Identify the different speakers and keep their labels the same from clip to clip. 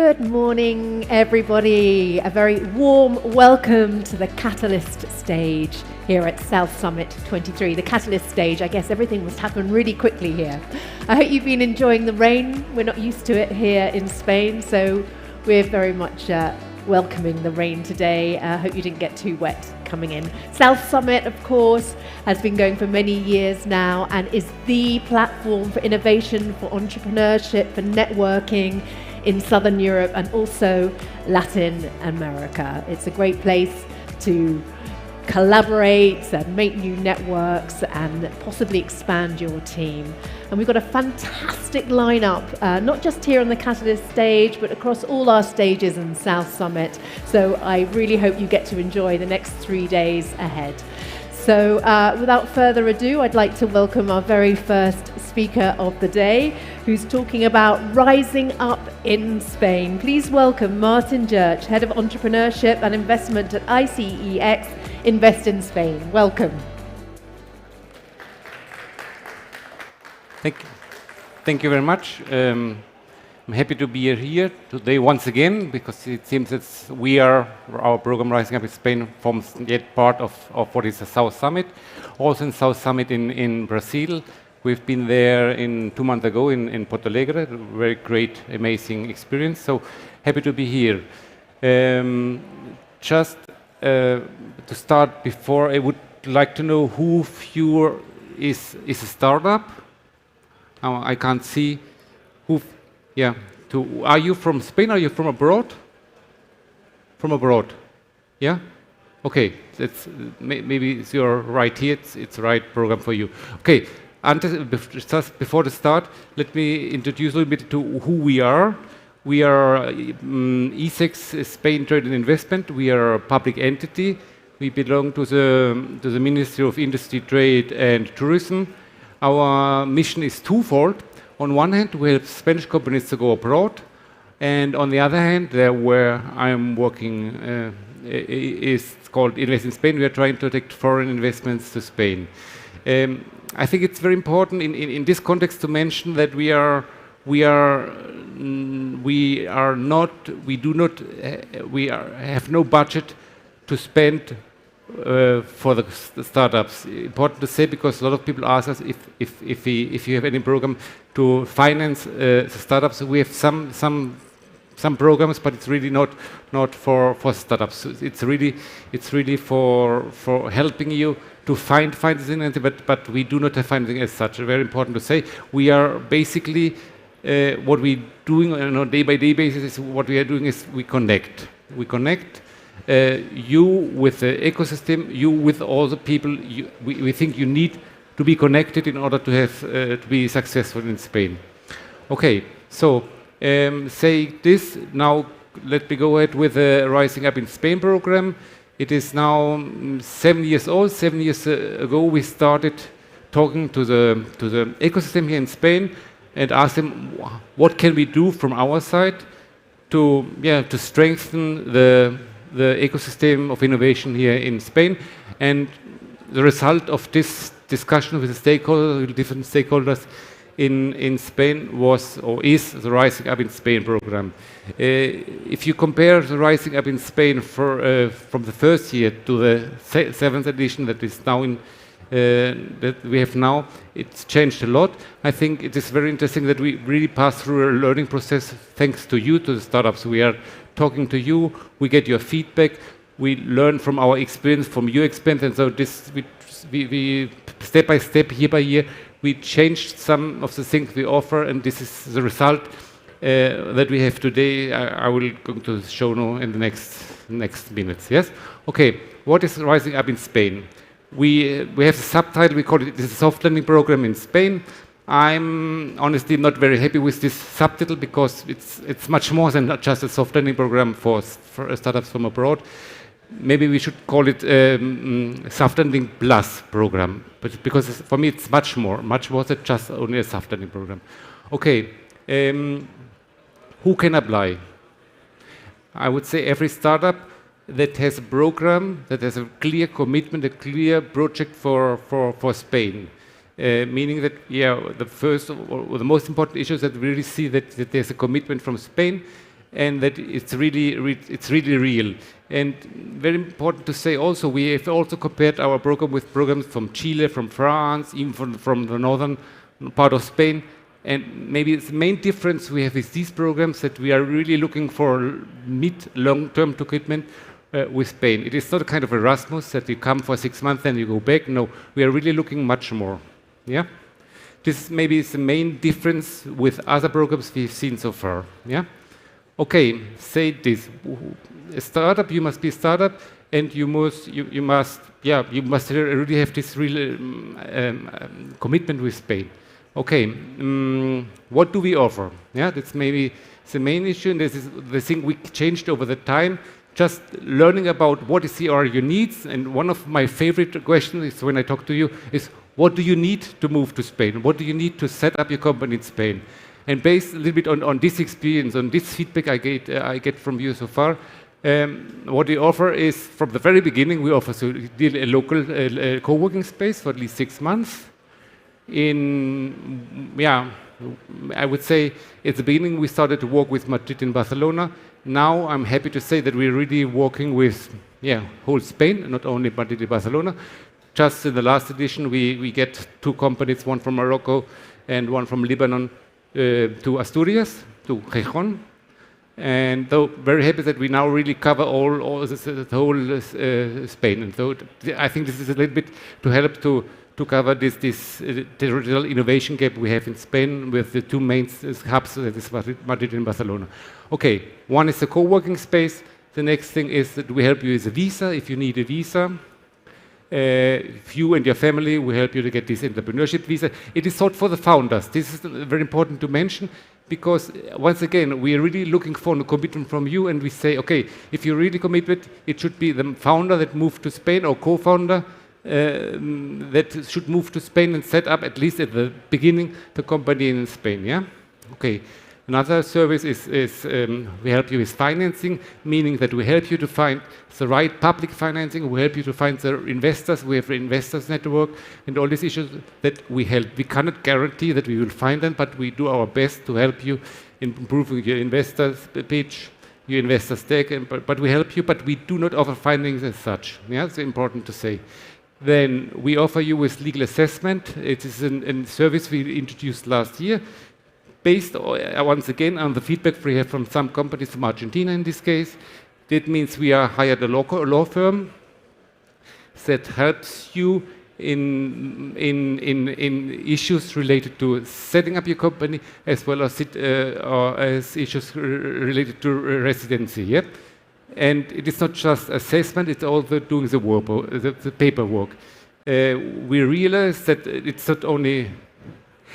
Speaker 1: Good morning, everybody. A very warm welcome to the Catalyst stage here at South Summit 23. The Catalyst stage, I guess everything must happen really quickly here. I hope you've been enjoying the rain. We're not used to it here in Spain, so we're very much welcoming the rain today. I hope you didn't get too wet coming in. South Summit, of course, has been going for many years now and is the platform for innovation, for entrepreneurship, for networking in Southern Europe and also Latin America. It's a great place to collaborate and make new networks and possibly expand your team. And we've got a fantastic lineup, not just here on the Catalyst stage, but across all our stages in South Summit. So I really hope you get to enjoy the next 3 days ahead. So without further ado, I'd like to welcome our very first speaker of the day, who's talking about rising up in Spain. Please welcome Martin Jurch, Head of Entrepreneurship and Investment at ICEX Invest in Spain. Welcome.
Speaker 2: Thank you very much. I'm happy to be here today once again, because it seems that our program Rising Up in Spain forms yet part of what is the South Summit. Also in South Summit in Brazil. We've been there 2 months ago in Porto Alegre, very great, amazing experience. So happy to be here. Just to start before, I would like to know who of you is a startup. I can't see who. Yeah. Are you from Spain? Are you from abroad? From abroad. Yeah. Okay. That's maybe it's your right here. It's the right program for you. Okay. Just before the start, let me introduce a little bit to who we are. We are ICEX Spain Trade and Investment. We are a public entity. We belong to the Ministry of Industry, Trade and Tourism. Our mission is twofold. On one hand, we help Spanish companies to go abroad, and on the other hand, where I'm working is called Invest in Spain. We are trying to attract foreign investments to Spain. I think it's very important in this context to mention that we have no budget to spend for the startups. Important to say, because a lot of people ask us if you have any program to finance the startups. We have some programs, but it's really not for startups. It's really for helping you to find financing, but we do not have financing as such. Very important to say. We are basically what we're doing on a day-by-day basis is what we are doing is we connect. We connect you with the ecosystem, you with all the people we think you need to be connected in order to have to be successful in Spain. Okay, so say this now. Let me go ahead with the Rising Up in Spain program. It is now 7 years old. 7 years ago, we started talking to the ecosystem here in Spain and asked them what can we do from our side to strengthen the ecosystem of innovation here in Spain. And the result of this discussion with the stakeholders, different stakeholders in Spain was or is the Rising Up in Spain program. If you compare the Rising Up in Spain from the first year to the 7th edition that is now that we have now, it's changed a lot. I think it is very interesting that we really pass through a learning process thanks to you, to the startups. We are talking to you, we get your feedback, we learn from our experience, from your experience, and so this we step by step, year by year, we changed some of the things we offer, and this is the result that we have today. I will go to show now in the next minutes. Yes. Okay. What is Rising Up in Spain? We have a subtitle. We call it the soft landing program in Spain. I'm honestly not very happy with this subtitle because it's much more than just a soft landing program for startups from abroad. Maybe we should call it soft landing plus program, but because for me it's much more than just only a soft landing program. Okay, who can apply? I would say every startup that has a program, that has a clear commitment, a clear project for Spain. Meaning that, the first or the most important issue is that we really see that there's a commitment from Spain and that it's really real. And very important to say also, we have also compared our program with programs from Chile, from France, even from the northern part of Spain. And maybe the main difference we have with these programs that we are really looking for mid-long-term commitment with Spain. It is not a kind of Erasmus that you come for 6 months and you go back. No, we are really looking much more. Yeah, this maybe is the main difference with other programs we've seen so far. Yeah. Okay, say this. A startup, you must be a startup, and you must really have this real commitment with Spain. Okay, what do we offer? Yeah, that's maybe the main issue, and this is the thing we changed over the time. Just learning about what is your needs, and one of my favorite questions is when I talk to you is, what do you need to move to Spain? What do you need to set up your company in Spain? And based a little bit on this experience, on this feedback I get from you so far, what we offer is, from the very beginning, we offer a local co-working space for at least 6 months. I would say at the beginning we started to work with Madrid and Barcelona. Now I'm happy to say that we're really working with whole Spain, not only Madrid and Barcelona. Just in the last edition we get 2 companies, one from Morocco and one from Lebanon, to Asturias, to Gijón. And so very happy that we now really cover all the whole Spain. And so I think this is a little bit to help to cover this territorial innovation gap we have in Spain with the 2 main hubs, that is Madrid and Barcelona. Okay, one is the co-working space. The next thing is that we help you with a visa, if you need a visa. If you and your family, we help you to get this entrepreneurship visa. It is thought for the founders. This is very important to mention, because once again, we are really looking for a commitment from you, and we say, okay, if you're really committed, it should be the founder that moved to Spain, or co-founder that should move to Spain and set up, at least at the beginning, the company in Spain. Yeah. Okay. Another service is we help you with financing, meaning that we help you to find the right public financing. We help you to find the investors. We have an investors network and all these issues that we help. We cannot guarantee that we will find them, but we do our best to help you in improving your investors pitch, your investors deck. But we help you, but we do not offer findings as such. Yeah, it's important to say. Then we offer you with legal assessment. It is a service we introduced last year, based once again on the feedback we have from some companies from Argentina in this case. That means we are hired a law firm that helps you in issues related to setting up your company, as well as issues related to residency. Yeah? And it is not just assessment, it's also doing the paperwork. We realize that it's not only,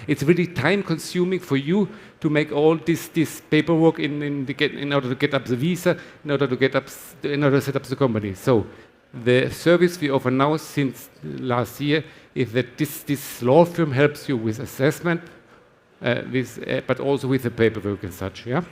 Speaker 2: it's really time consuming for you to make all this paperwork in order to get up the visa, in order to set up the company. So the service we offer now since last year is that this law firm helps you with assessment, but also with the paperwork and such. Yeah.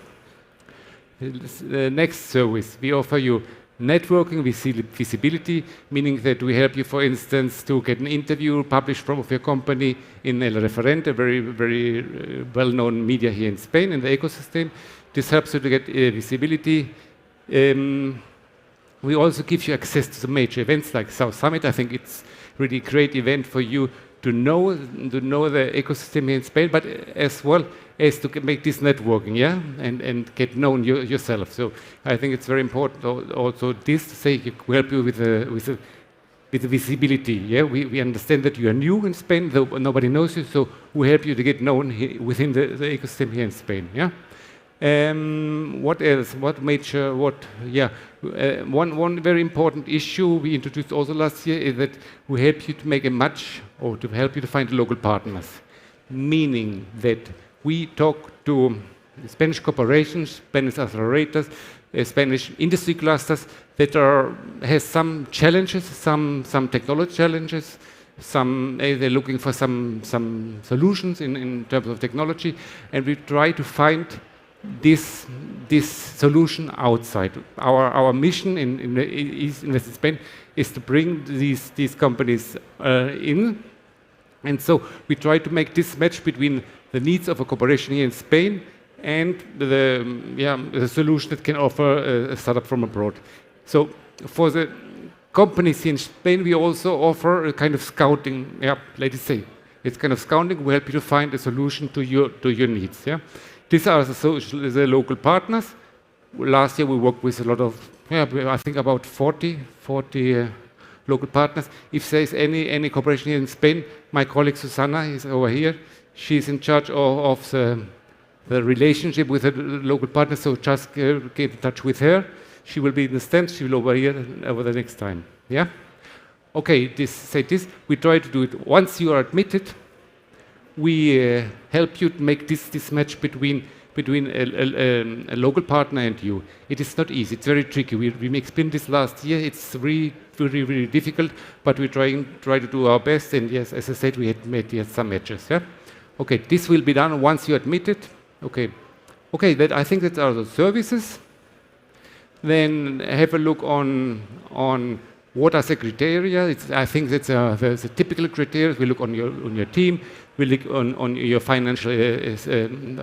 Speaker 2: The next service, we offer you networking with visibility, meaning that we help you, for instance, to get an interview published from your company in El Referente, a very well-known media here in Spain, in the ecosystem. This helps you to get visibility. We also give you access to the major events like South Summit. I think it's really a great event for you to know the ecosystem here in Spain, but as well as to make this networking, yeah, and get known yourself. So I think it's very important also this to say we help you with the visibility. Yeah, we understand that you are new in Spain, though nobody knows you, so we help you to get known within the ecosystem here in Spain. Yeah. What else? What major? Yeah. One very important issue we introduced also last year is that we help you to make to help you to find local partners, meaning that we talk to Spanish corporations, Spanish accelerators, Spanish industry clusters that has some challenges, some technology challenges. They're looking for some solutions in terms of technology, and we try to find this solution outside. Our mission in East Invest in Spain is to bring these companies in, and so we try to make this match between the needs of a corporation here in Spain and the solution that can offer a startup from abroad. So for the companies in Spain, we also offer a kind of scouting. Yeah, let us say it's kind of scouting. We help you to find a solution to your needs. Yeah, these are the local partners. Last year we worked with a lot of, I think about 40 local partners. If there is any cooperation here in Spain, my colleague Susana is over here. She's in charge of the relationship with the local partners, so just get in touch with her. She will be in the stand, she will over here over the next time. Yeah? Okay, we try to do it. Once you are admitted, we help you to make this match between a local partner and you. It is not easy, it's very tricky. We explained this last year, it's really difficult, but we try to do our best, and yes, as I said, we had made some matches. Yeah? Okay, this will be done once you admit it. Okay, I think that are the services. Then have a look on what are the criteria. I think that's the typical criteria. We look on your team. We look on your financial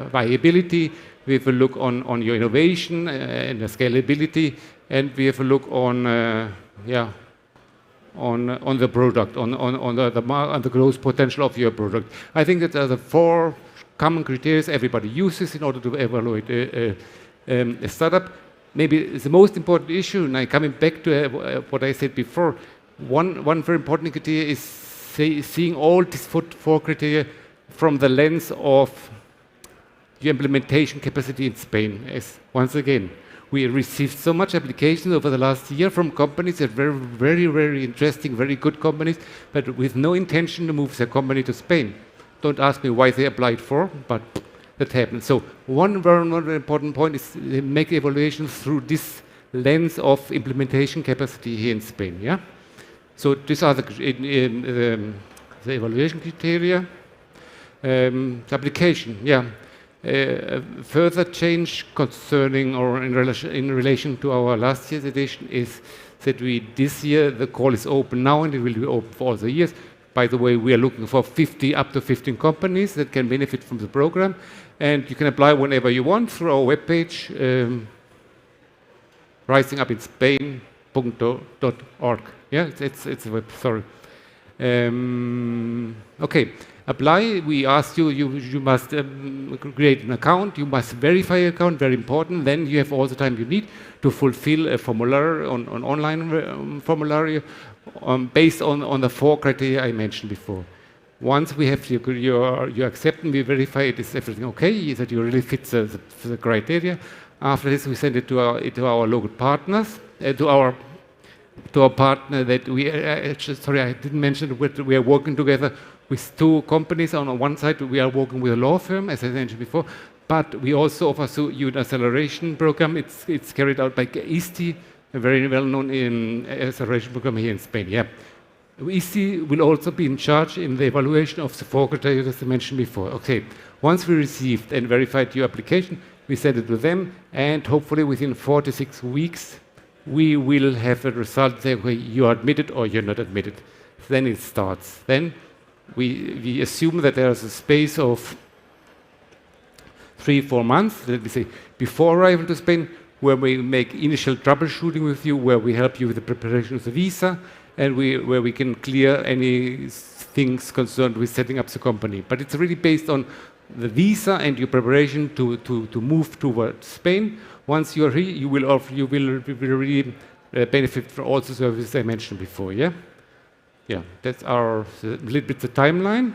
Speaker 2: viability. We have a look on your innovation and the scalability, and we have a look on the product, on the growth potential of your product. I think that are the 4 common criteria everybody uses in order to evaluate a startup. Maybe the most important issue, and I'm coming back to what I said before, one very important criteria is seeing all these 4 criteria from the lens of your implementation capacity in Spain. As once again, we received so much applications over the last year from companies that were very, very interesting, very good companies, but with no intention to move their company to Spain. Don't ask me why they applied for, but that happened. So one very important point is make evaluations through this lens of implementation capacity here in Spain. Yeah. So these are the evaluation criteria. The application. Yeah. Further change concerning or in relation to our last year's edition is that this year the call is open now and it will be open for all the years. By the way, we are looking for up to 15 companies that can benefit from the program, and you can apply whenever you want through our webpage, risingupinspain.org. Yeah, it's a web. Sorry. Okay, apply. We ask you must create an account. You must verify your account. Very important. Then you have all the time you need to fulfill a formulary on online formulary. Based on the 4 criteria I mentioned before. Once we have your acceptance, we verify it is everything okay, that you really fit the criteria. After this, we send it to our local partners, to our partner that we sorry, I didn't mention that we are working together with 2 companies. On one side, we are working with a law firm, as I mentioned before, but we also offer an acceleration program. It's carried out by ISTI, a very well-known acceleration program here in Spain. Yeah, ISTI will also be in charge in the evaluation of the 4 criteria that I mentioned before. Okay, once we received and verified your application, we send it to them, and hopefully within 4 to 6 weeks, we will have a result saying you are admitted or you're not admitted. Then it starts. Then we assume that there is a space of 3-4 months, let me say, before arrival to Spain, where we make initial troubleshooting with you, where we help you with the preparation of the visa, and where we can clear any things concerned with setting up the company. But it's really based on the visa and your preparation to move towards Spain. Once you're here, you will really benefit from all the services I mentioned before. Yeah, that's a little bit the timeline.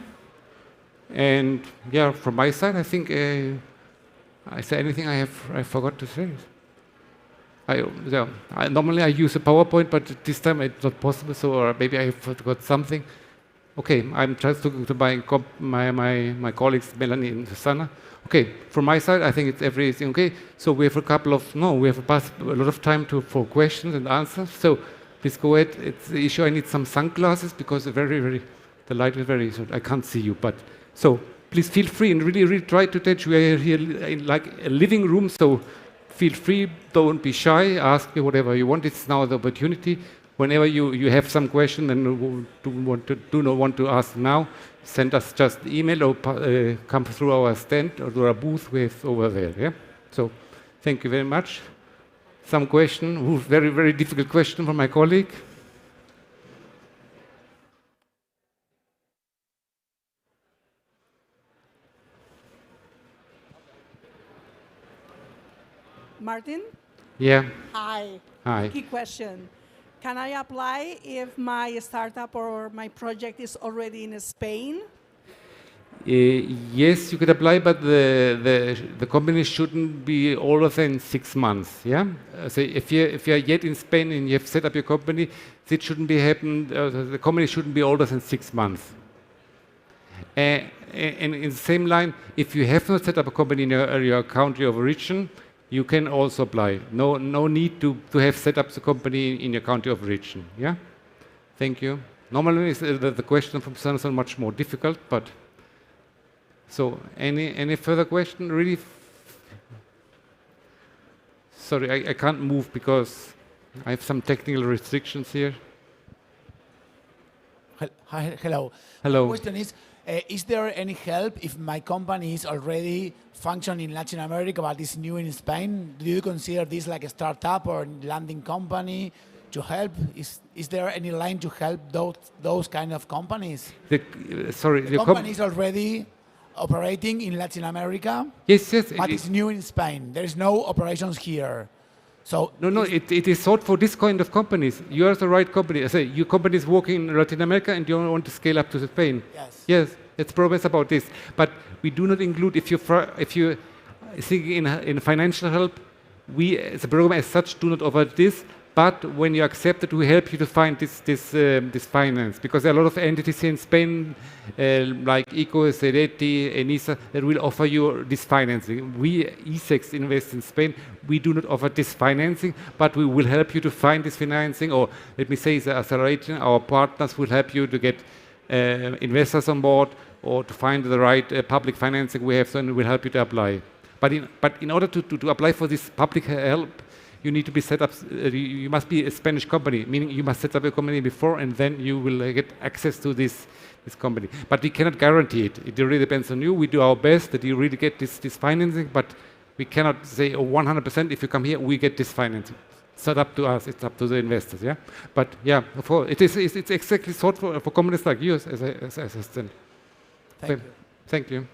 Speaker 2: And yeah, from my side, I think I said anything I forgot to say. Normally I use a PowerPoint, but this time it's not possible, so or maybe I forgot something. Okay, I'm just talking to my colleagues Melanie and Susana. Okay, from my side, I think it's everything okay. So we have a lot of time for questions and answers. So please go ahead. It's the issue. I need some sunglasses because the light is very. I can't see you, but so please feel free and really try to touch. We are here in like a living room, so feel free. Don't be shy. Ask me whatever you want. It's now the opportunity. whenever you have some question and do not want to ask now, send us just email or come through our stand or to our booth with over there. Yeah. So, thank you very much. Some question, very, very difficult question from my colleague.
Speaker 3: Martin?
Speaker 2: Yeah.
Speaker 3: Hi.
Speaker 2: Hi.
Speaker 3: Key question. Can I apply if my startup or my project is already in Spain?
Speaker 2: Yes, you could apply, but the company shouldn't be older than 6 months. Yeah. So if you are yet in Spain and you have set up your company, it shouldn't be happened. The company shouldn't be older than 6 months. And in the same line, if you have not set up a company in your country of origin, you can also apply. No need to have set up the company in your country of origin. Yeah. Thank you. Normally, the question from Sun is much more difficult, but. So, any further question? Really? Sorry, I can't move because I have some technical restrictions here.
Speaker 4: Hi, hello.
Speaker 2: Hello.
Speaker 4: My question is there any help if my company is already functioning in Latin America but is new in Spain? Do you consider this like a startup or landing company to help? Is there any line to help those kind of companies?
Speaker 2: The
Speaker 4: company is already operating in Latin America.
Speaker 2: Yes.
Speaker 4: But it's new in Spain. There is no operations here. So
Speaker 2: no. It is sought for this kind of companies. You are the right company. I say your company is working in Latin America and you want to scale up to Spain. Yes. It's progress about this. But we do not include if you think in financial help. We as a program as such do not offer this. But when you accept it, we help you to find this finance, because there are a lot of entities in Spain, like ICO, Cereti, ENISA, that will offer you this financing. We, ESEX, invest in Spain. We do not offer this financing, but we will help you to find this financing, or let me say, the acceleration. Our partners will help you to get investors on board, or to find the right public financing we have, so we will help you to apply. But in order to apply for this public help, you need to be set up, you must be a Spanish company, meaning you must set up a company before and then you will get access to this company. But we cannot guarantee it. It really depends on you. We do our best that you really get this financing, but we cannot say 100% if you come here, we get this financing. It's not up to us, it's up to the investors, yeah? But yeah, it's exactly thought for companies like yours, as I said.
Speaker 4: Thank you.
Speaker 2: Thank you.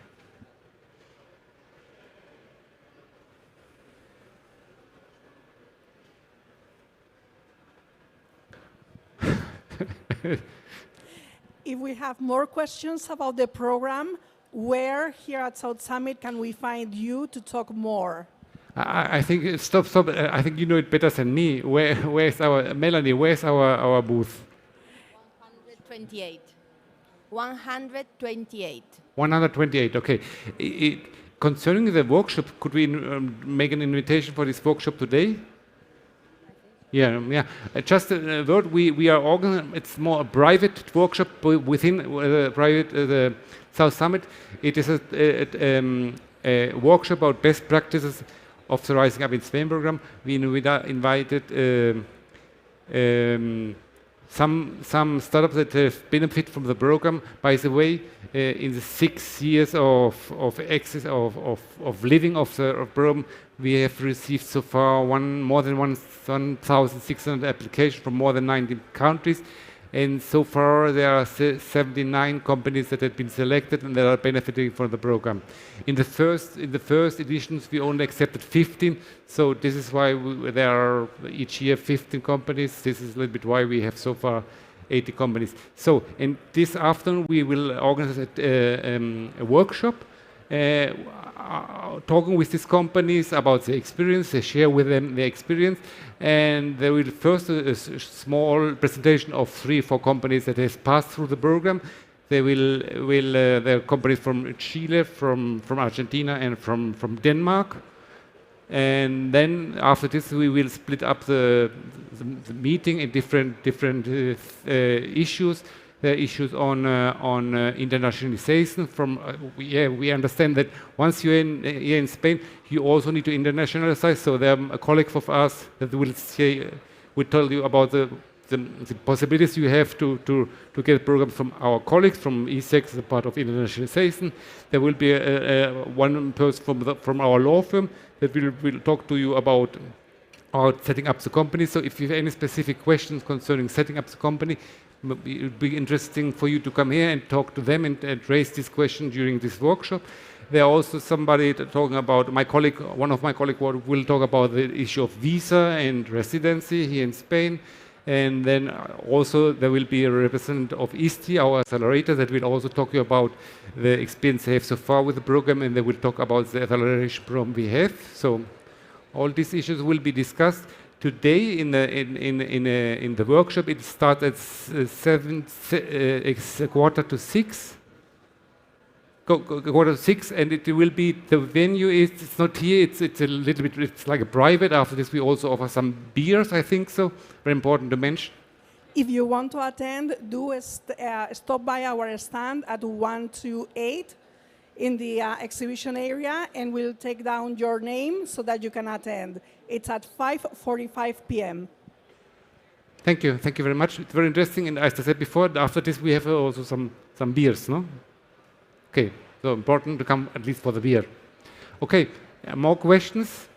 Speaker 3: If we have more questions about the program, where here at South Summit can we find you to talk more?
Speaker 2: I think, stop. I think you know it better than me. Where's our, Melanie, where's our booth?
Speaker 5: 128. 128.
Speaker 2: 128, okay. Concerning the workshop, could we make an invitation for this workshop today? Yeah. Just a word, we are organizing, it's more a private workshop within the South Summit. It is a workshop about best practices of the Rising Up in Spain program. We invited some startups that have benefited from the program. By the way, in the 6 years of access of living of the program, we have received so far more than 1,600 applications from more than 90 countries, and so far there are 79 companies that have been selected and that are benefiting from the program. In the first editions, we only accepted 15, so this is why there are each year 15 companies. This is a little bit why we have so far 80 companies. So, and this afternoon we will organize a workshop talking with these companies about the experience. They share with them their experience, and there will first a small presentation of 3-4 companies that have passed through the program. They there are companies from Chile, from Argentina, and from Denmark. And then after this, we will split up the meeting in different issues. There are issues on internationalization. We understand that once you're here in Spain, you also need to internationalize. So there are a colleague of us that will tell you about the the possibilities you have to get programs from our colleagues from ESEC, the part of internationalization. There will be one person from our law firm that will talk to you about setting up the company. So if you have any specific questions concerning setting up the company, it would be interesting for you to come here and talk to them and raise this question during this workshop. There are also somebody talking about, one of my colleagues will talk about the issue of visa and residency here in Spain. And then also there will be a representative of ISTI, our accelerator, that will also talk to you about the experience they have so far with the program, and they will talk about the acceleration program we have. So all these issues will be discussed today in the workshop. It starts at 5:45, quarter to 6, and it will be, the venue it's not here, it's a little bit, it's like a private. After this we also offer some beers, I think so, very important to mention.
Speaker 3: If you want to attend, stop by our stand at 128 in the exhibition area, and we'll take down your name so that you can attend. It's at 5:45 p.m.
Speaker 2: Thank you very much. It's very interesting, and as I said before, after this we have also some beers, no? Okay, so important to come at least for the beer. Okay, more questions?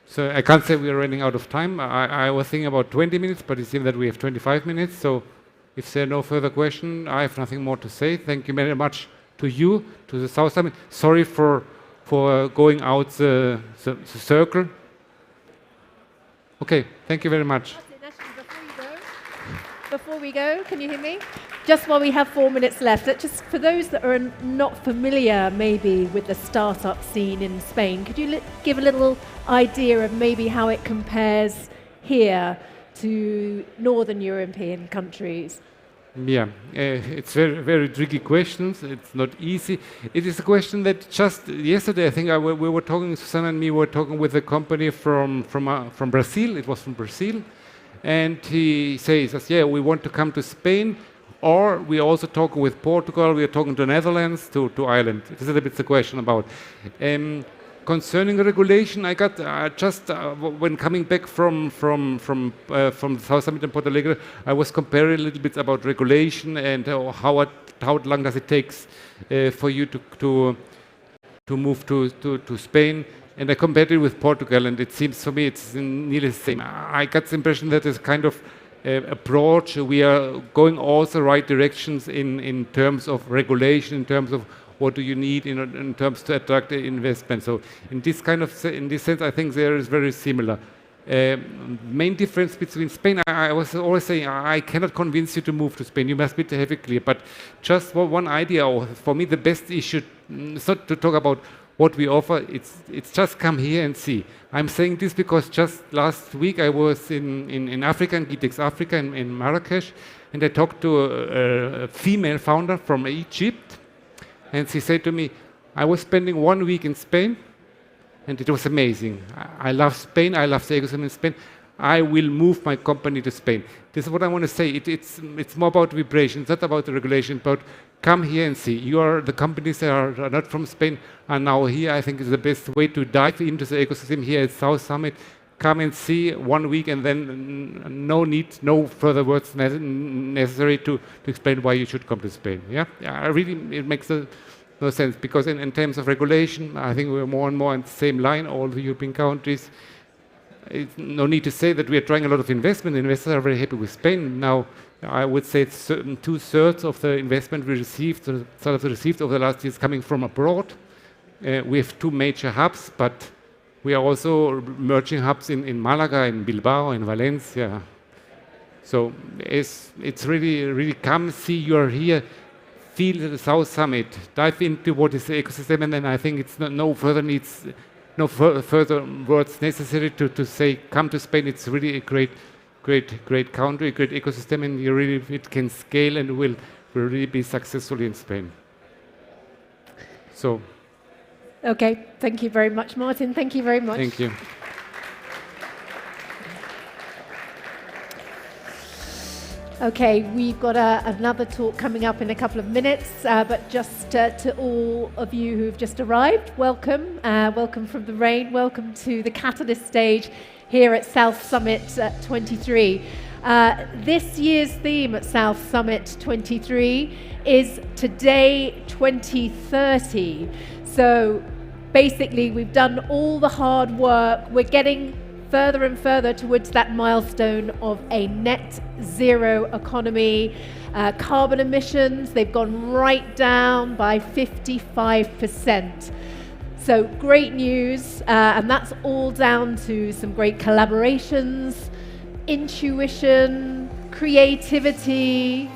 Speaker 2: So I can't say we are running out of time. I was thinking about 20 minutes, but it seems that we have 25 minutes. So if there are no further questions, I have nothing more to say. Thank you very much to you, to the South Summit. Sorry for going out the circle. Okay, thank you very much.
Speaker 1: Before we go, can you hear me? Just while we have 4 minutes left, just for those that are not familiar maybe with the startup scene in Spain, could you give a little idea of maybe how it compares here to Northern European countries?
Speaker 2: Yeah, it's very, very tricky questions. It's not easy. It is a question that just yesterday, I think we were talking, Susanna and me were talking with a company from Brazil. It was from Brazil. And he says, yeah, we want to come to Spain, or we are also talking with Portugal, we are talking to Netherlands, to Ireland. This is a bit the question about. Concerning regulation, I got when coming back from the South Summit in Porto Alegre, I was comparing a little bit about regulation and how long does it take for you to move to Spain. And I compared it with Portugal, and it seems for me it's nearly the same. I got the impression that this kind of approach, we are going all the right directions in terms of regulation, in terms of what do you need in terms to attract investment. So in this sense, I think there is very similar. Main difference between Spain, I was always saying, I cannot convince you to move to Spain. You must have it clear. But just one idea, for me, the best issue, it's not to talk about what we offer, it's just come here and see. I'm saying this because just last week I was in Africa, in GITEX Africa, in Marrakesh, and I talked to a female founder from Egypt, and she said to me, I was spending 1 week in Spain, and it was amazing. I love Spain, I love the ecosystem in Spain. I will move my company to Spain. This is what I want to say. It's more about vibration. It's not about the regulation, but come here and see. The companies that are not from Spain are now here. I think it's the best way to dive into the ecosystem here at South Summit. Come and see 1 week, and then no further words necessary to explain why you should come to Spain. Yeah, really, it makes no sense, because in terms of regulation, I think we're more and more on the same line, all the European countries. It's no need to say that we are trying a lot of investment. Investors are very happy with Spain. Now, I would say it's certain 2/3 of the investment we received over the last years coming from abroad. We have 2 major hubs, but we are also merging hubs in Malaga, in Bilbao, in Valencia. So it's really come, see you're here, feel the South Summit, dive into what is the ecosystem, and then I think it's no further words necessary to say come to Spain. It's really a great country, a great ecosystem, and it can scale and will really be successful in Spain. So.
Speaker 1: Okay, thank you very much, Martin. Thank you very much.
Speaker 2: Thank you.
Speaker 1: Okay, we've got another talk coming up in a couple of minutes, but just to all of you who've just arrived, welcome. Welcome from the rain. Welcome to the Catalyst stage here at South Summit 23. This year's theme at South Summit 23 is Today 2030. So basically, we've done all the hard work. We're getting further and further towards that milestone of a net zero economy. Carbon emissions, they've gone right down by 55%. So great news, and that's all down to some great collaborations, intuition, creativity,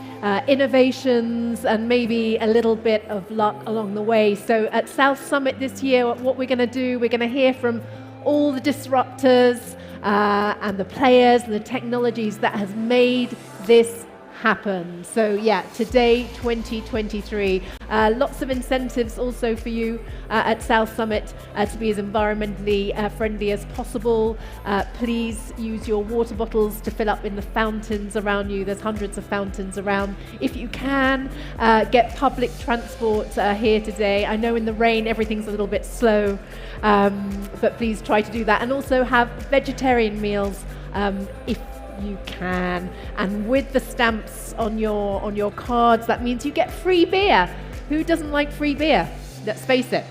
Speaker 1: innovations, and maybe a little bit of luck along the way. So at South Summit this year, what we're going to do, we're going to hear from all the disruptors and the players and the technologies that has made this happen. So yeah, Today 2023. Lots of incentives also for you at South Summit to be as environmentally friendly as possible. Please use your water bottles to fill up in the fountains around you. There's hundreds of fountains around. If you can, get public transport here today. I know in the rain everything's a little bit slow, but please try to do that. And also have vegetarian meals if you can, and with the stamps on your cards, that means you get free beer. Who doesn't like free beer? Let's face it.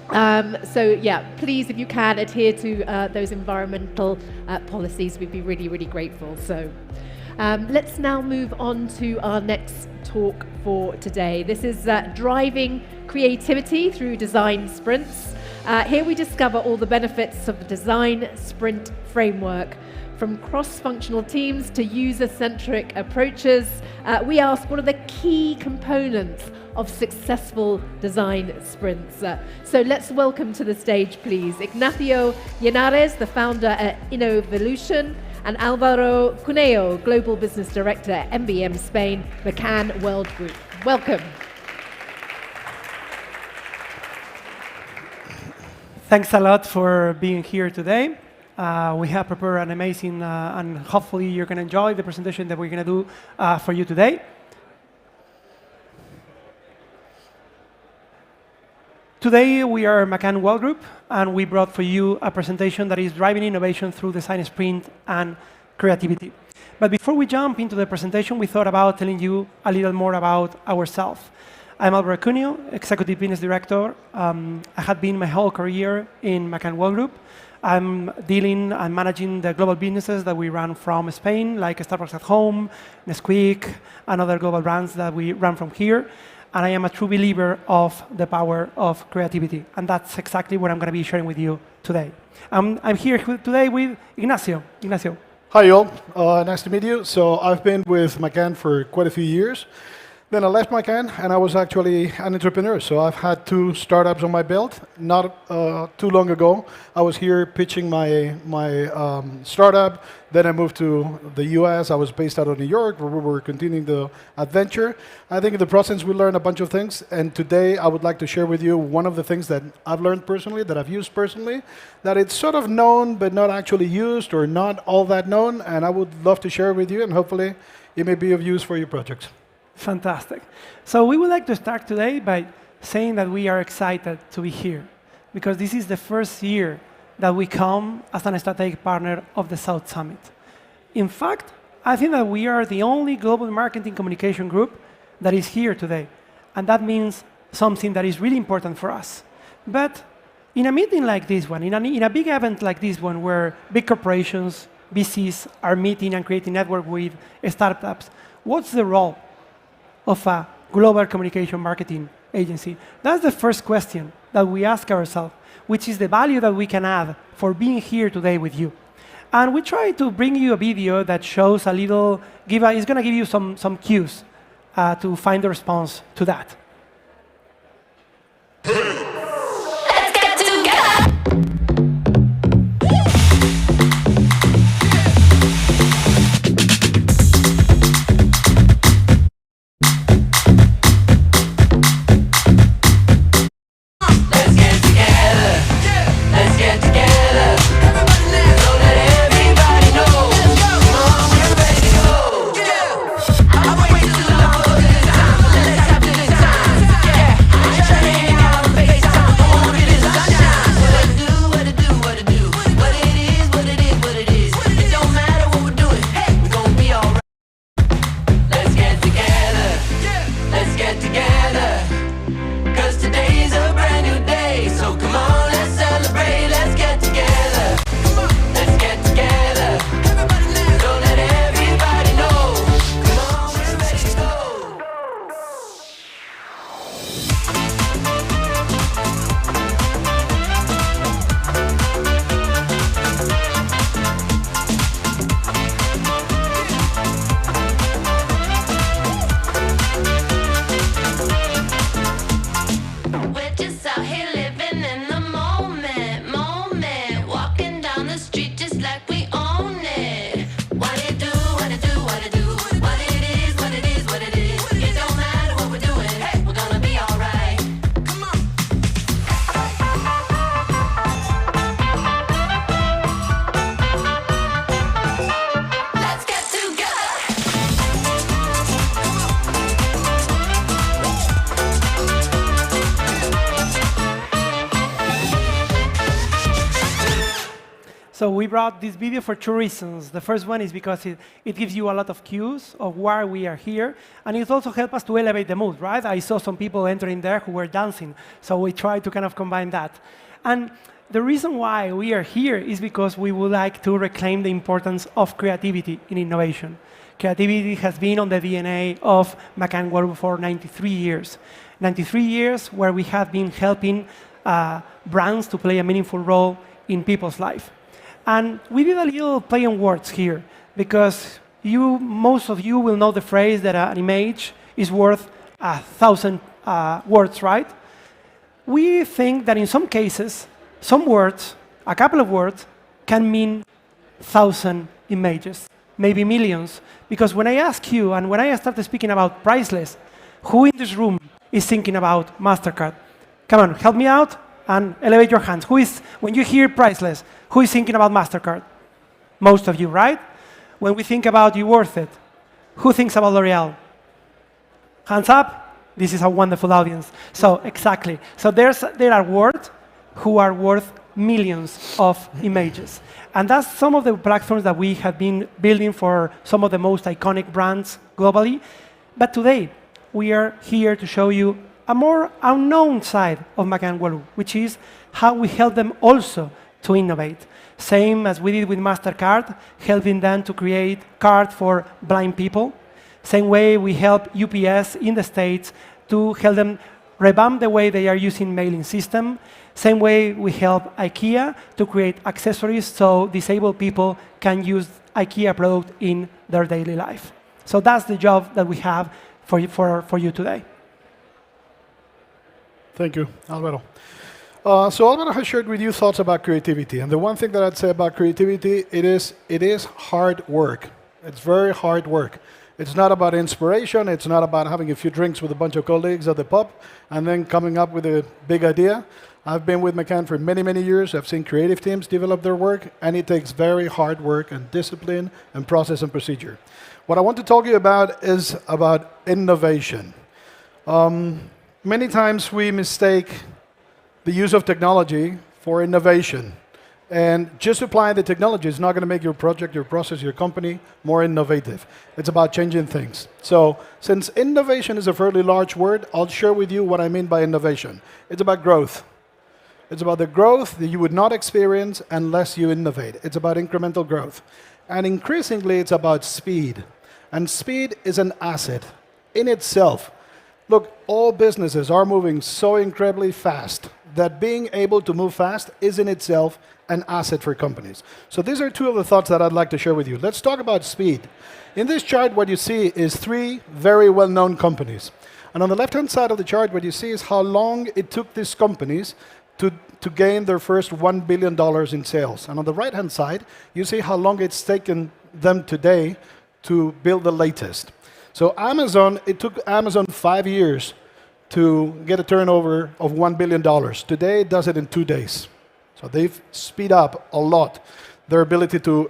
Speaker 1: So yeah, please, if you can, adhere to those environmental policies. We'd be really, really grateful. So let's now move on to our next talk for today. This is driving creativity through design sprints. Here we discover all the benefits of the design sprint framework. From cross-functional teams to user-centric approaches, we ask what are the key components of successful design sprints. So let's welcome to the stage, please, Ignacio Llenares, the founder at Innovolution, and Álvaro Cuneo, Global Business Director at MBM Spain, McCann World Group. Welcome.
Speaker 6: Thanks a lot for being here today. We have prepared an amazing, and hopefully you're going to enjoy the presentation that we're going to do for you today. Today we are McCann World Group, and we brought for you a presentation that is driving innovation through design sprint and creativity. But before we jump into the presentation, we thought about telling you a little more about ourselves. I'm Álvaro Cuneo, Executive Business Director. I have been my whole career in McCann World Group. I'm managing the global businesses that we run from Spain, like Starbucks at Home, Nesquik, and other global brands that we run from here. And I am a true believer of the power of creativity. And that's exactly what I'm going to be sharing with you today. I'm here today with Ignacio. Ignacio.
Speaker 7: Hi, all. Nice to meet you. So I've been with McCann for quite a few years. Then I left McCann, and I was actually an entrepreneur. So I've had 2 startups on my belt. Not too long ago, I was here pitching my startup. Then I moved to the US. I was based out of New York, where we were continuing the adventure. I think in the process, we learned a bunch of things. And today, I would like to share with you one of the things that I've learned personally, that I've used personally, that it's sort of known, but not actually used, or not all that known. And I would love to share with you, and hopefully, it may be of use for your projects.
Speaker 6: Fantastic. So we would like to start today by saying that we are excited to be here, because this is the first year that we come as an strategic partner of the South Summit. In fact, I think that we are the only global marketing communication group that is here today, and that means something that is really important for us. But in a meeting like this one, in a big event like this one, where big corporations, VCs are meeting and creating network with startups, what's the role of a global communication marketing agency? That's the first question that we ask ourselves, which is the value that we can add for being here today with you. And we try to bring you a video that shows a little, it's going to give you some cues to find the response to that.
Speaker 8: Let's get together.
Speaker 6: So we brought this video for two reasons. The first one is because it gives you a lot of cues of why we are here, and it also helps us to elevate the mood, right? I saw some people entering there who were dancing, so we tried to kind of combine that. And the reason why we are here is because we would like to reclaim the importance of creativity in innovation. Creativity has been on the DNA of McCann World for 93 years. 93 years where we have been helping brands to play a meaningful role in people's life. And we did a little play on words here, because most of you will know the phrase that an image is worth 1,000 words, right? We think that in some cases, some words, a couple of words, can mean 1,000 images, maybe millions. Because when I ask you, and when I started speaking about Priceless, who in this room is thinking about MasterCard? Come on, help me out and elevate your hands. Who is, when you hear Priceless, who is thinking about MasterCard? Most of you, right? When we think about You Worth It, who thinks about L'Oreal? Hands up. This is a wonderful audience. So exactly. So there are words who are worth millions of images. And that's some of the platforms that we have been building for some of the most iconic brands globally. But today, we are here to show you a more unknown side of McCann World, which is how we help them also to innovate. Same as we did with MasterCard, helping them to create cards for blind people. Same way we help UPS in the States to help them revamp the way they are using mailing system. Same way we help IKEA to create accessories so disabled people can use IKEA product in their daily life. So that's the job that we have for you today.
Speaker 7: Thank you, Alvaro. So Alvaro has shared with you thoughts about creativity. And the one thing that I'd say about creativity, it is hard work. It's very hard work. It's not about inspiration. It's not about having a few drinks with a bunch of colleagues at the pub and then coming up with a big idea. I've been with McCann for many, many years. I've seen creative teams develop their work, and it takes very hard work and discipline and process and procedure. What I want to talk to you about is about innovation. Many times we mistake the use of technology for innovation. And just applying the technology is not going to make your project, your process, your company more innovative. It's about changing things. So since innovation is a fairly large word, I'll share with you what I mean by innovation. It's about growth. It's about the growth that you would not experience unless you innovate. It's about incremental growth. And increasingly, it's about speed. And speed is an asset in itself. Look, all businesses are moving so incredibly fast that being able to move fast is in itself an asset for companies. So these are two of the thoughts that I'd like to share with you. Let's talk about speed. In this chart, what you see is three very well-known companies. And on the left-hand side of the chart, what you see is how long it took these companies to gain their first $1 billion in sales. And on the right-hand side, you see how long it's taken them today to build the latest. So Amazon, it took Amazon 5 years to get a turnover of $1 billion. Today, it does it in 2 days. So they've speed up a lot their ability to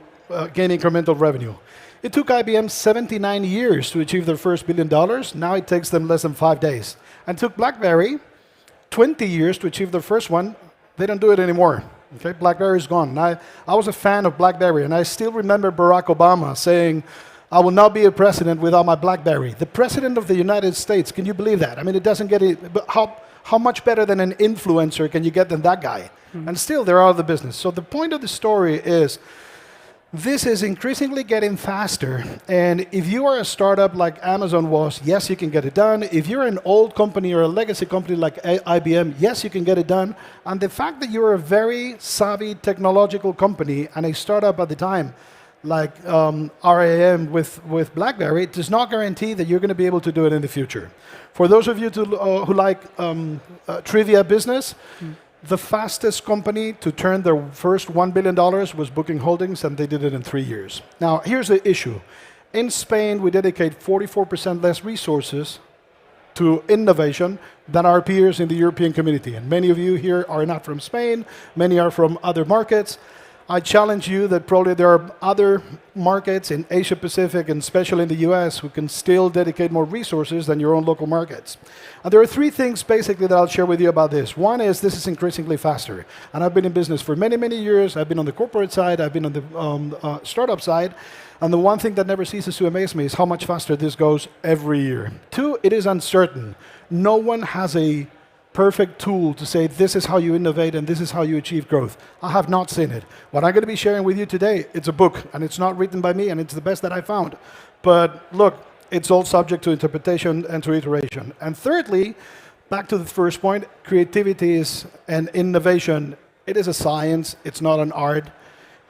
Speaker 7: gain incremental revenue. It took IBM 79 years to achieve their first $1 billion. Now it takes them less than 5 days. And it took BlackBerry 20 years to achieve their first one. They don't do it anymore. Okay, BlackBerry's gone. And I was a fan of BlackBerry, and I still remember Barack Obama saying, "I will not be a president without my BlackBerry." The president of the United States, can you believe that? I mean, it doesn't get it, but how much better than an influencer can you get than that guy? Mm-hmm. And still, they're out of the business. So the point of the story is, this is increasingly getting faster, and if you are a startup like Amazon was, yes, you can get it done. If you're an old company or a legacy company like IBM, yes, you can get it done. And the fact that you're a very savvy technological company and a startup at the time, like RAM with BlackBerry, it does not guarantee that you're going to be able to do it in the future. For those of you who like trivia business, the fastest company to turn their first $1 billion was Booking Holdings, and they did it in 3 years. Now, here's the issue. In Spain, we dedicate 44% less resources to innovation than our peers in the European community. And many of you here are not from Spain. Many are from other markets. I challenge you that probably there are other markets in Asia Pacific and especially in the US who can still dedicate more resources than your own local markets. And there are three things basically that I'll share with you about this. One is this is increasingly faster. And I've been in business for many, many years. I've been on the corporate side. I've been on the startup side. And the one thing that never ceases to amaze me is how much faster this goes every year. Two, it is uncertain. No one has a perfect tool to say this is how you innovate and this is how you achieve growth. I have not seen it. What I'm going to be sharing with you today, it's a book, and it's not written by me, and it's the best that I found. But look, it's all subject to interpretation and to iteration. And thirdly, back to the first point, creativity and innovation, it is a science, it's not an art.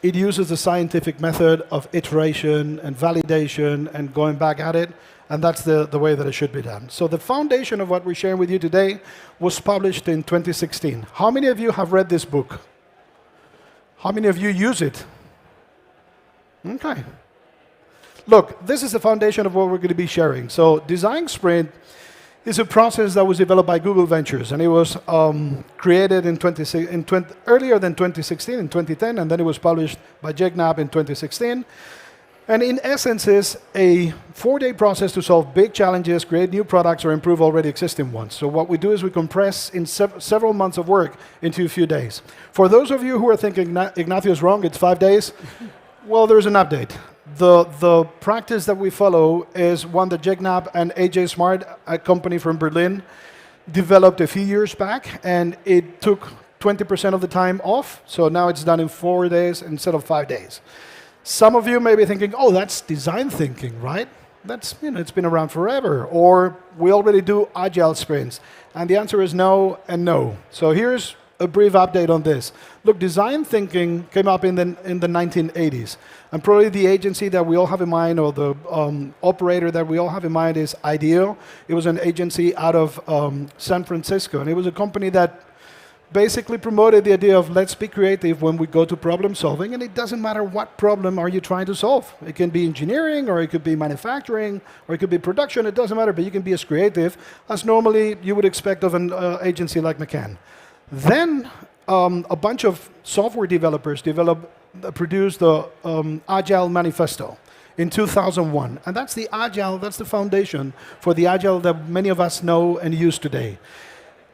Speaker 7: It uses the scientific method of iteration and validation and going back at it, and that's the way that it should be done. So the foundation of what we're sharing with you today was published in 2016. How many of you have read this book? How many of you use it? Okay. Look, this is the foundation of what we're going to be sharing. So Design Sprint is a process that was developed by Google Ventures, and it was created earlier than 2016, in 2010, and then it was published by Jake Knapp in 2016. And in essence, is a 4-day process to solve big challenges, create new products, or improve already existing ones. So what we do is we compress in several months of work into a few days. For those of you who are thinking Ignacio is wrong, it's 5 days, well, there's an update. The practice that we follow is one that Jake Knapp and AJ Smart, a company from Berlin, developed a few years back, and it took 20% of the time off, so now it's done in 4 days instead of 5 days. Some of you may be thinking, oh, that's design thinking, right? That's, it's been around forever. Or we already do agile sprints. And the answer is no and no. So here's a brief update on this. Look, design thinking came up in the 1980s. And probably the agency that we all have in mind, or the operator that we all have in mind, is IDEO. It was an agency out of San Francisco. And it was a company that basically promoted the idea of let's be creative when we go to problem solving, and it doesn't matter what problem are you trying to solve. It can be engineering, or it could be manufacturing, or it could be production, it doesn't matter, but you can be as creative as normally you would expect of an agency like McCann. Then a bunch of software developers produced the Agile Manifesto in 2001, and that's the foundation for the Agile that many of us know and use today.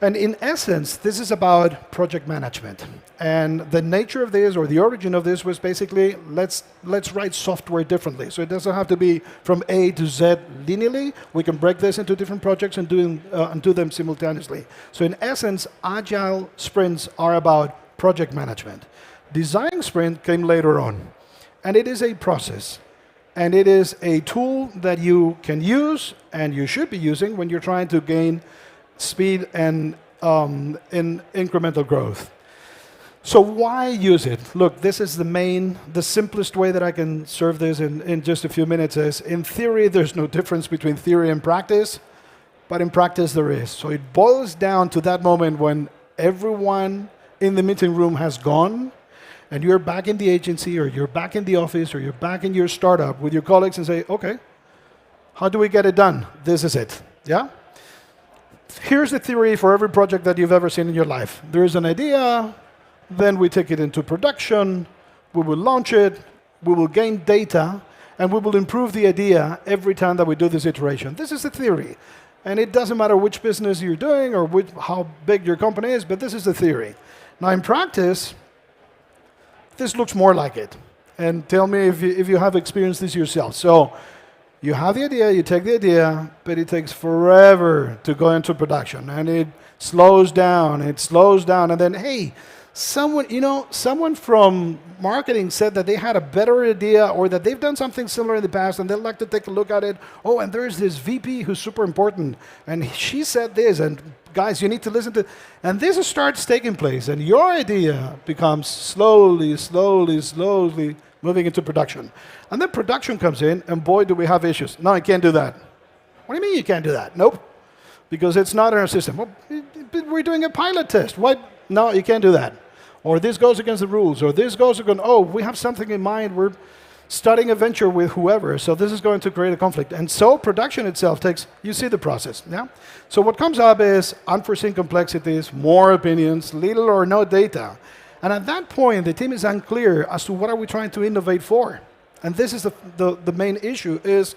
Speaker 7: And in essence, this is about project management. And the nature of this, or the origin of this, was basically, let's write software differently. So it doesn't have to be from A to Z linearly. We can break this into different projects and do them simultaneously. So in essence, agile sprints are about project management. Design sprint came later on. And it is a process. And it is a tool that you can use, and you should be using, when you're trying to gain speed and in incremental growth. So why use it? Look, this is the simplest way that I can serve this in just a few minutes is, in theory, there's no difference between theory and practice, but in practice there is. So it boils down to that moment when everyone in the meeting room has gone, and you're back in the agency, or you're back in the office, or you're back in your startup with your colleagues and say, okay, how do we get it done? This is it, yeah? Here's the theory for every project that you've ever seen in your life. There is an idea, then we take it into production, we will launch it, we will gain data, and we will improve the idea every time that we do this iteration. This is the theory. And it doesn't matter which business you're doing or how big your company is, but this is the theory. Now in practice, this looks more like it. And tell me if you have experienced this yourself. So you have the idea, you take the idea, but it takes forever to go into production. And it slows down, and then, hey, someone from marketing said that they had a better idea, or that they've done something similar in the past, and they'd like to take a look at it. Oh, and there's this VP who's super important, and she said this, and guys, you need to listen to, and this starts taking place, and your idea becomes slowly moving into production. And then production comes in, and boy, do we have issues. No, I can't do that. What do you mean you can't do that? Nope. Because it's not in our system. Well, we're doing a pilot test. What? No, you can't do that. Or this goes against the rules. Or this goes against, oh, we have something in mind. We're starting a venture with whoever. So this is going to create a conflict. And so production itself takes, you see the process. Yeah? So what comes up is unforeseen complexities, more opinions, little or no data. And at that point, the team is unclear as to what are we trying to innovate for. And this is the main issue is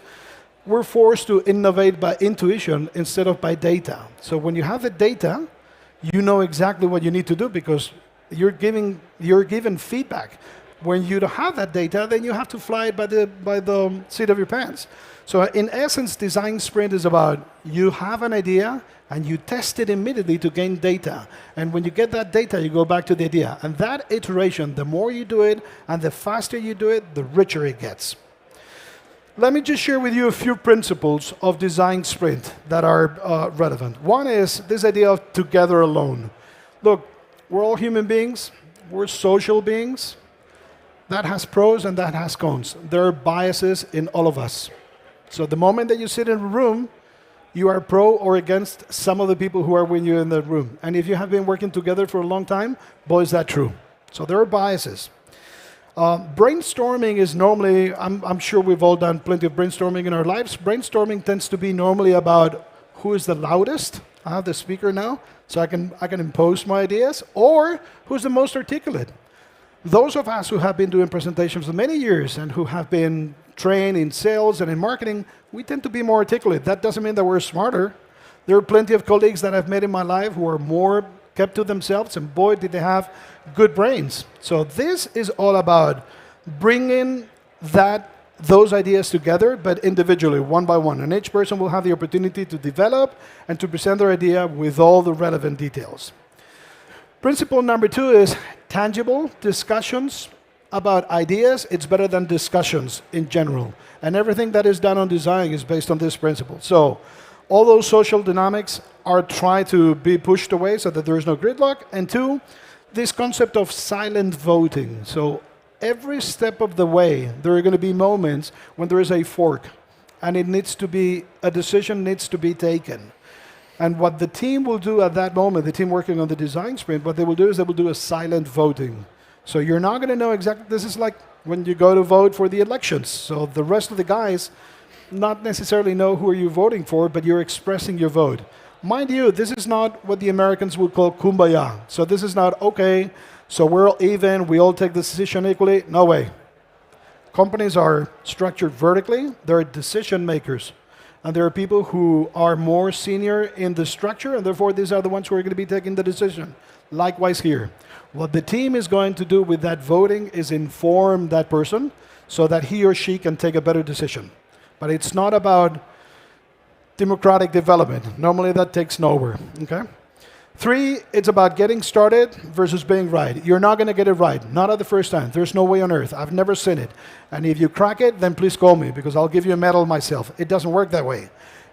Speaker 7: we're forced to innovate by intuition instead of by data. So when you have the data, you know exactly what you need to do because you're given feedback. When you don't have that data, then you have to fly it by the seat of your pants. So in essence, design sprint is about you have an idea and you test it immediately to gain data. And when you get that data, you go back to the idea. And that iteration, the more you do it and the faster you do it, the richer it gets. Let me just share with you a few principles of design sprint that are relevant. One is this idea of together alone. Look, we're all human beings. We're social beings. That has pros and that has cons. There are biases in all of us. So the moment that you sit in a room, you are pro or against some of the people who are with you in the room. And if you have been working together for a long time, boy, is that true. So there are biases. Brainstorming is normally, I'm sure we've all done plenty of brainstorming in our lives. Brainstorming tends to be normally about who is the loudest. I have the speaker now, so I can impose my ideas, or who's the most articulate. Those of us who have been doing presentations for many years and who have been trained in sales and in marketing, we tend to be more articulate. That doesn't mean that we're smarter. There are plenty of colleagues that I've met in my life who are more kept to themselves, and boy, did they have good brains. So this is all about bringing those ideas together, but individually, one by one. And each person will have the opportunity to develop and to present their idea with all the relevant details. Principle number 2 is tangible discussions about ideas. It's better than discussions in general. And everything that is done on design is based on this principle. So all those social dynamics are tried to be pushed away so that there is no gridlock. And 2, this concept of silent voting. So every step of the way, there are going to be moments when there is a fork. And a decision needs to be taken. And what the team will do at that moment, the team working on the design sprint, what they will do is they will do a silent voting. So you're not going to know exactly, this is like when you go to vote for the elections. So the rest of the guys not necessarily know who are you voting for, but you're expressing your vote. Mind you, this is not what the Americans would call kumbaya. So this is not, okay, so we're all even, we all take the decision equally. No way. Companies are structured vertically. There are decision makers. And there are people who are more senior in the structure, and therefore these are the ones who are going to be taking the decision. Likewise here. What the team is going to do with that voting is inform that person so that he or she can take a better decision. But it's not about democratic development. Normally that takes nowhere. Okay? 3, it's about getting started versus being right. You're not going to get it right. Not at the first time. There's no way on earth. I've never seen it. And if you crack it, then please call me because I'll give you a medal myself. It doesn't work that way.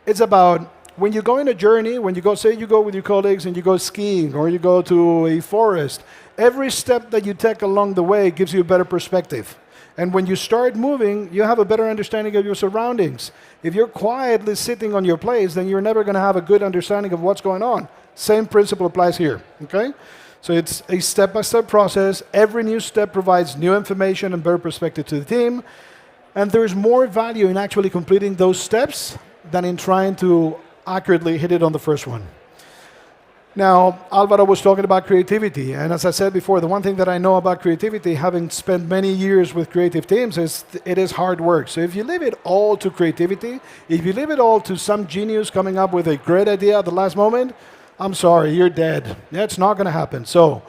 Speaker 7: It's about when you go on a journey, when you go, say you go with your colleagues and you go skiing or you go to a forest, every step that you take along the way gives you a better perspective. And when you start moving, you have a better understanding of your surroundings. If you're quietly sitting on your place, then you're never going to have a good understanding of what's going on. Same principle applies here, okay? So it's a step-by-step process. Every new step provides new information and better perspective to the team. And there's more value in actually completing those steps than in trying to accurately hit it on the first one. Now, Alvaro was talking about creativity. And as I said before, the one thing that I know about creativity, having spent many years with creative teams, is it is hard work. So if you leave it all to creativity, if you leave it all to some genius coming up with a great idea at the last moment, I'm sorry, you're dead. That's not going to happen. So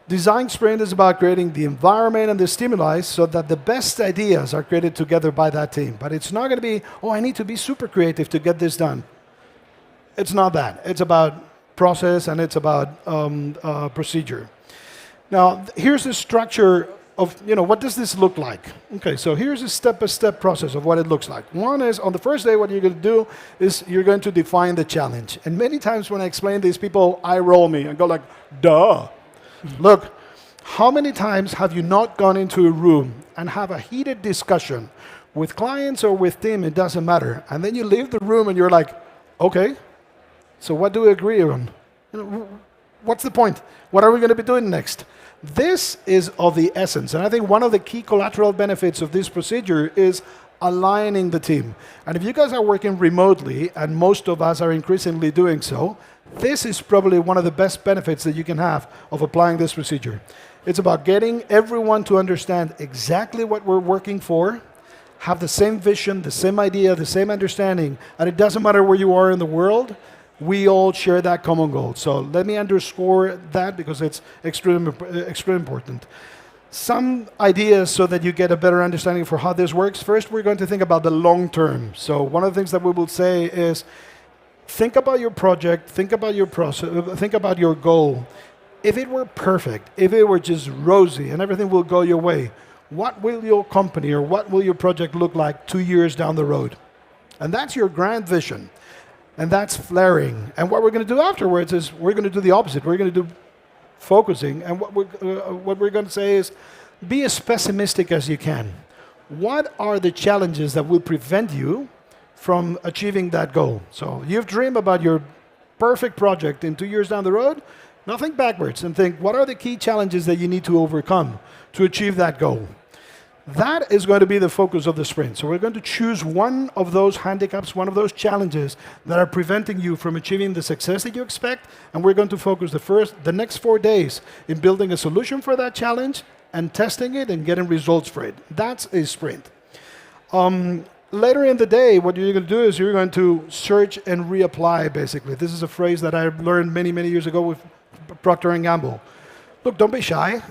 Speaker 7: design sprint is about creating the environment and the stimuli so that the best ideas are created together by that team. But it's not going to be, oh, I need to be super creative to get this done. It's not that. It's about process and it's about procedure. Now, here's the structure of, what does this look like? Okay, so here's a step-by-step process of what it looks like. One is, on the first day, what you're going to do is you're going to define the challenge. And many times when I explain this, people eye roll me and go like, duh. Look, how many times have you not gone into a room and have a heated discussion with clients or with team, it doesn't matter. And then you leave the room and you're like, okay, so what do we agree on? What's the point? What are we going to be doing next? This is of the essence. And I think one of the key collateral benefits of this procedure is aligning the team. And if you guys are working remotely, and most of us are increasingly doing so, this is probably one of the best benefits that you can have of applying this procedure. It's about getting everyone to understand exactly what we're working for, have the same vision, the same idea, the same understanding, and it doesn't matter where you are in the world, we all share that common goal. So let me underscore that because it's extremely important. Some ideas so that you get a better understanding for how this works. First, we're going to think about the long term. So one of the things that we will say is, think about your project, think about your process, think about your goal. If it were perfect, if it were just rosy and everything will go your way, what will your company or what will your project look like 2 years down the road? And that's your grand vision. And that's flaring. And what we're going to do afterwards is we're going to do the opposite. We're going to do focusing. And what we're going to say is be as pessimistic as you can. What are the challenges that will prevent you from achieving that goal? So you've dreamed about your perfect project in 2 years down the road. Now think backwards and think, what are the key challenges that you need to overcome to achieve that goal? That is going to be the focus of the sprint. So we're going to choose one of those handicaps, one of those challenges that are preventing you from achieving the success that you expect, and we're going to focus the next 4 days in building a solution for that challenge and testing it and getting results for it. That's a sprint. Later in the day, what you're going to do is you're going to search and reapply, basically. This is a phrase that I learned many, many years ago with Procter & Gamble. Look, don't be shy.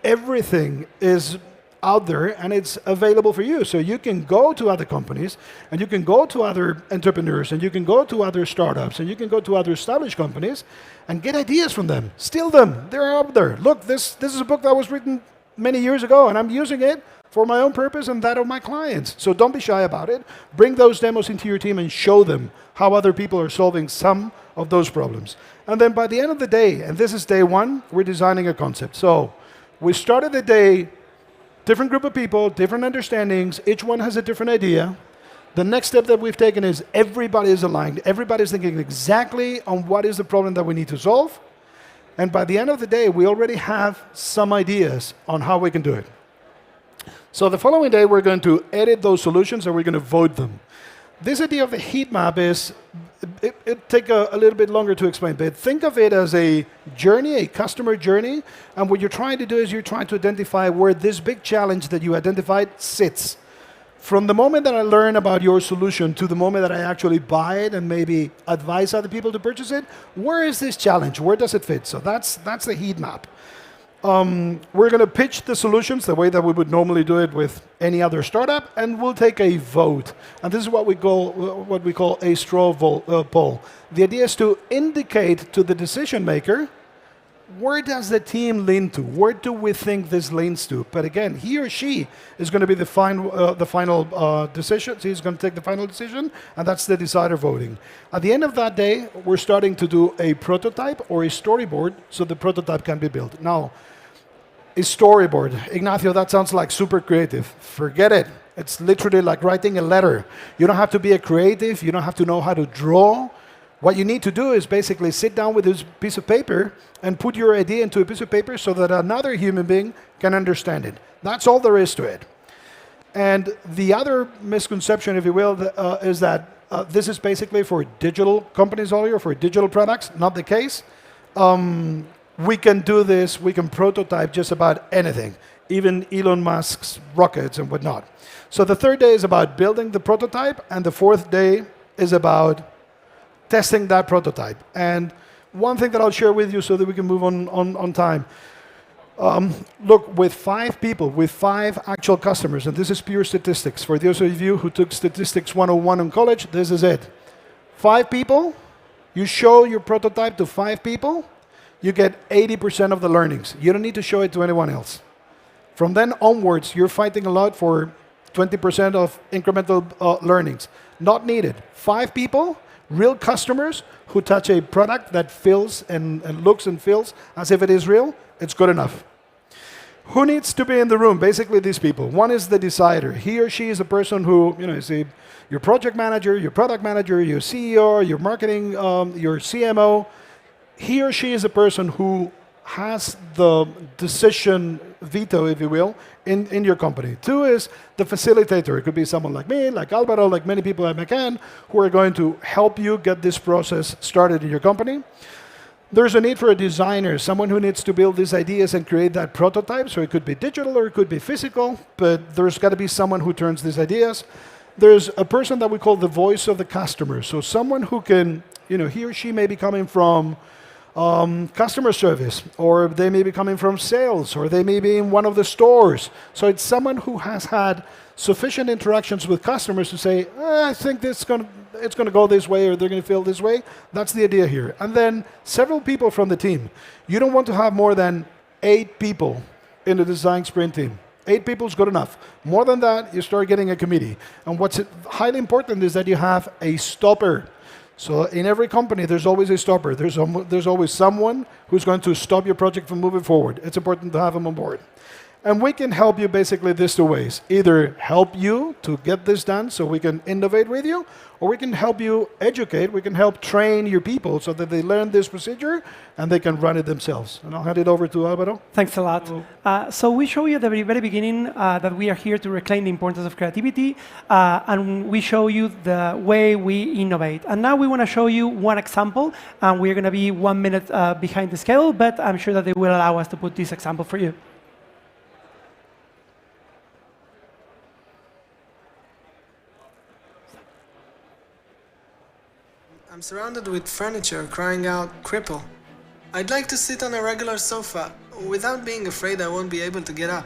Speaker 7: Everything is out there and it's available for you. So you can go to other companies and you can go to other entrepreneurs and you can go to other startups and you can go to other established companies and get ideas from them. Steal them. They're out there. Look, this is a book that was written many years ago and I'm using it for my own purpose and that of my clients. So don't be shy about it. Bring those demos into your team and show them how other people are solving some of those problems. And then by the end of the day, and this is day one, we're designing a concept. So we started the day, different group of people, different understandings, each one has a different idea. The next step that we've taken is everybody is aligned. Everybody's thinking exactly on what is the problem that we need to solve. And by the end of the day, we already have some ideas on how we can do it. So the following day, we're going to edit those solutions and we're going to vote them. This idea of the heat map is, it take a little bit longer to explain, but think of it as a journey, a customer journey, and what you're trying to do is you're trying to identify where this big challenge that you identified sits. From the moment that I learn about your solution to the moment that I actually buy it and maybe advise other people to purchase it, where is this challenge? Where does it fit? So that's the heat map. We're going to pitch the solutions the way that we would normally do it with any other startup, and we'll take a vote. And this is what we call a straw poll. The idea is to indicate to the decision maker, where does the team lean to? Where do we think this leans to? But again, he or she is going to be the final decision. He's going to take the final decision, and that's the decider voting. At the end of that day, we're starting to do a prototype or a storyboard so the prototype can be built. Now, a storyboard. Ignacio, that sounds like super creative. Forget it. It's literally like writing a letter. You don't have to be a creative. You don't have to know how to draw. What you need to do is basically sit down with this piece of paper and put your idea into a piece of paper so that another human being can understand it. That's all there is to it. And the other misconception, if you will, is that this is basically for digital companies only or for digital products. Not the case. We can do this, we can prototype just about anything, even Elon Musk's rockets and whatnot. So the third day is about building the prototype, and the fourth day is about testing that prototype. And one thing that I'll share with you so that we can move on time. Look, with 5 people, with 5 actual customers, and this is pure statistics. For those of you who took Statistics 101 in college, this is it. 5 people, you show your prototype to 5 people, you get 80% of the learnings. You don't need to show it to anyone else. From then onwards, you're fighting a lot for 20% of incremental learnings. Not needed. 5 people, real customers who touch a product that feels and looks and feels as if it is real, it's good enough. Who needs to be in the room? Basically these people. One is the decider. He or she is a person who, is your project manager, your product manager, your CEO, your marketing, your CMO. He or she is a person who has the decision veto, if you will, in your company. 2 is the facilitator. It could be someone like me, like Alvaro, like many people at McCann, who are going to help you get this process started in your company. There's a need for a designer, someone who needs to build these ideas and create that prototype. So it could be digital or it could be physical, but there's got to be someone who turns these ideas. There's a person that we call the voice of the customer. So someone who can, he or she may be coming from customer service, or they may be coming from sales, or they may be in one of the stores. So it's someone who has had sufficient interactions with customers to say, I think it's going to go this way, or they're going to feel this way. That's the idea here. And then several people from the team. You don't want to have more than 8 people in the design sprint team. 8 people is good enough. More than that, you start getting a committee. And what's highly important is that you have a stopper. So in every company, there's always a stopper. There's always someone who's going to stop your project from moving forward. It's important to have them on board. And we can help you basically these 2 ways. Either help you to get this done so we can innovate with you, or we can help you educate, we can help train your people so that they learn this procedure and they can run it themselves. And I'll hand it over to Álvaro.
Speaker 6: Thanks a lot. So we show you at the very beginning that we are here to reclaim the importance of creativity, and we show you the way we innovate. And now we want to show you one example, and we're going to be 1 minute behind the schedule, but I'm sure that they will allow us to put this example for you.
Speaker 9: I'm surrounded with furniture crying out, cripple. I'd like to sit on a regular sofa without being afraid I won't be able to get up.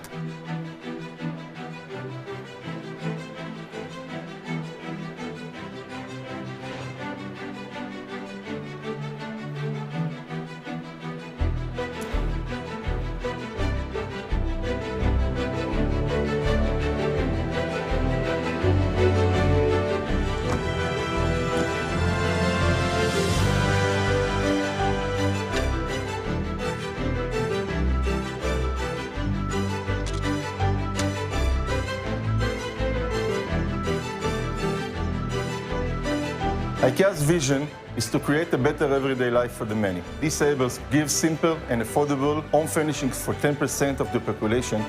Speaker 10: IKEA's vision is to create a better everyday life for the many. This enables give simple and affordable home furnishings for 10% of the population.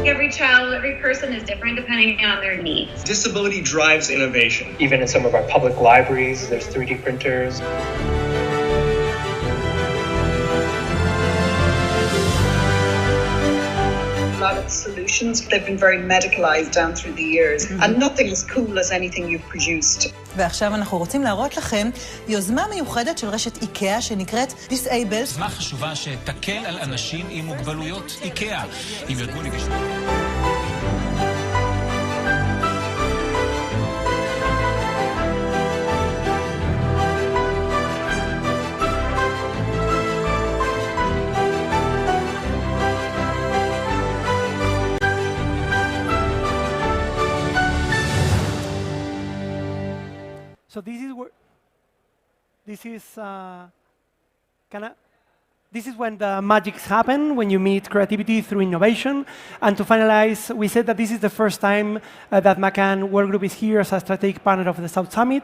Speaker 11: Every child, every person is different depending on their needs.
Speaker 12: Disability drives innovation. Even in some of our public libraries, there's 3D printers.
Speaker 13: A lot of solutions, they've been very medicalized down through the years, and nothing as cool as anything you've produced.
Speaker 14: ועכשיו אנחנו רוצים להראות לכם יוזמה מיוחדת של רשת איקאה שנקראת Disabled.
Speaker 15: יוזמה חשובה שתקל על אנשים עם מוגבלויות איקאה, עם ארגון נגישות.
Speaker 6: So this is when the magics happen, when you meet creativity through innovation. And to finalize, we said that this is the first time that McCann Work Group is here as a strategic partner of the South Summit.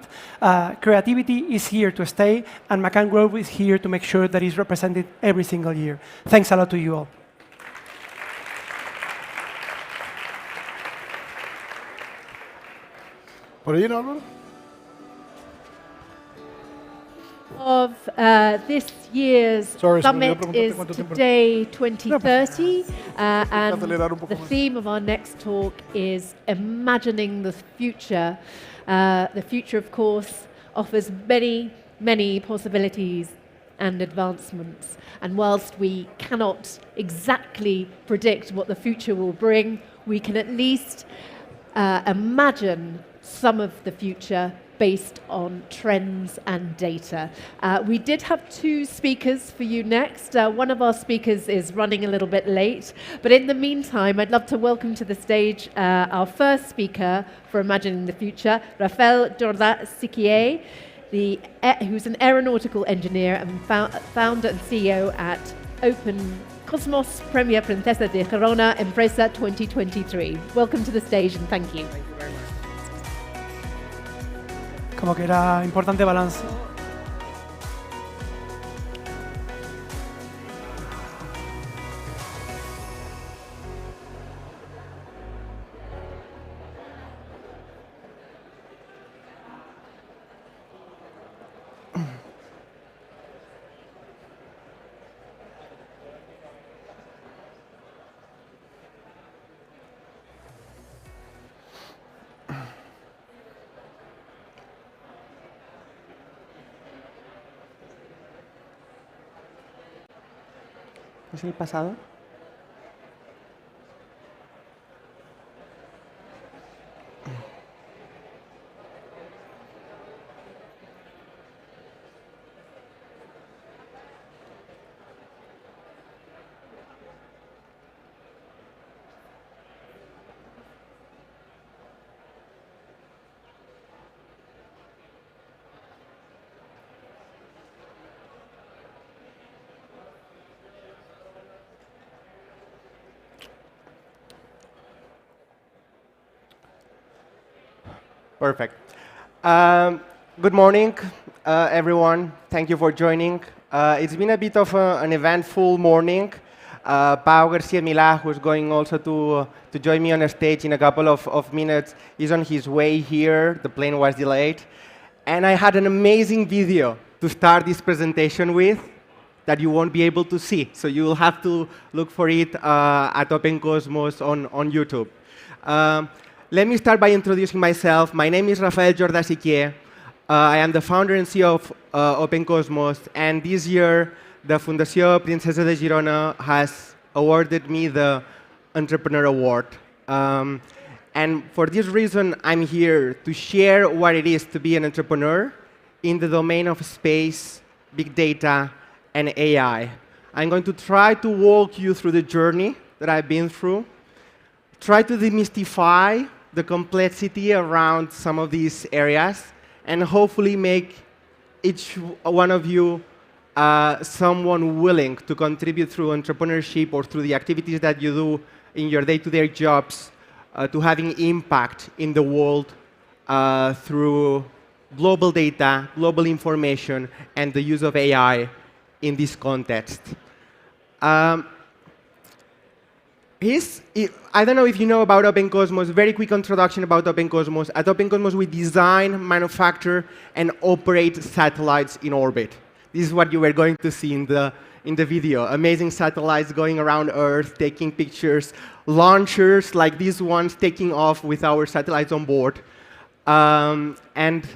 Speaker 6: Creativity is here to stay, and McCann Group is here to make sure that it's represented every single year. Thanks a lot to you all.
Speaker 7: What are you doing?
Speaker 1: Of this year's summit is Today 2030, and the theme of our next talk is Imagining the Future. The future, of course, offers many, many possibilities and advancements. And whilst we cannot exactly predict what the future will bring, we can at least imagine some of the future based on trends and data. We did have 2 speakers for you next. One of our speakers is running a little bit late, but in the meantime, I'd love to welcome to the stage our first speaker for Imagining the Future, Rafael Dorda-Siquier, who's an aeronautical engineer and founder and CEO at Open Cosmos Premier Princesa de Gerona Empresa 2023. Welcome to the stage and thank you.
Speaker 16: Thank you very much.
Speaker 6: como que era importante balance.
Speaker 16: ¿Es el pasado? Perfect. Good morning, everyone. Thank you for joining. It's been a bit of an eventful morning. Pau Garcia Milà, who's going also to join me on the stage in a couple of minutes, is on his way here. The plane was delayed. And I had an amazing video to start this presentation with that you won't be able to see. So you will have to look for it at OpenCosmos on YouTube. Let me start by introducing myself. My name is Rafael Jordà-Siquier. I am the founder and CEO of OpenCosmos, and this year the Fundació Princesa de Girona has awarded me the Entrepreneur Award. And for this reason, I'm here to share what it is to be an entrepreneur in the domain of space, big data, and AI. I'm going to try to walk you through the journey that I've been through, try to demystify the complexity around some of these areas, and hopefully make each one of you someone willing to contribute through entrepreneurship or through the activities that you do in your day-to-day jobs to having impact in the world through global data, global information, and the use of AI in this context. I don't know if you know about OpenCosmos. Very quick introduction about OpenCosmos. At OpenCosmos, we design, manufacture, and operate satellites in orbit. This is what you were going to see in the video. Amazing satellites going around Earth, taking pictures, launchers like these ones taking off with our satellites on board. And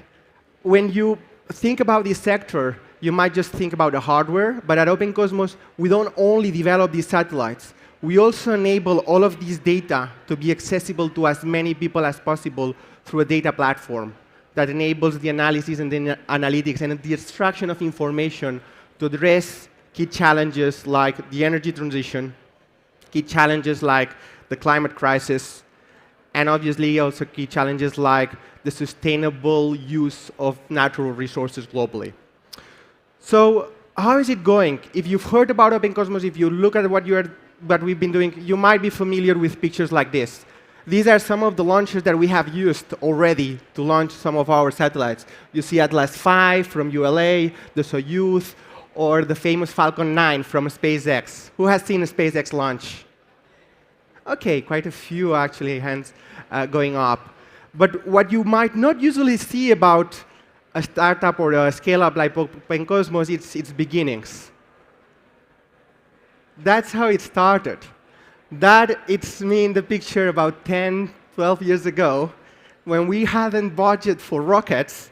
Speaker 16: when you think about this sector, you might just think about the hardware. But at OpenCosmos, we don't only develop these satellites. We also enable all of these data to be accessible to as many people as possible through a data platform that enables the analysis and the analytics and the extraction of information to address key challenges like the energy transition, key challenges like the climate crisis, and obviously also key challenges like the sustainable use of natural resources globally. So how is it going? If you've heard about OpenCosmos, if you look at what we've been doing, you might be familiar with pictures like this. These are some of the launchers that we have used already to launch some of our satellites. You see Atlas V from ULA, the Soyuz, or the famous Falcon 9 from SpaceX. Who has seen a SpaceX launch? OK, quite a few, actually, hands going up. But what you might not usually see about a startup or a scale-up like OpenCosmos, it's its beginnings. That's how it started. It's me in the picture about 10, 12 years ago, when we hadn't budget for rockets,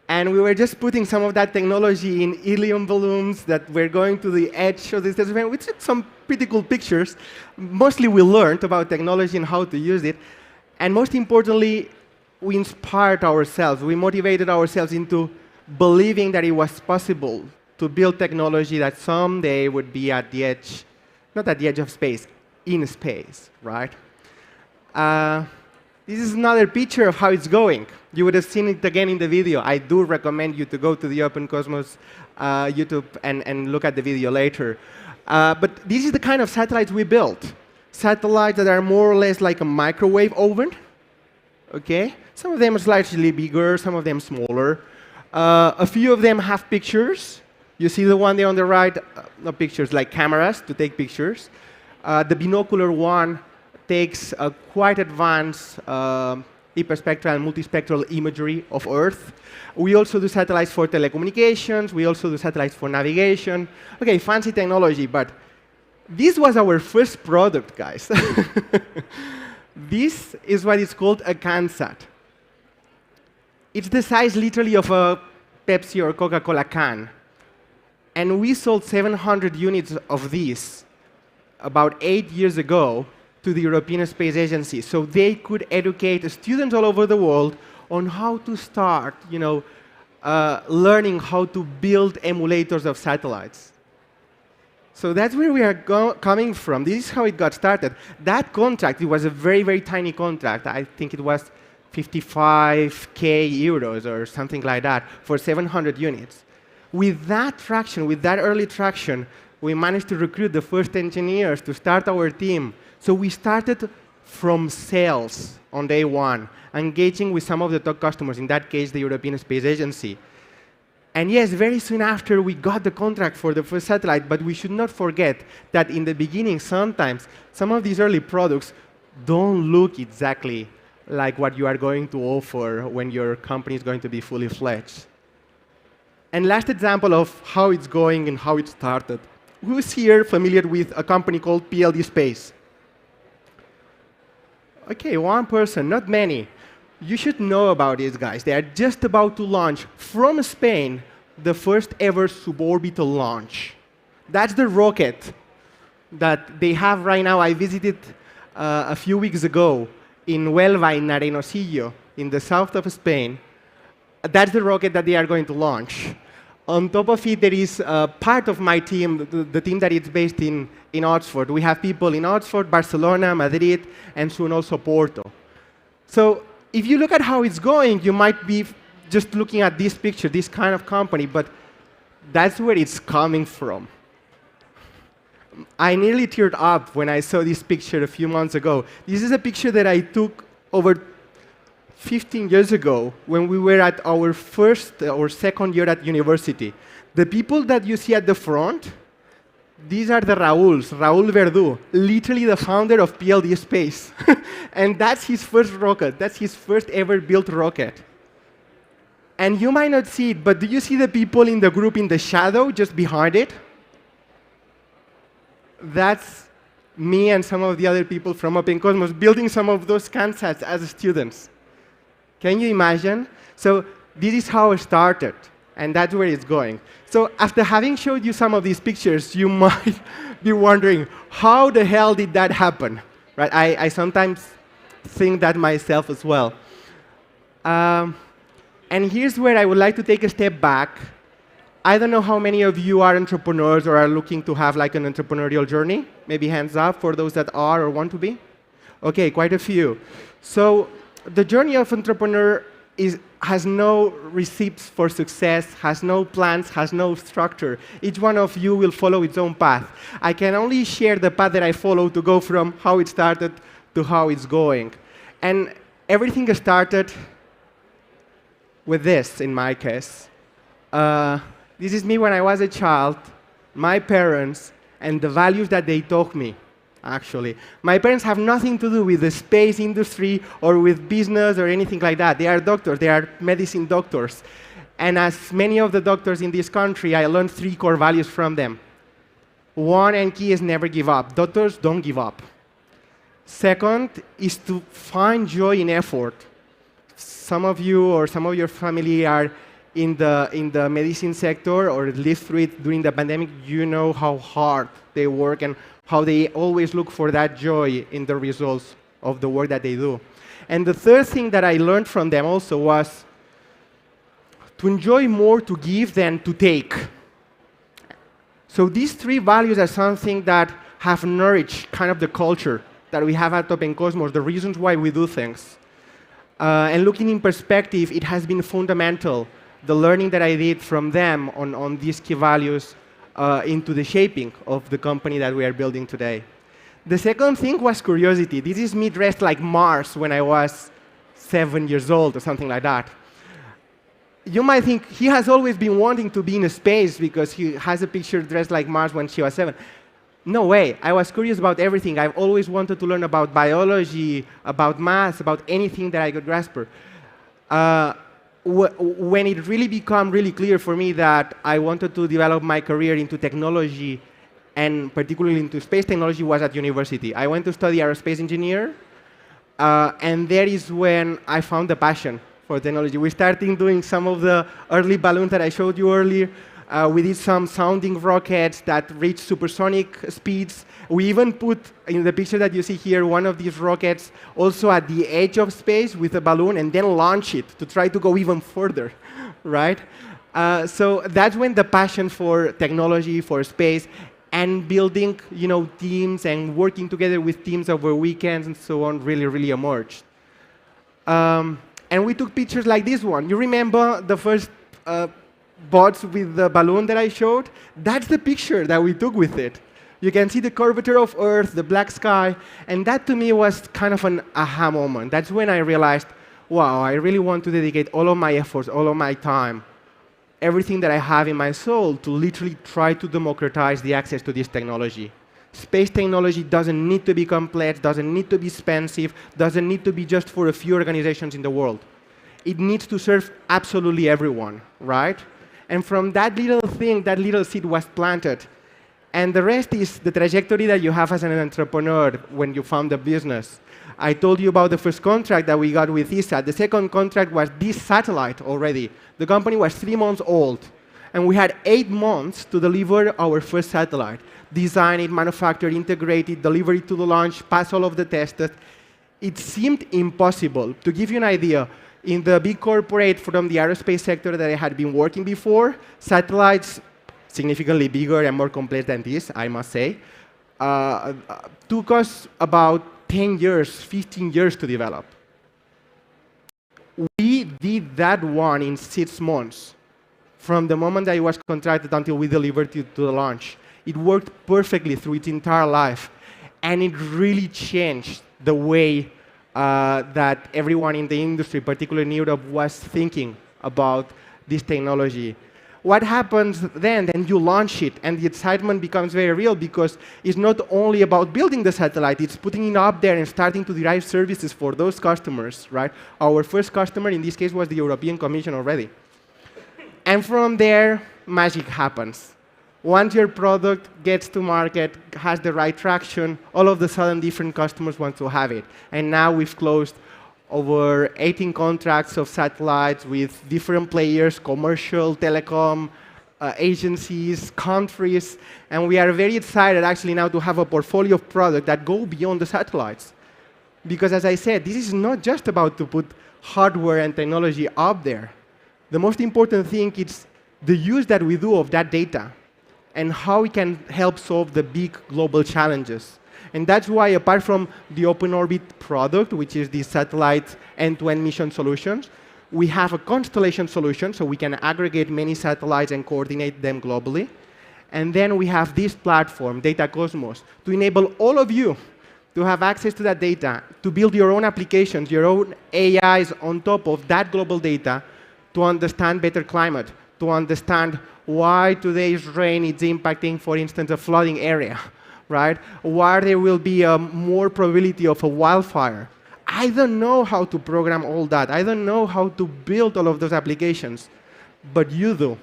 Speaker 16: and we were just putting some of that technology in helium balloons that were going to the edge of this event. We took some pretty cool pictures. Mostly we learned about technology and how to use it. And most importantly, we inspired ourselves. We motivated ourselves into believing that it was possible to build technology that someday would be at the edge, not at the edge of space, in space, right? This is another picture of how it's going. You would have seen it again in the video. I do recommend you to go to the OpenCosmos YouTube and look at the video later. But this is the kind of satellites we built. Satellites that are more or less like a microwave oven, okay? Some of them are slightly bigger, some of them smaller. A few of them have pictures. You see the one there on the right, not pictures, like cameras to take pictures. The binocular one takes quite advanced hyperspectral and multispectral imagery of Earth. We also do satellites for telecommunications. We also do satellites for navigation. Okay, fancy technology, but this was our first product, guys. This is what is called a CanSat. It's the size, literally, of a Pepsi or Coca-Cola can. And we sold 700 units of these about 8 years ago to the European Space Agency, so they could educate students all over the world on how to start, learning how to build emulators of satellites. So that's where we are coming from. This is how it got started. That contract, it was a very, very tiny contract. I think it was 55K euros or something like that for 700 units. With that traction, with that early traction, we managed to recruit the first engineers to start our team. So we started from sales on day one, engaging with some of the top customers, in that case, the European Space Agency. And yes, very soon after, we got the contract for the first satellite, but we should not forget that in the beginning, sometimes, some of these early products don't look exactly like what you are going to offer when your company is going to be fully fledged. And last example of how it's going and how it started. Who's here familiar with a company called PLD Space? Okay, one person, not many. You should know about these guys. They are just about to launch from Spain the first ever suborbital launch. That's the rocket that they have right now. I visited a few weeks ago in Huelva, in Arenosillo, in the south of Spain. That's the rocket that they are going to launch. On top of it, there is part of my team, the team that is based in Oxford. We have people in Oxford, Barcelona, Madrid, and soon also Porto. So if you look at how it's going, you might be just looking at this picture, this kind of company, but that's where it's coming from. I nearly teared up when I saw this picture a few months ago. This is a picture that I took over 15 years ago when we were at our first or second year at university. The people that you see at the front, these are the Raúls, Raúl Verdú, literally the founder of PLD Space. And that's his first rocket. That's his first ever built rocket. And you might not see it, but do you see the people in the group in the shadow just behind it? That's me and some of the other people from Open Cosmos building some of those CanSats as students. Can you imagine? So this is how it started, and that's where it's going. So after having showed you some of these pictures, you might be wondering, how the hell did that happen? Right? I sometimes think that myself as well. And here's where I would like to take a step back. I don't know how many of you are entrepreneurs or are looking to have like an entrepreneurial journey. Maybe hands up for those that are or want to be. Okay, quite a few. So the journey of entrepreneur has no receipts for success, has no plans, has no structure. Each one of you will follow its own path. I can only share the path that I follow to go from how it started to how it's going. And everything started with this, in my case. This is me when I was a child, my parents, and the values that they taught me, actually. My parents have nothing to do with the space industry or with business or anything like that. They are doctors. They are medicine doctors. And as many of the doctors in this country, I learned 3 core values from them. One and key is never give up. Doctors don't give up. Second is to find joy in effort. Some of you or some of your family are in the medicine sector or lived through it during the pandemic. You know how hard they work and how they always look for that joy in the results of the work that they do. And the third thing that I learned from them also was to enjoy more to give than to take. So these 3 values are something that have nourished kind of the culture that we have at Open Cosmos, the reasons why we do things. And looking in perspective, it has been fundamental, the learning that I did from them on these key values into the shaping of the company that we are building today. The second thing was curiosity. This is me dressed like Mars when I was 7 years old or something like that. You might think he has always been wanting to be in space because he has a picture dressed like Mars when she was 7. No way. I was curious about everything. I've always wanted to learn about biology, about math, about anything that I could grasp. When it really became really clear for me that I wanted to develop my career into technology, and particularly into space technology, was at university. I went to study aerospace engineer, and that is when I found the passion for technology. We started doing some of the early balloons that I showed you earlier. We did some sounding rockets that reached supersonic speeds. We even put, in the picture that you see here, one of these rockets also at the edge of space with a balloon and then launch it to try to go even further, right? So that's when the passion for technology, for space, and building teams and working together with teams over weekends and so on really, really emerged. And we took pictures like this one. You remember the first bots with the balloon that I showed? That's the picture that we took with it. You can see the curvature of Earth, the black sky, and that to me was kind of an aha moment. That's when I realized, wow, I really want to dedicate all of my efforts, all of my time, everything that I have in my soul to literally try to democratize the access to this technology. Space technology doesn't need to be complex, doesn't need to be expensive, doesn't need to be just for a few organizations in the world. It needs to serve absolutely everyone, right? And from that little thing, that little seed was planted. And the rest is the trajectory that you have as an entrepreneur when you found a business. I told you about the first contract that we got with ESA. The second contract was this satellite already. The company was 3 months old. And we had 8 months to deliver our first satellite. Design it, manufacture it, integrate it, deliver it to the launch, pass all of the tests. It seemed impossible. To give you an idea, in the big corporate from the aerospace sector that I had been working before, satellites, significantly bigger and more complex than this, I must say, took us about 10 years, 15 years to develop. We did that one in 6 months, from the moment that it was contracted until we delivered it to the launch. It worked perfectly through its entire life, and it really changed the way that everyone in the industry, particularly in Europe, was thinking about this technology. What happens then? Then you launch it, and the excitement becomes very real because it's not only about building the satellite, it's putting it up there and starting to derive services for those customers, right? Our first customer in this case was the European Commission already. And from there, magic happens. Once your product gets to market, has the right traction, all of a sudden different customers want to have it. And now we've closed over 18 contracts of satellites with different players, commercial, telecom, agencies, countries, and we are very excited actually now to have a portfolio of products that go beyond the satellites. Because as I said, this is not just about to put hardware and technology up there. The most important thing is the use that we do of that data and how we can help solve the big global challenges. And that's why, apart from the OpenOrbit product, which is the satellite end-to-end mission solutions, we have a constellation solution, so we can aggregate many satellites and coordinate them globally. And then we have this platform, Data Cosmos, to enable all of you to have access to that data, to build your own applications, your own AIs on top of that global data to understand better climate, to understand why today's rain is impacting, for instance, a flooding area, right? Why there will be a more probability of a wildfire. I don't know how to program all that. I don't know how to build all of those applications, but you do,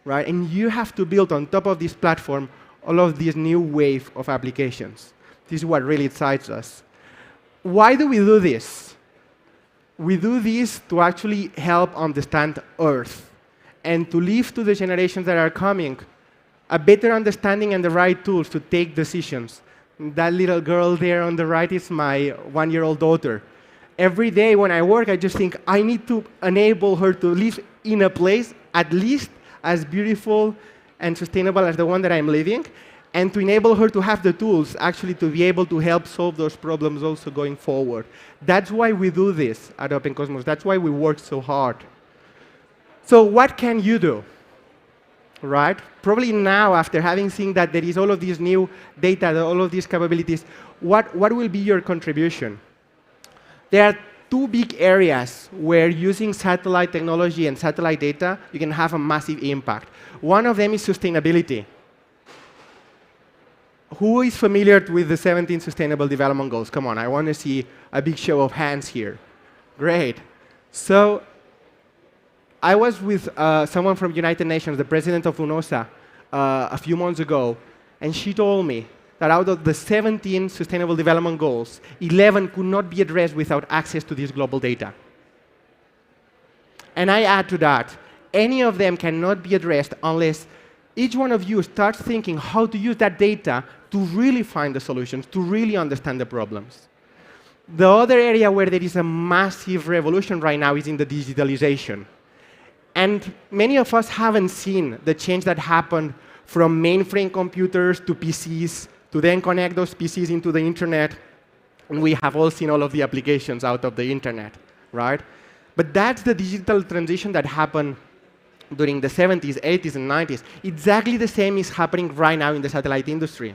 Speaker 16: right? And you have to build on top of this platform all of this new wave of applications. This is what really excites us. Why do we do this? We do this to actually help understand Earth and to leave to the generations that are coming a better understanding and the right tools to take decisions. That little girl there on the right is my 1-year-old daughter. Every day when I work, I just think I need to enable her to live in a place at least as beautiful and sustainable as the one that I'm living, and to enable her to have the tools actually to be able to help solve those problems also going forward. That's why we do this at Open Cosmos. That's why we work so hard. So what can you do? Right? Probably now, after having seen that there is all of this new data, all of these capabilities, what will be your contribution? There are two big areas where using satellite technology and satellite data, you can have a massive impact. One of them is sustainability. Who is familiar with the 17 Sustainable Development Goals? Come on, I want to see a big show of hands here. Great. So I was with someone from United Nations, the president of UNOSA, a few months ago, and she told me that out of the 17 Sustainable Development Goals, 11 could not be addressed without access to this global data. And I add to that, any of them cannot be addressed unless each one of you starts thinking how to use that data to really find the solutions, to really understand the problems. The other area where there is a massive revolution right now is in the digitalization. And many of us haven't seen the change that happened from mainframe computers to PCs, to then connect those PCs into the internet. And we have all seen all of the applications out of the internet, right? But that's the digital transition that happened during the 70s, 80s, and 90s. Exactly the same is happening right now in the satellite industry.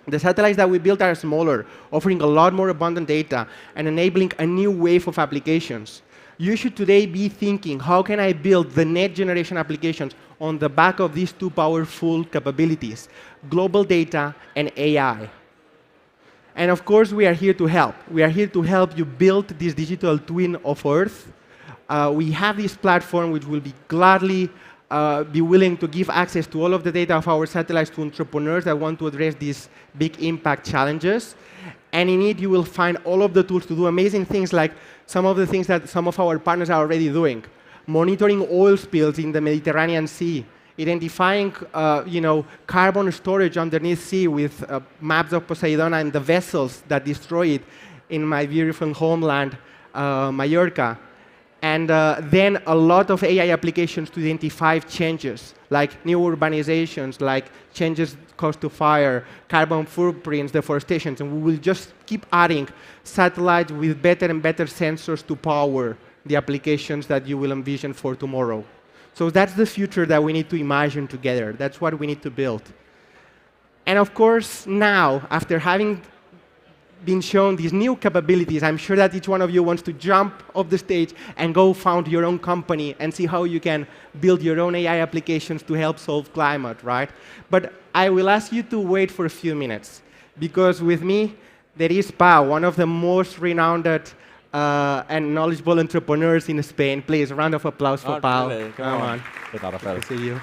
Speaker 16: The satellites that we built are smaller, offering a lot more abundant data and enabling a new wave of applications. You should today be thinking, how can I build the next generation applications on the back of these two powerful capabilities, global data and AI? And of course, we are here to help. We are here to help you build this digital twin of Earth. We have this platform which will be gladly be willing to give access to all of the data of our satellites to entrepreneurs that want to address these big impact challenges. And in it, you will find all of the tools to do amazing things like some of the things that some of our partners are already doing. Monitoring oil spills in the Mediterranean Sea, identifying carbon storage underneath sea with maps of Poseidon and the vessels that destroy it in my beautiful homeland, Mallorca. And then a lot of AI applications to identify changes, like new urbanizations, like changes caused to fire, carbon footprints, deforestation. And we will just keep adding satellites with better and better sensors to power the applications that you will envision for tomorrow. So that's the future that we need to imagine together. That's what we need to build. And of course, now, after having been shown these new capabilities, I'm sure that each one of you wants to jump off the stage and go found your own company and see how you can build your own AI applications to help solve climate, right? But I will ask you to wait for a few minutes, because with me, there is Pau, one of the most renowned and knowledgeable entrepreneurs in Spain. Please, a round of applause for Pau.
Speaker 17: Really?
Speaker 16: Come on.
Speaker 17: Good to
Speaker 16: see you.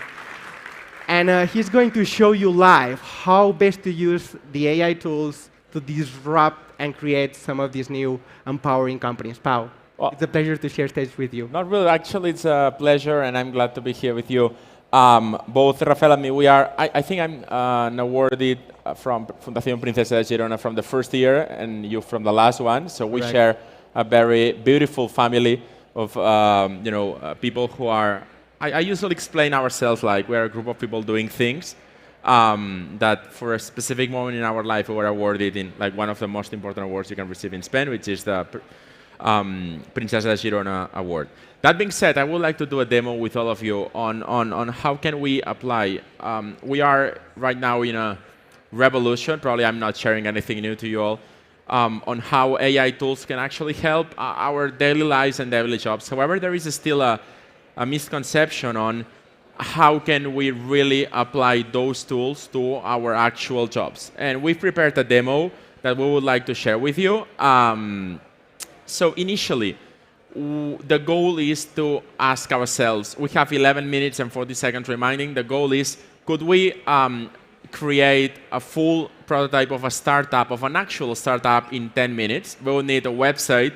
Speaker 16: And he's going to show you live how best to use the AI tools to disrupt and create some of these new empowering companies. Pau, it's a pleasure to share stage with you.
Speaker 17: Not really. Actually, it's a pleasure, and I'm glad to be here with you. Both Rafael and me, we are, I think I'm an awardee from Fundación Princesa de Girona from the first year, and you from the last one. So we share a very beautiful family of people who are, I usually explain ourselves like we're a group of people doing things that for a specific moment in our life we were awarded in like one of the most important awards you can receive in Spain, which is the Princesa de Girona Award. That being said, I would like to do a demo with all of you on how can we apply. We are right now in a revolution, probably I'm not sharing anything new to you all, on how AI tools can actually help our daily lives and daily jobs. However, there is still a misconception on how can we really apply those tools to our actual jobs. And we've prepared a demo that we would like to share with you. So initially, the goal is to ask ourselves, we have 11 minutes and 40 seconds remaining. The goal is, could we create a full prototype of a startup, of an actual startup in 10 minutes? We will need a website,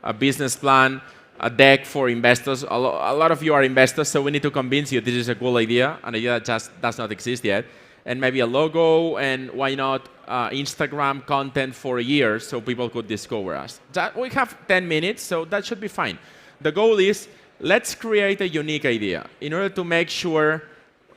Speaker 17: a business plan, a deck for investors. A lot of you are investors, so we need to convince you this is a cool idea, an idea that just does not exist yet. And maybe a logo, and why not Instagram content for a year so people could discover us. We have 10 minutes, so that should be fine. The goal is, let's create a unique idea. In order to make sure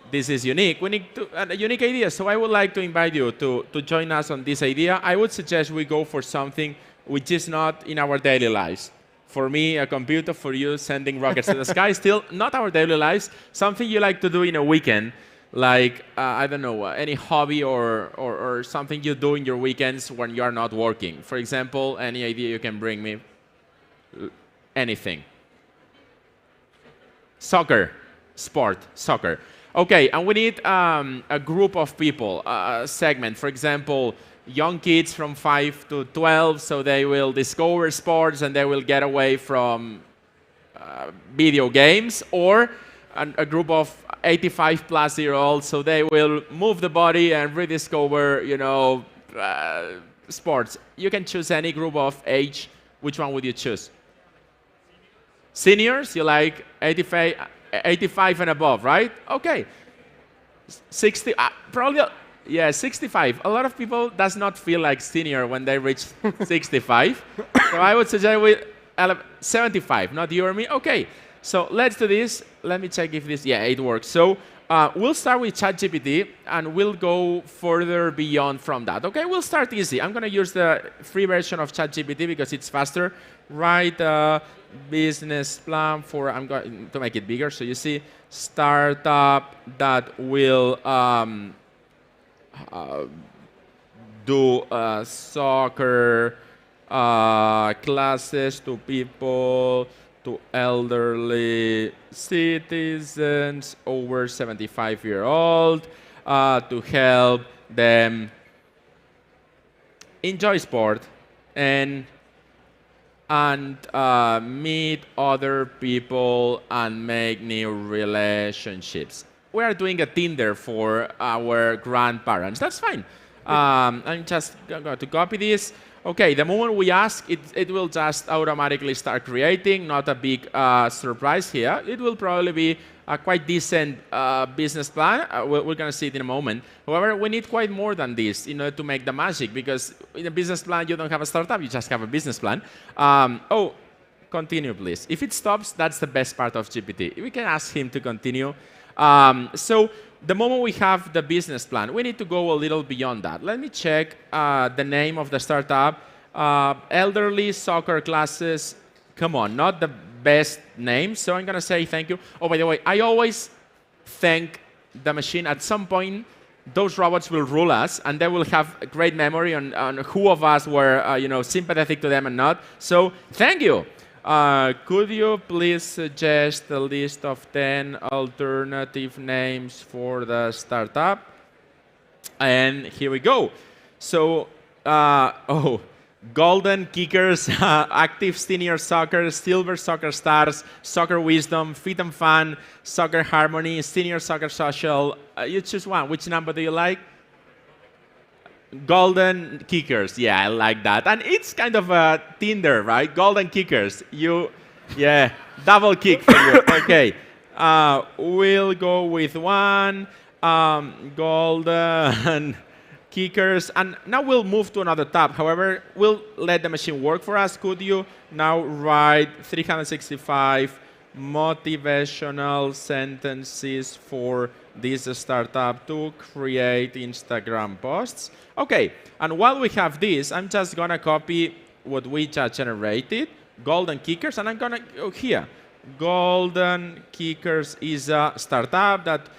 Speaker 17: this is unique, we need a unique idea. So I would like to invite you to join us on this idea. I would suggest we go for something which is not in our daily lives. For me, a computer, for you, sending rockets to the sky, still not our daily lives, something you like to do in a weekend, like, I don't know, any hobby or something you do in your weekends when you are not working. For example, any idea you can bring me? anything. Soccer, sport, soccer. Okay, and we need a group of people, a segment. For example, young kids from 5 to 12, so they will discover sports and they will get away from video games, or a group of 85-plus-year-olds, so they will move the body and rediscover, sports. You can choose any group of age. Which one would you choose? Seniors, you like 85 and above, right? Okay. 60, probably, yeah, 65. A lot of people does not feel like senior when they reach 65. So I would suggest with 75, not you or me. Okay, so let's do this. Let me check if this, yeah, it works. So we'll start with ChatGPT, and we'll go further beyond from that. Okay, we'll start easy. I'm going to use the free version of ChatGPT because it's faster. Write a business plan for, I'm going to make it bigger. So you see, startup that will do soccer classes to people, to elderly citizens over 75-year-old, to help them enjoy sport and meet other people and make new relationships. We are doing a Tinder for our grandparents. That's fine. I'm just going to copy this. Okay, the moment we ask, it will just automatically start creating, not a big surprise here. It will probably be a quite decent business plan. We're going to see it in a moment. However, we need quite more than this in order to make the magic, because in a business plan, you don't have a startup, you just have a business plan. Continue, please. If it stops, that's the best part of GPT. We can ask him to continue. So the moment we have the business plan, we need to go a little beyond that. Let me check the name of the startup. Elderly soccer classes. Come on, not the best name. So I'm going to say thank you. Oh, by the way, I always thank the machine. At some point, those robots will rule us, and they will have a great memory on who of us were sympathetic to them and not. So thank you. Could you please suggest a list of 10 alternative names for the startup? And here we go. So, Golden Kickers, Active Senior Soccer, Silver Soccer Stars, Soccer Wisdom, Fit and Fun, Soccer Harmony, Senior Soccer Social. You choose one. Which number do you like? Golden Kickers, yeah, I like that. And it's kind of a Tinder, right? Golden Kickers, yeah, double kick for you. Okay, we'll go with one, Golden Kickers. And now we'll move to another tab. However, we'll let the machine work for us. Could you now write 365 motivational sentences for this startup to create Instagram posts? Okay, and while we have this, I'm just going to copy what we just generated, Golden Kickers, and I'm going to go here. Golden Kickers is a startup that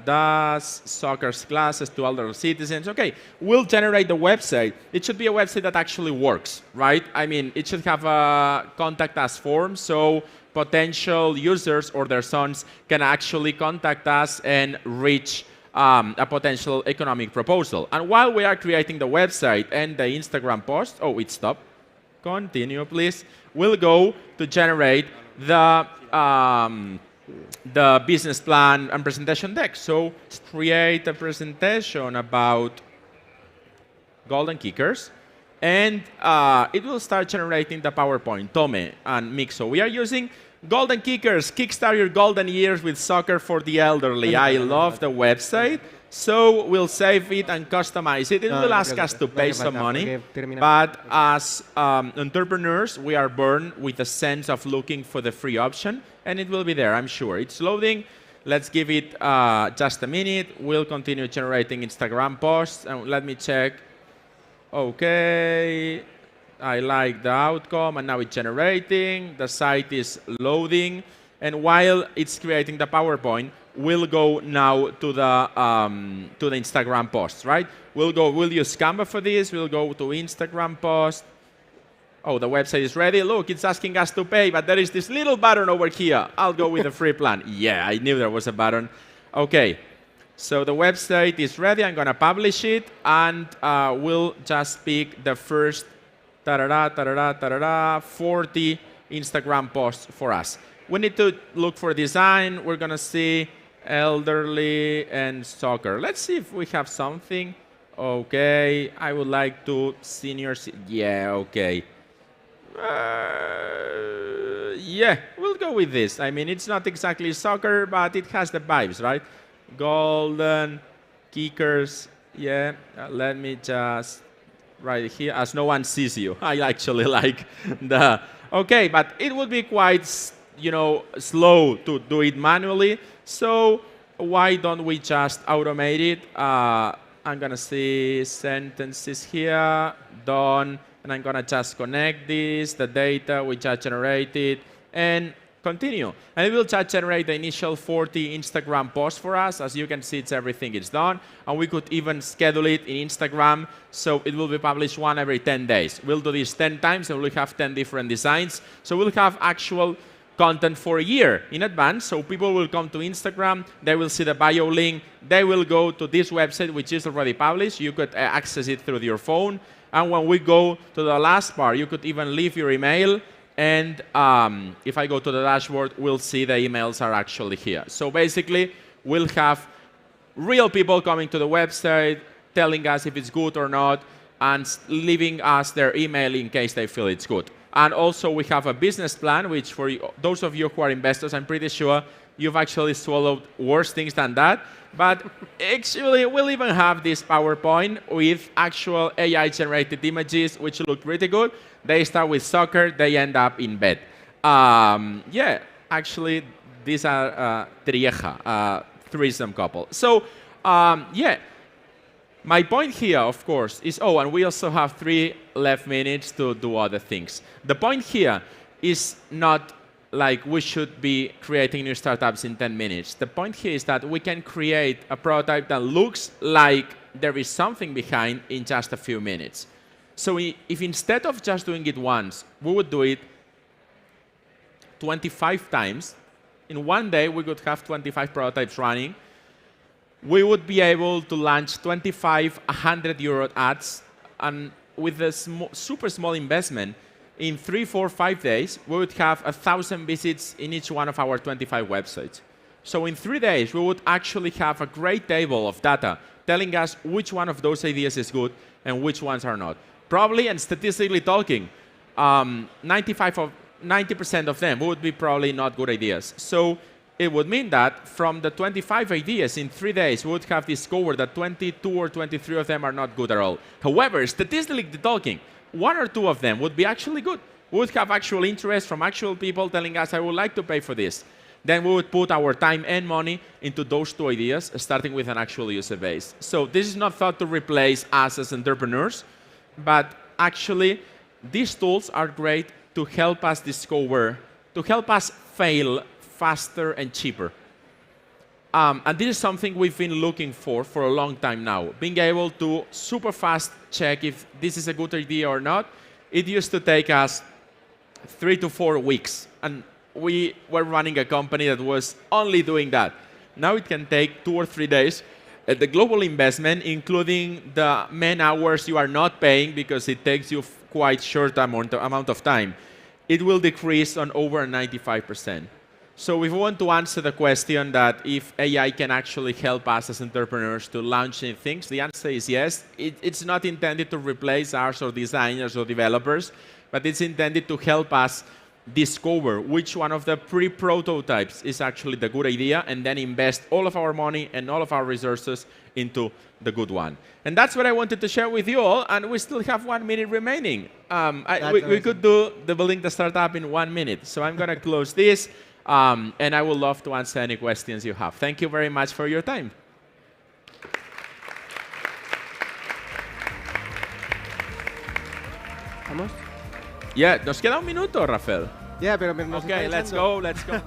Speaker 17: does soccer classes to elderly citizens. Okay, we'll generate the website. It should be a website that actually works, right? I mean, it should have a contact us form, so potential users or their sons can actually contact us and reach a potential economic proposal. And while we are creating the website and the Instagram post, oh, it stopped. Continue, please. We'll go to generate the business plan and presentation deck. So create a presentation about Golden Kickers, and it will start generating the PowerPoint, Tome and Mixo. We are using Golden Kickers, kickstart your golden years with soccer for the elderly. I love the website. So we'll save it and customize it. It will ask us to pay some money. But as entrepreneurs, we are born with a sense of looking for the free option. And it will be there, I'm sure. It's loading. Let's give it just a minute. We'll continue generating Instagram posts. And let me check. OK. I like the outcome. And now it's generating. The site is loading. And while it's creating the PowerPoint, we'll go now to the Instagram post, right? We'll use Canva for this. We'll go to Instagram post. Oh, the website is ready. Look, it's asking us to pay, but there is this little button over here. I'll go with the free plan. Yeah, I knew there was a button. Okay, so the website is ready. I'm going to publish it, and we'll just pick the first 40 Instagram posts for us. We need to look for design. We're going to see elderly and soccer. Let's see if we have something. Okay, I would like to senior. Yeah, okay. Yeah, we'll go with this. I mean, it's not exactly soccer, but it has the vibes, right? Golden, kickers. Yeah, let me just write here, as no one sees you. I actually like the... Okay, but it would be quite, slow to do it manually. So why don't we just automate it? I'm going to see sentences here, done. And I'm going to just connect this, the data we just generated, and continue. And it will just generate the initial 40 Instagram posts for us. As you can see, everything is done. And we could even schedule it in Instagram, so it will be published one every 10 days. We'll do this 10 times, and we'll have 10 different designs. So we'll have actual content for a year in advance. So people will come to Instagram, they will see the bio link, they will go to this website, which is already published. You could access it through your phone. And when we go to the last part, you could even leave your email. And if I go to the dashboard, we'll see the emails are actually here. So basically, we'll have real people coming to the website, telling us if it's good or not, and leaving us their email in case they feel it's good. And also, we have a business plan, which for those of you who are investors, I'm pretty sure you've actually swallowed worse things than that. But actually, we'll even have this PowerPoint with actual AI-generated images, which look pretty good. They start with soccer. They end up in bed. Yeah, actually, these are Trieja, threesome couple. So, yeah. My point here, of course, is, and we also have 3 left minutes to do other things. The point here is not like we should be creating new startups in 10 minutes. The point here is that we can create a prototype that looks like there is something behind in just a few minutes. So if instead of just doing it once, we would do it 25 times, in one day we could have 25 prototypes running. We would be able to launch 25 100-euro ads, and with a super small investment, in 3, 4, 5 days, we would have 1,000 visits in each one of our 25 websites. So in 3 days, we would actually have a great table of data telling us which one of those ideas is good and which ones are not. Probably, and statistically talking, 90% of them would be probably not good ideas. So it would mean that from the 25 ideas in 3 days, we would have discovered that 22 or 23 of them are not good at all. However, statistically talking, 1 or 2 of them would be actually good. We would have actual interest from actual people telling us, I would like to pay for this. Then we would put our time and money into those 2 ideas, starting with an actual user base. So this is not thought to replace us as entrepreneurs, but actually, these tools are great to help us discover, to help us fail faster and cheaper. And this is something we've been looking for a long time now. Being able to super fast check if this is a good idea or not. It used to take us 3 to 4 weeks. And we were running a company that was only doing that. Now it can take 2 or 3 days. The global investment, including the man hours you are not paying because it takes you quite short amount of time, it will decrease on over 95%. So if we want to answer the question that if AI can actually help us as entrepreneurs to launch new things, the answer is yes. It's not intended to replace us or designers or developers, but it's intended to help us discover which one of the pre-prototypes is actually the good idea and then invest all of our money and all of our resources into the good one. And that's what I wanted to share with you all, and we still have 1 minute remaining. We could do the building the startup in 1 minute. So I'm going to close this. And I would love to answer any questions you have. Thank you very much for your time.
Speaker 16: ¿Vamos?
Speaker 17: Yeah, nos queda un minuto, Rafael.
Speaker 16: Yeah, pero nos
Speaker 17: Okay, let's go, let's go.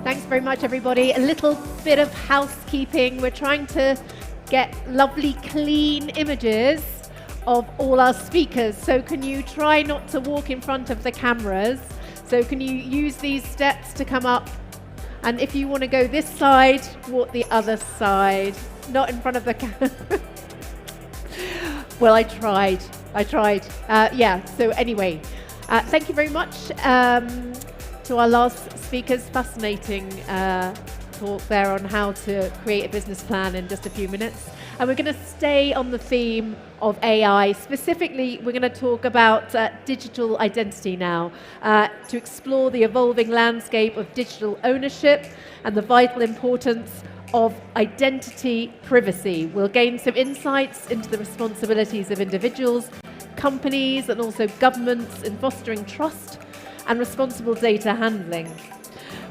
Speaker 1: Thanks very much, everybody. A little bit of housekeeping. We're trying to get lovely, clean images of all our speakers. So can you try not to walk in front of the cameras? So can you use these steps to come up? And if you want to go this side, walk the other side. Not in front of the camera. Well, I tried. Yeah, so anyway, thank you very much to our last speakers. Fascinating talk there on how to create a business plan in just a few minutes. And we're going to stay on the theme of AI. Specifically, we're going to talk about digital identity now, to explore the evolving landscape of digital ownership and the vital importance of identity privacy. We'll gain some insights into the responsibilities of individuals, companies, and also governments in fostering trust and responsible data handling.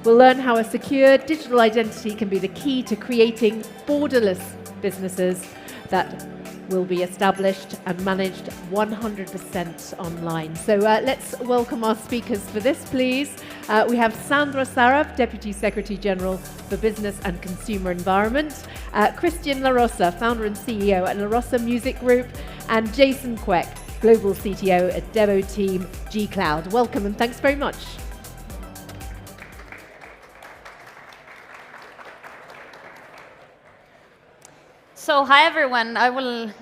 Speaker 1: We'll learn how a secure digital identity can be the key to creating borderless businesses that will be established and managed 100% online. So let's welcome our speakers for this, please. We have Sandra Saraf, Deputy Secretary General for Business and Consumer Environment, Christian LaRosa, Founder and CEO at LaRosa Music Group, and Jason Quek, Global CTO at Devo Team G-Cloud. Welcome and thanks very much.
Speaker 18: So hi everyone, I will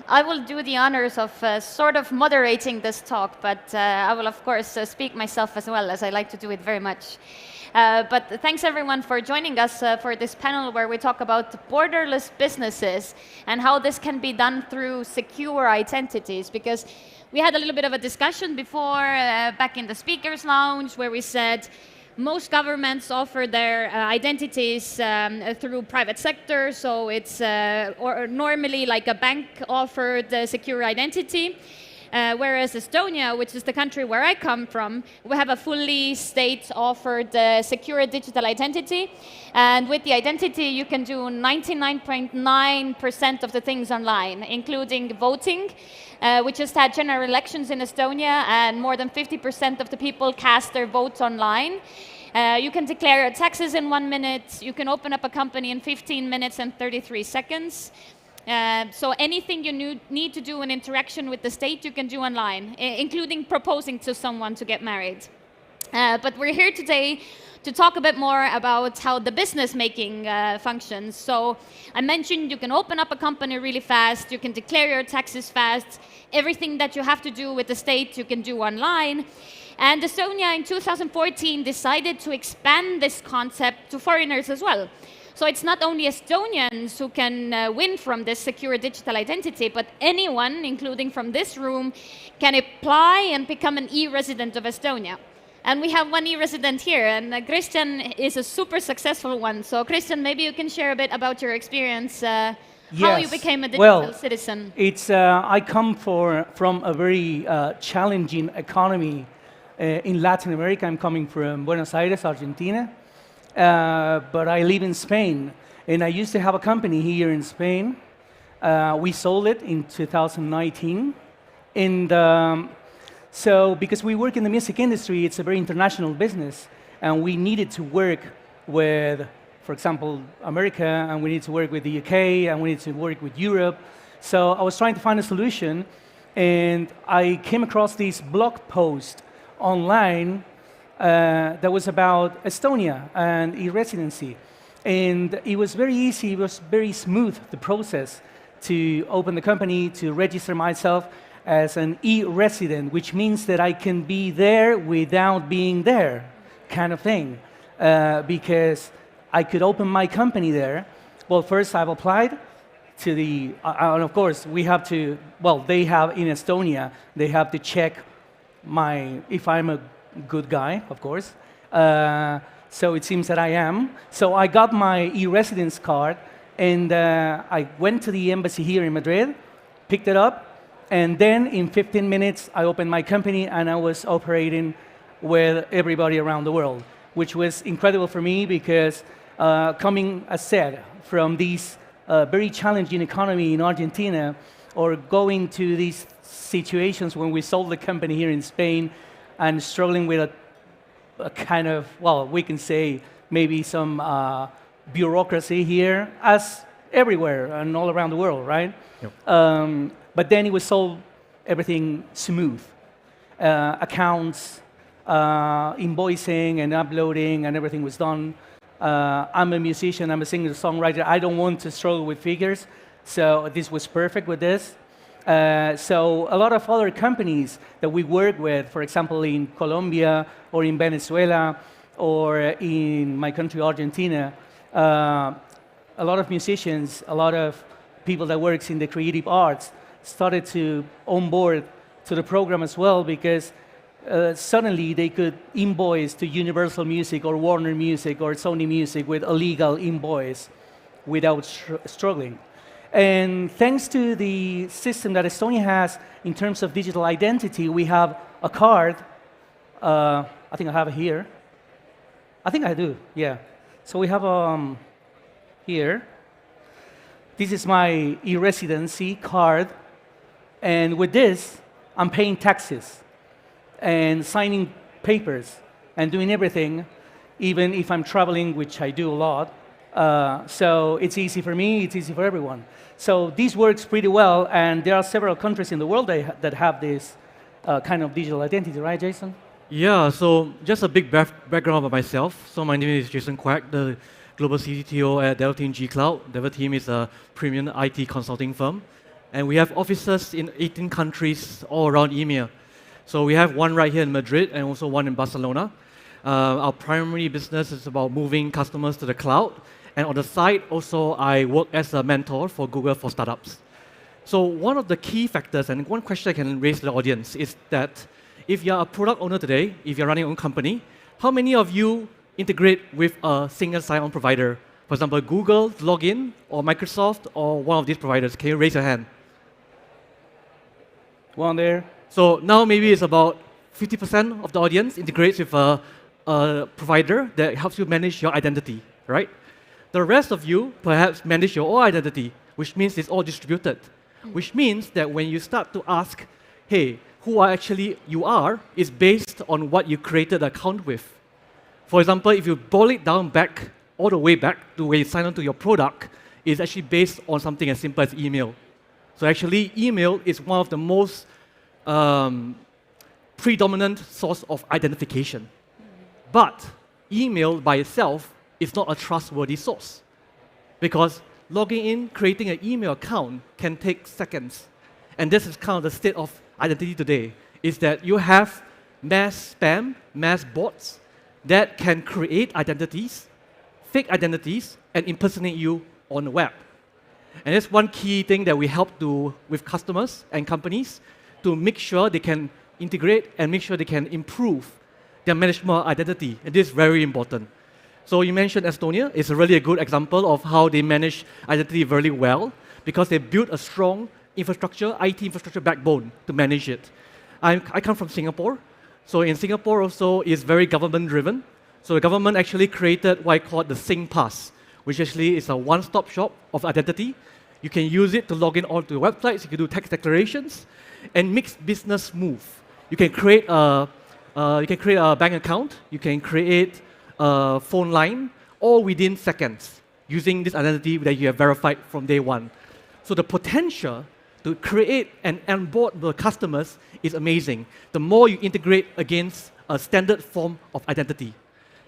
Speaker 18: do the honors of sort of moderating this talk, but I will of course speak myself as well, as I like to do it very much. But thanks everyone for joining us for this panel where we talk about borderless businesses and how this can be done through secure identities, because we had a little bit of a discussion before back in the speakers lounge where we said most governments offer their identities through private sector, so it's or normally like a bank offered secure identity. Whereas Estonia, which is the country where I come from, we have a fully state-offered secure digital identity. And with the identity, you can do 99.9% of the things online, including voting. We just had general elections in Estonia, and more than 50% of the people cast their votes online. You can declare your taxes in 1 minute. You can open up a company in 15 minutes and 33 seconds. So anything you need to do in interaction with the state, you can do online, including proposing to someone to get married. But we're here today to talk a bit more about how the business making functions. So I mentioned you can open up a company really fast, you can declare your taxes fast, everything that you have to do with the state you can do online. And Estonia in 2014 decided to expand this concept to foreigners as well. So it's not only Estonians who can win from this secure digital identity, but anyone, including from this room, can apply and become an e-resident of Estonia. And we have one e-resident here, and Christian is a super successful one. So Christian, maybe you can share a bit about your experience, how you became a digital citizen.
Speaker 19: It's, I come from a very challenging economy in Latin America. I'm coming from Buenos Aires, Argentina. But I live in Spain, and I used to have a company here in Spain. We sold it in 2019, and so because we work in the music industry, it's a very international business, and we needed to work with, for example, America, and we need to work with the UK, and we need to work with Europe. So I was trying to find a solution, and I came across this blog post online that was about Estonia and e-residency. And it was very easy, it was very smooth, the process to open the company, to register myself as an e-resident, which means that I can be there without being there, kind of thing. Because I could open my company there. Well, first I've applied to the, and of course we have to, well, they have in Estonia, they have to check if I'm a good guy, of course. So it seems that I am. So I got my e-residence card, and I went to the embassy here in Madrid, picked it up, and then in 15 minutes I opened my company, and I was operating with everybody around the world, which was incredible for me because coming, as said, from this very challenging economy in Argentina, or going to these situations when we sold the company here in Spain and struggling with a a kind of, well, we can say maybe some bureaucracy here, as everywhere and all around the world, right?
Speaker 20: Yep.
Speaker 19: But then it was all everything smooth. Accounts, invoicing and uploading, and everything was done. I'm a musician, I'm a singer-songwriter. I don't want to struggle with figures, so this was perfect with this. So a lot of other companies that we work with, for example, in Colombia or in Venezuela or in my country, Argentina, a lot of musicians, a lot of people that works in the creative arts started to onboard to the program as well, because suddenly they could invoice to Universal Music or Warner Music or Sony Music with a legal invoice without struggling. And thanks to the system that Estonia has in terms of digital identity, we have a card. I think I have it here. I think I do, yeah. So we have here. This is my e-residency card. And with this, I'm paying taxes and signing papers and doing everything, even if I'm traveling, which I do a lot. So it's easy for me, it's easy for everyone. So this works pretty well, and there are several countries in the world that have this kind of digital identity, right, Jason?
Speaker 20: Yeah, so just a big background about myself. So my name is Jason Quack, the Global CTO at Devoteam G Cloud. Devoteam is a premium IT consulting firm. And we have offices in 18 countries all around EMEA. So we have one right here in Madrid and also one in Barcelona. Our primary business is about moving customers to the cloud. And on the side, also, I work as a mentor for Google for Startups. So one of the key factors, and one question I can raise to the audience, is that if you're a product owner today, if you're running your own company, how many of you integrate with a single sign-on provider? For example, Google, Login, or Microsoft, or one of these providers? Can you raise your hand?
Speaker 19: One there.
Speaker 20: So now maybe it's about 50% of the audience integrates with a provider that helps you manage your identity, right? The rest of you perhaps manage your own identity, which means it's all distributed, which means that when you start to ask, hey, who actually you are, is based on what you created the account with. For example, if you boil it down back, all the way back to when you sign on to your product, it's actually based on something as simple as email. So actually, email is one of the most predominant source of identification. But email by itself is not a trustworthy source, because logging in, creating an email account can take seconds. And this is kind of the state of identity today, is that you have mass spam, mass bots that can create identities, fake identities, and impersonate you on the web. And that's one key thing that we help do with customers and companies to make sure they can integrate and make sure they can improve their management identity. And this is very important. So you mentioned Estonia. It's really a good example of how they manage identity very well, because they built a strong infrastructure, IT infrastructure backbone to manage it. I come from Singapore. So in Singapore also is very government driven. So the government actually created what I call the SingPass, which actually is a one-stop shop of identity. You can use it to log in onto websites, you can do tax declarations, and makes business smooth. You can create a bank account, you can create a phone line, all within seconds, using this identity that you have verified from day one. So the potential to create and onboard the customers is amazing. The more you integrate against a standard form of identity.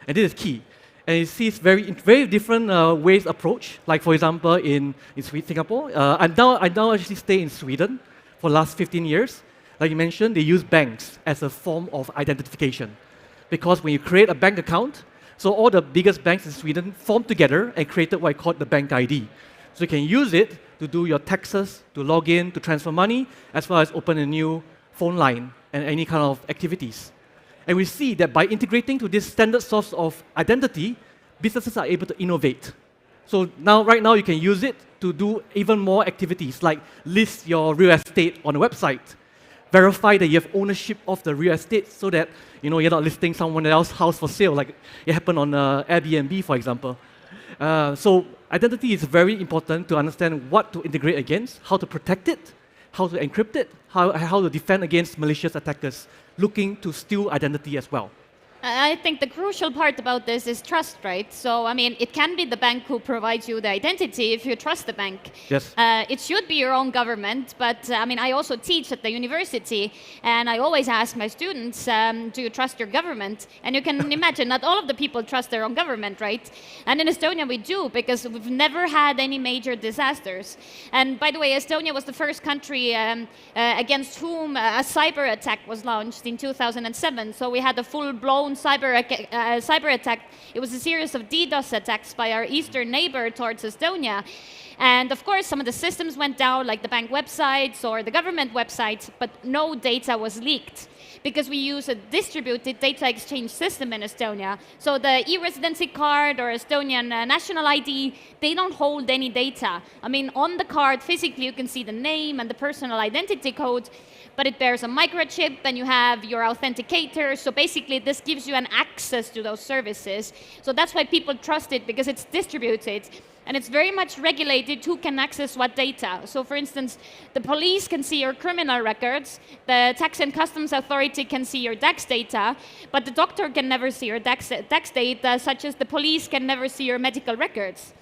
Speaker 20: And this is key. And you see it's very different ways approach. Like for example, in Singapore, I now actually stay in Sweden for the last 15 years. Like you mentioned, they use banks as a form of identification. Because when you create a bank account, so all the biggest banks in Sweden formed together and created what I call the bank ID. So you can use it to do your taxes, to log in, to transfer money, as well as open a new phone line and any kind of activities. And we see that by integrating to this standard source of identity, businesses are able to innovate. So right now you can use it to do even more activities, like list your real estate on a website, verify that you have ownership of the real estate so that you're not listing someone else's house for sale, like it happened on Airbnb, for example. So identity is very important to understand what to integrate against, how to protect it, how to encrypt it, how to defend against malicious attackers looking to steal identity as well.
Speaker 18: I think the crucial part about this is trust, right? So, I mean, it can be the bank who provides you the identity if you trust the bank.
Speaker 20: Yes.
Speaker 18: It should be your own government, but I mean, I also teach at the university, and I always ask my students, do you trust your government? And you can imagine, not all of the people trust their own government, right? And in Estonia, we do, because we've never had any major disasters. And by the way, Estonia was the first country against whom a cyber attack was launched in 2007. So we had a full-blown cyber attack. It was a series of DDoS attacks by our eastern neighbor towards Estonia. And of course, some of the systems went down, like the bank websites or the government websites, but no data was leaked because we use a distributed data exchange system in Estonia. So the e-residency card or Estonian national ID, they don't hold any data. I mean, on the card, physically, you can see the name and the personal identity code, but it bears a microchip, and you have your authenticator. So basically, this gives you an access to those services. So that's why people trust it, because it's distributed. And it's very much regulated who can access what data. So for instance, the police can see your criminal records, the Tax and Customs Authority can see your DAX data, but the doctor can never see your DAX data, such as the police can never see your medical records.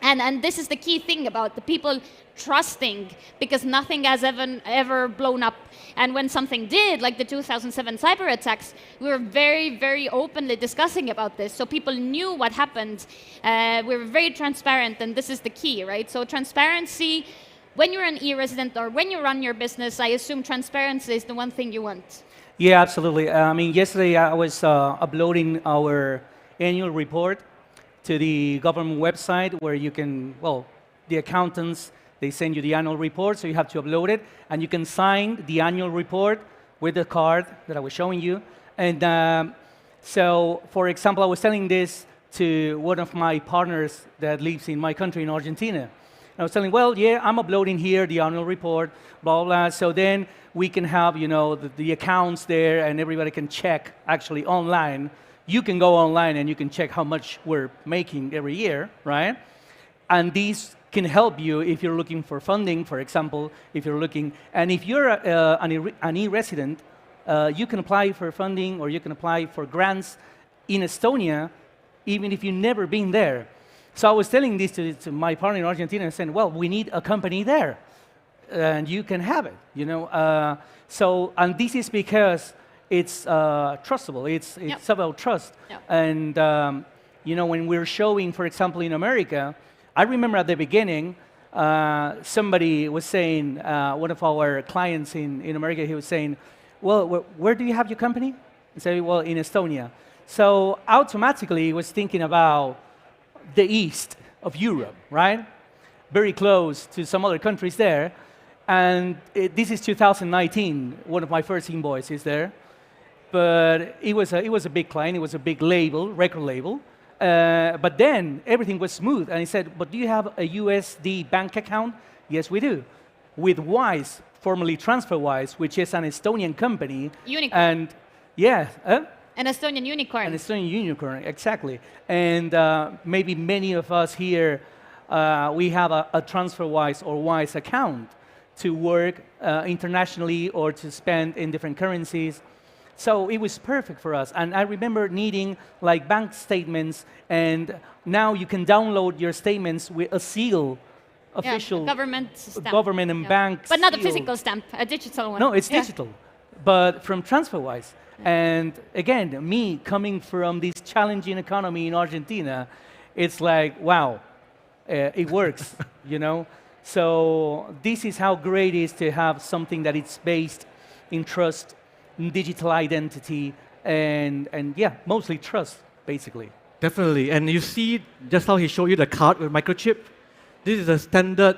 Speaker 18: And this is the key thing about the people trusting, because nothing has ever blown up. And when something did, like the 2007 cyber attacks, we were very, very openly discussing about this. So people knew what happened. We were very transparent, and this is the key, right? So transparency, when you're an e-resident or when you run your business, I assume transparency is the one thing you want.
Speaker 19: Yeah, absolutely. I mean, yesterday I was uploading our annual report to the government website, where you can, well, the accountants, they send you the annual report, so you have to upload it, and you can sign the annual report with the card that I was showing you. And so, for example, I was telling this to one of my partners that lives in my country, in Argentina. I was telling, well, yeah, I'm uploading here the annual report, blah, blah, so then we can have, you know, the accounts there, and everybody can check actually online. You can go online and you can check how much we're making every year, right? And these can help you if you're looking for funding, for example, if you're looking, and if you're an e-resident, you can apply for funding or you can apply for grants in Estonia, even if you've never been there. So I was telling this to my partner in Argentina and saying, well, we need a company there, and you can have it, you know. And this is because it's trustable. It's about trust. Yep. And you know, when we're showing, for example, in America, I remember at the beginning, somebody was saying, one of our clients in America, he was saying, well, where do you have your company? I said, well, in Estonia. So automatically, he was thinking about the east of Europe, right? Very close to some other countries there. And this is 2019, one of my first invoices there. But it was a big client, it was a big label, record label. But then everything was smooth. And he said, but do you have a USD bank account? Yes, we do. With Wise, formerly TransferWise, which is an Estonian company.
Speaker 18: Unicorn.
Speaker 19: And yeah.
Speaker 18: An Estonian unicorn.
Speaker 19: An Estonian unicorn, exactly. And maybe many of us here, we have a TransferWise or Wise account to work internationally or to spend in different currencies. So it was perfect for us. And I remember needing like bank statements, and now you can download your statements with a seal, official
Speaker 18: government stamp.
Speaker 19: Government and bank
Speaker 18: But not a
Speaker 19: seal.
Speaker 18: physical stamp, a digital one.
Speaker 19: No, it's digital, but from TransferWise. And again, me coming from this challenging economy in Argentina, it's like, wow, it works, you know? So this is how great it is to have something that is based in trust, digital identity, and yeah, mostly trust, basically.
Speaker 20: Definitely. And you see just how he showed you the card with microchip. This is a standard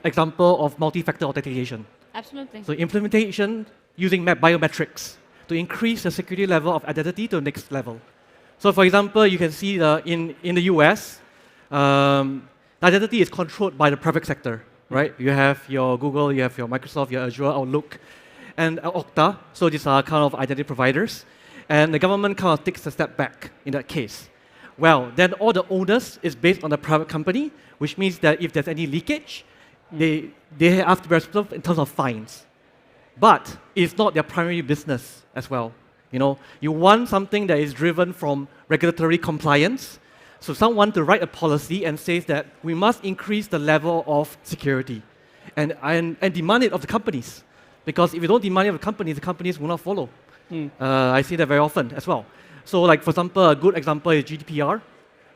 Speaker 20: example of multi-factor authentication.
Speaker 18: Absolutely.
Speaker 20: So implementation using biometrics to increase the security level of identity to the next level. So for example, you can see in the US, identity is controlled by the private sector, right? You have your Google, you have your Microsoft, your Azure, Outlook, and Okta. So these are kind of identity providers. And the government kind of takes a step back in that case. Well, then all the owners is based on the private company, which means that if there's any leakage, they have to be responsible in terms of fines. But it's not their primary business as well. You know, you want something that is driven from regulatory compliance. So someone to write a policy and says that we must increase the level of security and demand it of the companies. Because if you don't demand it of the companies will not follow. I see that very often as well. So like, for example, a good example is GDPR.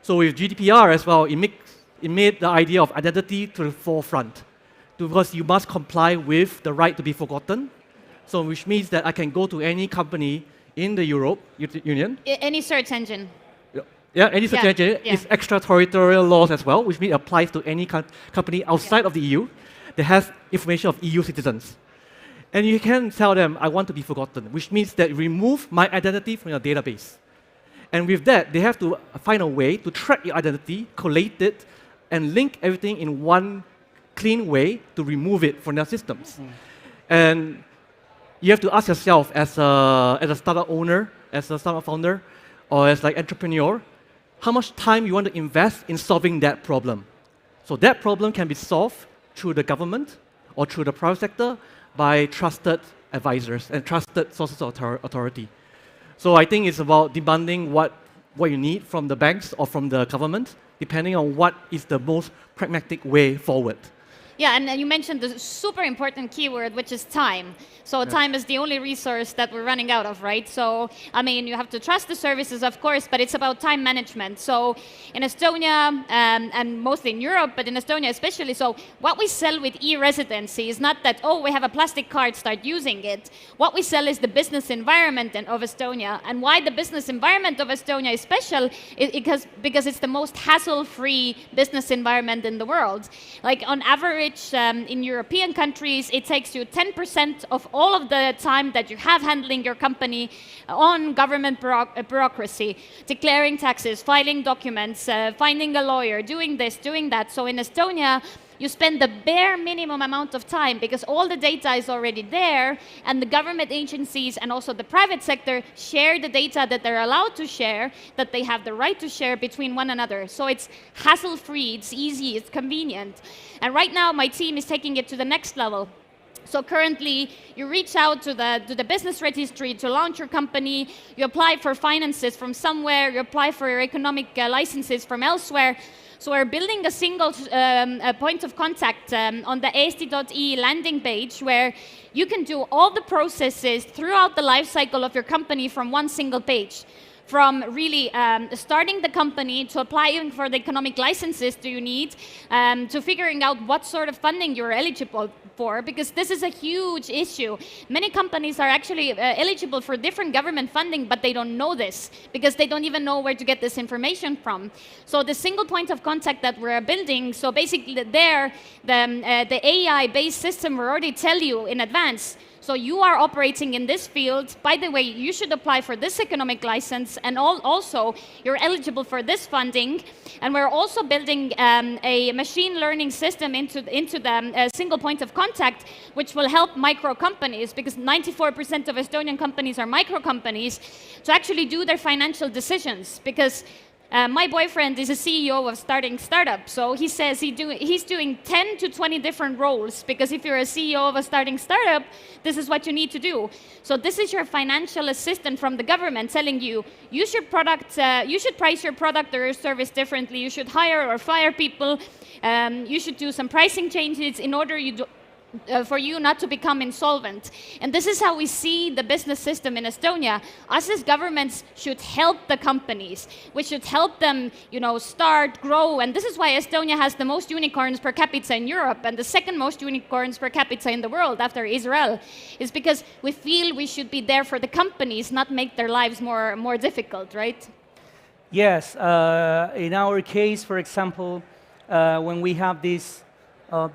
Speaker 20: So with GDPR as well, it made the idea of identity to the forefront. Because you must comply with the right to be forgotten. So which means that I can go to any company in the Europe Union.
Speaker 18: Any search engine.
Speaker 20: Yeah, any search engine. It's extraterritorial laws as well, which means it applies to any company outside of the EU that has information of EU citizens. And you can tell them, I want to be forgotten, which means that remove my identity from your database. And with that, they have to find a way to track your identity, collate it, and link everything in one clean way to remove it from their systems. And you have to ask yourself as a startup owner, as a startup founder, or as like entrepreneur, how much time you want to invest in solving that problem. So that problem can be solved through the government or through the private sector by trusted advisors and trusted sources of authority. So I think it's about demanding what you need from the banks or from the government, depending on what is the most pragmatic way forward.
Speaker 18: Yeah, and you mentioned the super important keyword, which is time. So time is the only resource that we're running out of, right? So, I mean, you have to trust the services, of course, but it's about time management. So in Estonia, and mostly in Europe, but in Estonia especially, so what we sell with e-residency is not that, oh, we have a plastic card, start using it. What we sell is the business environment of Estonia. And why the business environment of Estonia is special is because it's the most hassle-free business environment in the world. Like on average, in European countries, it takes you 10% of all of the time that you have handling your company on government bureaucracy, declaring taxes, filing documents, finding a lawyer, doing this, doing that. So in Estonia, you spend the bare minimum amount of time because all the data is already there, and the government agencies and also the private sector share the data that they're allowed to share, that they have the right to share between one another. So it's hassle-free, it's easy, it's convenient. And right now, my team is taking it to the next level. So currently, you reach out to the business registry to launch your company, you apply for finances from somewhere, you apply for your economic licenses from elsewhere. So we're building a single point of contact on the eesti.ee landing page where you can do all the processes throughout the life cycle of your company from one single page. From really starting the company to applying for the economic licenses do you need, to figuring out what sort of funding you're eligible for, because this is a huge issue. Many companies are actually eligible for different government funding, but they don't know this because they don't even know where to get this information from. So the single point of contact that we're building, so basically there, the AI-based system will already tell you in advance, so you are operating in this field. By the way, you should apply for this economic license, and also you're eligible for this funding. And we're also building a machine learning system into the single point of contact, which will help micro companies, because 94% of Estonian companies are micro companies, to actually do their financial decisions. Because my boyfriend is a CEO of starting startup, so he says he's doing 10 to 20 different roles, because if you're a CEO of a starting startup, this is what you need to do. So this is your financial assistant from the government telling you, you should price your product or your service differently, you should hire or fire people, you should do some pricing changes in order for you not to become insolvent. And this is how we see the business system in Estonia. Us as governments should help the companies. We should help them, start, grow. And this is why Estonia has the most unicorns per capita in Europe and the second most unicorns per capita in the world after Israel. Is because we feel we should be there for the companies, not make their lives more difficult, right?
Speaker 19: Yes. In our case, for example, when we have these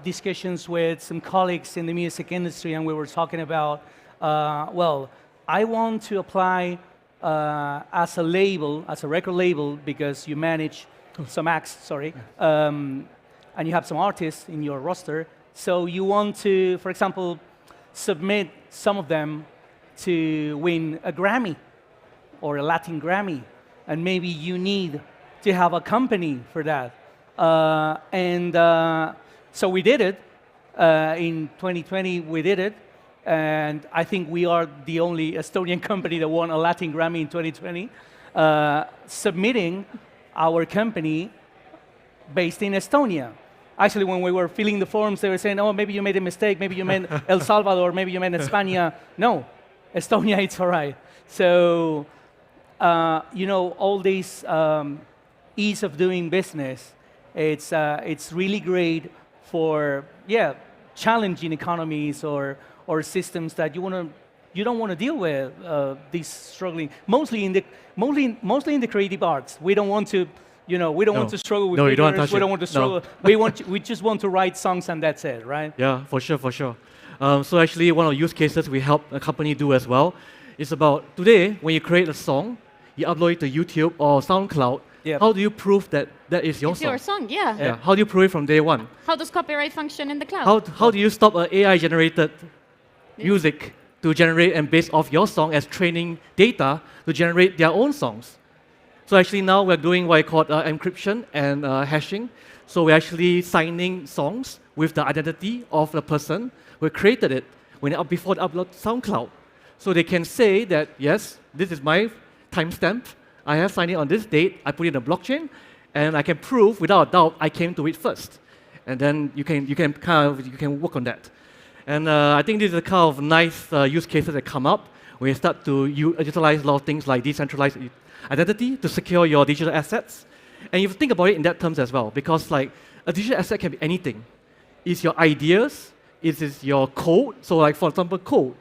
Speaker 19: discussions with some colleagues in the music industry, and we were talking about, I want to apply as a label, as a record label, because you manage some acts, and you have some artists in your roster. So you want to, for example, submit some of them to win a Grammy or a Latin Grammy, and maybe you need to have a company for that. So we did it. In 2020, we did it. And I think we are the only Estonian company that won a Latin Grammy in 2020, submitting our company based in Estonia. Actually, when we were filling the forms, they were saying, oh, maybe you made a mistake, maybe you meant El Salvador, maybe you meant España. No, Estonia, it's all right. So, all this ease of doing business, it's really great for, challenging economies or systems that you don't want to deal with, these struggling, mostly in the creative arts. We don't want to, we don't want to struggle with figures, we don't want to struggle. We just want to write songs and that's it, right?
Speaker 20: Yeah, for sure. So actually, one of the use cases we help a company do as well is about today, when you create a song, you upload it to YouTube or SoundCloud.
Speaker 19: Yep.
Speaker 20: How do you prove that that is your
Speaker 18: It's
Speaker 20: song?
Speaker 18: your song, yeah.
Speaker 20: Yeah. How do you prove it from day one?
Speaker 18: How does copyright function in the cloud?
Speaker 20: How do you stop an AI-generated music to generate and base off your song as training data to generate their own songs? So actually now we're doing what I call encryption and hashing. So we're actually signing songs with the identity of the person who created it before they upload to SoundCloud. So they can say that, yes, this is my timestamp. I have signed it on this date. I put it in a blockchain, and I can prove without a doubt I came to it first. And then you can work on that. And I think this is the kind of nice use cases that come up when you start to utilize a lot of things like decentralized identity to secure your digital assets. And you think about it in that terms as well, because like a digital asset can be anything. It's your ideas, it's your code. So like for example, code.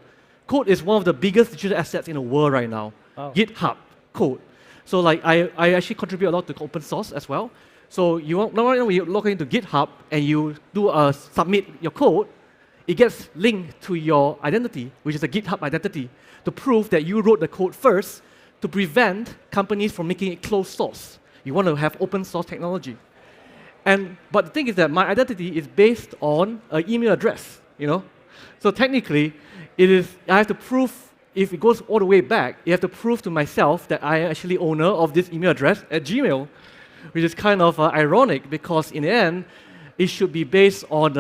Speaker 20: Code is one of the biggest digital assets in the world right now.
Speaker 19: Oh.
Speaker 20: GitHub, code. So like I actually contribute a lot to open source as well. So when you log into GitHub and you do submit your code, it gets linked to your identity, which is a GitHub identity, to prove that you wrote the code first to prevent companies from making it closed source. You want to have open source technology. But the thing is that my identity is based on an email address, So technically, I have to prove, if it goes all the way back, you have to prove to myself that I am actually owner of this email address at Gmail, which is kind of ironic because in the end, it should be based on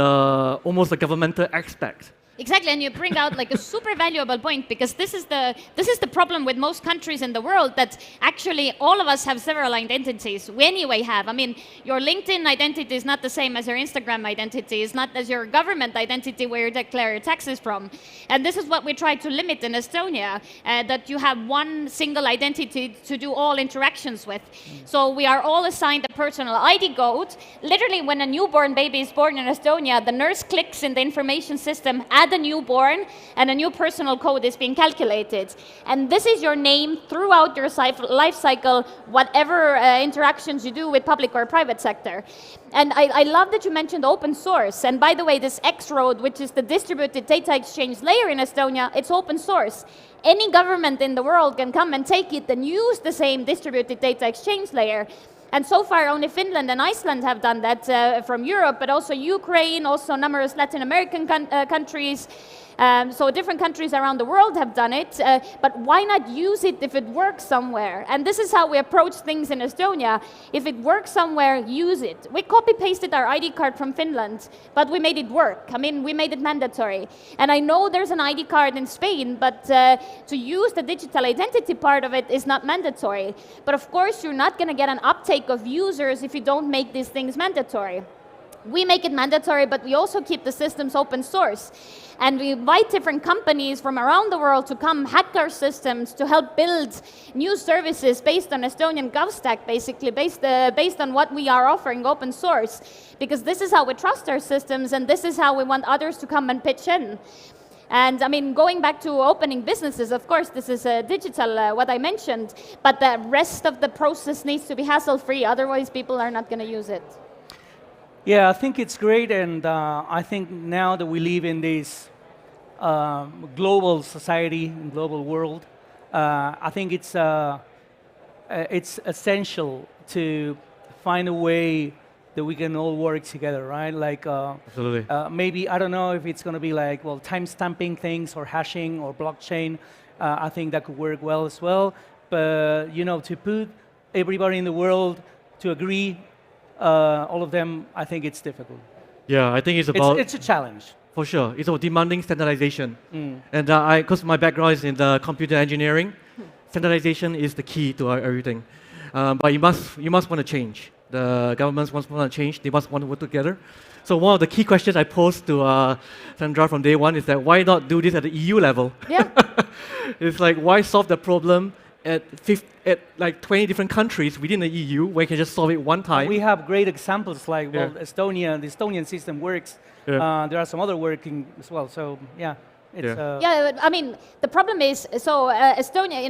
Speaker 20: almost a governmental aspect.
Speaker 18: Exactly, and you bring out like a super valuable point, because this is the problem with most countries in the world, that actually all of us have several identities. We anyway have. I mean, your LinkedIn identity is not the same as your Instagram identity, it's not as your government identity where you declare your taxes from. And this is what we try to limit in Estonia, that you have one single identity to do all interactions with. So we are all assigned a personal ID code. Literally, when a newborn baby is born in Estonia, the nurse clicks in the information system, add a newborn, and a new personal code is being calculated. And this is your name throughout your life cycle, whatever interactions you do with public or private sector. And I love that you mentioned open source. And by the way, this X-Road, which is the distributed data exchange layer in Estonia, it's open source. Any government in the world can come and take it and use the same distributed data exchange layer. And so far, only Finland and Iceland have done that from Europe, but also Ukraine, also numerous Latin American countries. So different countries around the world have done it, but why not use it if it works somewhere? And this is how we approach things in Estonia. If it works somewhere, use it. We copy-pasted our ID card from Finland, but we made it work. I mean, we made it mandatory. And I know there's an ID card in Spain, but to use the digital identity part of it is not mandatory. But of course, you're not going to get an uptake of users if you don't make these things mandatory. We make it mandatory, but we also keep the systems open source. And we invite different companies from around the world to come hack our systems to help build new services based on Estonian GovStack, basically, based on what we are offering open source. Because this is how we trust our systems, and this is how we want others to come and pitch in. And I mean, going back to opening businesses, of course, this is digital, what I mentioned, but the rest of the process needs to be hassle-free, otherwise people are not going to use it.
Speaker 19: Yeah, I think it's great, and I think now that we live in this global society, global world, I think it's essential to find a way that we can all work together, right? Like
Speaker 20: Absolutely.
Speaker 19: Maybe, I don't know if it's going to be like, well, time-stamping things or hashing or blockchain. I think that could work well as well. But, to put everybody in the world to agree, all of them, I think it's difficult.
Speaker 20: Yeah, I think it's about...
Speaker 19: It's a challenge.
Speaker 20: For sure. It's about demanding standardization. And because my background is in the computer engineering, standardization is the key to everything. But you must want to change. The governments want to change. They must want to work together. So one of the key questions I posed to Sandra from day one is that why not do this at the EU level?
Speaker 18: Yeah.
Speaker 20: It's like, why solve the problem at like 20 different countries within the EU where you can just solve it one time?
Speaker 19: We have great examples like Estonia. The Estonian system works. There are some other working as well. So yeah.
Speaker 18: I mean, the problem is, so in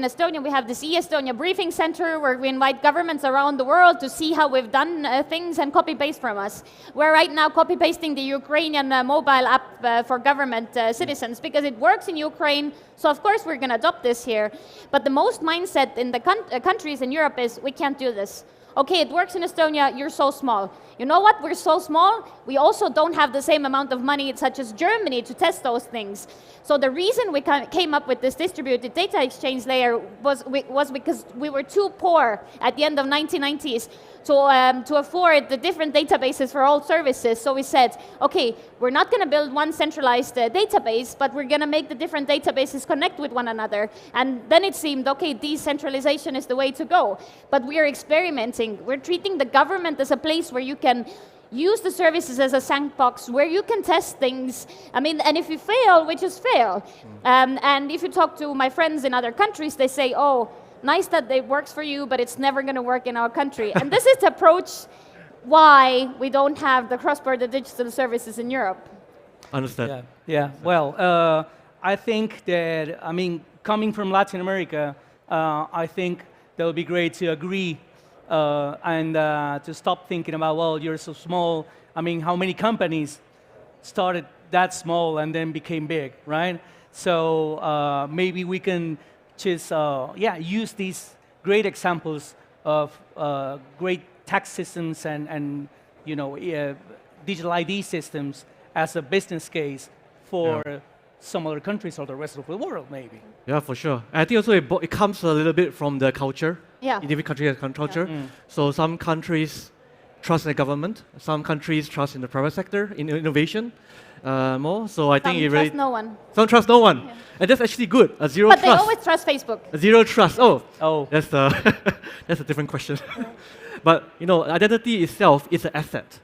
Speaker 18: Estonia, we have this e-Estonia briefing center where we invite governments around the world to see how we've done things and copy-paste from us. We're right now copy-pasting the Ukrainian mobile app for government citizens because it works in Ukraine, so of course we're going to adopt this here. But the most mindset in the countries in Europe is, we can't do this. Okay, it works in Estonia, you're so small. You know what, we're so small, we also don't have the same amount of money such as Germany to test those things. So the reason we came up with this distributed data exchange layer was because we were too poor at the end of 1990s to afford the different databases for all services. So we said, okay, we're not going to build one centralized database, but we're going to make the different databases connect with one another. And then it seemed, okay, decentralization is the way to go. But we are experimenting. We're treating the government as a place where you can use the services as a sandbox where you can test things. I mean, and if you fail, we just fail. And if you talk to my friends in other countries, they say, oh, nice that it works for you, but it's never going to work in our country. And this is the approach why we don't have the cross-border digital services in Europe.
Speaker 20: Understand.
Speaker 19: Yeah. Well, I think that, I mean, coming from Latin America, I think that would be great to agree and to stop thinking about, well, you're so small. I mean, how many companies started that small and then became big, right? So maybe we can just use these great examples of great tax systems and digital ID systems as a business case for some other countries or the rest of the world, maybe.
Speaker 20: Yeah, for sure. I think also it comes a little bit from the culture.
Speaker 18: Yeah.
Speaker 20: In different countries have culture. So some countries trust the government. Some countries trust in the private sector, in innovation more. So I think it really...
Speaker 18: Some trust no one.
Speaker 20: Some trust no one. Yeah. And that's actually good. A zero
Speaker 18: but
Speaker 20: trust.
Speaker 18: But they always trust Facebook.
Speaker 20: A zero trust. Oh. That's that's a different question. But identity itself is an asset.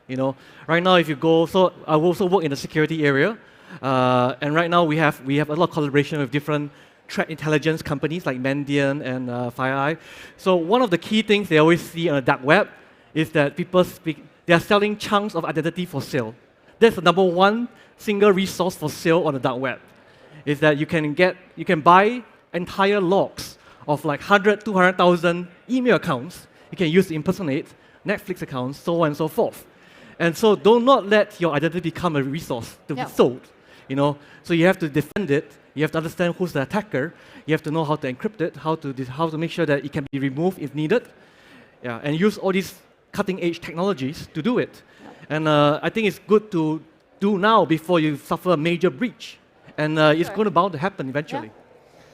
Speaker 20: Right now, if you go, so I also work in the security area, and right now we have a lot of collaboration with different threat intelligence companies like Mandiant and FireEye. So one of the key things they always see on the dark web is that they are selling chunks of identity for sale. That's the number one single resource for sale on the dark web. Is that you can buy entire logs of like 100, 200,000 email accounts. You can use to impersonate Netflix accounts, so on and so forth. And so do not let your identity become a resource to be sold. So you have to defend it. You have to understand who's the attacker. You have to know how to encrypt it, how to make sure that it can be removed if needed. And use all these cutting-edge technologies to do it. And I think it's good to do now before you suffer a major breach. And it's going to bound to happen eventually.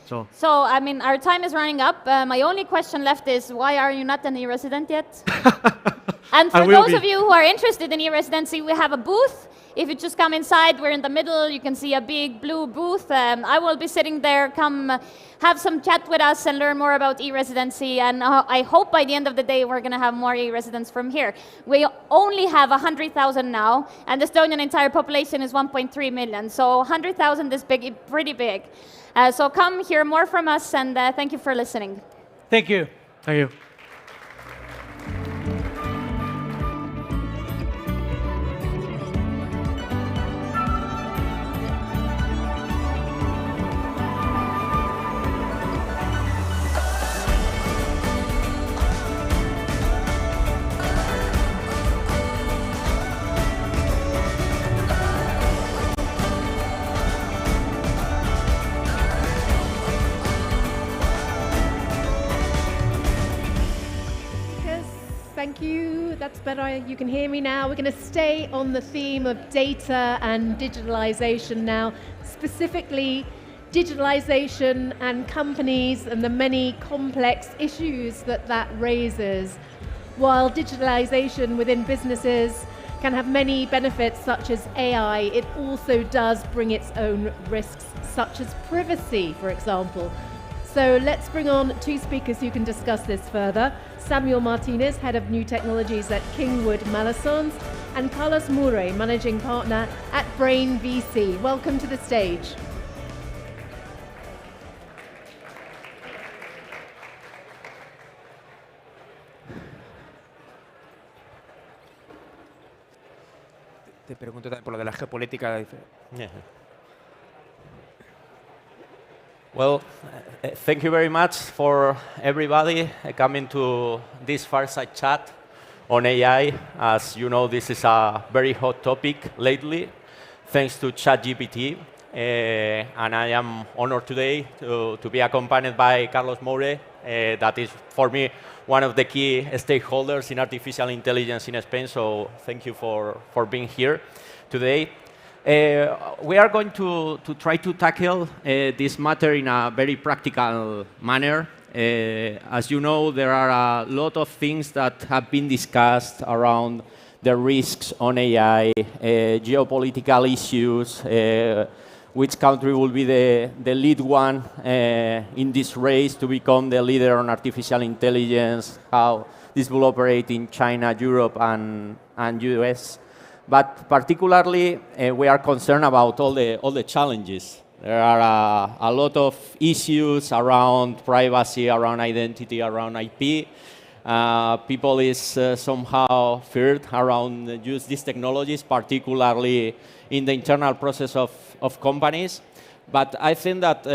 Speaker 20: So
Speaker 18: I mean, our time is running up. My only question left is, why are you not an e-resident yet? And for those of you who are interested in e-residency, we have a booth. If you just come inside, we're in the middle. You can see a big blue booth. I will be sitting there. Come have some chat with us and learn more about e-residency. And I hope by the end of the day, we're going to have more e-residents from here. We only have 100,000 now, and the Estonian entire population is 1.3 million. So 100,000 is pretty big. So come hear more from us, and thank you for listening.
Speaker 19: Thank you.
Speaker 20: Thank you.
Speaker 1: Thank you. That's better. You can hear me now. We're going to stay on the theme of data and digitalization now, specifically digitalization and companies and the many complex issues that raises. While digitalization within businesses can have many benefits such as AI, it also does bring its own risks such as privacy, for example. So let's bring on two speakers who can discuss this further. Samuel Martinez, Head of New Technologies at Kingwood Mallesons, and Carlos Mure, Managing Partner at Brain VC. Welcome to the stage.
Speaker 21: Te pregunto también por lo de la geopolítica.
Speaker 22: Well, thank you very much for everybody coming to this fireside chat on AI. As you know, this is a very hot topic lately, thanks to ChatGPT. And I am honored today to be accompanied by Carlos Moure, that is, for me, one of the key stakeholders in artificial intelligence in Spain. So thank you for being here today. We are going to try to tackle this matter in a very practical manner. As you know, there are a lot of things that have been discussed around the risks on AI, geopolitical issues, which country will be the lead one in this race to become the leader on artificial intelligence, how this will operate in China, Europe, and US. But particularly, we are concerned about all the challenges. There are a lot of issues around privacy, around identity, around IP. People is somehow feared around use these technologies, particularly in the internal process of companies. But I think that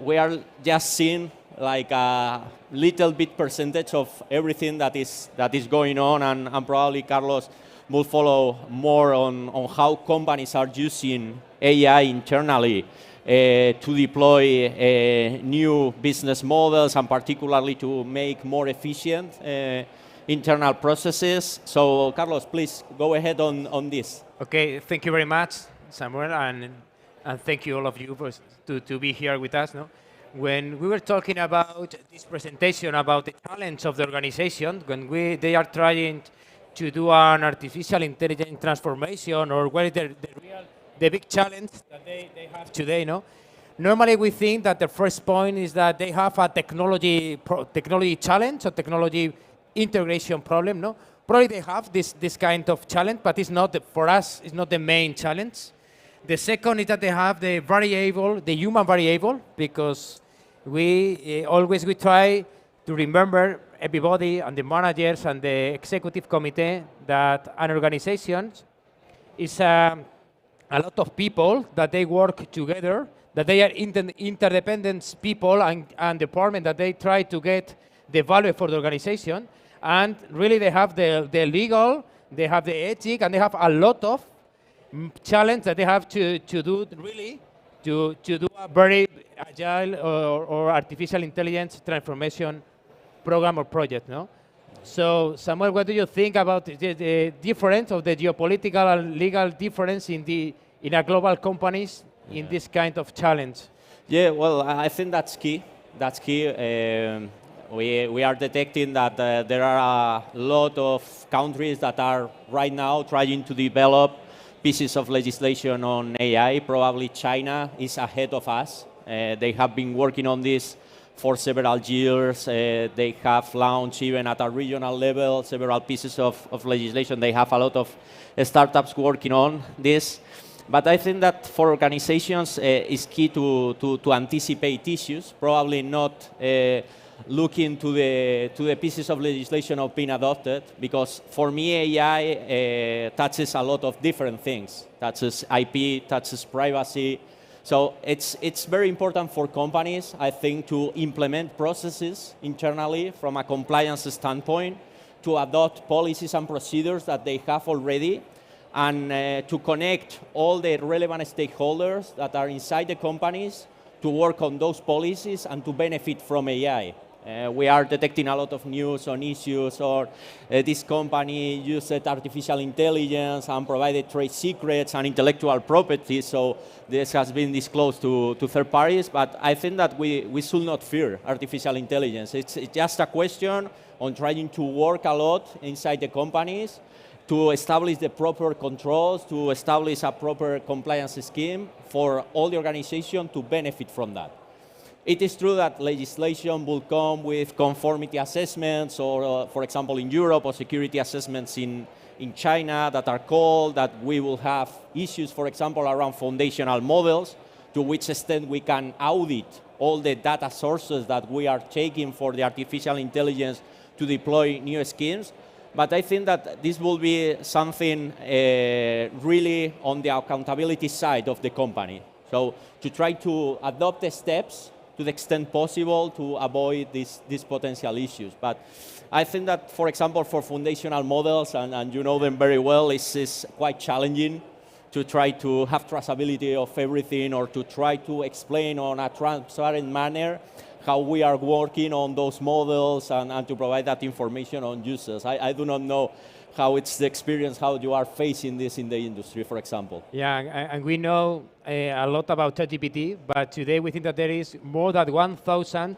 Speaker 22: we are just seeing like a little bit percentage of everything that is going on, and probably Carlos will follow more on how companies are using AI internally to deploy new business models, and particularly to make more efficient internal processes. So, Carlos, please go ahead on this.
Speaker 21: Okay, thank you very much, Samuel, and thank you all of you to be here with us. No? When we were talking about this presentation about the challenge of the organization, when they are trying to do an artificial intelligence transformation, or what is the big challenge that they have today, no? Normally we think that the first point is that they have a technology challenge or technology integration problem, no? Probably they have this kind of challenge, but it's not for us. It's not the main challenge. The second is that they have the variable, the human variable, because we try to remember everybody and the managers and the executive committee that an organization is a lot of people that they work together, that they are interdependent people and department that they try to get the value for the organization. And really they have the legal, they have the ethic, and they have a lot of challenge that they have to do really to do a very agile or artificial intelligence transformation program or project, no? So, Samuel, what do you think about the difference of the geopolitical and legal difference in a global companies in this kind of challenge?
Speaker 22: Yeah, well, I think that's key. That's key. We are detecting that there are a lot of countries that are right now trying to develop pieces of legislation on AI. Probably China is ahead of us. They have been working on this for several years. They have launched, even at a regional level, several pieces of legislation. They have a lot of startups working on this. But I think that for organizations, it's key to anticipate issues, probably not looking to the pieces of legislation of being adopted, because for me, AI touches a lot of different things. Touches IP, touches privacy. So it's very important for companies, I think, to implement processes internally from a compliance standpoint, to adopt policies and procedures that they have already, and to connect all the relevant stakeholders that are inside the companies to work on those policies and to benefit from AI. We are detecting a lot of news on issues, or this company used artificial intelligence and provided trade secrets and intellectual property, so this has been disclosed to third parties. But I think that we should not fear artificial intelligence. It's just a question on trying to work a lot inside the companies to establish the proper controls, to establish a proper compliance scheme for all the organization to benefit from that. It is true that legislation will come with conformity assessments, or for example in Europe, or security assessments in China that are called, that we will have issues, for example, around foundational models, to which extent we can audit all the data sources that we are taking for the artificial intelligence to deploy new schemes. But I think that this will be something really on the accountability side of the company. So to try to adopt the steps to the extent possible to avoid these potential issues. But I think that, for example, for foundational models, and you know them very well, it's quite challenging to try to have traceability of everything, or to try to explain on a transparent manner how we are working on those models, and to provide that information on users. I do not know how it's the experience, how you are facing this in the industry, for example.
Speaker 21: Yeah, and we know a lot about ChatGPT, but today we think that there is more than 1,000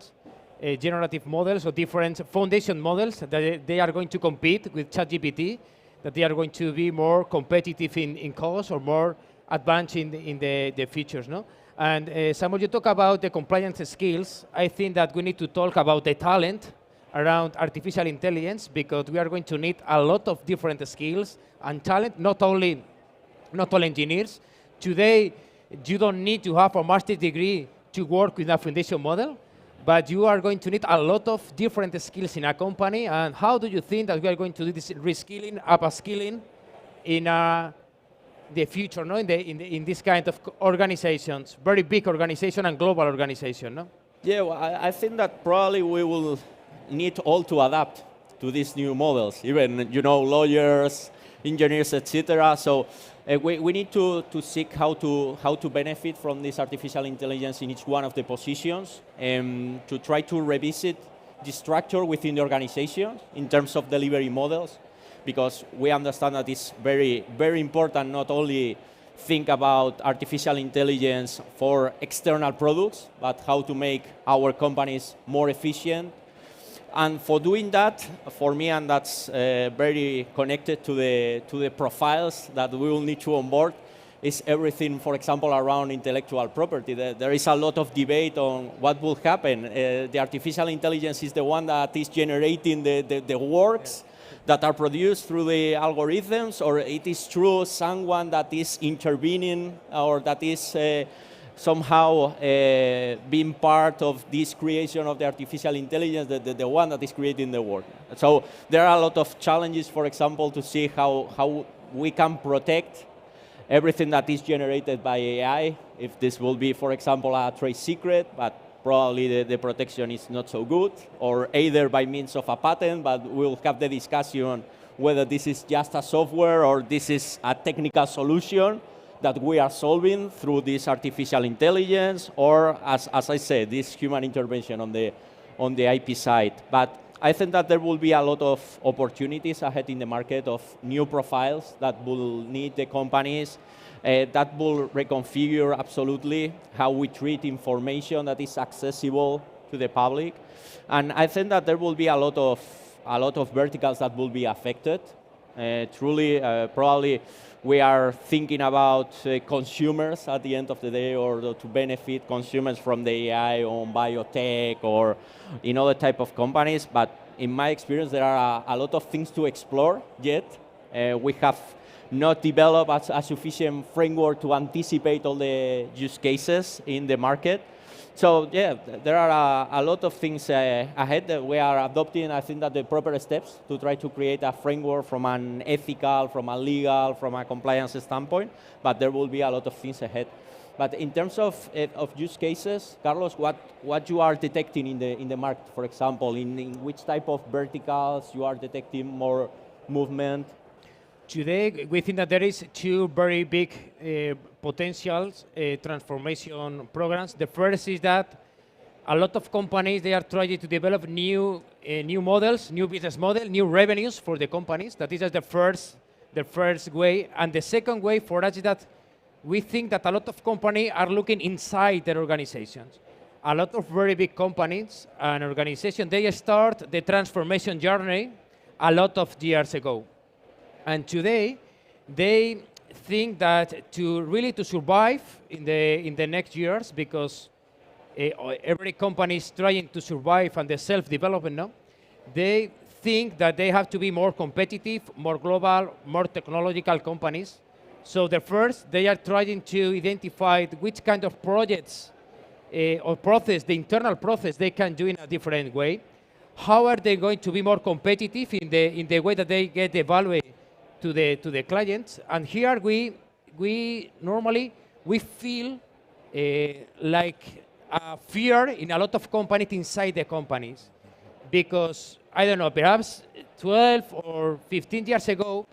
Speaker 21: generative models or different foundation models that they are going to compete with ChatGPT, that they are going to be more competitive in cost or more advanced in the features, no? And Samuel, you talk about the compliance skills. I think that we need to talk about the talent around artificial intelligence, because we are going to need a lot of different skills and talent, not only engineers. Today, you don't need to have a master's degree to work with a foundation model, but you are going to need a lot of different skills in a company. And how do you think that we are going to do this reskilling, upskilling in the future, no? In this kind of organizations, very big organization and global organization, no?
Speaker 22: Yeah, well, I think that probably we will need all to adapt to these new models, even, you know, lawyers, engineers, etc. So we need to seek how to benefit from this artificial intelligence in each one of the positions, and to try to revisit the structure within the organization in terms of delivery models, because we understand that it's very, very important not only think about artificial intelligence for external products, but how to make our companies more efficient. And for doing that, for me, and that's very connected to the profiles that we will need to onboard, is everything, for example, around intellectual property. There is a lot of debate on what will happen. The artificial intelligence is the one that is generating the works that are produced through the algorithms, or it is through someone that is intervening, or that is somehow being part of this creation of the artificial intelligence, the one that is creating the work. So there are a lot of challenges, for example, to see how we can protect everything that is generated by AI. If this will be, for example, a trade secret, but probably the protection is not so good, or either by means of a patent, but we'll have the discussion whether this is just a software or this is a technical solution that we are solving through this artificial intelligence, or, as I said, this human intervention on the IP side. But I think that there will be a lot of opportunities ahead in the market of new profiles that will need the companies, that will reconfigure absolutely how we treat information that is accessible to the public. And I think that there will be a lot of verticals that will be affected. Truly, probably we are thinking about consumers at the end of the day, or to benefit consumers from the AI on biotech or in other type of companies. But in my experience, there are a lot of things to explore yet. We have not developed a sufficient framework to anticipate all the use cases in the market. So yeah, there are a lot of things ahead that we are adopting. I think that the proper steps to try to create a framework from an ethical, from a legal, from a compliance standpoint, but there will be a lot of things ahead. But in terms of use cases, Carlos, what you are detecting in the market, for example, in which type of verticals you are detecting more movement?
Speaker 21: Today, we think that there is two very big potentials transformation programs. The first is that a lot of companies, they are trying to develop new models, new business model, new revenues for the companies. That is just the first way. And the second way for us is that we think that a lot of companies are looking inside their organizations. A lot of very big companies and organizations, they start the transformation journey a lot of years ago. And today, they think that to survive in the next years, because every company is trying to survive and the self-development, no? They think that they have to be more competitive, more global, more technological companies. So they are trying to identify which kind of projects or process, the internal process, they can do in a different way. How are they going to be more competitive in the way that they get the value to the clients? And here we normally feel like a fear in a lot of companies inside the companies, because I don't know, perhaps 12 or 15 years ago,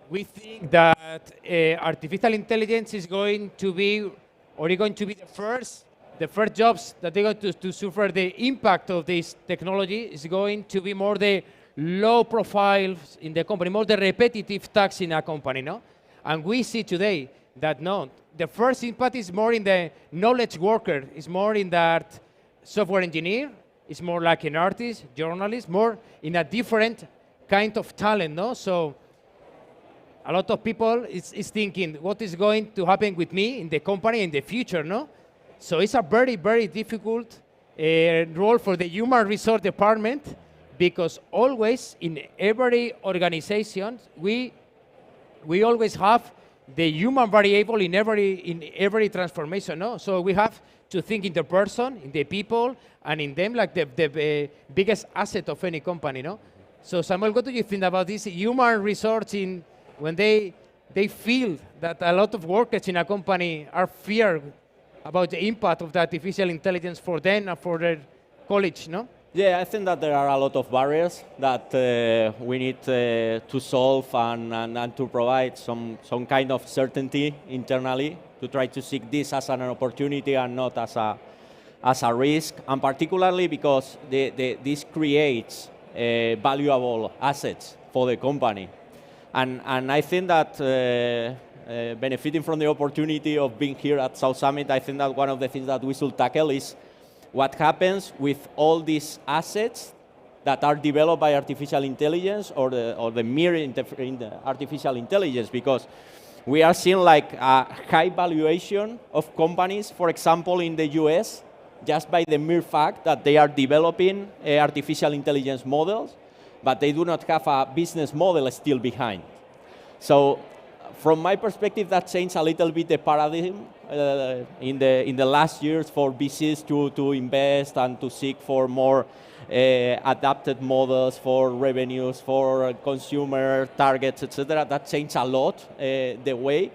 Speaker 21: we think that artificial intelligence is going to be the first jobs that they're going to suffer the impact of this technology is going to be more the low profiles in the company, more the repetitive tasks in a company, no? And we see today that no, the first impact is more in the knowledge worker, is more in that software engineer, is more like an artist, journalist, more in a different kind of talent, no? So a lot of people is thinking, what is going to happen with me in the company in the future, no? So it's a very, very difficult role for the human resource department, because always in every organization, we always have the human variable in every transformation, no? So we have to think in the person, in the people, and in them like the biggest asset of any company, no? So Samuel, what do you think about this human resource when they feel that a lot of workers in a company are feared about the impact of the artificial intelligence for them and for their college, no?
Speaker 22: Yeah, I think that there are a lot of barriers that we need to solve and to provide some kind of certainty internally to try to seek this as an opportunity and not as a risk, and particularly because this creates valuable assets for the company. And I think that benefiting from the opportunity of being here at South Summit, I think that one of the things that we should tackle is what happens with all these assets that are developed by artificial intelligence or the mere artificial intelligence, because we are seeing like a high valuation of companies, for example, in the US, just by the mere fact that they are developing artificial intelligence models, but they do not have a business model still behind. So from my perspective, that changed a little bit the paradigm in the last years for VCs to invest and to seek for more adapted models for revenues, for consumer targets, etc. That changed a lot the way.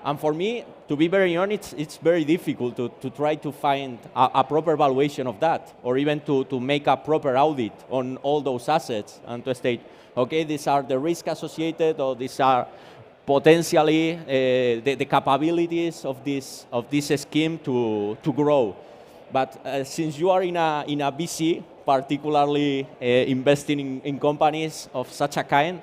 Speaker 22: And for me, to be very honest, it's very difficult to try to find a proper valuation of that, or even to make a proper audit on all those assets and to state, okay, these are the risks associated, or these are potentially the capabilities of this scheme to grow. But since you are in a VC, particularly investing in companies of such a kind,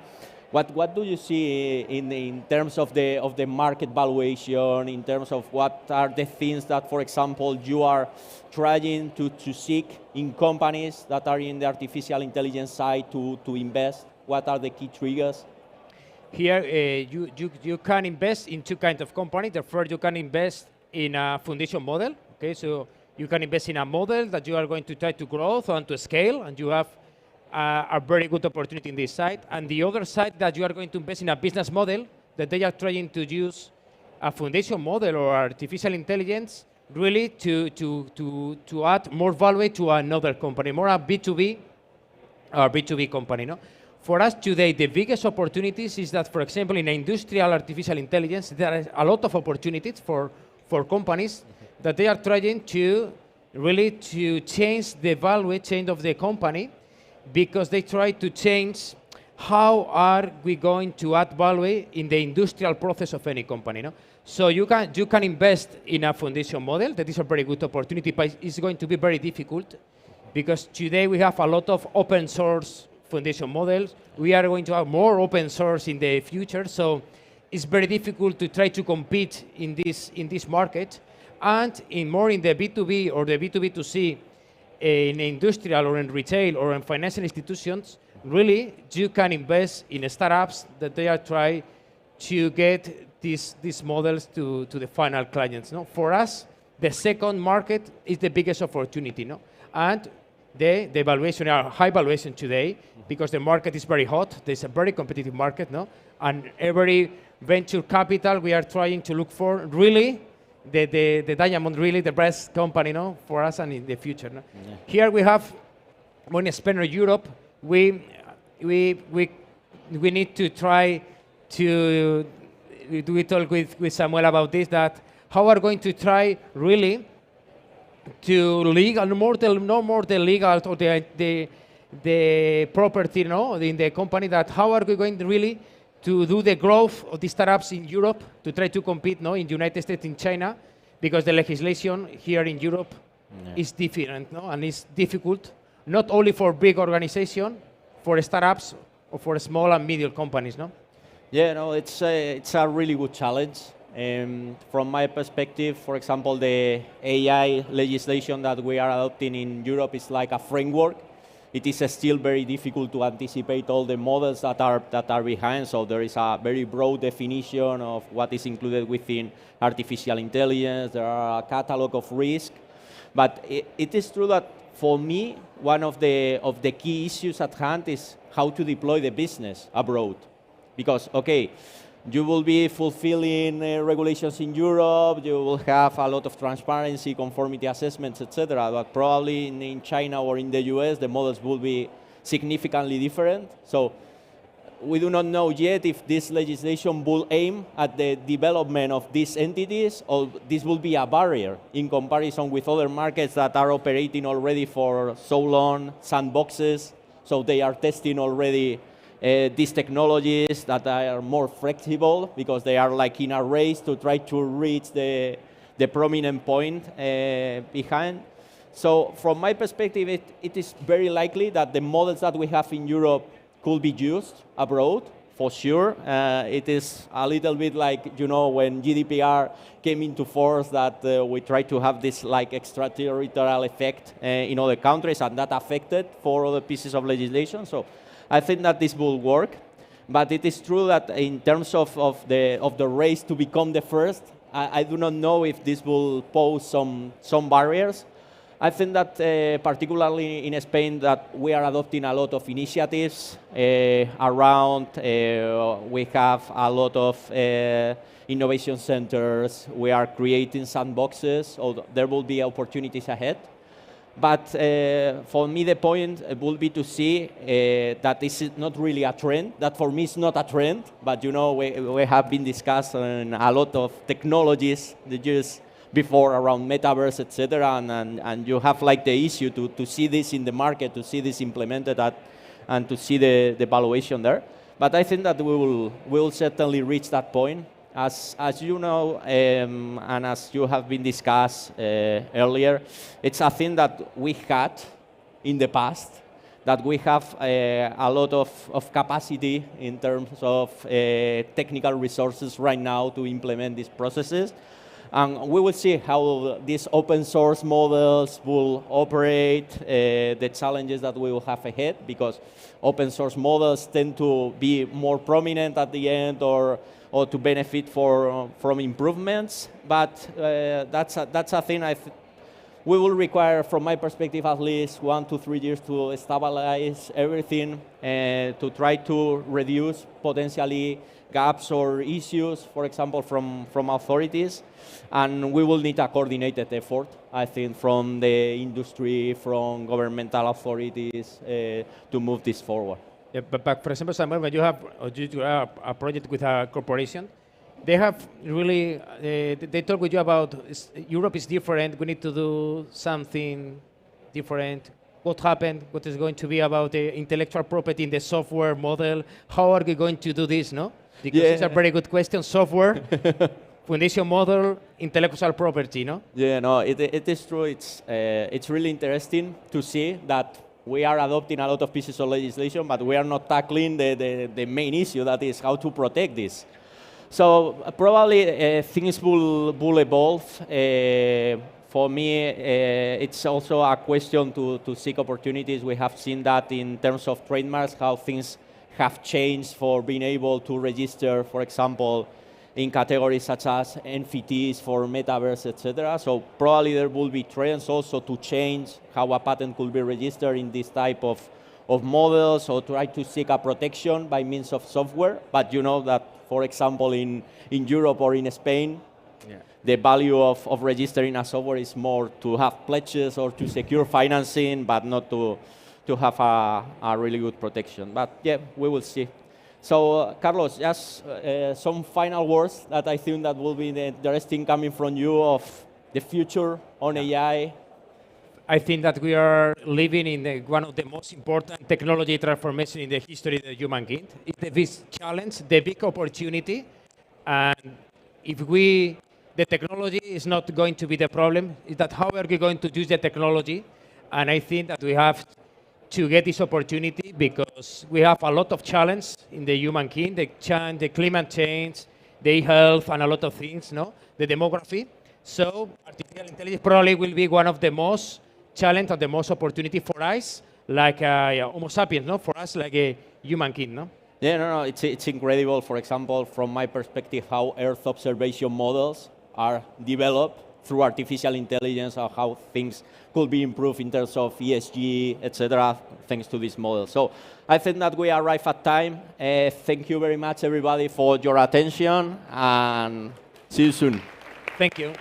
Speaker 22: what do you see in terms of the market valuation, in terms of what are the things that, for example, you are trying to seek in companies that are in the artificial intelligence side to invest? What are the key triggers?
Speaker 21: Here, you can invest in two kinds of companies. The first, you can invest in a foundation model. Okay, so you can invest in a model that you are going to try to grow and to scale, and you have a very good opportunity in this side. And the other side, that you are going to invest in a business model that they are trying to use a foundation model or artificial intelligence really to add more value to another company, more a B2B or B2B company, no? For us today, the biggest opportunities is that, for example, in industrial artificial intelligence, there are a lot of opportunities for companies that they are trying to really to change the value chain of the company, because they try to change how are we going to add value in the industrial process of any company. No? So you can invest in a foundation model. That is a very good opportunity, but it's going to be very difficult because today we have a lot of open source foundation models. We are going to have more open source in the future, so it's very difficult to try to compete in this market. And in the B2B or the B2B2C, in industrial or in retail or in financial institutions, really you can invest in startups that they are trying to get these models to the final clients. No? For us, the second market is the biggest opportunity. No? And the valuation are high valuation today because the market is very hot. There's a very competitive market. No? And every venture capital we are trying to look for really the diamond, really the best company, no, for us and in the future. No? Yeah. Here we have Money Spender Europe. We need to try to we talk with Samuel about this, that how are going to try really to legal no more the legal or the property, no, in the company, that how are we going to really to do the growth of the startups in Europe to try to compete, no, in the United States, in China, because the legislation here in Europe is different, no, and it's difficult, not only for big organizations, for startups or for small and medium companies, no?
Speaker 4: Yeah, no, it's a really good challenge. From my perspective, for example, the AI legislation that we are adopting in Europe is like a framework. It is still very difficult to anticipate all the models that are behind. So there is a very broad definition of what is included within artificial intelligence. There are a catalog of risk, but it is true that for me, one of the key issues at hand is how to deploy the business abroad, because okay, you will be fulfilling regulations in Europe, you will have a lot of transparency, conformity assessments, etc. But probably in China or in the US, the models will be significantly different. So we do not know yet if this legislation will aim at the development of these entities, or this will be a barrier in comparison with other markets that are operating already for so long, sandboxes, so they are testing already these technologies that are more flexible because they are like in a race to try to reach the prominent point behind. So from my perspective, it is very likely that the models that we have in Europe could be used abroad, for sure. It is a little bit like, you know, when GDPR came into force, that we try to have this like extraterritorial effect in other countries, and that affected 4 other pieces of legislation. So I think that this will work, but it is true that in terms of the race to become the first, I do not know if this will pose some barriers. I think that particularly in Spain, that we are adopting a lot of initiatives around. We have a lot of innovation centers. We are creating sandboxes, so there will be opportunities ahead. But for me, the point will be to see that this is not really a trend. That for me is not a trend, but you know, we have been discussing a lot of technologies that just before around metaverse, etc. And you have like the issue to see this in the market, to see this implemented and to see the valuation there. But I think that we will certainly reach that point. As you know, and as you have been discussed earlier, it's a thing that we had in the past, that we have a lot of capacity in terms of technical resources right now to implement these processes. And we will see how these open source models will operate, the challenges that we will have ahead, because open source models tend to be more prominent at the end or to benefit from improvements. But that's a thing we will require, from my perspective, at least 1 to 3 years to stabilize everything, to try to reduce potentially gaps or issues, for example, from authorities. And we will need a coordinated effort, I think, from the industry, from governmental authorities to move this forward.
Speaker 21: Yeah, but for example, Samuel, when you have a project with a corporation, they have really, they talk with you about Europe is different, we need to do something different. what happened, what is going to be about the intellectual property in the software model. How are we going to do this, no? Because it's a very good question. Software, foundation model, intellectual property, no?
Speaker 4: Yeah, no, it is true. It's really interesting to see that we are adopting a lot of pieces of legislation, but we are not tackling the main issue, that is how to protect this. So probably things will evolve. For me, it's also a question to seek opportunities. We have seen that in terms of trademarks, how things have changed for being able to register, for example, in categories such as NFTs for metaverse, etc. So probably there will be trends also to change how a patent could be registered in this type of models, or try to seek a protection by means of software. But you know that, for example, in Europe or in Spain, the value of registering a software is more to have pledges or to secure financing, but not to have a really good protection. But yeah, we will see. So Carlos, just some final words that I think that will be interesting coming from you of the future on AI.
Speaker 21: I think that we are living in one of the most important technology transformation in the history of the humankind. It's the big challenge, the big opportunity, and if the technology is not going to be the problem, is that how are we going to use the technology? And I think that we have to get this opportunity because we have a lot of challenge in the humankind, the climate change, the health, and a lot of things, no? The demography. So artificial intelligence probably will be one of the most challenge and the most opportunity for us, like Homo sapiens, no? For us, like a humankind, no?
Speaker 4: Yeah, no, it's incredible, for example, from my perspective, how Earth observation models are developed through artificial intelligence, or how things could be improved in terms of ESG, etc., thanks to this model. So I think that we arrive at time. Thank you very much, everybody, for your attention, and see you soon.
Speaker 21: Thank you.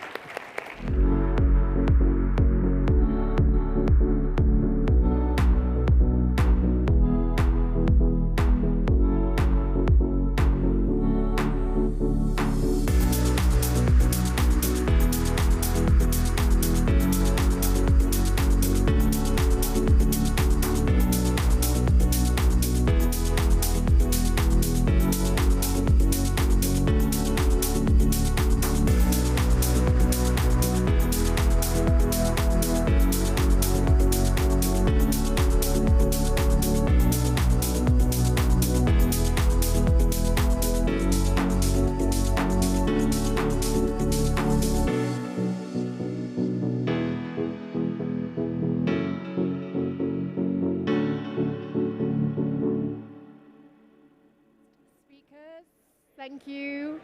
Speaker 1: Thank you.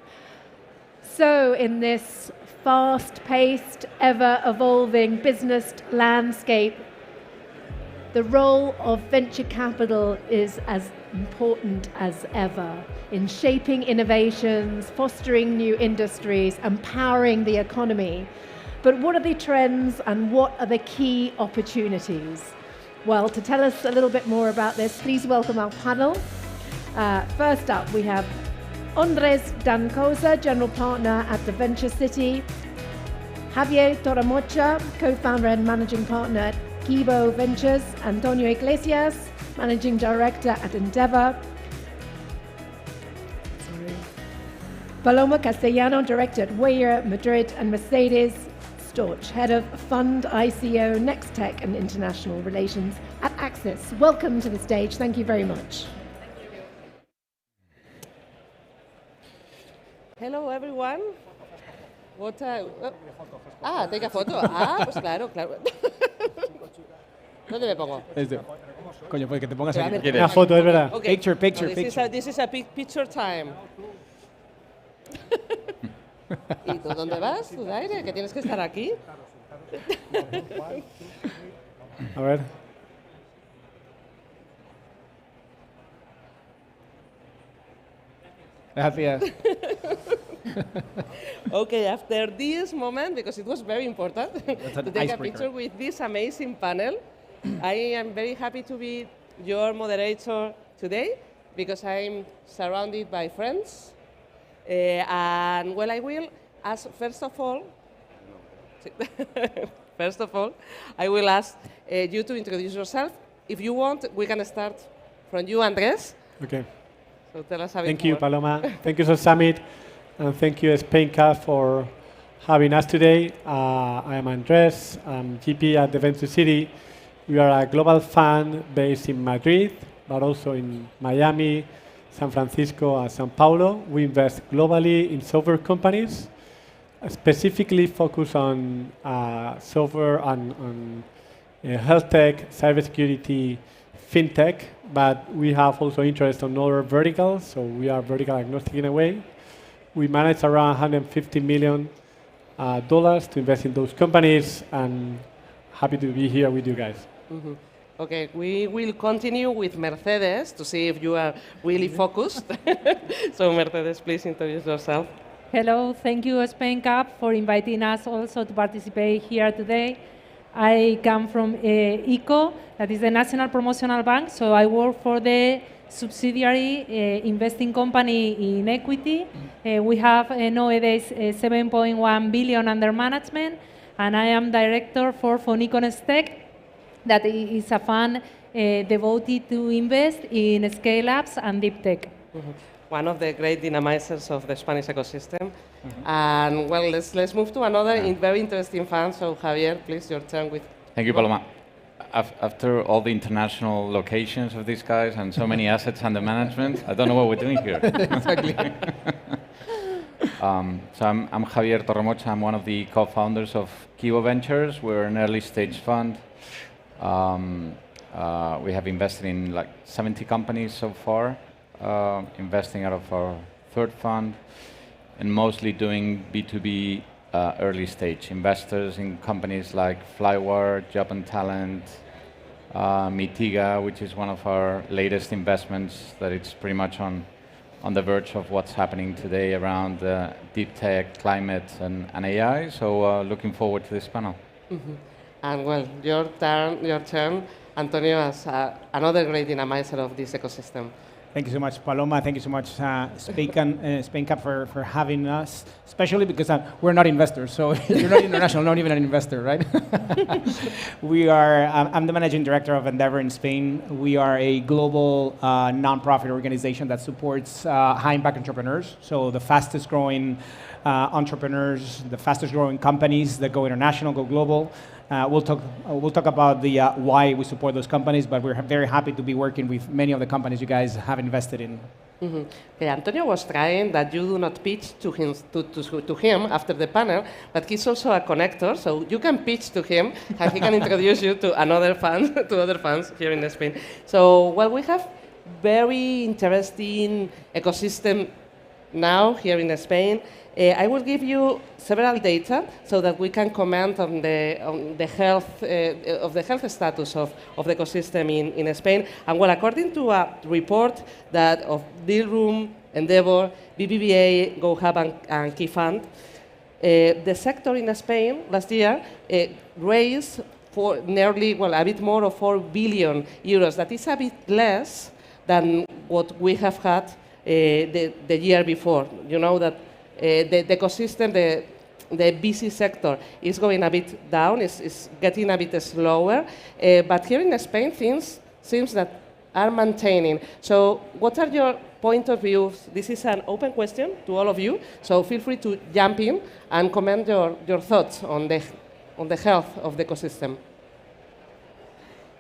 Speaker 1: So in this fast-paced, ever-evolving business landscape, the role of venture capital is as important as ever in shaping innovations, fostering new industries, empowering the economy. But what are the trends and what are the key opportunities? Well, to tell us a little bit more about this, please welcome our panel. First up, we have Andres Dancosa, General Partner at the Venture City, Javier Toramocha, Co-founder and Managing Partner at Kibo Ventures, Antonio Iglesias, Managing Director at Endeavor, Paloma Castellano, Director at Weyer, Madrid, and Mercedes Storch, Head of Fund ICO, Next Tech and International Relations at Axis. Welcome to the stage. Thank you very much.
Speaker 3: Hello, everyone. What? Take a photo. Pues claro. ¿Dónde me pongo?
Speaker 5: Coño, pues que te pongas aquí.
Speaker 3: Una
Speaker 5: foto, es verdad.
Speaker 3: Okay.
Speaker 5: Picture.
Speaker 3: This is a picture time. ¿Y tú dónde vas, Zudaire? Que tienes que estar aquí.
Speaker 5: A ver. Gracias.
Speaker 3: Okay, after this moment, because it was very important to take a picture with this amazing panel, I am very happy to be your moderator today because I'm surrounded by friends. And well, I will ask, first of all, first of all, I will ask you to introduce yourself. If you want, we can start from you, Andres.
Speaker 5: Okay.
Speaker 3: So tell us a bit
Speaker 5: Thank you,
Speaker 3: more.
Speaker 5: Paloma. Thank you, South Summit. And thank you, SpainCap, for having us today. I am Andres. I'm GP at the Venture City. We are a global fund based in Madrid, but also in Miami, San Francisco, and Sao Paulo. We invest globally in software companies, specifically focus on software on health tech, cybersecurity, fintech, but we have also interest on other verticals, so we are vertical agnostic in a way. We manage around $150 million to invest in those companies, and happy to be here with you guys.
Speaker 3: Mm-hmm. Okay, we will continue with Mercedes to see if you are really focused. So Mercedes, please introduce yourself.
Speaker 2: Hello, thank you SpainCap for inviting us also to participate here today. I come from ICO, that is the National Promotional Bank, so I work for the subsidiary investing company in equity. We have nowadays 7.1 billion under management, and I am director for Fonicones Tech, that is a fund devoted to invest in scale-ups and deep tech.
Speaker 3: Mm-hmm. One of the great dynamizers of the Spanish ecosystem. And well, let's move to another very interesting fund. So Javier, please, your turn with.
Speaker 8: Thank you, Paloma. After all the international locations of these guys and so many assets under management, I don't know what we're doing here.
Speaker 3: Exactly.
Speaker 8: So I'm Javier Torremocha. I'm one of the co-founders of Kibo Ventures. We're an early stage fund. We have invested in like 70 companies so far, investing out of our third fund, and mostly doing B2B early stage investors in companies like Flywire, Job and Talent, Mitiga, which is one of our latest investments that it's pretty much on the verge of what's happening today around deep tech, climate, and AI. So looking forward to this panel.
Speaker 3: Mm-hmm. And well, your turn, Antonio, as another great dynamizer of this ecosystem.
Speaker 5: Thank you so much, Paloma. Thank you so much, SpainCap, for having us, especially because we're not investors, so you're not international, not even an investor, right? I'm the managing director of Endeavor in Spain. We are a global nonprofit organization that supports high-impact entrepreneurs, so the fastest growing entrepreneurs, the fastest growing companies that go international, go global. We'll talk about the why we support those companies, but we're very happy to be working with many of the companies you guys have invested in.
Speaker 3: Mm-hmm. Okay, Antonio was trying that you do not pitch to him after the panel, but he's also a connector, so you can pitch to him, and he can introduce you to other fans here in Spain. So, well, we have very interesting ecosystem now here in Spain. I will give you several data so that we can comment on the health status of the ecosystem in Spain. And well, according to a report that of Dealroom, Endeavor, BBVA, GoHub, and Key Fund, the sector in Spain last year raised for nearly, well, a bit more of 4 billion euros. That is a bit less than what we have had the year before. You know that the ecosystem, the VC sector is going a bit down, is getting a bit slower. But here in Spain, things seems that are maintaining. So what are your point of view? This is an open question to all of you, so feel free to jump in and comment your thoughts on the health of the ecosystem.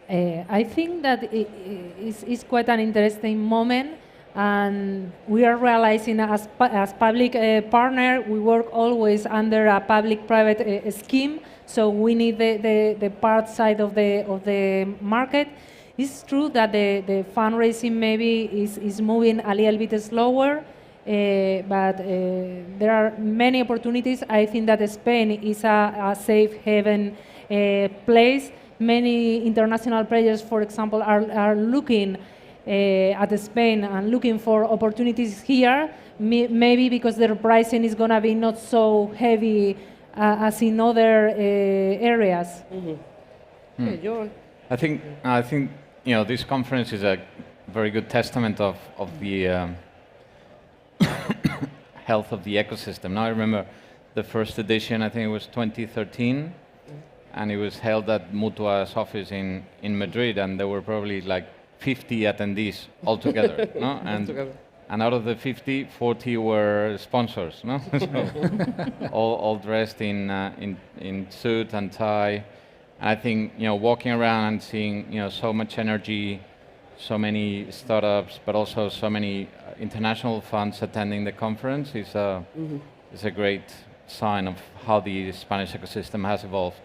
Speaker 2: I think that it's quite an interesting moment. And we are realizing as public partner, we work always under a public-private scheme, so we need the part side of the market. It's true that the fundraising maybe is moving a little bit slower, but there are many opportunities. I think that Spain is a safe haven place. Many international players, for example, are looking at Spain and looking for opportunities here, maybe because their pricing is going to be not so heavy as in other areas.
Speaker 3: Mm-hmm.
Speaker 8: I think this conference is a very good testament of the health of the ecosystem. Now I remember the first edition, I think it was 2013, and it was held at Mutua's office in Madrid, and there were probably like 50 attendees altogether. No? And out of the 50, 40 were sponsors, no? So all dressed in suit and tie. And I think walking around and seeing so much energy, so many startups, but also so many international funds attending the conference is a great sign of how the Spanish ecosystem has evolved.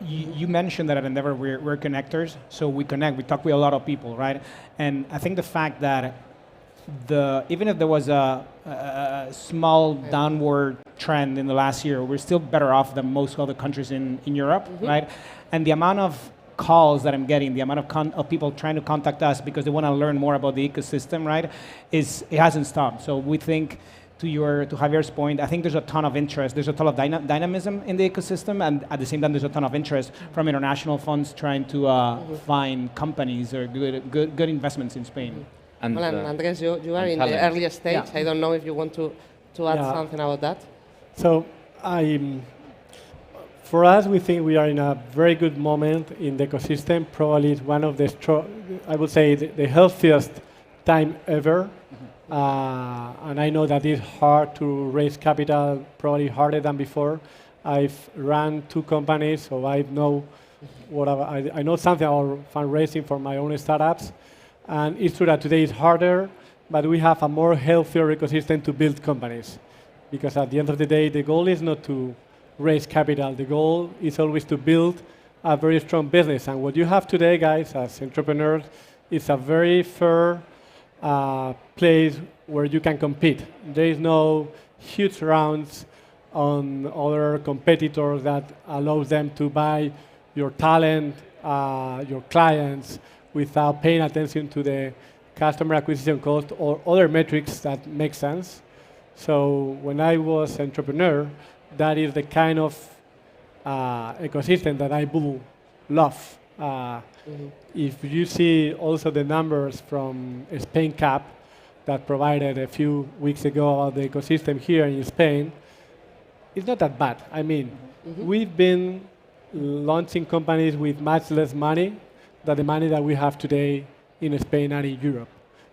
Speaker 9: You mentioned that at Endeavor we're connectors, so we connect, we talk with a lot of people, right? And I think the fact that even if there was a small downward trend in the last year, we're still better off than most other countries in Europe, right? And the amount of calls that I'm getting, the amount of people trying to contact us because they want to learn more about the ecosystem, right, it hasn't stopped. So we think, to Javier's point, I think there's a ton of interest. There's a ton of dynamism in the ecosystem, and at the same time, there's a ton of interest from international funds trying to find companies or good investments in Spain.
Speaker 3: And Andres, you are in the earlier stage. Yeah. I don't know if you want to add something about that.
Speaker 5: So for us, we think we are in a very good moment in the ecosystem. Probably it's one of the, I would say, the healthiest time ever. And I know that it's hard to raise capital, probably harder than before. I've run 2 companies, so I know I know something about fundraising for my own startups. And it's true that today is harder, but we have a more healthier ecosystem to build companies. Because at the end of the day, the goal is not to raise capital. The goal is always to build a very strong business. And what you have today, guys, as entrepreneurs, is a very fair place where you can compete. There is no huge rounds on other competitors that allows them to buy your talent, your clients, without paying attention to the customer acquisition cost or other metrics that make sense. So when I was an entrepreneur, that is the kind of ecosystem that I would love. If you see also the numbers from Spain Cap that provided a few weeks ago about the ecosystem here in Spain, it's not that bad. I mean, we've been launching companies with much less money than the money that we have today in Spain and in Europe.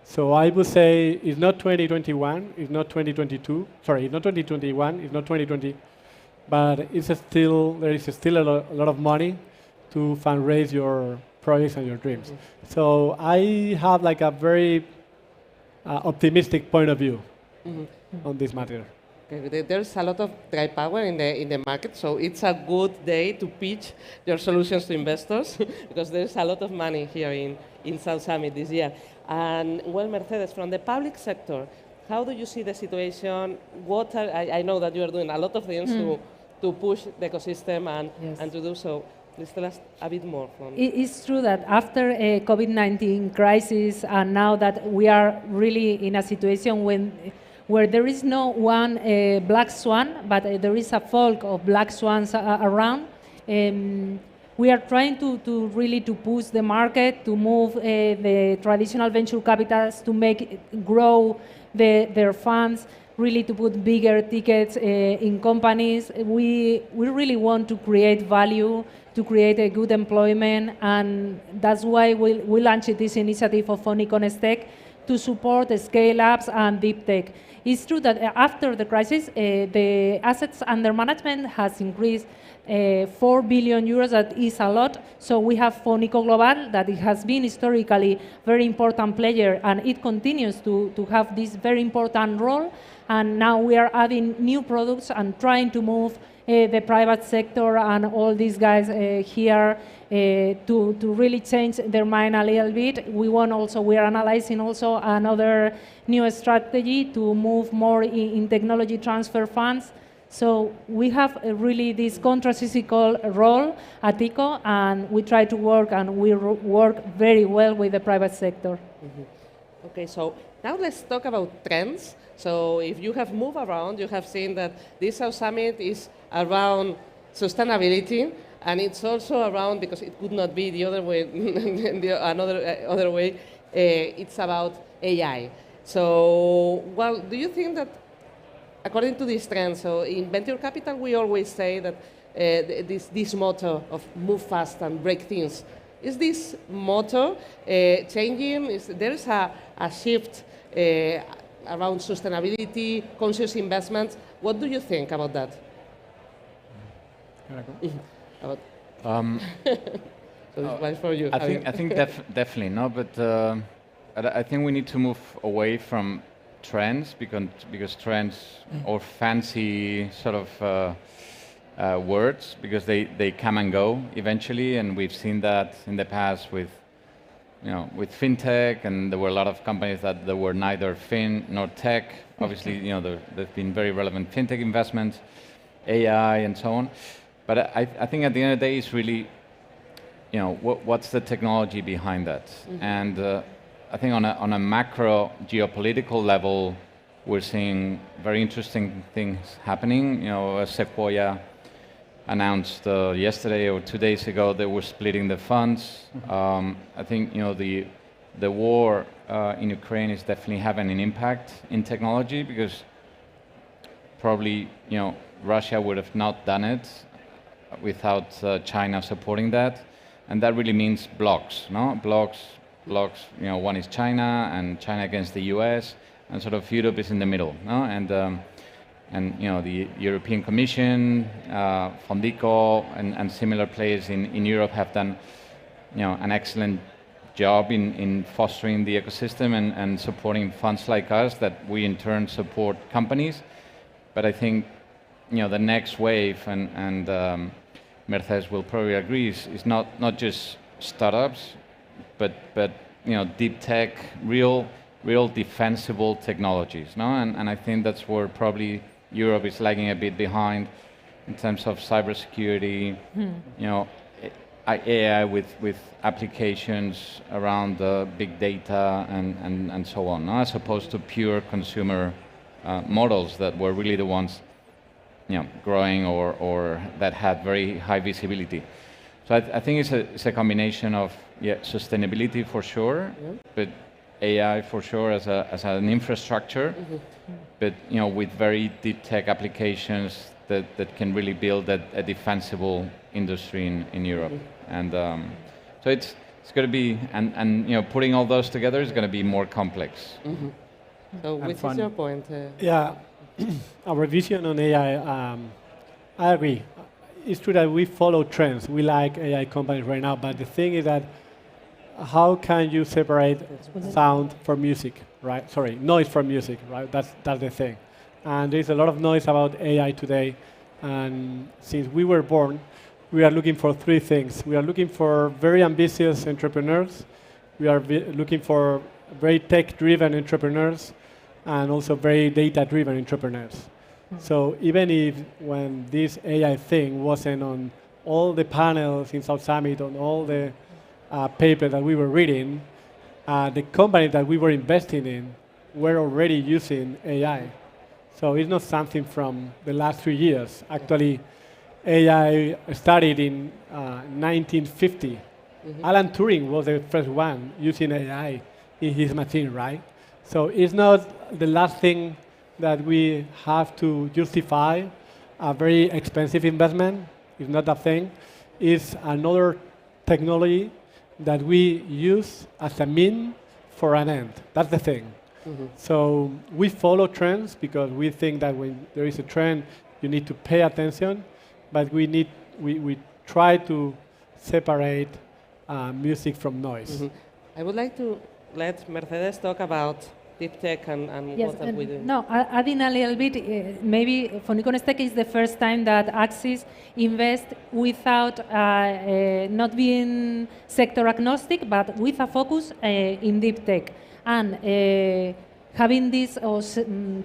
Speaker 5: So I would say it's not 2021, it's not 2022, sorry, it's not 2021, it's not 2020, but there is still a lot of money to fundraise your projects and your dreams. So I have like a very optimistic point of view on this matter.
Speaker 3: Okay, there's a lot of dry power in the market, so it's a good day to pitch your solutions to investors because there's a lot of money here in South Summit this year. And well, Mercedes, from the public sector, how do you see the situation? I know that you are doing a lot of things to push the ecosystem and to do so. Please tell us a bit more.
Speaker 2: It's true that after a COVID-19 crisis, and now that we are really in a situation where there is no one black swan, but there is a folk of black swans around, we are trying to really push the market, to move the traditional venture capitals to grow their funds, really to put bigger tickets in companies. We really want to create value, to create a good employment, and that's why we launched this initiative of Fonicones Tech to support the scale-ups and deep tech. It's true that after the crisis, the assets under management has increased 4 billion euros. That is a lot. So we have Fonico Global, that it has been historically very important player, and it continues to have this very important role. And now we are adding new products and trying to move the private sector and all these guys here to really change their mind a little bit. We are analyzing also another new strategy to move more in technology transfer funds. So we have really this counter-cyclical role at ICO, and we try to work, and we work very well with the private sector.
Speaker 3: Okay, so now let's talk about trends. So if you have moved around, you have seen that this South Summit is around sustainability, and it's also around, because it could not be the other way, other way, it's about AI. So, well, do you think that according to this trend, so in venture capital, we always say that this motto of move fast and break things. Is this motto changing? There is a shift around sustainability, conscious investments. What do you think about that? So it's one for you.
Speaker 8: I think definitely no, but I think we need to move away from trends because trends or fancy sort of words, because they come and go eventually, and we've seen that in the past with fintech, and there were a lot of companies that were neither fin nor tech. Obviously, there've been very relevant fintech investments, AI, and so on. But I think at the end of the day, it's really, what's the technology behind that? Mm-hmm. And I think on a macro geopolitical level, we're seeing very interesting things happening. Sequoia announced yesterday or 2 days ago they were splitting the funds. I think the war in Ukraine is definitely having an impact in technology, because probably Russia would have not done it without China supporting that, and that really means blocks. Blocks. One is China, and China against the US, and sort of Europe is in the middle. And the European Commission, Fondico, and similar players in Europe have done an excellent job in fostering the ecosystem and supporting funds like us that we in turn support companies. But I think the next wave, and Mercedes will probably agree, is not just startups, but deep tech, real defensible technologies. And I think that's where probably Europe is lagging a bit behind in terms of cybersecurity, AI with applications around big data and so on, as opposed to pure consumer models that were really the ones growing or that had very high visibility. So I think it's a combination of sustainability for sure, but AI for sure as an infrastructure, but with very deep tech applications that can really build a defensible industry in Europe. And so it's going to be, and putting all those together is going to be more complex.
Speaker 3: So which is your point?
Speaker 5: Our vision on AI, I agree. It's true that we follow trends. We like AI companies right now, but the thing is that how can you separate sound from music, right? Sorry, noise from music, right? That's the thing. And there's a lot of noise about AI today. And since we were born, we are looking for three things. We are looking for very ambitious entrepreneurs. We are looking for very tech-driven entrepreneurs, and also very data-driven entrepreneurs. So even if when this AI thing wasn't on all the panels in South Summit, on all the paper that we were reading, the companies that we were investing in were already using AI. So it's not something from the last 3 years. Actually, AI started in 1950. Alan Turing was the first one using AI in his machine, right? So it's not the last thing that we have to justify a very expensive investment. It's not that thing. It's another technology that we use as a mean for an end. That's the thing. So we follow trends because we think that when there is a trend, you need to pay attention, but we try to separate music from noise.
Speaker 3: I would like to let Mercedes talk about deep tech and
Speaker 2: yes,
Speaker 3: what are we doing.
Speaker 2: No, adding a little bit, maybe Fondicones Tech is the first time that Axis invest without not being sector agnostic, but with a focus in deep tech. And having this, or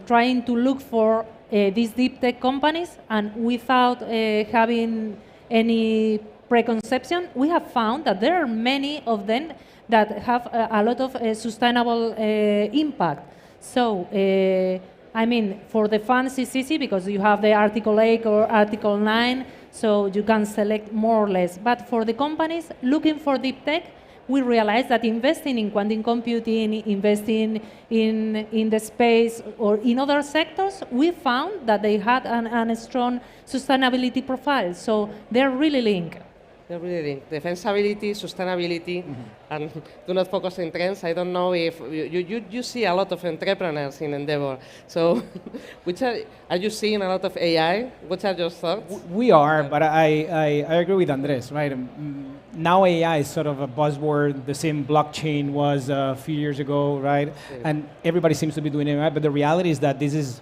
Speaker 2: trying to look for these deep tech companies, and without having any preconception, we have found that there are many of them that have a lot of sustainable impact. So, I mean, for the funds it's easy because you have the Article 8 or Article 9, so you can select more or less. But for the companies looking for deep tech, we realized that investing in quantum computing, investing in the space or in other sectors, we found that they had a strong sustainability profile. So they're really linked.
Speaker 3: They're really linked. Defensibility, sustainability, and do not focus on trends. I don't know if you see a lot of entrepreneurs in Endeavor. So, which are you seeing a lot of AI? What are your thoughts?
Speaker 9: We are, but I agree with Andres, right? Now AI is sort of a buzzword. The same blockchain was a few years ago, right? Yeah. And everybody seems to be doing AI, but the reality is that it's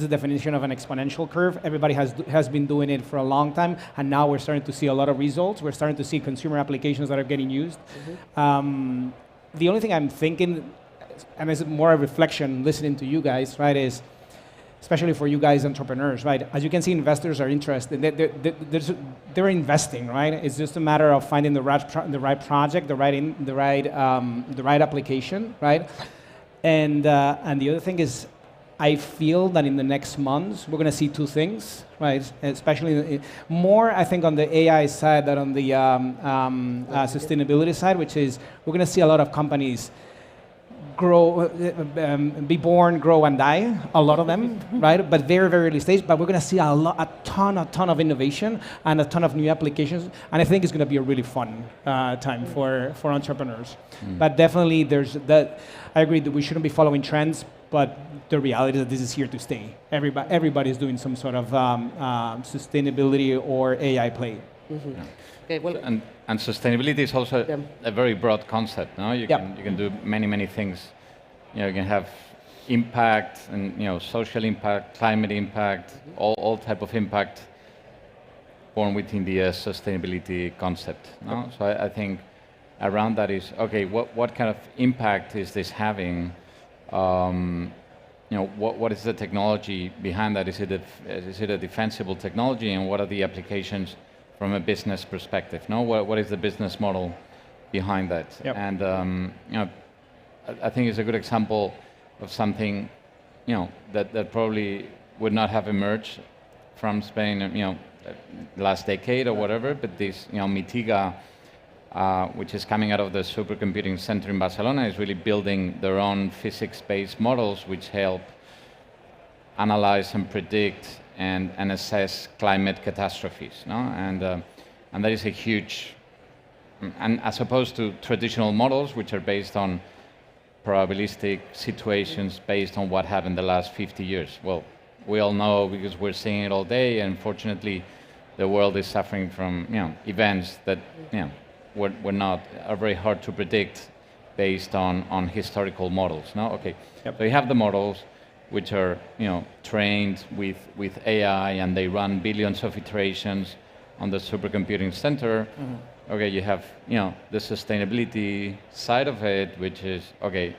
Speaker 9: the definition of an exponential curve. Everybody has been doing it for a long time, and now we're starting to see a lot of results. We're starting to see consumer applications that are getting used. The only thing I'm thinking, and it's more a reflection listening to you guys, right, is especially for you guys entrepreneurs, right? As you can see, investors are interested. They're investing, right? It's just a matter of finding the right project, the right application, right? And the other thing is, I feel that in the next months, we're going to see two things, right? Especially more, I think, on the AI side than on the sustainability side, which is we're going to see a lot of companies grow, be born, grow, and die, a lot of them, right? But very, very early stage. But we're going to see a ton of innovation and a ton of new applications. And I think it's going to be a really fun time for entrepreneurs. But definitely, I agree that we shouldn't be following trends. But the reality is that this is here to stay. Everybody is doing some sort of sustainability or AI play.
Speaker 8: Yeah. Okay, well, and sustainability is also a very broad concept. No, you can do many things. You can have impact and social impact, climate impact, all type of impact born within the sustainability concept. No? So I think around that is okay. What kind of impact is this having? What is the technology behind that? Is it a defensible technology, and what are the applications from a business perspective? No, what is the business model behind that? Yep. And I think it's a good example of something that probably would not have emerged from Spain, last decade or whatever. But this, Mitiga. Which is coming out of the Supercomputing Center in Barcelona, is really building their own physics-based models which help analyze and predict and assess climate catastrophes. No? And that is a huge, and as opposed to traditional models which are based on probabilistic situations based on what happened the last 50 years. Well, we all know because we're seeing it all day, and unfortunately the world is suffering from events that are very hard to predict based on historical models. No, okay. Yep. So you have the models which are trained with AI, and they run billions of iterations on the supercomputing center. Mm-hmm. Okay, you have the sustainability side of it, which is okay.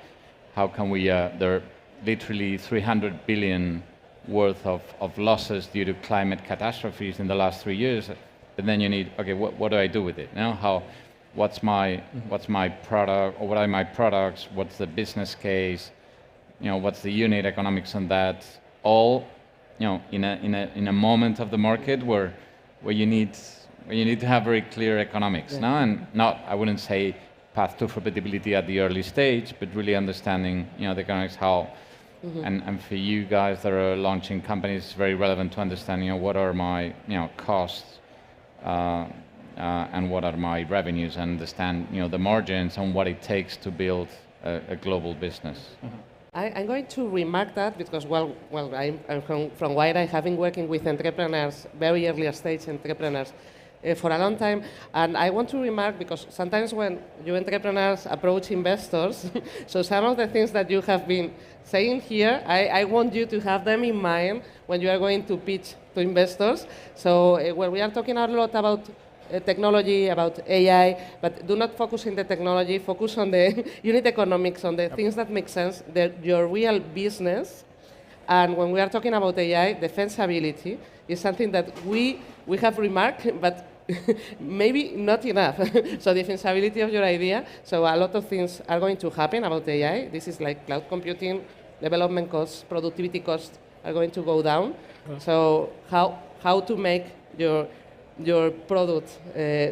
Speaker 8: How can we? There are literally 300 billion worth of losses due to climate catastrophes in the last 3 years. And then you need what do I do with it? What's my product, or what are my products? What's the business case? What's the unit economics on that? All, in a moment of the market where you need to have very clear economics. Yeah. No? And I wouldn't say path to profitability at the early stage, but really understanding the economics, how. Mm-hmm. And for you guys that are launching companies, it's very relevant to understand what are my costs. And what are my revenues, and understand the margins and what it takes to build a global business. Mm-hmm.
Speaker 3: I'm going to remark that because I'm from Wire. I have been working with entrepreneurs, very early stage entrepreneurs, for a long time, and I want to remark because sometimes when you entrepreneurs approach investors, so some of the things that you have been saying here, I want you to have them in mind when you are going to pitch to investors. So when we are talking a lot about technology, about AI, but do not focus on the technology, focus on the unit economics, on the things that make sense, your real business. And when we are talking about AI, defensibility is something that we have remarked, but maybe not enough. So defensibility of your idea. So a lot of things are going to happen about AI. This is like cloud computing, development costs, productivity costs are going to go down. So how to make your product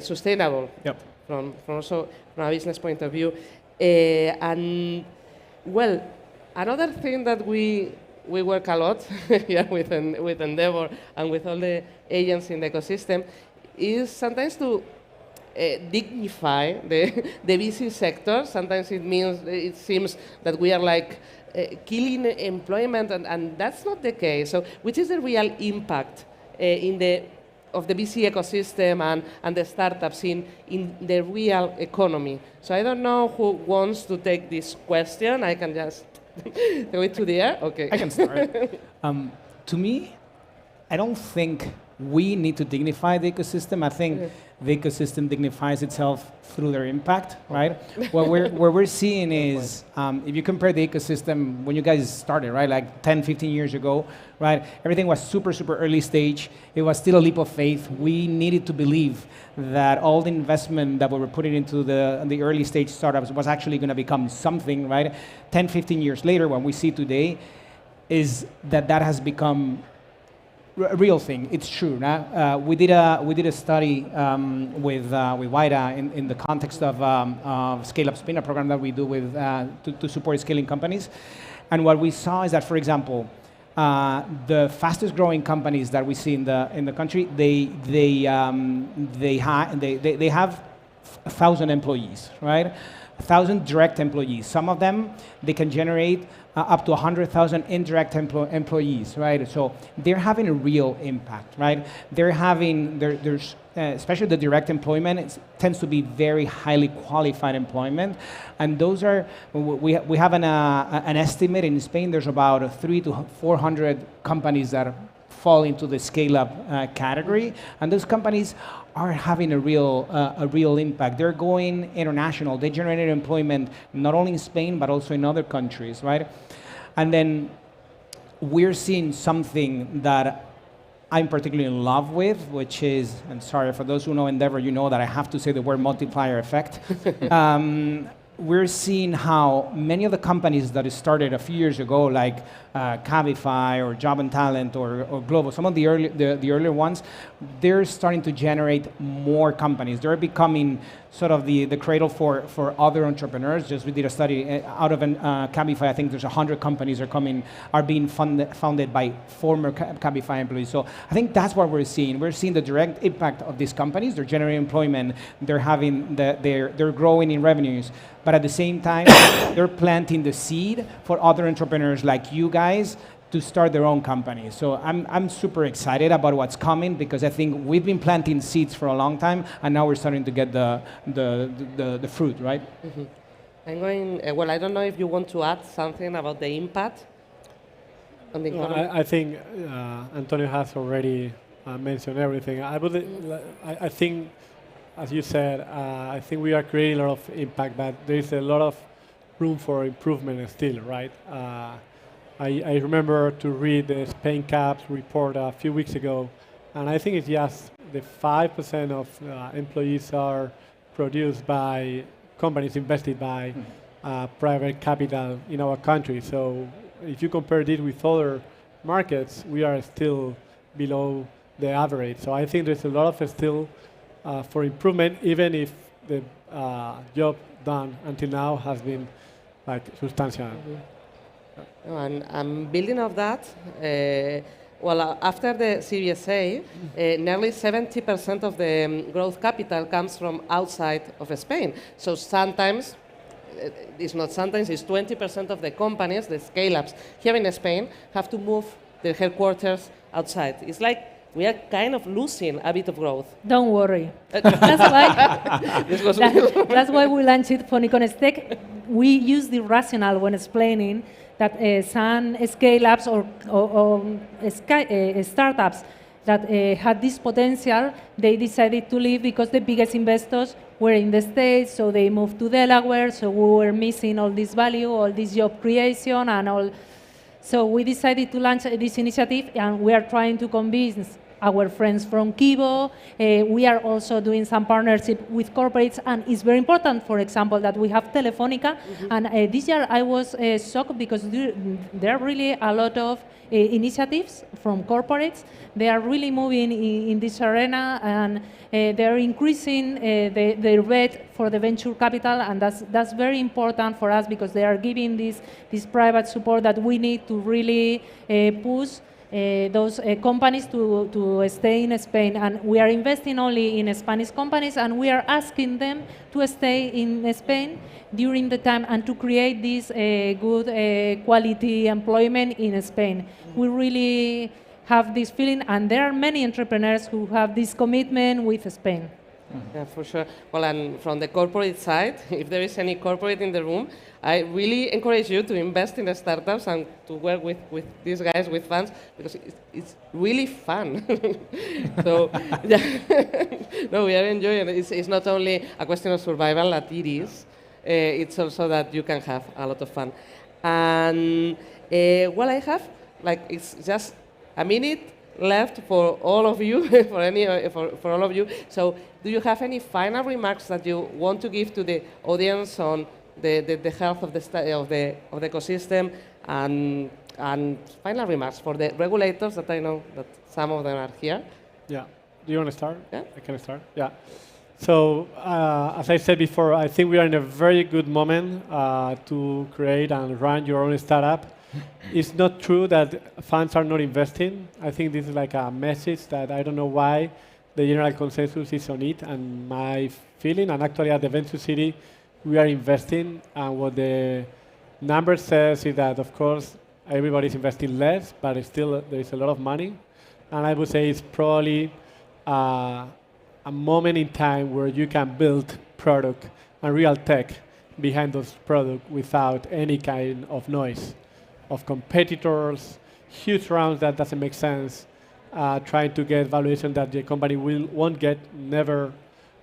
Speaker 3: sustainable from also from a business point of view. And well, another thing that we work a lot here with Endeavor and with all the agents in the ecosystem is sometimes to dignify the VC sector. Sometimes it seems that we are like killing employment, and that's not the case. So, which is the real impact of the VC ecosystem and the startups in the real economy? So I don't know who wants to take this question. I can just throw it to the air. Okay.
Speaker 9: I can start. To me, I don't think we need to dignify the ecosystem. I think the ecosystem dignifies itself through their impact, right? What we're seeing is, if you compare the ecosystem when you guys started, right, like 10, 15 years ago, right, everything was super, super early stage. It was still a leap of faith. We needed to believe that all the investment that we were putting into the early stage startups was actually going to become something, right? 10, 15 years later, what we see today is that has become a real thing. It's true. We did a study with WIDA in the context of Scale-Up Spin, a program that we do with to support scaling companies. And what we saw is that, for example, the fastest growing companies that we see in the country, they have 1,000 employees, right? 1,000 direct employees. Some of them, they can generate up to 100,000 indirect employees, right? So they're having a real impact, right? They're having, there's especially the direct employment, it tends to be very highly qualified employment. And those are, we have an estimate in Spain, there's about 300 to 400 companies that fall into the scale-up category. And those companies are having a real impact. They're going international. They generated employment not only in Spain, but also in other countries, right? And then we're seeing something that I'm particularly in love with, which is, and sorry, for those who know Endeavor, you know that I have to say the word multiplier effect. We're seeing how many of the companies that started a few years ago, like Cabify or Job and Talent or Glovo, some of the earlier ones, they're starting to generate more companies. They're becoming sort of the cradle for other entrepreneurs. Just we did a study out of Cabify. I think there's 100 companies are being founded by former Cabify employees. So I think that's what we're seeing. We're seeing the direct impact of these companies. They're generating employment. They're growing in revenues. But at the same time, they're planting the seed for other entrepreneurs like you guys to start their own companies. So I'm super excited about what's coming, because I think we've been planting seeds for a long time, and now we're starting to get the fruit, right?
Speaker 3: Mm-hmm. I'm going. Well, I don't know if you want to add something about the impact on the economy.
Speaker 5: I think Antonio has already mentioned everything. I think, as you said, I think we are creating a lot of impact, but there is a lot of room for improvement still, right? I remember to read the Spain Caps report a few weeks ago, and I think it's just the 5% of employees are produced by companies invested by private capital in our country. So if you compare this with other markets, we are still below the average. So I think there's a lot of still for improvement, even if the job done until now has been like substantial.
Speaker 3: Mm-hmm. And building of that, after the Series A, nearly 70% of the growth capital comes from outside of Spain. So sometimes, it's not sometimes, it's 20% of the companies, the scale-ups here in Spain, have to move their headquarters outside. It's like we are kind of losing a bit of growth.
Speaker 2: Don't worry.
Speaker 3: That's
Speaker 2: why we launched Phonicon Tech. We use the rationale when explaining that some scale-ups or startups that had this potential, they decided to leave because the biggest investors were in the States, so they moved to Delaware, so we were missing all this value, all this job creation, and all. So we decided to launch this initiative, and we are trying to convince our friends from Kibo. We are also doing some partnership with corporates, and it's very important, for example, that we have Telefonica. And this year I was shocked because there are really a lot of initiatives from corporates. They are really moving in this arena, and they're increasing the rate for the venture capital, and that's very important for us because they are giving this private support that we need to really push those companies to stay in Spain. And we are investing only in Spanish companies, and we are asking them to stay in Spain during the time and to create this good quality employment in Spain. We really have this feeling, and there are many entrepreneurs who have this commitment with Spain.
Speaker 3: Yeah, for sure. Well, and from the corporate side, if there is any corporate in the room, I really encourage you to invest in the startups and to work with these guys, with funds, because it's really fun. So, yeah. No, we are enjoying it. It's not only a question of survival, that it is. It's also that you can have a lot of fun. And what I have, it's just a minute left for all of you, for all of you. So, do you have any final remarks that you want to give to the audience on the health of the ecosystem, and final remarks for the regulators that I know that some of them are here?
Speaker 5: Yeah. Do you want to start?
Speaker 3: Yeah.
Speaker 5: I can start. Yeah. So, as I said before, I think we are in a very good moment to create and run your own startup. It's not true that funds are not investing. I think this is like a message that I don't know why the general consensus is on it, and my feeling, and actually at the Venture City, we are investing, and what the number says is that, of course, everybody's investing less, but still there is a lot of money. And I would say it's probably a moment in time where you can build product and real tech behind those products without any kind of noise of competitors, huge rounds that doesn't make sense, trying to get valuation that the company won't get, never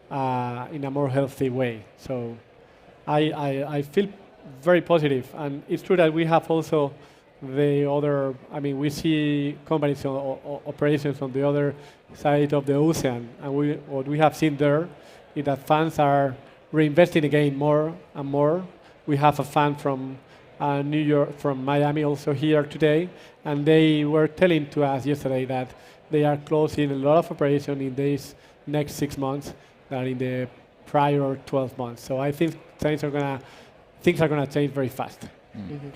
Speaker 5: in a more healthy way. So I feel very positive, and it's true that we have also the other, we see companies operations on the other side of the ocean, and what we have seen there is that funds are reinvesting again more and more. We have a fund from New York, from Miami also here today, and they were telling to us yesterday that they are closing a lot of operation in these next 6 months than in the prior 12 months. So I think things are gonna change very fast.
Speaker 8: Mm-hmm.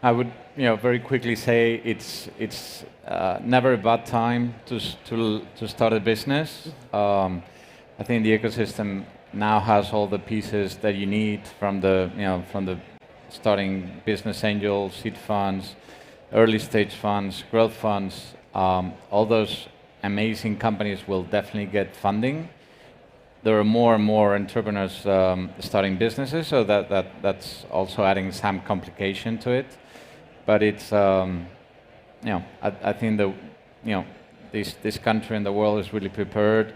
Speaker 8: I would, very quickly say it's never a bad time to start a business. I think the ecosystem now has all the pieces that you need from the starting business angels, seed funds, early stage funds, growth funds. All those amazing companies will definitely get funding. There are more and more entrepreneurs starting businesses, so that's also adding some complication to it. But it's, I think this country and the world is really prepared.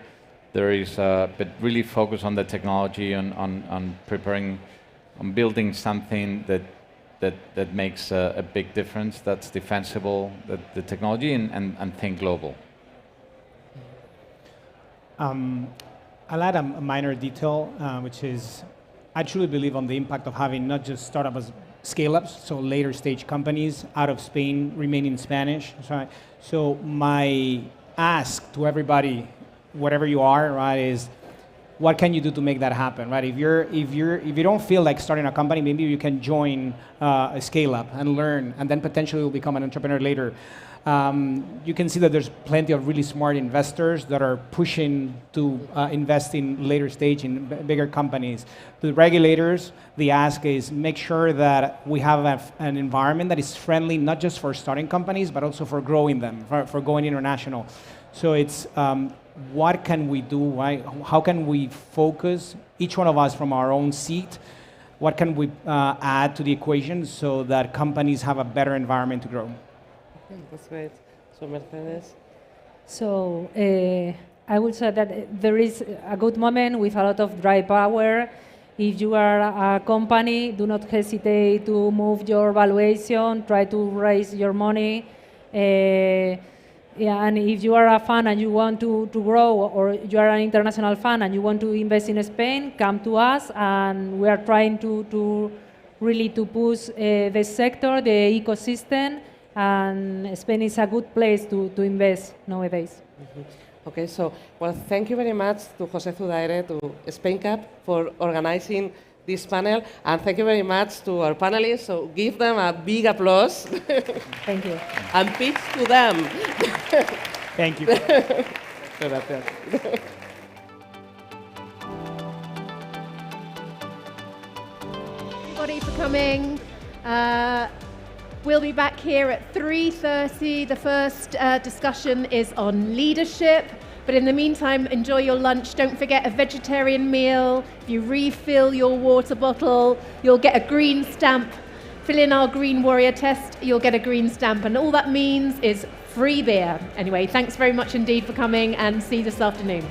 Speaker 8: There is, but really focus on the technology, on preparing, on building something that makes a big difference, that's defensible, the technology, and think global.
Speaker 9: I'll add a minor detail, which is I truly believe on the impact of having not just startups as scale-ups, so later stage companies out of Spain remaining Spanish. So my ask to everybody, whatever you are, right, is what can you do to make that happen, right? If you don't feel like starting a company, maybe you can join a scale-up and learn, and then potentially you'll become an entrepreneur later. You can see that there's plenty of really smart investors that are pushing to invest in later stage in bigger companies. The regulators, the ask is make sure that we have an environment that is friendly not just for starting companies, but also for growing them, for going international. So it's what can we do, right? How can we focus, each one of us from our own seat, what can we add to the equation so that companies have a better environment to grow?
Speaker 3: That's great. So Mercedes?
Speaker 2: So I would say that there is a good moment with a lot of dry power. If you are a company, do not hesitate to move your valuation, try to raise your money. Yeah, and if you are a fund and you want to grow, or you are an international fund and you want to invest in Spain, come to us, and we are trying to really to push the sector, the ecosystem, and Spain is a good place to invest nowadays.
Speaker 3: Okay, so, well, thank you very much to José Zudaire, to SpainCap, for organizing this panel, and thank you very much to our panelists, so give them a big applause.
Speaker 2: Thank you.
Speaker 3: And pitch to them.
Speaker 9: Thank you.
Speaker 3: Gracias.
Speaker 1: Everybody for coming. We'll be back here at 3:30. The first discussion is on leadership. But in the meantime, enjoy your lunch. Don't forget a vegetarian meal. If you refill your water bottle, you'll get a green stamp. Fill in our Green Warrior test, you'll get a green stamp. And all that means is free beer. Anyway, thanks very much indeed for coming, and see you this afternoon.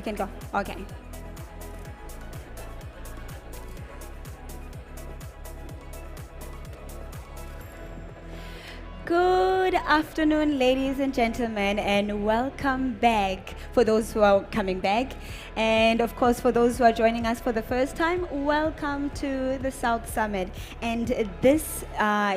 Speaker 10: I can go. Okay. Good afternoon, ladies and gentlemen, and welcome back for those who are coming back. And of course, for those who are joining us for the first time, welcome to the South Summit. And this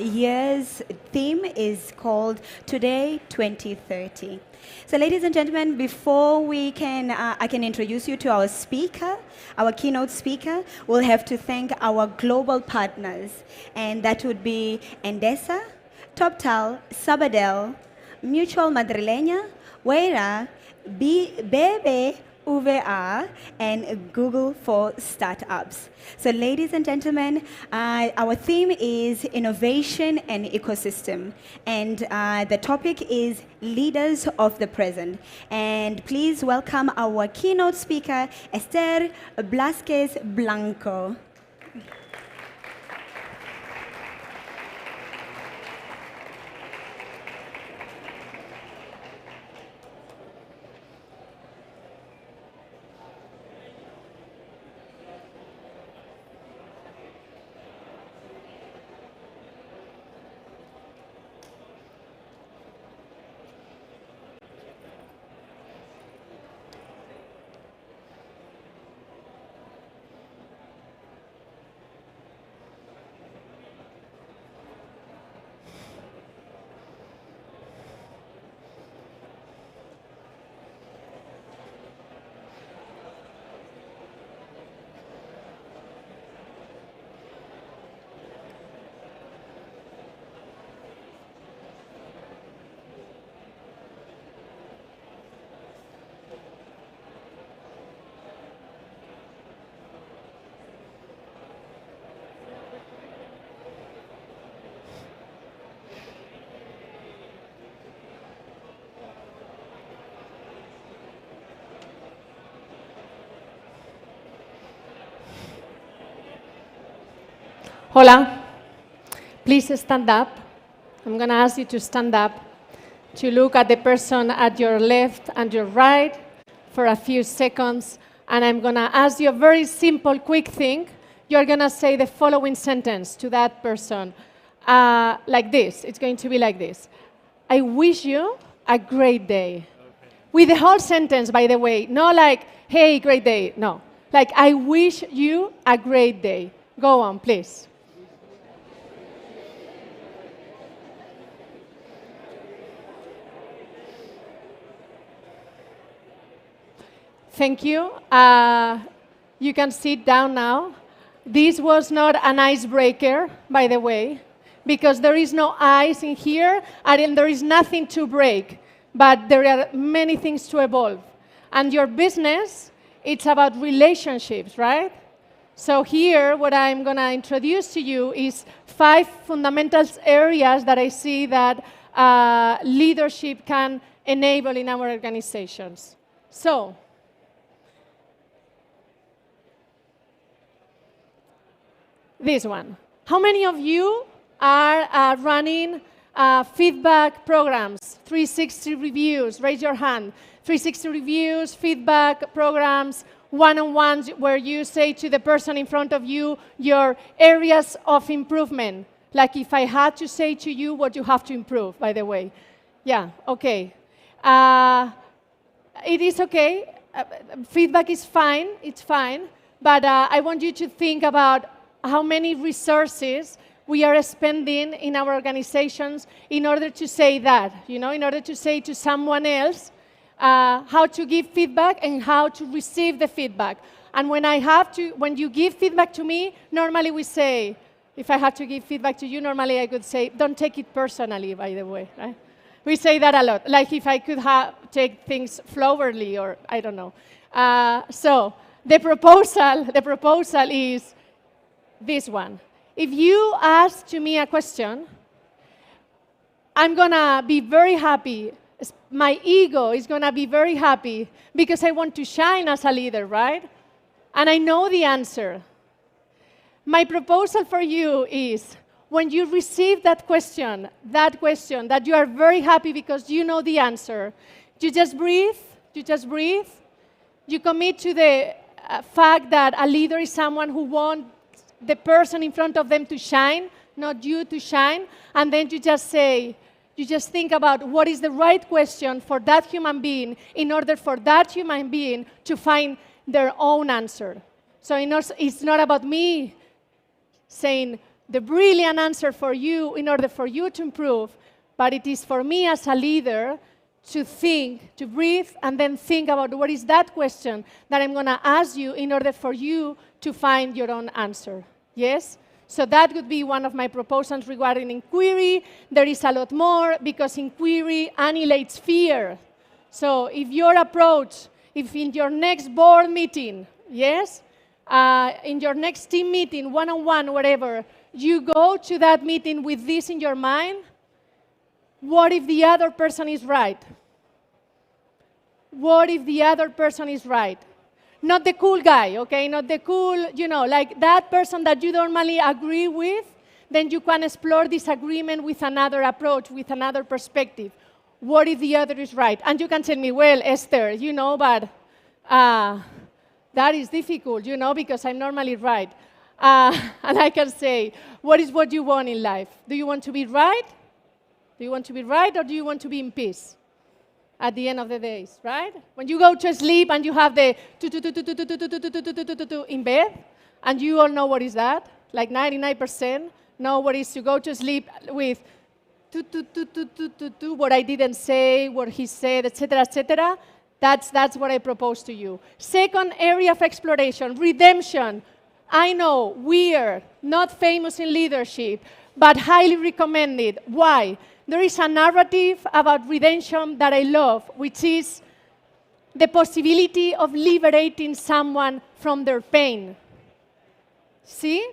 Speaker 10: year's theme is called Today 2030. So ladies and gentlemen, before we can, I can introduce you to our speaker, our keynote speaker, we'll have to thank our global partners. And that would be Endesa, TopTal, Sabadell, Mutual Madrileña, Weira, BBVA, and Google for Startups. So ladies and gentlemen, our theme is innovation and ecosystem. And the topic is leaders of the present. And please welcome our keynote speaker, Esther Blasquez Blanco.
Speaker 1: Hola, please stand up. I'm going to ask you to stand up, to look at the person at your left and your right for a few seconds, and I'm going to ask you a very simple, quick thing. You're going to say the following sentence to that person, like this. It's going to be like this. I wish you a great day. With the whole sentence, by the way, not like, hey, great day. No, like, I wish you a great day. Go on, please. Thank you. You can sit down now. This was not an icebreaker, by the way, because there is no ice in here, and there is nothing to break, but there are many things to evolve. And your business, it's about relationships, right? So here, what I'm going to introduce to you is 5 fundamental areas that I see that leadership can enable in our organizations. So, this one. How many of you are running feedback programs, 360 reviews? Raise your hand. 360 reviews, feedback programs, one-on-ones where you say to the person in front of you your areas of improvement. Like if I had to say to you what you have to improve, by the way. Yeah, okay. It is okay. Feedback is fine. It's fine. But I want you to think about how many resources we are spending in our organizations in order to say that, in order to say to someone else how to give feedback and how to receive the feedback. And when you give feedback to me, normally we say, if I had to give feedback to you, normally I could say, don't take it personally, by the way, right? We say that a lot, like if I could take things flowery or I don't know. So the proposal is this one. If you ask to me a question, I'm going to be very happy. My ego is going to be very happy because I want to shine as a leader, right? And I know the answer. My proposal for you is when you receive that question that you are very happy because you know the answer, you just breathe,
Speaker 11: You commit to the fact that a leader is someone who wants the person in front of them to shine, not you to shine. And then you just say, you just think about what is the right question for that human being in order for that human being to find their own answer. So it's not about me saying the brilliant answer for you in order for you to improve, but it is for me as a leader to think, to breathe, and then think about what is that question that I'm going to ask you in order for you to find your own answer. Yes? So that would be one of my proposals regarding inquiry. There is a lot more because inquiry annihilates fear. So if your approach, if in your next board meeting, yes, in your next team meeting, one-on-one, whatever, you go to that meeting with this in your mind, what if the other person is right? What if the other person is right? Not the cool guy, okay? Not the cool, like that person that you normally agree with, then you can explore this agreement with another approach, with another perspective. What if the other is right? And you can tell me, well, Esther, but that is difficult, because I'm normally right. And I can say, what is what you want in life? Do you want to be right? Do you want to be right, or do you want to be in peace at the end of the days, right? When you go to sleep and you have the in bed, and you all know what is that, like 99% know what is to go to sleep with what I didn't say, what he said, etc., etc. That's what I propose to you. Second area of exploration, redemption. I know, weird, not famous in leadership, but highly recommended. Why? There is a narrative about redemption that I love, which is the possibility of liberating someone from their pain. See?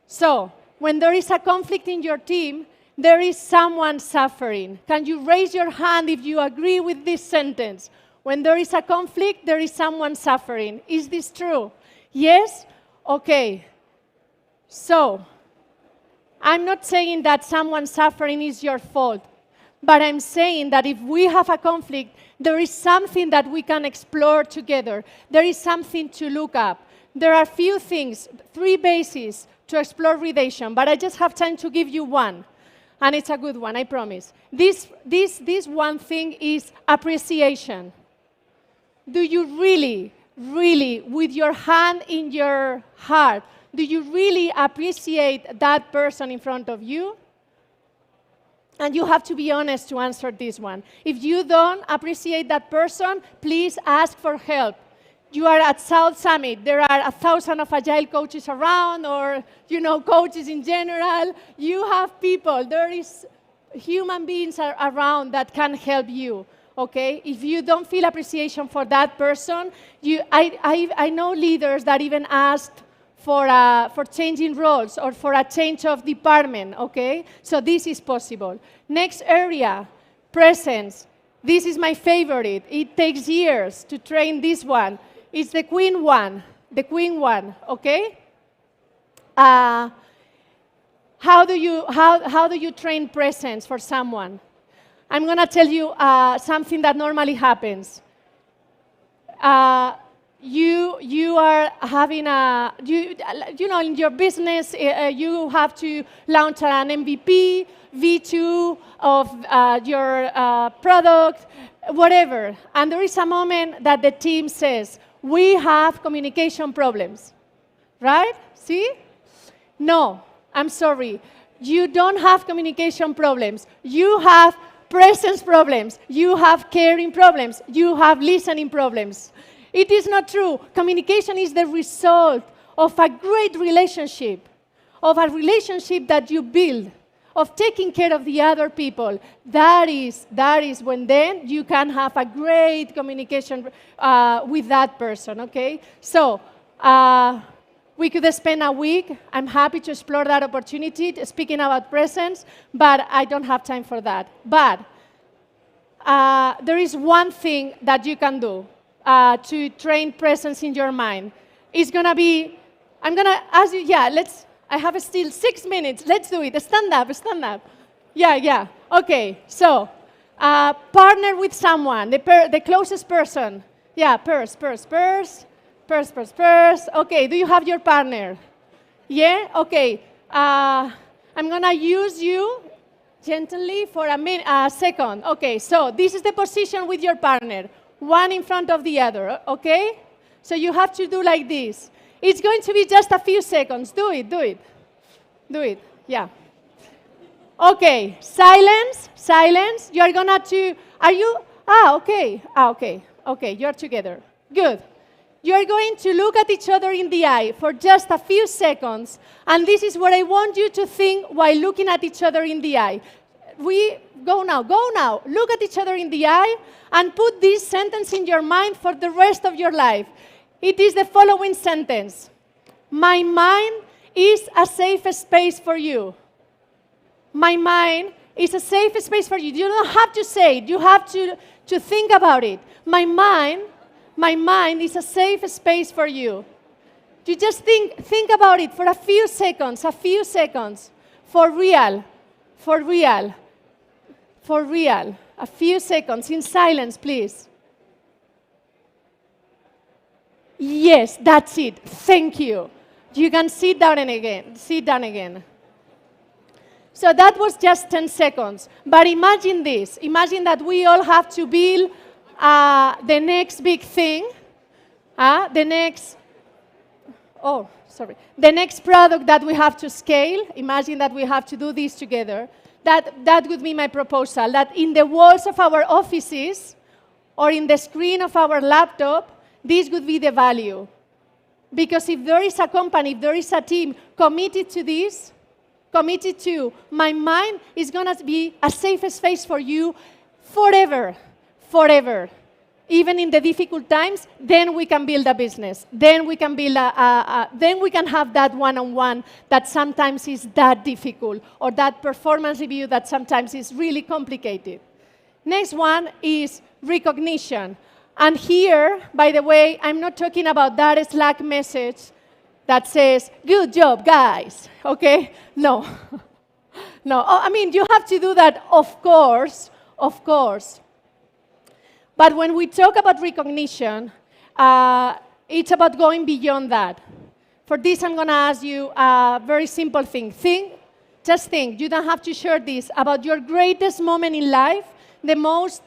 Speaker 11: So, when there is a conflict in your team, there is someone suffering. Can you raise your hand if you agree with this sentence? When there is a conflict, there is someone suffering. Is this true? Yes? Okay. So, I'm not saying that someone suffering is your fault, but I'm saying that if we have a conflict, there is something that we can explore together. There is something to look up. There are few things, 3 bases to explore redemption, but I just have time to give you one, and it's a good one, I promise. This one thing is appreciation. Do you really, with your hand in your heart, do you really appreciate that person in front of you? And you have to be honest to answer this one. If you don't appreciate that person, please ask for help. You are at South Summit. There are 1,000 of Agile coaches around, or coaches in general. You have people. There is human beings around that can help you. Okay? If you don't feel appreciation for that person, I know leaders that even asked for changing roles or for a change of department, okay? So this is possible. Next area, presence. This is my favorite. It takes years to train this one. It's the queen one, okay? How do you train presence for someone? I'm going to tell you something that normally happens. You are having in your business, you have to launch an MVP, V2 of your product, whatever. And there is a moment that the team says, we have communication problems, right? See? No, I'm sorry. You don't have communication problems. You have presence problems. You have caring problems. You have listening problems. It is not true. Communication is the result of a great relationship, of a relationship that you build, of taking care of the other people. That is when then you can have a great communication with that person, okay? So we could spend a week. I'm happy to explore that opportunity, speaking about presence, but I don't have time for that. But there is one thing that you can do to train presence in your mind. It's going to be, I'm going to ask you, I have still 6 minutes. Let's do it. Stand up. Yeah. Okay, so partner with someone, the closest person Yeah, purse. Okay, do you have your partner? Yeah? Okay. I'm going to use you gently for a second. Okay, so this is the position with your partner, one in front of the other, okay? So you have to do like this. It's going to be just a few seconds. Do it. Yeah. Okay, silence. You are going to, okay, you're together. Good. You are going to look at each other in the eye for just a few seconds, and this is what I want you to think while looking at each other in the eye. Go now. Look at each other in the eye and put this sentence in your mind for the rest of your life. It is the following sentence. My mind is a safe space for you. My mind is a safe space for you. You don't have to say it. You have to think about it. My mind is a safe space for you. You just think about it for a few seconds. For real. A few seconds in silence, please. Yes, that's it. Thank you. You can sit down again. So that was just 10 seconds. But imagine this. Imagine that we all have to build the next big thing, the next product that we have to scale. Imagine that we have to do this together. That would be my proposal, that in the walls of our offices or in the screen of our laptop, this would be the value. Because if there is a company, if there is a team committed to this, committed to my mind is going to be a safe space for you forever. Even in the difficult times, then we can build a business. Then we can build then we can have that one-on-one that sometimes is that difficult, or that performance review that sometimes is really complicated. Next one is recognition. And here, by the way, I'm not talking about that Slack message that says, good job, guys, okay? No. I mean, you have to do that, of course. But when we talk about recognition, it's about going beyond that. For this, I'm going to ask you a very simple thing. Just think. You don't have to share this about your greatest moment in life, the most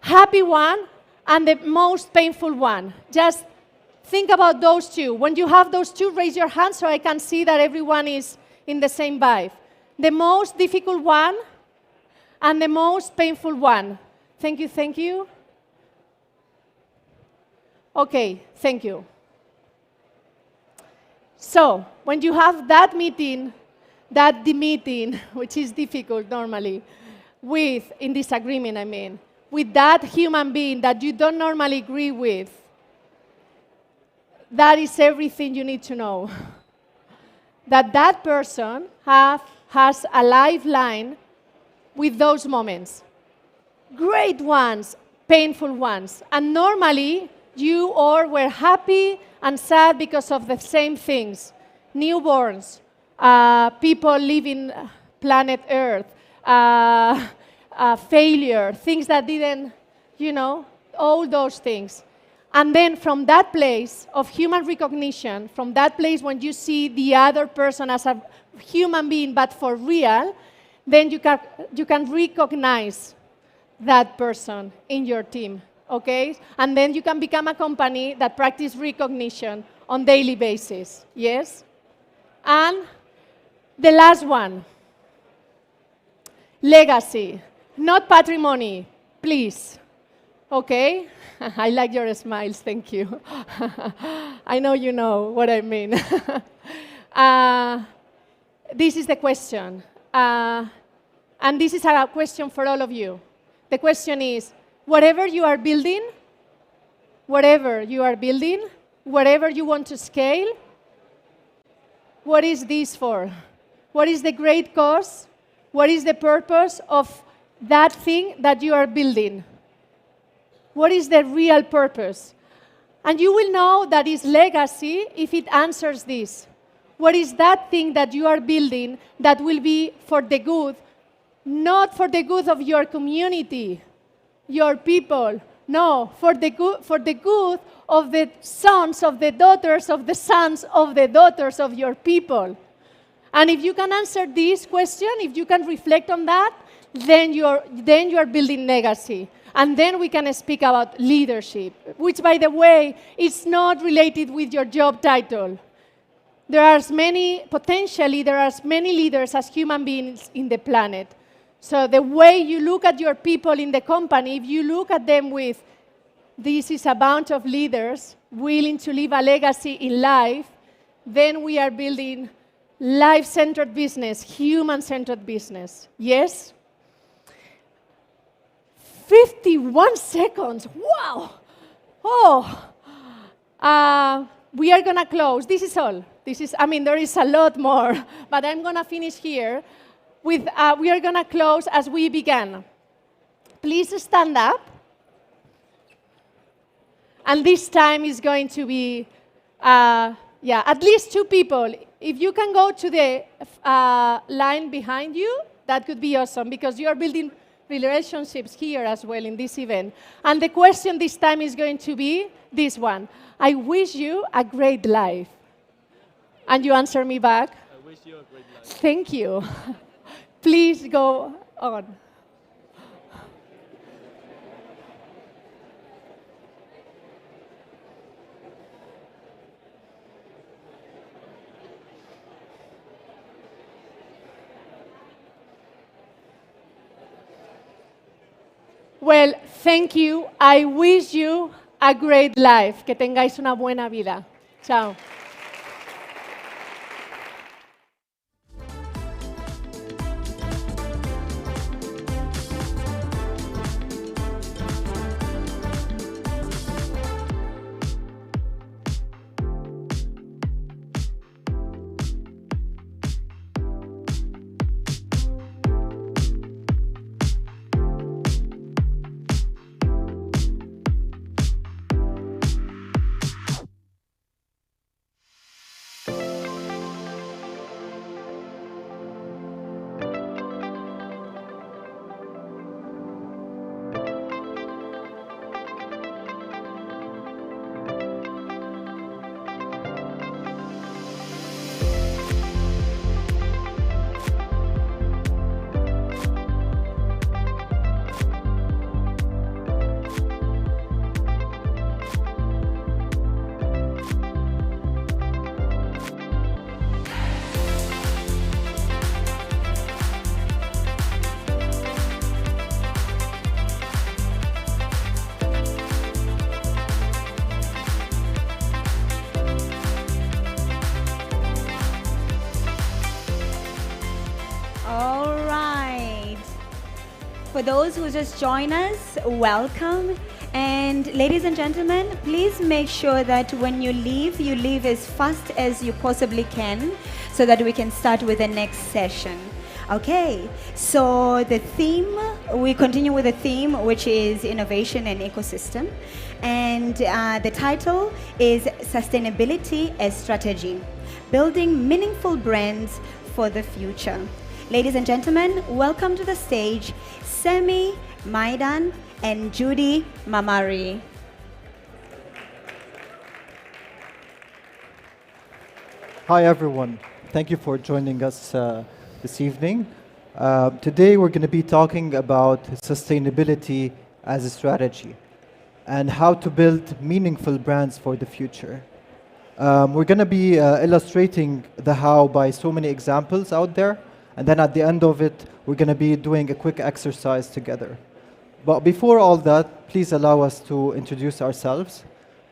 Speaker 11: happy one, and the most painful one. Just think about those two. When you have those two, raise your hand so I can see that everyone is in the same vibe. The most difficult one and the most painful one. Thank you. Okay, thank you. So, when you have that meeting, which is difficult normally, in disagreement, I mean, with that human being that you don't normally agree with, that is everything you need to know. That person has a lifeline with those moments. Great ones, painful ones. And normally, you all were happy and sad because of the same things. Newborns, people leaving planet Earth, failure, things that didn't, all those things. And then from that place of human recognition, from that place when you see the other person as a human being but for real, then you can recognize that person in your team, okay? And then you can become a company that practices recognition on daily basis, yes? And the last one, legacy, not patrimony, please, okay? I like your smiles, thank you. I know you know what I mean. This is the question, and this is a question for all of you. The question is, whatever you are building, whatever you want to scale, what is this for? What is the great cause? What is the purpose of that thing that you are building? What is the real purpose? And you will know that it's legacy if it answers this. What is that thing that you are building that will be for the good, not for the good of your community, your people, No, for the good of the sons, of the daughters, of the sons, of the daughters of your people. And if you can answer this question, if you can reflect on that, then you're building legacy. And then we can speak about leadership, which, by the way, is not related with your job title. There are as many leaders as human beings in the planet. So the way you look at your people in the company, if you look at them with, this is a bunch of leaders willing to leave a legacy in life, then we are building life-centered business, human-centered business. Yes? 51 seconds. Wow. Oh. We are going to close. This is all. There is a lot more, but I'm going to finish here with, we are going to close as we began. Please stand up. And this time is going to be, at least 2 people. If you can go to the line behind you, that could be awesome, because you are building relationships here as well in this event. And the question this time is going to be this one. I wish you a great life. And you answer me back?
Speaker 4: I wish you a great life.
Speaker 11: Thank you. Please go on. Well, thank you. I wish you a great life. Que tengáis una buena vida. Chao. For those who just joined us, welcome. And ladies and gentlemen, please make sure that when you leave as fast as you possibly can so that we can start with the next session. Okay, so we continue with the theme, which is innovation and ecosystem. And the title is Sustainability as Strategy, Building Meaningful Brands for the Future. Ladies and gentlemen, welcome to the stage, Sami Maidan and Judy Mamari.
Speaker 12: Hi everyone, thank you for joining us this evening. Today we're going to be talking about sustainability as a strategy and how to build meaningful brands for the future. We're going to be illustrating the how by so many examples out there, and then at the end of it we're going to be doing a quick exercise together. But before all that, please allow us to introduce ourselves.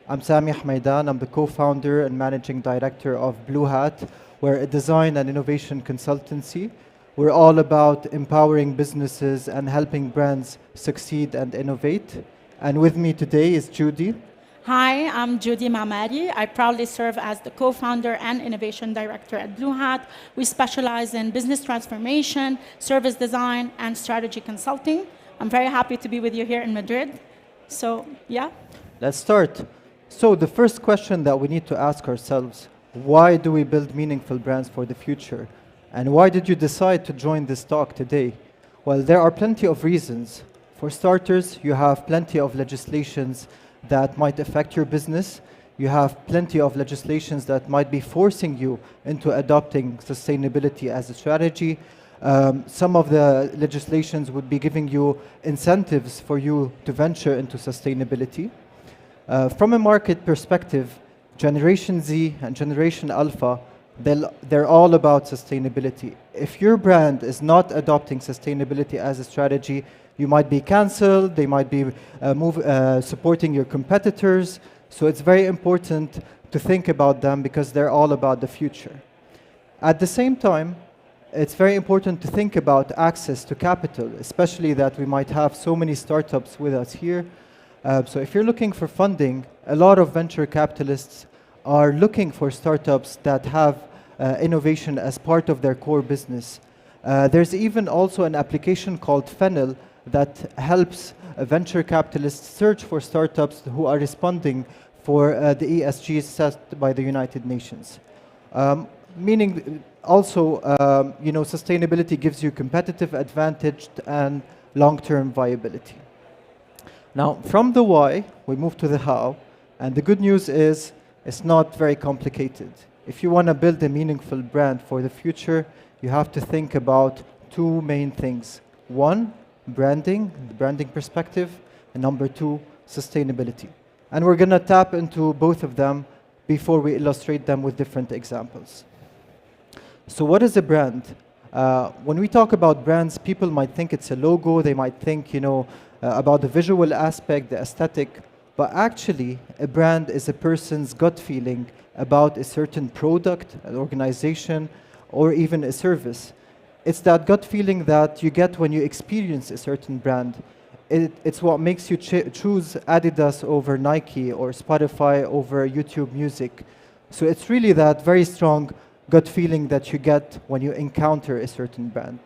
Speaker 12: I'm Sami Maidan. I'm the co-founder and managing director of Blue Hat. We're a design and innovation consultancy. We're all about empowering businesses and helping brands succeed and innovate. And with me today is Judy.
Speaker 13: Hi, I'm Judy Mamari. I proudly serve as the co-founder and innovation director at Blue Hat. We specialize in business transformation, service design, and strategy consulting. I'm very happy to be with you here in Madrid. So, yeah.
Speaker 12: Let's start. So the first question that we need to ask ourselves, why do we build meaningful brands for the future? And why did you decide to join this talk today? Well, there are plenty of reasons. For starters, you have plenty of legislations that might affect your business. You have plenty of legislations that might be forcing you into adopting sustainability as a strategy. Some of the legislations would be giving you incentives for you to venture into sustainability. From a market perspective, Generation Z and Generation Alpha, they're all about sustainability. If your brand is not adopting sustainability as a strategy, you might be cancelled, they might be supporting your competitors. So it's very important to think about them because they're all about the future. At the same time, it's very important to think about access to capital, especially that we might have so many startups with us here. So if you're looking for funding, a lot of venture capitalists are looking for startups that have innovation as part of their core business. There's even also an application called Fennel that helps venture capitalists search for startups who are responding for the ESG set by the United Nations. Meaning also, sustainability gives you competitive advantage and long-term viability. Now, from the why, we move to the how, and the good news is it's not very complicated. If you want to build a meaningful brand for the future, you have to think about two main things. One, branding, the branding perspective, and number two, sustainability. And we're going to tap into both of them before we illustrate them with different examples. So what is a brand? When we talk about brands, people might think it's a logo, they might think, about the visual aspect, the aesthetic, but actually a brand is a person's gut feeling about a certain product, an organization, or even a service. It's that gut feeling that you get when you experience a certain brand. It's what makes you choose Adidas over Nike or Spotify over YouTube Music. So it's really that very strong gut feeling that you get when you encounter a certain brand.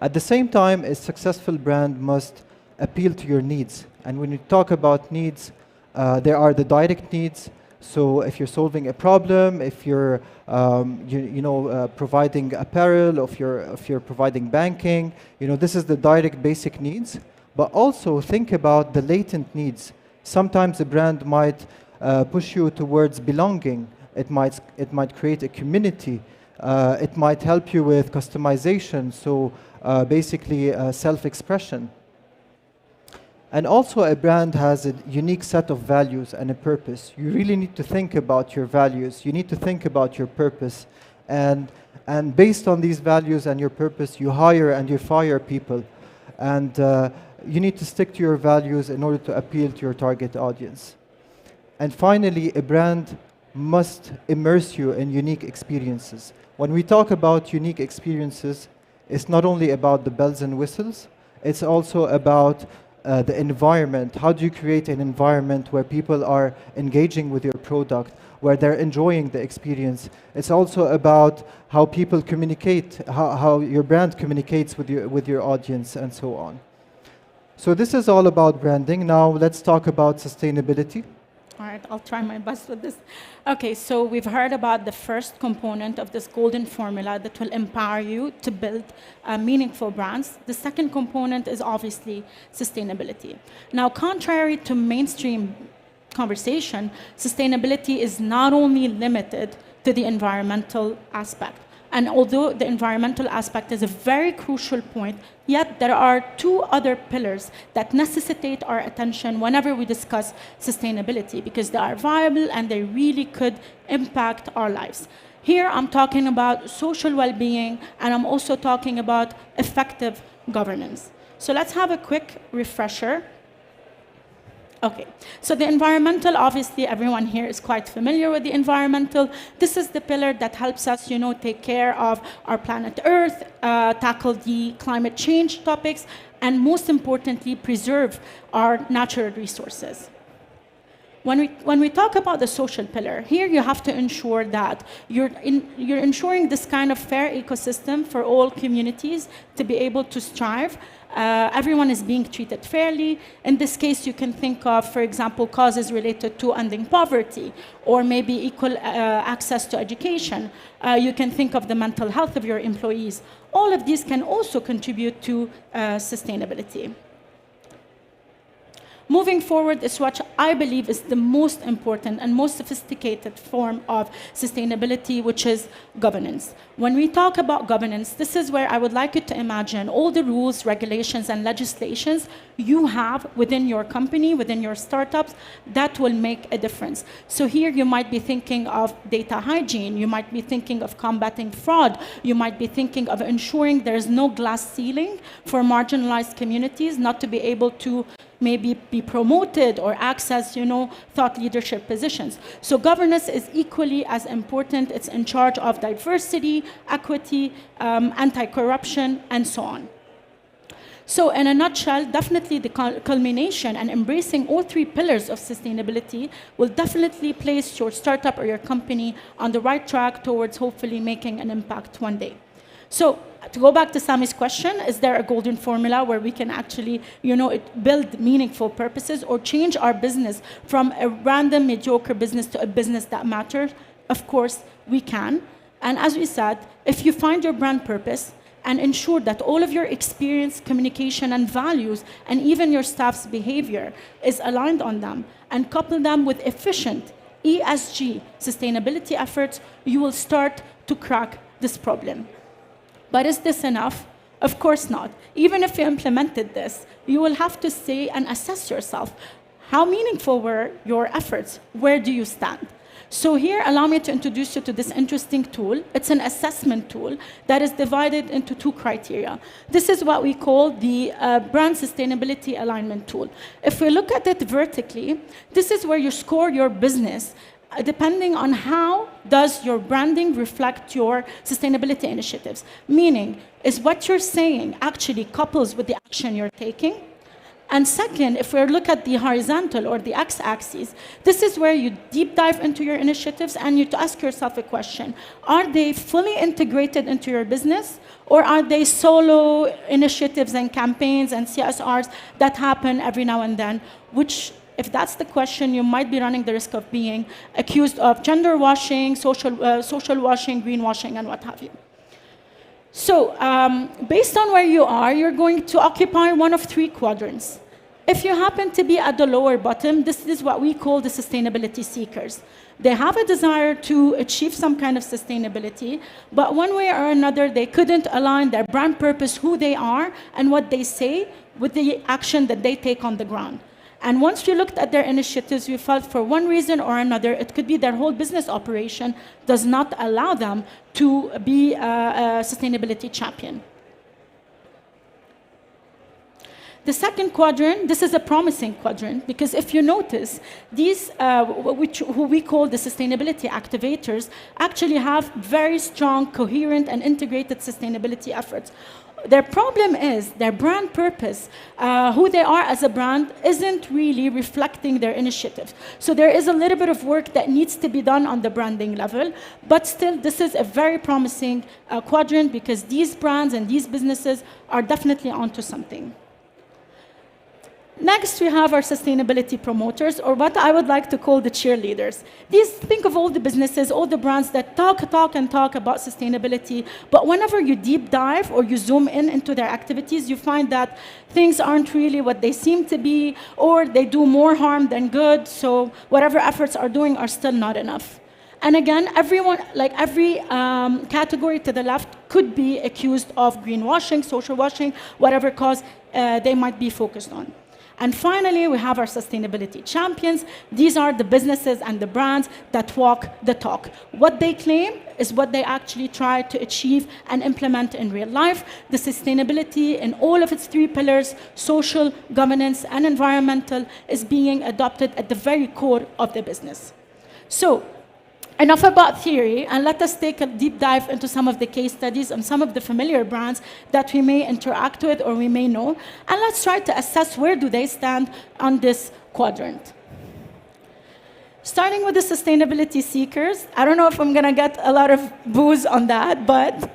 Speaker 12: At the same time, a successful brand must appeal to your needs. And when you talk about needs, there are the direct needs. So if you're solving a problem, if you're providing apparel, if you're providing banking, this is the direct basic needs. But also think about the latent needs. Sometimes a brand might push you towards belonging. It might create a community. It might help you with customization. So basically self-expression. And also a brand has a unique set of values and a purpose. You really need to think about your values. You need to think about your purpose. And based on these values and your purpose, you hire and you fire people. And you need to stick to your values in order to appeal to your target audience. And finally, a brand must immerse you in unique experiences. When we talk about unique experiences, it's not only about the bells and whistles, it's also about the environment. How do you create an environment where people are engaging with your product, where they're enjoying the experience? It's also about how people communicate, how your brand communicates with your audience, and so on. So this is all about branding. Now let's talk about sustainability.
Speaker 13: All right, I'll try my best with this. Okay, so we've heard about the first component of this golden formula that will empower you to build meaningful brands. The second component is obviously sustainability. Now, contrary to mainstream conversation, sustainability is not only limited to the environmental aspect. And although the environmental aspect is a very crucial point, yet there are two other pillars that necessitate our attention whenever we discuss sustainability, because they are viable and they really could impact our lives. Here I'm talking about social well-being, and I'm also talking about effective governance. So let's have a quick refresher. Okay, so the environmental, obviously everyone here is quite familiar with the environmental. This is the pillar that helps us, take care of our planet Earth, tackle the climate change topics, and most importantly, preserve our natural resources. When we talk about the social pillar, here you have to ensure that you're ensuring this kind of fair ecosystem for all communities to be able to strive. Everyone is being treated fairly. In this case, you can think of, for example, causes related to ending poverty, or maybe equal access to education. You can think of the mental health of your employees. All of these can also contribute to sustainability. Moving forward is what I believe is the most important and most sophisticated form of sustainability, which is governance. When we talk about governance, this is where I would like you to imagine all the rules, regulations, and legislations you have within your company, within your startups, that will make a difference. So here you might be thinking of data hygiene, you might be thinking of combating fraud, you might be thinking of ensuring there's no glass ceiling for marginalized communities not to be able to maybe be promoted or access, thought leadership positions. So governance is equally as important. It's in charge of diversity, equity, anti-corruption, and so on. So in a nutshell, definitely the culmination and embracing all three pillars of sustainability will definitely place your startup or your company on the right track towards hopefully making an impact one day. So to go back to Sami's question, is there a golden formula where we can actually, build meaningful purposes or change our business from a random mediocre business to a business that matters? Of course, we can. And as we said, if you find your brand purpose and ensure that all of your experience, communication, and values, and even your staff's behavior is aligned on them, and couple them with efficient ESG sustainability efforts, you will start to crack this problem. But is this enough? Of course not. Even if you implemented this, you will have to say and assess yourself. How meaningful were your efforts? Where do you stand? So here, allow me to introduce you to this interesting tool. It's an assessment tool that is divided into two criteria. This is what we call the brand sustainability alignment tool. If we look at it vertically, this is where you score your business depending on how does your branding reflect your sustainability initiatives. Meaning, is what you're saying actually couples with the action you're taking? And second, if we look at the horizontal or the x-axis, this is where you deep dive into your initiatives and you ask yourself a question. Are they fully integrated into your business? Or are they solo initiatives and campaigns and CSRs that happen every now and then? Which, if that's the question, you might be running the risk of being accused of gender washing, social washing, greenwashing, and what have you. So based on where you are, you're going to occupy one of three quadrants. If you happen to be at the lower bottom, this is what we call the sustainability seekers. They have a desire to achieve some kind of sustainability, but one way or another, they couldn't align their brand purpose, who they are, and what they say with the action that they take on the ground. And once we looked at their initiatives, we felt for one reason or another, it could be their whole business operation does not allow them to be a sustainability champion. The second quadrant, this is a promising quadrant, because if you notice, these, who we call the sustainability activators, actually have very strong, coherent, and integrated sustainability efforts. Their problem is their brand purpose, who they are as a brand, isn't really reflecting their initiatives. So there is a little bit of work that needs to be done on the branding level, but still this is a very promising quadrant because these brands and these businesses are definitely onto something. Next, we have our sustainability promoters, or what I would like to call the cheerleaders. Think of all the businesses, all the brands that talk about sustainability, but whenever you deep dive or you zoom in into their activities, you find that things aren't really what they seem to be, or they do more harm than good, so whatever efforts are doing are still not enough. And again, everyone, like every category to the left could be accused of greenwashing, social washing, whatever cause they might be focused on. And finally, we have our sustainability champions. These are the businesses and the brands that walk the talk. What they claim is what they actually try to achieve and implement in real life. The sustainability in all of its three pillars, social, governance, and environmental, is being adopted at the very core of the business. So, enough about theory, and let us take a deep dive into some of the case studies and some of the familiar brands that we may interact with or we may know, and let's try to assess where do they stand on this quadrant. Starting with the sustainability seekers, I don't know if I'm going to get a lot of boos on that, but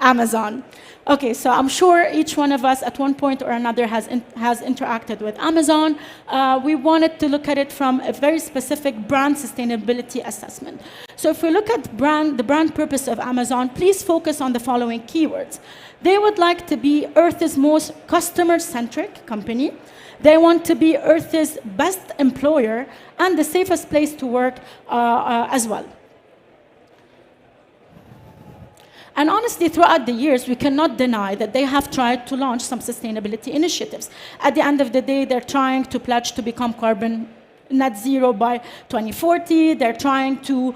Speaker 13: Amazon. Okay, so I'm sure each one of us at one point or another has interacted with Amazon. We wanted to look at it from a very specific brand sustainability assessment. So if we look at the brand purpose of Amazon, please focus on the following keywords. They would like to be Earth's most customer-centric company. They want to be Earth's best employer and the safest place to work as well. And honestly, throughout the years, we cannot deny that they have tried to launch some sustainability initiatives. At the end of the day, they're trying to pledge to become carbon net zero by 2040. They're trying to,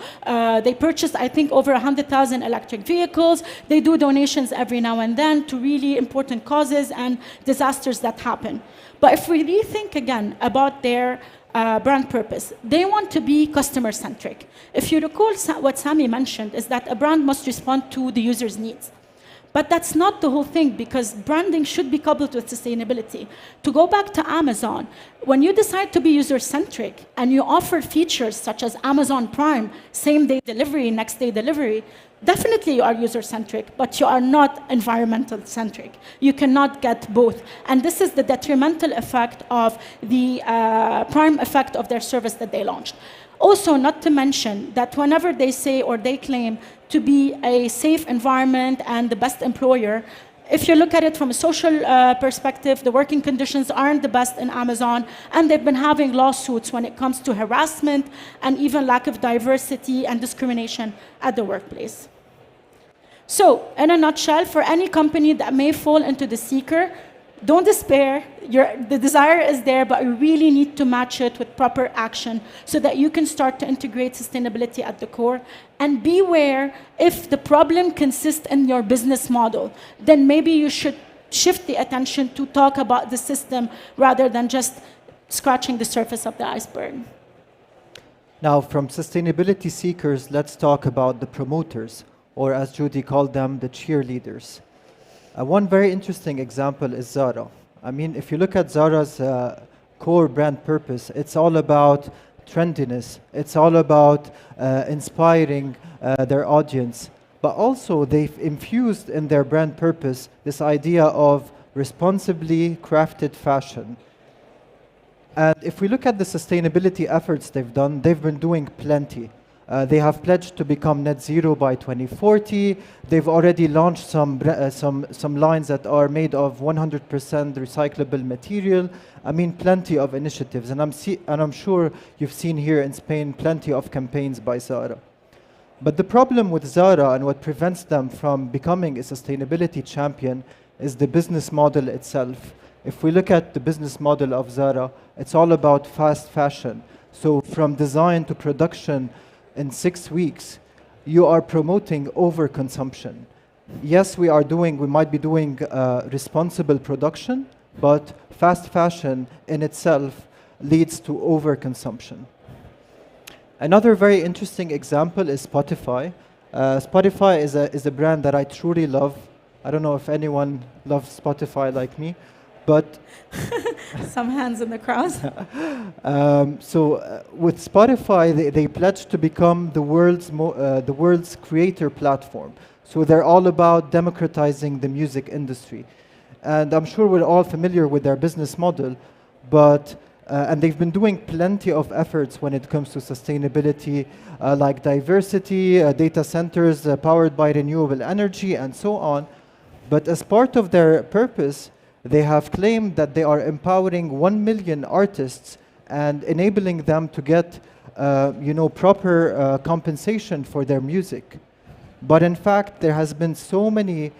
Speaker 13: they purchased, I think, over 100,000 electric vehicles. They do donations every now and then to really important causes and disasters that happen. But if we rethink again about their brand purpose, they want to be customer-centric. If you recall what Sami mentioned, is that a brand must respond to the user's needs. But that's not the whole thing, because branding should be coupled with sustainability. To go back to Amazon, when you decide to be user-centric and you offer features such as Amazon Prime, same-day delivery, next-day delivery, definitely you are user-centric, but you are not environmental-centric. You cannot get both. And this is the detrimental effect of the Prime effect of their service that they launched. Also, not to mention that whenever they say or they claim to be a safe environment and the best employer, if you look at it from a social perspective, the working conditions aren't the best in Amazon, and they've been having lawsuits when it comes to harassment and even lack of diversity and discrimination at the workplace. So, in a nutshell, for any company that may fall into the seeker, don't despair. The desire is there, but you really need to match it with proper action so that you can start to integrate sustainability at the core. And beware, if the problem consists in your business model, then maybe you should shift the attention to talk about the system rather than just scratching the surface of the iceberg.
Speaker 12: Now, from sustainability seekers, let's talk about the promoters, or as Judy called them, the cheerleaders. One very interesting example is Zara. I mean, if you look at Zara's core brand purpose, it's all about trendiness. It's all about inspiring their audience. But also, they've infused in their brand purpose this idea of responsibly crafted fashion. And if we look at the sustainability efforts they've done, they've been doing plenty. They have pledged to become net zero by 2040. They've already launched some lines that are made of 100% recyclable material. I mean, plenty of initiatives. And I'm sure you've seen here in Spain plenty of campaigns by Zara. But the problem with Zara and what prevents them from becoming a sustainability champion is the business model itself. If we look at the business model of Zara, it's all about fast fashion. So from design to production, in 6 weeks, you are promoting overconsumption. Yes, we might be doing responsible production, but fast fashion in itself leads to overconsumption. Another very interesting example is Spotify. Spotify is a brand that I truly love. I don't know if anyone loves Spotify like me, but
Speaker 13: some hands in the crowd.
Speaker 12: With Spotify, they pledged to become the world's creator platform. So they're all about democratizing the music industry. And I'm sure we're all familiar with their business model, but and they've been doing plenty of efforts when it comes to sustainability, like diversity, data centers powered by renewable energy, and so on. But as part of their purpose, they have claimed that they are empowering 1 million artists and enabling them to get, proper compensation for their music. But in fact, there has been so many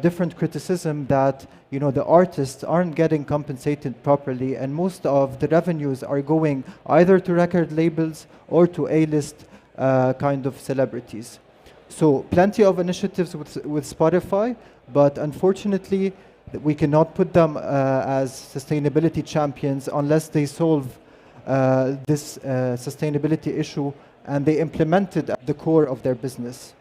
Speaker 12: different criticism that, the artists aren't getting compensated properly, and most of the revenues are going either to record labels or to A-list kind of celebrities. So plenty of initiatives with Spotify, but unfortunately, we cannot put them as sustainability champions unless they solve this sustainability issue and they implement it at the core of their business.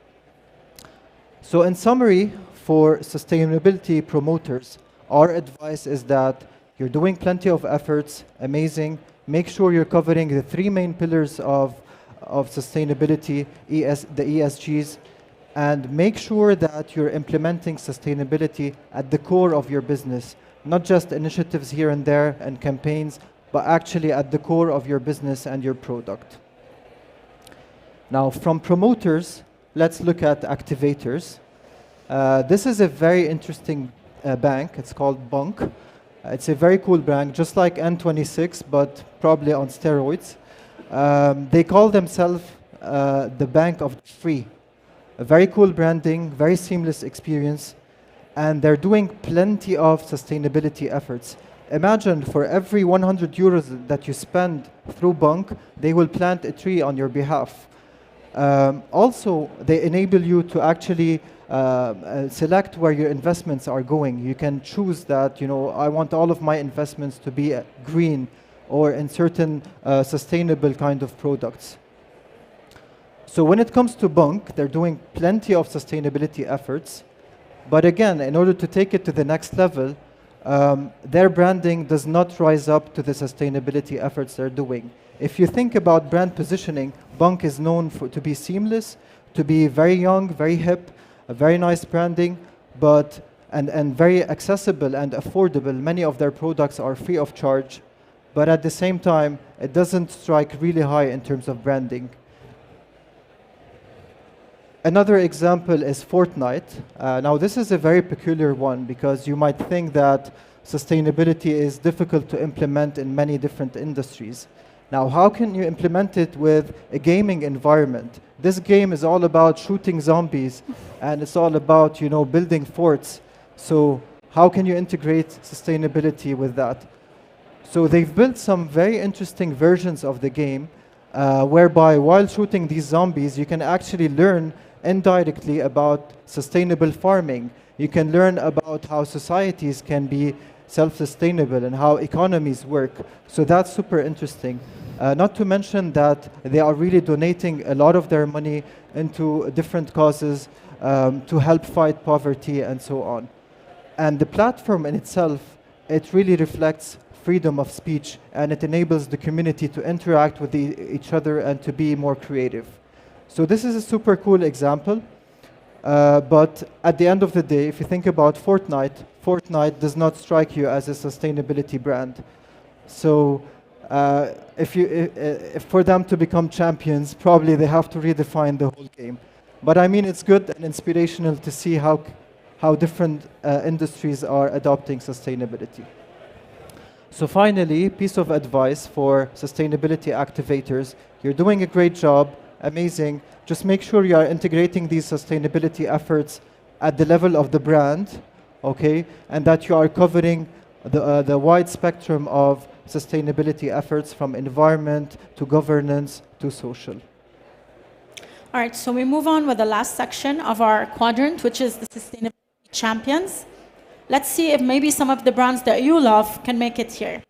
Speaker 12: So in summary, for sustainability promoters, our advice is that you're doing plenty of efforts, amazing. Make sure you're covering the 3 main pillars of sustainability, the ESGs. and make sure that you're implementing sustainability at the core of your business, not just initiatives here and there and campaigns, but actually at the core of your business and your product. Now, from promoters, let's look at activators. This is a very interesting bank. It's called Bunk. It's a very cool bank, just like N26, but probably on steroids. They call themselves the Bank of the Free. A very cool branding, very seamless experience, and they're doing plenty of sustainability efforts. Imagine for every 100 euros that you spend through Bunk, they will plant a tree on your behalf. Also, they enable you to actually select where your investments are going. You can choose that, I want all of my investments to be green or in certain sustainable kind of products. So when it comes to Bunk, they're doing plenty of sustainability efforts. But again, in order to take it to the next level, their branding does not rise up to the sustainability efforts they're doing. If you think about brand positioning, Bunk is known to be seamless, to be very young, very hip, a very nice branding, and very accessible and affordable. Many of their products are free of charge, but at the same time, it doesn't strike really high in terms of branding. Another example is Fortnite. Now, this is a very peculiar one because you might think that sustainability is difficult to implement in many different industries. Now, how can you implement it with a gaming environment? This game is all about shooting zombies, and it's all about, building forts. So how can you integrate sustainability with that? So they've built some very interesting versions of the game, whereby while shooting these zombies, you can actually learn indirectly about sustainable farming. You can learn about how societies can be self-sustainable and how economies work. So that's super interesting. Not to mention that they are really donating a lot of their money into different causes to help fight poverty and so on. And the platform in itself, it really reflects freedom of speech, and it enables the community to interact with each other and to be more creative. So this is a super cool example. But at the end of the day, if you think about Fortnite, Fortnite does not strike you as a sustainability brand. So if for them to become champions, probably they have to redefine the whole game. But I mean, it's good and inspirational to see how different industries are adopting sustainability. So finally, piece of advice for sustainability activators. You're doing a great job, amazing. Just make sure you are integrating these sustainability efforts at the level of the brand, okay? And that you are covering the wide spectrum of sustainability efforts from environment to governance to social.
Speaker 13: All right, so we move on with the last section of our quadrant, which is the sustainability champions. Let's see if maybe some of the brands that you love can make it here.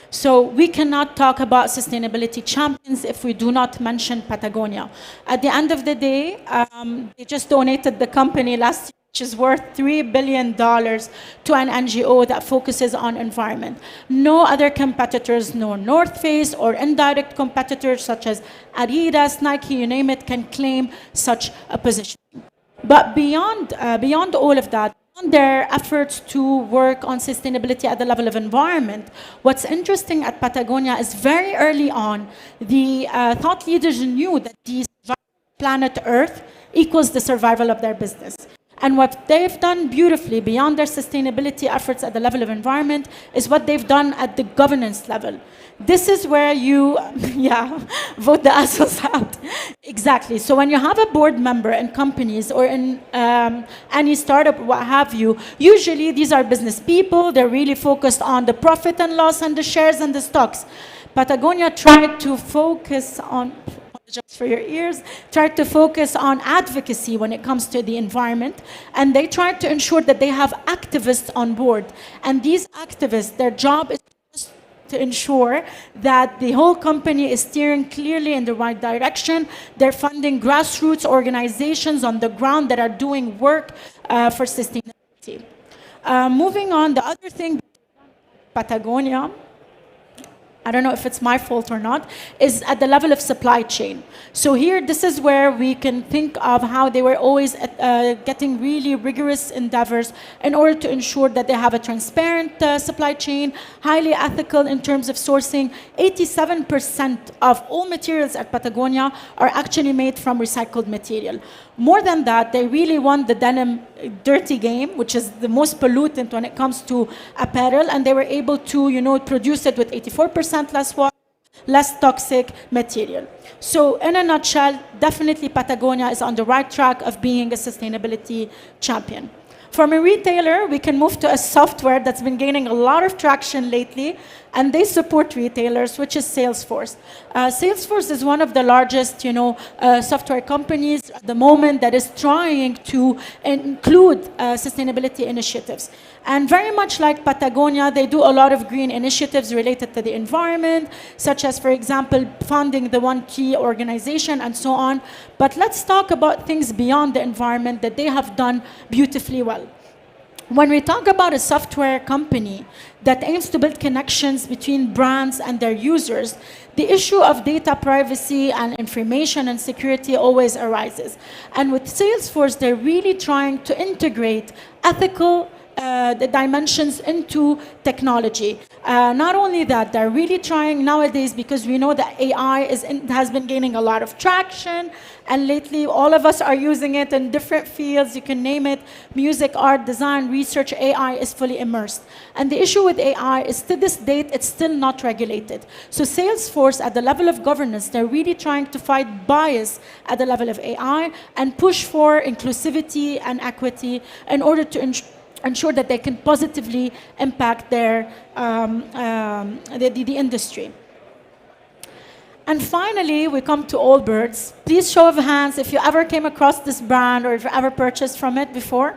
Speaker 13: So we cannot talk about sustainability champions if we do not mention Patagonia. At the end of the day, they just donated the company last year, which is worth $3 billion to an NGO that focuses on environment. No other competitors, no North Face or indirect competitors such as Adidas, Nike, you name it, can claim such a position. But beyond all of that, on their efforts to work on sustainability at the level of environment, what's interesting at Patagonia is very early on, the thought leaders knew that the planet Earth equals the survival of their business. And what they've done beautifully beyond their sustainability efforts at the level of environment is what they've done at the governance level. This is where you, vote the assholes out. Exactly. So when you have a board member in companies or in any startup, what have you, usually these are business people. They're really focused on the profit and loss and the shares and the stocks. Patagonia tried to focus on, just for your ears, tried to focus on advocacy when it comes to the environment, and they tried to ensure that they have activists on board. And these activists, their job is to ensure that the whole company is steering clearly in the right direction. They're funding grassroots organizations on the ground that are doing work for sustainability. Moving on, the other thing, Patagonia, I don't know if it's my fault or not, is at the level of supply chain. So here, this is where we can think of how they were always getting really rigorous endeavors in order to ensure that they have a transparent supply chain, highly ethical in terms of sourcing. 87% of all materials at Patagonia are actually made from recycled material. More than that, they really won the denim dirty game, which is the most pollutant when it comes to apparel, and they were able to, produce it with 84% less water, less toxic material. So in a nutshell, definitely Patagonia is on the right track of being a sustainability champion. From a retailer, we can move to a software that's been gaining a lot of traction lately, and they support retailers, which is Salesforce. Salesforce is one of the largest, software companies at the moment that is trying to include sustainability initiatives. And very much like Patagonia, they do a lot of green initiatives related to the environment, such as, for example, funding the One Key organization and so on. But let's talk about things beyond the environment that they have done beautifully well. When we talk about a software company that aims to build connections between brands and their users, the issue of data privacy and information and security always arises. And with Salesforce, they're really trying to integrate ethical the dimensions into technology. Not only that, they're really trying nowadays, because we know that AI has been gaining a lot of traction, and lately all of us are using it in different fields. You can name it: music, art, design, research. AI is fully immersed. And the issue with AI is, to this date, it's still not regulated. So Salesforce, at the level of governance, they're really trying to fight bias at the level of AI and push for inclusivity and equity in order to ensure that they can positively impact their the industry. And finally, we come to Allbirds. Please show of hands if you ever came across this brand or if you ever purchased from it before.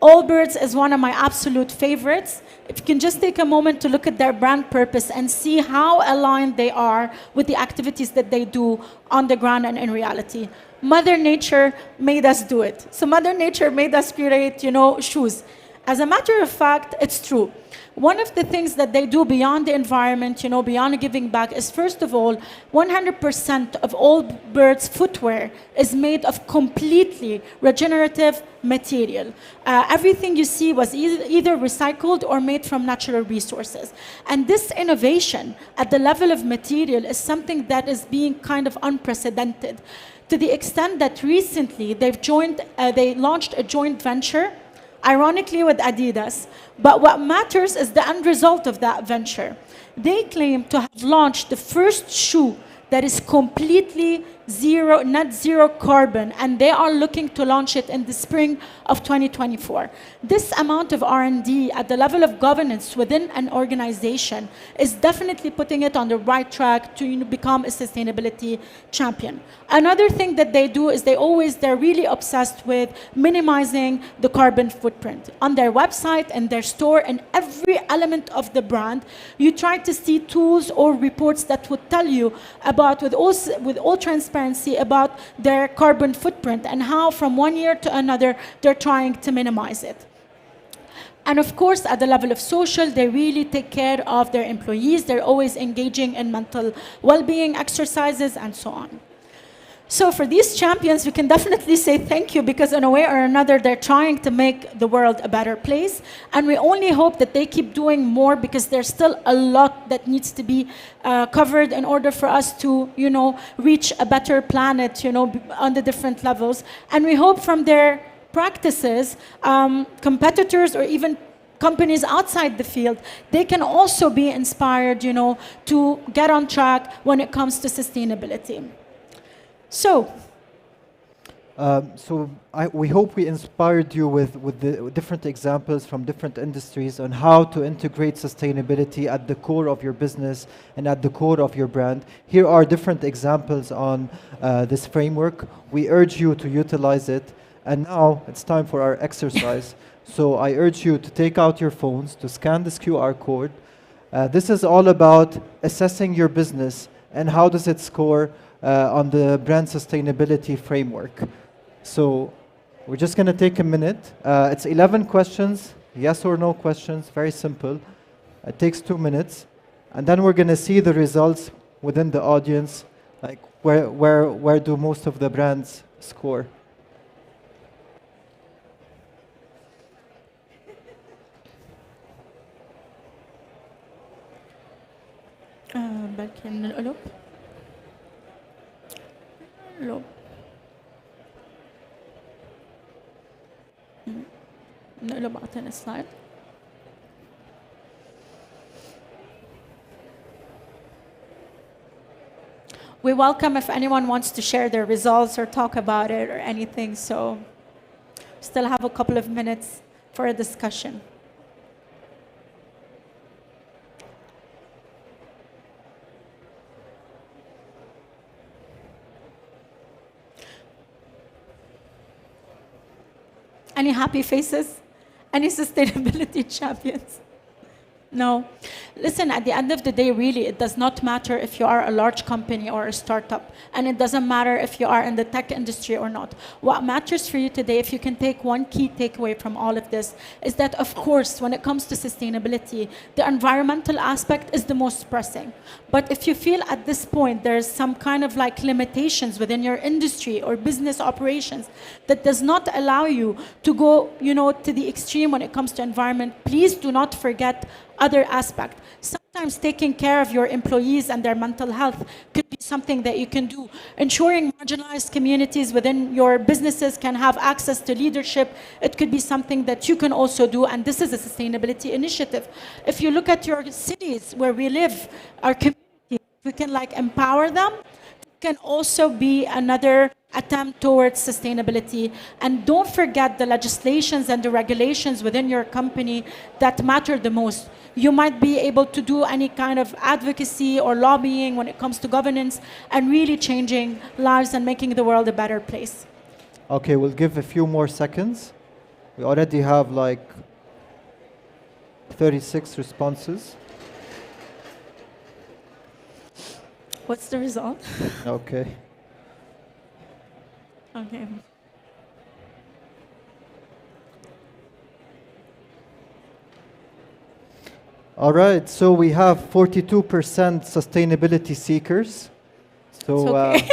Speaker 13: Allbirds is one of my absolute favorites. If you can just take a moment to look at their brand purpose and see how aligned they are with the activities that they do on the ground and in reality. Mother Nature made us do it. So Mother Nature made us create, shoes. As a matter of fact, it's true. One of the things that they do beyond the environment, beyond giving back, is, first of all, 100% of Allbirds footwear is made of completely regenerative material. Everything you see was either recycled or made from natural resources. And this innovation at the level of material is something that is being kind of unprecedented, to the extent that recently they launched a joint venture, ironically with Adidas. But what matters is the end result of that venture. They claim to have launched the first shoe that is completely net zero carbon, and they are looking to launch it in the spring of 2024. This amount of R&D at the level of governance within an organization is definitely putting it on the right track to become a sustainability champion. Another thing that they do is they're really obsessed with minimizing the carbon footprint. On their website and their store and every element of the brand, you try to see tools or reports that would tell you about, with all transparency, about their carbon footprint and how from one year to another they're trying to minimize it. And of course, at the level of social, they really take care of their employees. They're always engaging in mental well-being exercises and so on. So for these champions, we can definitely say thank you, because in a way or another, they're trying to make the world a better place. And we only hope that they keep doing more, because there's still a lot that needs to be covered in order for us to, reach a better planet, on the different levels. And we hope from their practices, competitors or even companies outside the field, they can also be inspired, to get on track when it comes to sustainability.
Speaker 12: We hope we inspired you with the different examples from different industries on how to integrate sustainability at the core of your business and at the core of your brand. Here are different examples on this framework. We urge you to utilize it. And now it's time for our exercise. So I urge you to take out your phones, to scan this QR code. This is all about assessing your business and how does it score on the brand sustainability framework. So we're just going to take a minute. It's 11 questions, yes or no questions, very simple. It takes 2 minutes. And then we're going to see the results within the audience, like where do most of the brands score.
Speaker 13: بلكي من القلب. قلب. نقلب على تاني سلايد. We welcome if anyone wants to share their results or talk about it or anything, so still have a couple of minutes for a discussion. Any happy faces? Any sustainability champions? No. Listen, at the end of the day, really, it does not matter if you are a large company or a startup, and it doesn't matter if you are in the tech industry or not. What matters for you today, if you can take one key takeaway from all of this, is that, of course, when it comes to sustainability, the environmental aspect is the most pressing. But if you feel at this point there's some kind of like limitations within your industry or business operations that does not allow you to go, to the extreme when it comes to environment, please do not forget other aspect. Sometimes taking care of your employees and their mental health could be something that you can do. Ensuring marginalized communities within your businesses can have access to leadership, it could be something that you can also do, and this is a sustainability initiative. If you look at your cities where we live, our communities, we can empower them, can also be another attempt towards sustainability. And don't forget the legislations and the regulations within your company that matter the most. You might be able to do any kind of advocacy or lobbying when it comes to governance and really changing lives and making the world a better place.
Speaker 12: Okay, we'll give a few more seconds. We already have 36 responses.
Speaker 13: What's the result?
Speaker 12: Okay.
Speaker 13: Okay.
Speaker 12: All right, so we have 42% sustainability seekers. So
Speaker 13: okay.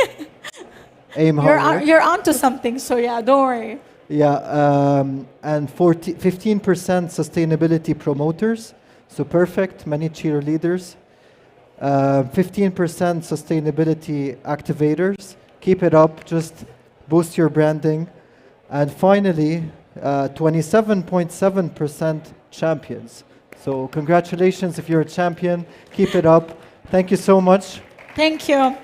Speaker 12: aim higher.
Speaker 13: You're onto something, so yeah, don't worry.
Speaker 12: Yeah, and 15% sustainability promoters. So perfect, many cheerleaders. 15% sustainability activators. Keep it up, just boost your branding. And finally, 27.7% champions. So congratulations if you're a champion. Keep it up. Thank you so much.
Speaker 13: Thank you.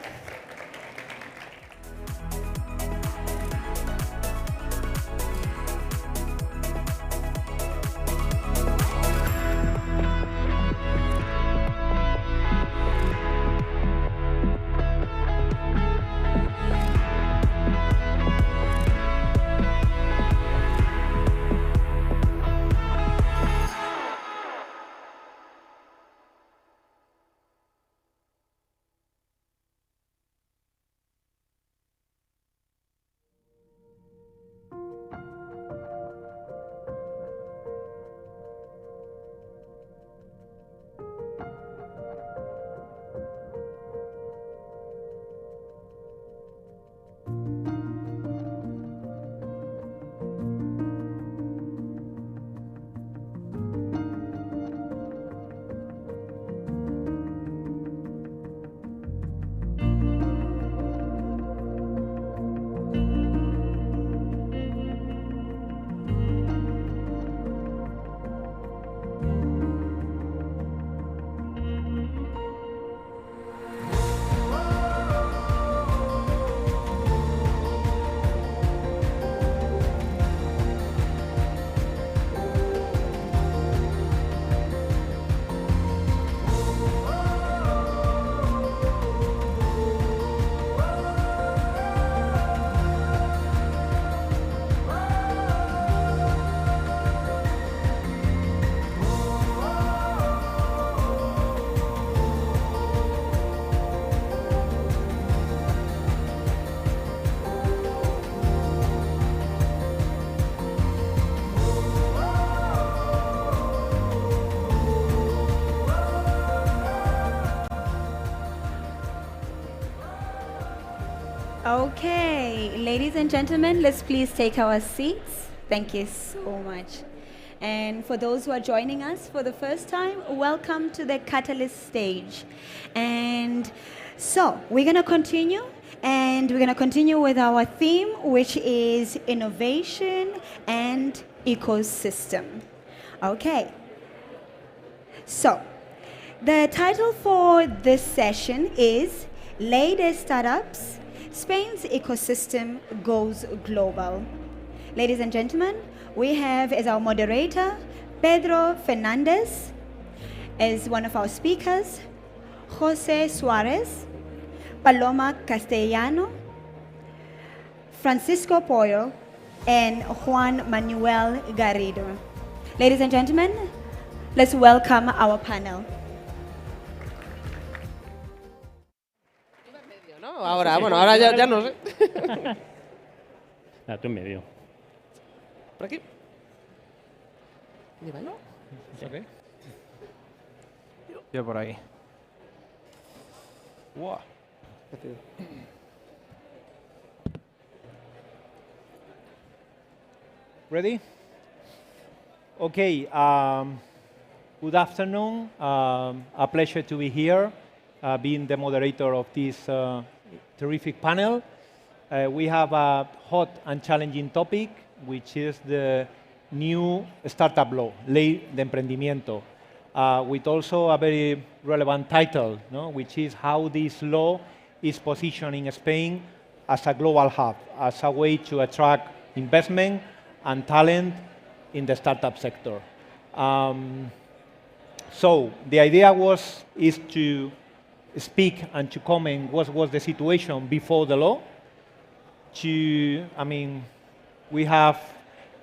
Speaker 10: Okay, ladies and gentlemen, let's please take our seats. Thank you so much. And for those who are joining us for the first time, welcome to the Catalyst stage. And so we're going to continue, and we're going to continue with our theme, which is innovation and ecosystem. Okay. So the title for this session is Ley de Startups, Spain's ecosystem goes global. Ladies and gentlemen, we have as our moderator, Pedro Fernandez, as one of our speakers, Jose Suarez, Paloma Castellano, Francisco Pollo, and Juan Manuel Garrido. Ladies and gentlemen, let's welcome our panel.
Speaker 3: Ahora, bueno, ahora ya no sé.
Speaker 14: Tú en medio.
Speaker 3: ¿Por aquí? ¿No?
Speaker 14: Okay.
Speaker 15: Yo por ahí.
Speaker 14: Wow.
Speaker 15: Ready? Okay. Good afternoon. A pleasure to be here, being the moderator of this terrific panel. We have a hot and challenging topic, which is the new startup law, Ley de Emprendimiento, with also a very relevant title, no? Which is how this law is positioning Spain as a global hub, as a way to attract investment and talent in the startup sector. So the idea is to speak and to comment what was the situation before the law. We have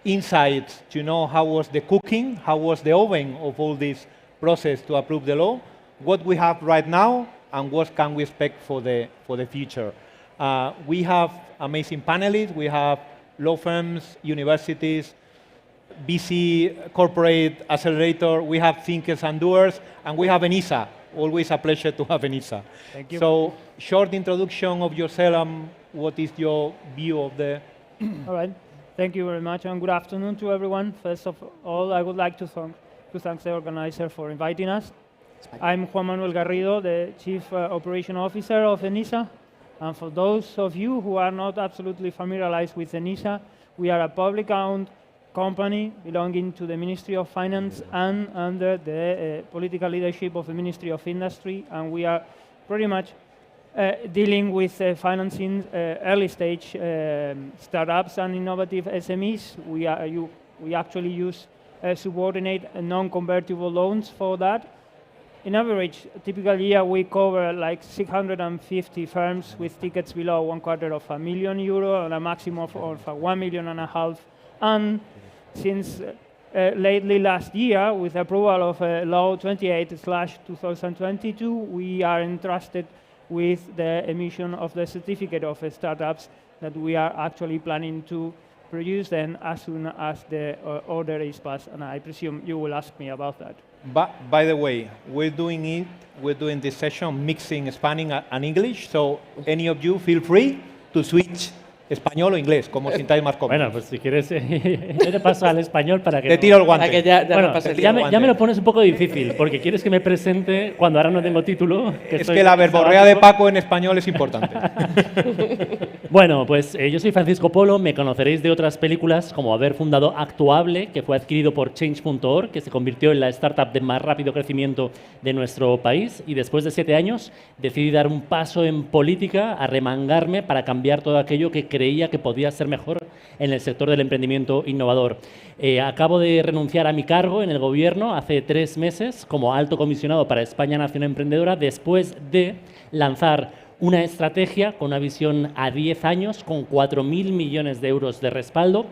Speaker 15: insights to know how was the cooking, how was the oven of all this process to approve the law, what we have right now, and what can we expect for the future. We have amazing panelists. We have law firms, universities, VC corporate accelerator. We have thinkers and doers, and we have ENISA. Always a pleasure to have ENISA.
Speaker 14: Thank you.
Speaker 15: So, short introduction of yourself. What is your view of the...
Speaker 14: All right. Thank you very much, and good afternoon to everyone. First of all, I would like to thank the organizer for inviting us. I'm Juan Manuel Garrido, the Chief Operation Officer of ENISA. And for those of you who are not absolutely familiarized with ENISA, we are a public-owned company belonging to the Ministry of Finance and under the political leadership of the Ministry of Industry, and we are pretty much dealing with financing early-stage startups and innovative SMEs. We actually use subordinate and non-convertible loans for that. In average, typical year, we cover like 650 firms with tickets below €250,000 and a maximum of €1.5 million. And since lately last year, with approval of Law 28/2022, we are entrusted with the emission of the certificate of startups that we are actually planning to produce then as soon as the order is passed. And I presume you will ask me about that.
Speaker 15: But by the way, we're doing this session mixing Spanish and English, so any of you feel free to switch español o inglés, como sintáis más cómodos.
Speaker 14: Bueno, pues si quieres, yo te paso al español para que...
Speaker 15: Te tiro el guante.
Speaker 14: Ya me lo pones un poco difícil, porque quieres que me presente cuando ahora no tengo título.
Speaker 15: Es que la verborrea de Paco en español es importante.
Speaker 14: Bueno, pues yo soy Francisco Polo, me conoceréis de otras películas como haber fundado Actuable, que fue adquirido por Change.org, que se convirtió en la startup de más rápido crecimiento de nuestro país, y después de 7 años decidí dar un paso en política, arremangarme para cambiar todo aquello que creía que podía ser mejor en el sector del emprendimiento innovador. Acabo de renunciar a mi cargo en el gobierno hace 3 meses como alto comisionado para España Nación Emprendedora, después de lanzar una estrategia con una visión a 10 años, con 4.000 millones de euros de respaldo,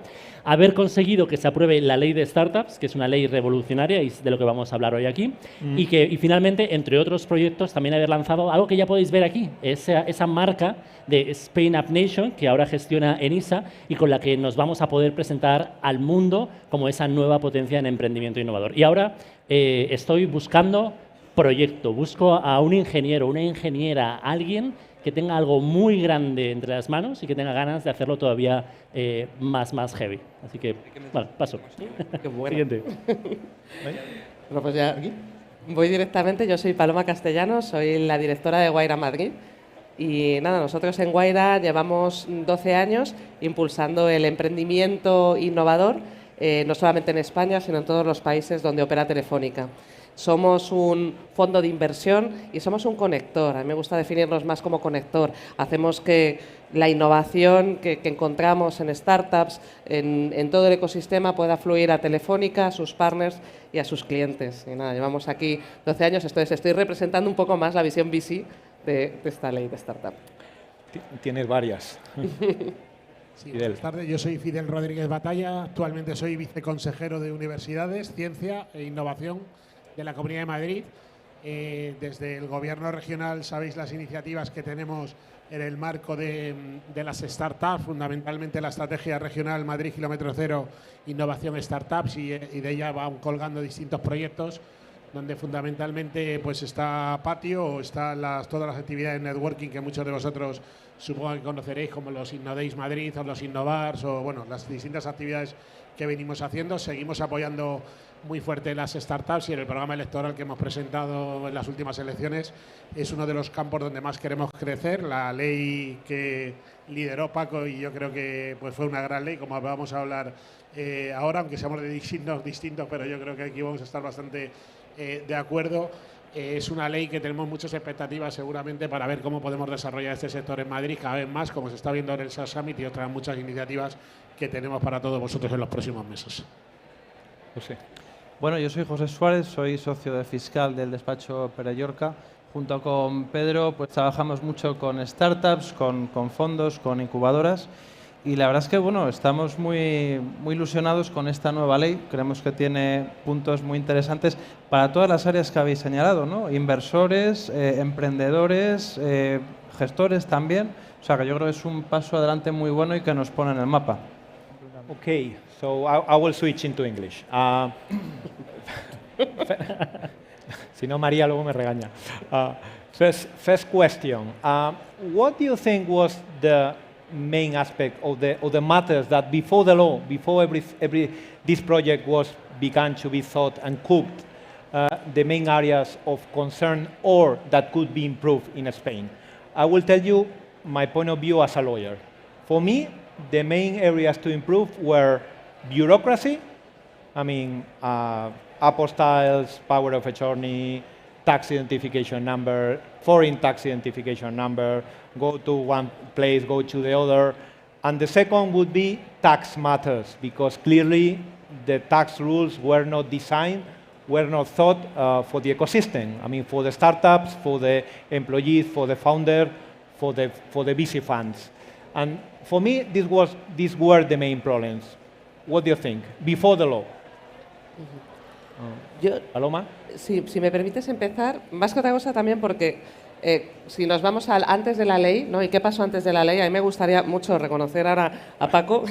Speaker 14: haber conseguido que se apruebe la ley de startups, que es una ley revolucionaria y es de lo que vamos a hablar hoy aquí, y finalmente, entre otros proyectos, también haber lanzado algo que ya podéis ver aquí, esa marca de Spain Up Nation, que ahora gestiona ENISA y con la que nos vamos a poder presentar al mundo como esa nueva potencia en emprendimiento innovador. Y ahora estoy buscando proyecto, busco a un ingeniero, una ingeniera, alguien que tenga algo muy grande entre las manos y que tenga ganas de hacerlo todavía más heavy. Así que, bueno, paso.
Speaker 3: Qué bueno.
Speaker 14: Siguiente.
Speaker 3: Bueno, pues ya aquí voy directamente. Yo soy Paloma Castellano, soy la directora de Wayra Madrid. Y nada, nosotros en Wayra llevamos 12 años impulsando el emprendimiento innovador, no solamente en España, sino en todos los países donde opera Telefónica. Somos un fondo de inversión y somos un conector. A mí me gusta definirnos más como conector. Hacemos que la innovación que encontramos en startups, en todo el ecosistema, pueda fluir a Telefónica, a sus partners y a sus clientes. Y nada, llevamos aquí 12 años, entonces estoy representando un poco más la visión VC de esta ley de startup.
Speaker 15: Tienes varias.
Speaker 6: Sí, buenas tardes, yo soy Fidel Rodríguez Batalla, actualmente soy viceconsejero de Universidades, Ciencia e Innovación de la Comunidad de Madrid. Desde el Gobierno regional sabéis las iniciativas que tenemos en el marco de las startups, fundamentalmente la Estrategia Regional Madrid Kilómetro Cero, Innovación Startups, y de ella van colgando distintos proyectos donde fundamentalmente pues está Patio, están todas las actividades de networking que muchos de vosotros supongo que conoceréis, como los Innodays Madrid o los Innovars, o bueno, las distintas actividades que venimos haciendo. Seguimos apoyando muy fuerte las startups y en el programa electoral que hemos presentado en las últimas elecciones es uno de los campos donde más queremos crecer. La ley que lideró Paco, y yo creo que pues fue una gran ley, como vamos a hablar ahora, aunque seamos de signos distintos, pero yo creo que aquí vamos a estar bastante de acuerdo. Es una ley que tenemos muchas expectativas seguramente para ver cómo podemos desarrollar este sector en Madrid cada vez más, como se está viendo en el SaaS Summit y otras muchas iniciativas que tenemos para todos vosotros en los próximos meses.
Speaker 15: José.
Speaker 7: Bueno, yo soy José Suárez, soy socio de fiscal del despacho Pere Llorca. Junto con Pedro pues trabajamos mucho con startups, con fondos, con incubadoras. Y la verdad es que bueno, estamos muy ilusionados con esta nueva ley. Creemos que tiene puntos muy interesantes para todas las áreas que habéis señalado, ¿no? Inversores, emprendedores, gestores también. O sea que yo creo que es un paso adelante muy bueno y que nos pone en el mapa.
Speaker 15: Okay, so I will switch into English. Si no, María luego me regaña. First question. What do you think was the main aspect of the matters that before the law, before this project was began to be thought and cooked, the main areas of concern or that could be improved in Spain? I will tell you my point of view as a lawyer. For me, the main areas to improve were bureaucracy, I mean, apostiles, power of attorney, tax identification number, foreign tax identification number, go to one place, go to the other. And the second would be tax matters, because clearly the tax rules were not designed, were not thought for the ecosystem. I mean, for the startups, for the employees, for the founder, for the VC funds. And for me, these were the main problems. What do you think? Before the law.
Speaker 3: Paloma. Si me permites empezar, más que otra cosa también porque si nos vamos al antes de la ley, ¿no? ¿Y qué pasó antes de la ley? A mí me gustaría mucho reconocer ahora a Paco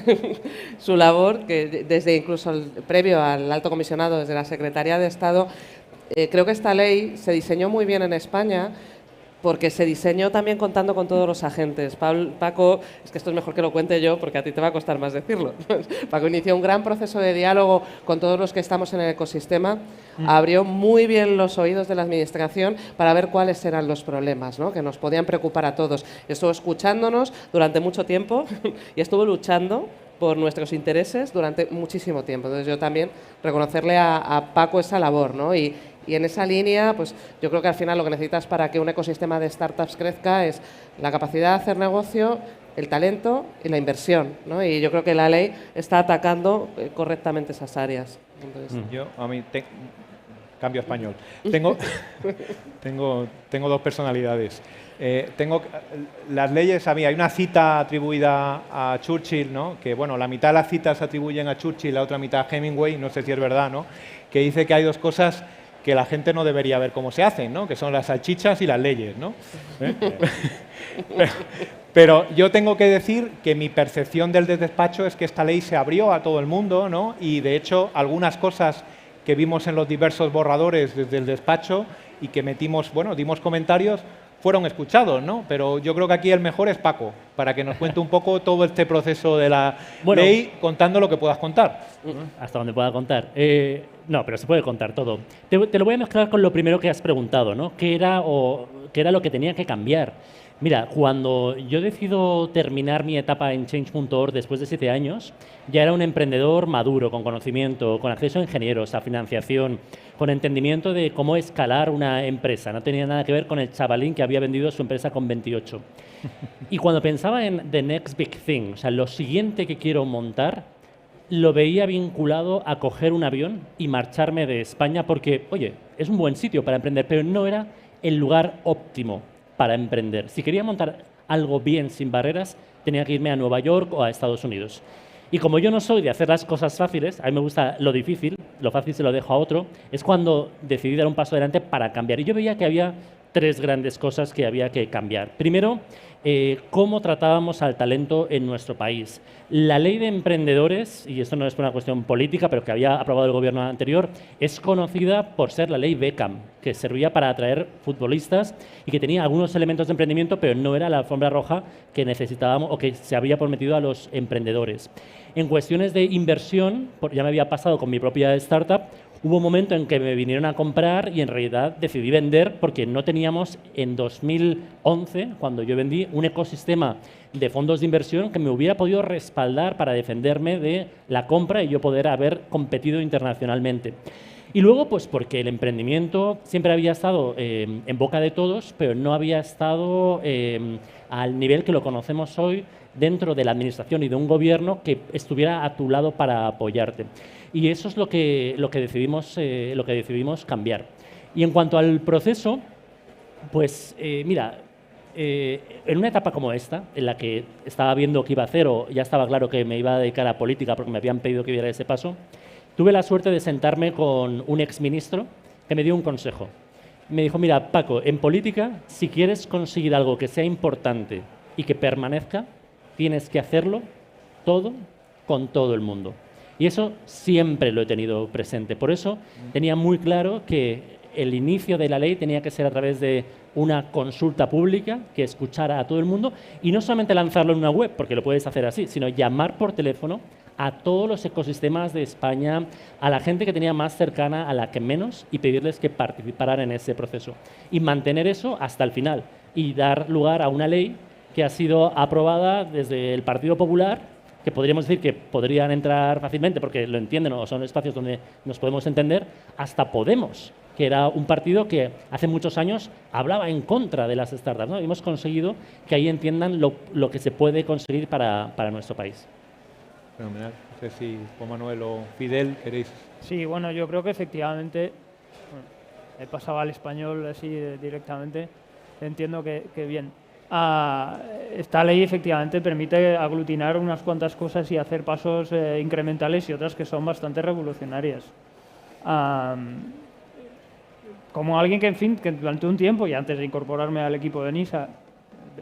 Speaker 3: su labor, que desde incluso previo al alto comisionado, desde la Secretaría de Estado, creo que esta ley se diseñó muy bien en España, porque se diseñó también contando con todos los agentes. Paco, es que esto es mejor que lo cuente yo, porque a ti te va a costar más decirlo. Paco inició un gran proceso de diálogo con todos los que estamos en el ecosistema, abrió muy bien los oídos de la administración para ver cuáles eran los problemas, ¿no? Que nos podían preocupar a todos. Estuvo escuchándonos durante mucho tiempo y estuvo luchando por nuestros intereses durante muchísimo tiempo. Entonces yo también reconocerle a Paco esa labor, ¿no? Y en esa línea, pues yo creo que al final lo que necesitas para que un ecosistema de startups crezca es la capacidad de hacer negocio, el talento y la inversión, ¿no? Y yo creo que la ley está atacando correctamente esas áreas. Entonces,
Speaker 15: yo, a mí, cambio a español. Tengo dos personalidades. Tengo las leyes, a mí hay una cita atribuida a Churchill, ¿no? Que bueno, la mitad de las citas se atribuyen a Churchill, la otra mitad a Hemingway, no sé si es verdad, ¿no? Que dice que hay dos cosas que la gente no debería ver cómo se hacen, ¿no? Que son las salchichas y las leyes, ¿no? Pero yo tengo que decir que mi percepción del despacho es que esta ley se abrió a todo el mundo, ¿no? Y de hecho algunas cosas que vimos en los diversos borradores desde el despacho y que metimos, bueno, dimos comentarios, fueron escuchados, ¿no? Pero yo creo que aquí el mejor es Paco, para que nos cuente un poco todo este proceso de la ley, contando lo que puedas contar.
Speaker 14: Hasta donde pueda contar. No, pero se puede contar todo. Te lo voy a mezclar con lo primero que has preguntado, ¿no? ¿Qué era lo que tenía que cambiar? Mira, cuando yo decido terminar mi etapa en Change.org después de 7 años, ya era un emprendedor maduro, con conocimiento, con acceso a ingenieros, a financiación, con entendimiento de cómo escalar una empresa. No tenía nada que ver con el chavalín que había vendido su empresa con 28. Y cuando pensaba en the next big thing, o sea, lo siguiente que quiero montar, lo veía vinculado a coger un avión y marcharme de España porque, oye, es un buen sitio para emprender, pero no era el lugar óptimo para emprender. Si quería montar algo bien, sin barreras, tenía que irme a Nueva York o a Estados Unidos. Y como yo no soy de hacer las cosas fáciles, a mí me gusta lo difícil, lo fácil se lo dejo a otro, es cuando decidí dar un paso adelante para cambiar. Y yo veía que había 3 grandes cosas que había que cambiar. Primero, cómo tratábamos al talento en nuestro país. La ley de emprendedores, y esto no es por una cuestión política, pero que había aprobado el gobierno anterior, es conocida por ser la ley Beckham, que servía para atraer futbolistas y que tenía algunos elementos de emprendimiento, pero no era la alfombra roja que necesitábamos o que se había prometido a los emprendedores. En cuestiones de inversión, ya me había pasado con mi propia startup, hubo un momento en que me vinieron a comprar y en realidad decidí vender porque no teníamos en 2011, cuando yo vendí, un ecosistema de fondos de inversión que me hubiera podido respaldar para defenderme de la compra y yo poder haber competido internacionalmente. Y luego, pues porque el emprendimiento siempre había estado en boca de todos, pero no había estado al nivel que lo conocemos hoy dentro de la administración y de un gobierno que estuviera a tu lado para apoyarte. Y eso es lo que decidimos cambiar. Y en cuanto al proceso, pues mira, en una etapa como esta, en la que estaba viendo qué iba a hacer o ya estaba claro que me iba a dedicar a política porque me habían pedido que diera ese paso, tuve la suerte de sentarme con un exministro que me dio un consejo. Me dijo, mira, Paco, en política, si quieres conseguir algo que sea importante y que permanezca, tienes que hacerlo todo con todo el mundo. Y eso siempre lo he tenido presente. Por eso tenía muy claro que el inicio de la ley tenía que ser a través de una consulta pública que escuchara a todo el mundo y no solamente lanzarlo en una web, porque lo puedes hacer así, sino llamar por teléfono a todos los ecosistemas de España, a la gente que tenía más cercana, a la que menos, y pedirles que participaran en ese proceso. Y mantener eso hasta el final y dar lugar a una ley que ha sido aprobada desde el Partido Popular, que podríamos decir que podrían entrar fácilmente porque lo entienden o son espacios donde nos podemos entender, hasta Podemos, que era un partido que hace muchos años hablaba en contra de las startups, ¿no? Y hemos conseguido que ahí entiendan lo que se puede conseguir para nuestro país.
Speaker 15: Fenomenal. No sé si Juan Manuel o Fidel queréis.
Speaker 16: Sí, bueno, yo creo que efectivamente, he pasado al español así directamente, entiendo que bien. Esta ley efectivamente permite aglutinar unas cuantas cosas y hacer pasos incrementales y otras que son bastante revolucionarias. Como alguien que, en fin, que durante un tiempo y antes de incorporarme al equipo de NISA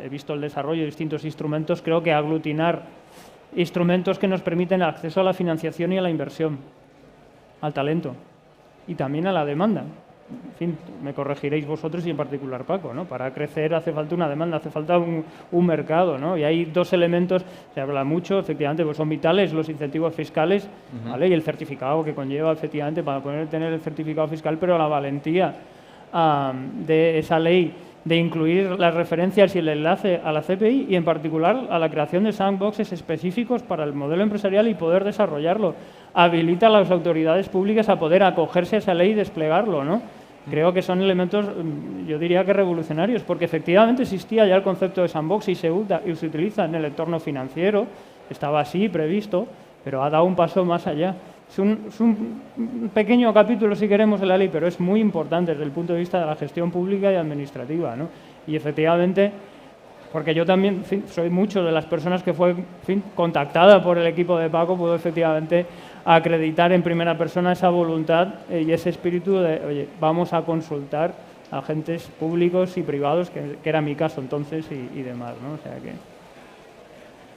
Speaker 16: he visto el desarrollo de distintos instrumentos, creo que aglutinar instrumentos que nos permiten acceso a la financiación y a la inversión, al talento y también a la demanda. En fin, me corregiréis vosotros y en particular Paco, ¿no? Para crecer hace falta una demanda, hace falta un mercado, ¿no? Y hay 2 elementos, se habla mucho, efectivamente, pues son vitales los incentivos fiscales, ¿vale? Y el certificado que conlleva, efectivamente, para poder tener el certificado fiscal, pero la valentía de esa ley de incluir las referencias y el enlace a la CPI y en particular a la creación de sandboxes específicos para el modelo empresarial y poder desarrollarlo. Habilita a las autoridades públicas a poder acogerse a esa ley y desplegarlo, ¿no? Creo que son elementos, yo diría que revolucionarios, porque efectivamente existía ya el concepto de sandbox y se utiliza en el entorno financiero, estaba así previsto, pero ha dado un paso más allá. Es un pequeño capítulo, si queremos, de la ley, pero es muy importante desde el punto de vista de la gestión pública y administrativa, ¿no? Y efectivamente, porque yo también soy mucho de las personas que fue contactada por el equipo de Paco, puedo efectivamente acreditar en primera persona esa voluntad y ese espíritu de, oye, vamos a consultar a agentes públicos y privados, que era mi caso entonces y demás, ¿no? O sea que...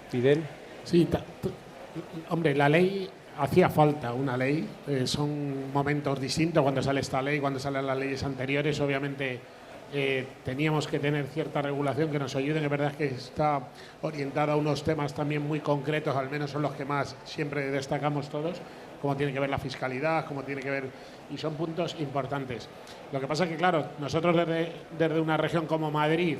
Speaker 15: Fidel.
Speaker 6: Sí, hombre, la ley... Hacía falta una ley, son momentos distintos cuando sale esta ley, cuando salen las leyes anteriores, obviamente teníamos que tener cierta regulación que nos ayude. Es verdad que está orientada a unos temas también muy concretos, al menos son los que más siempre destacamos todos, como tiene que ver la fiscalidad, como tiene que ver, y son puntos importantes. Lo que pasa es que, claro, nosotros desde una región como Madrid,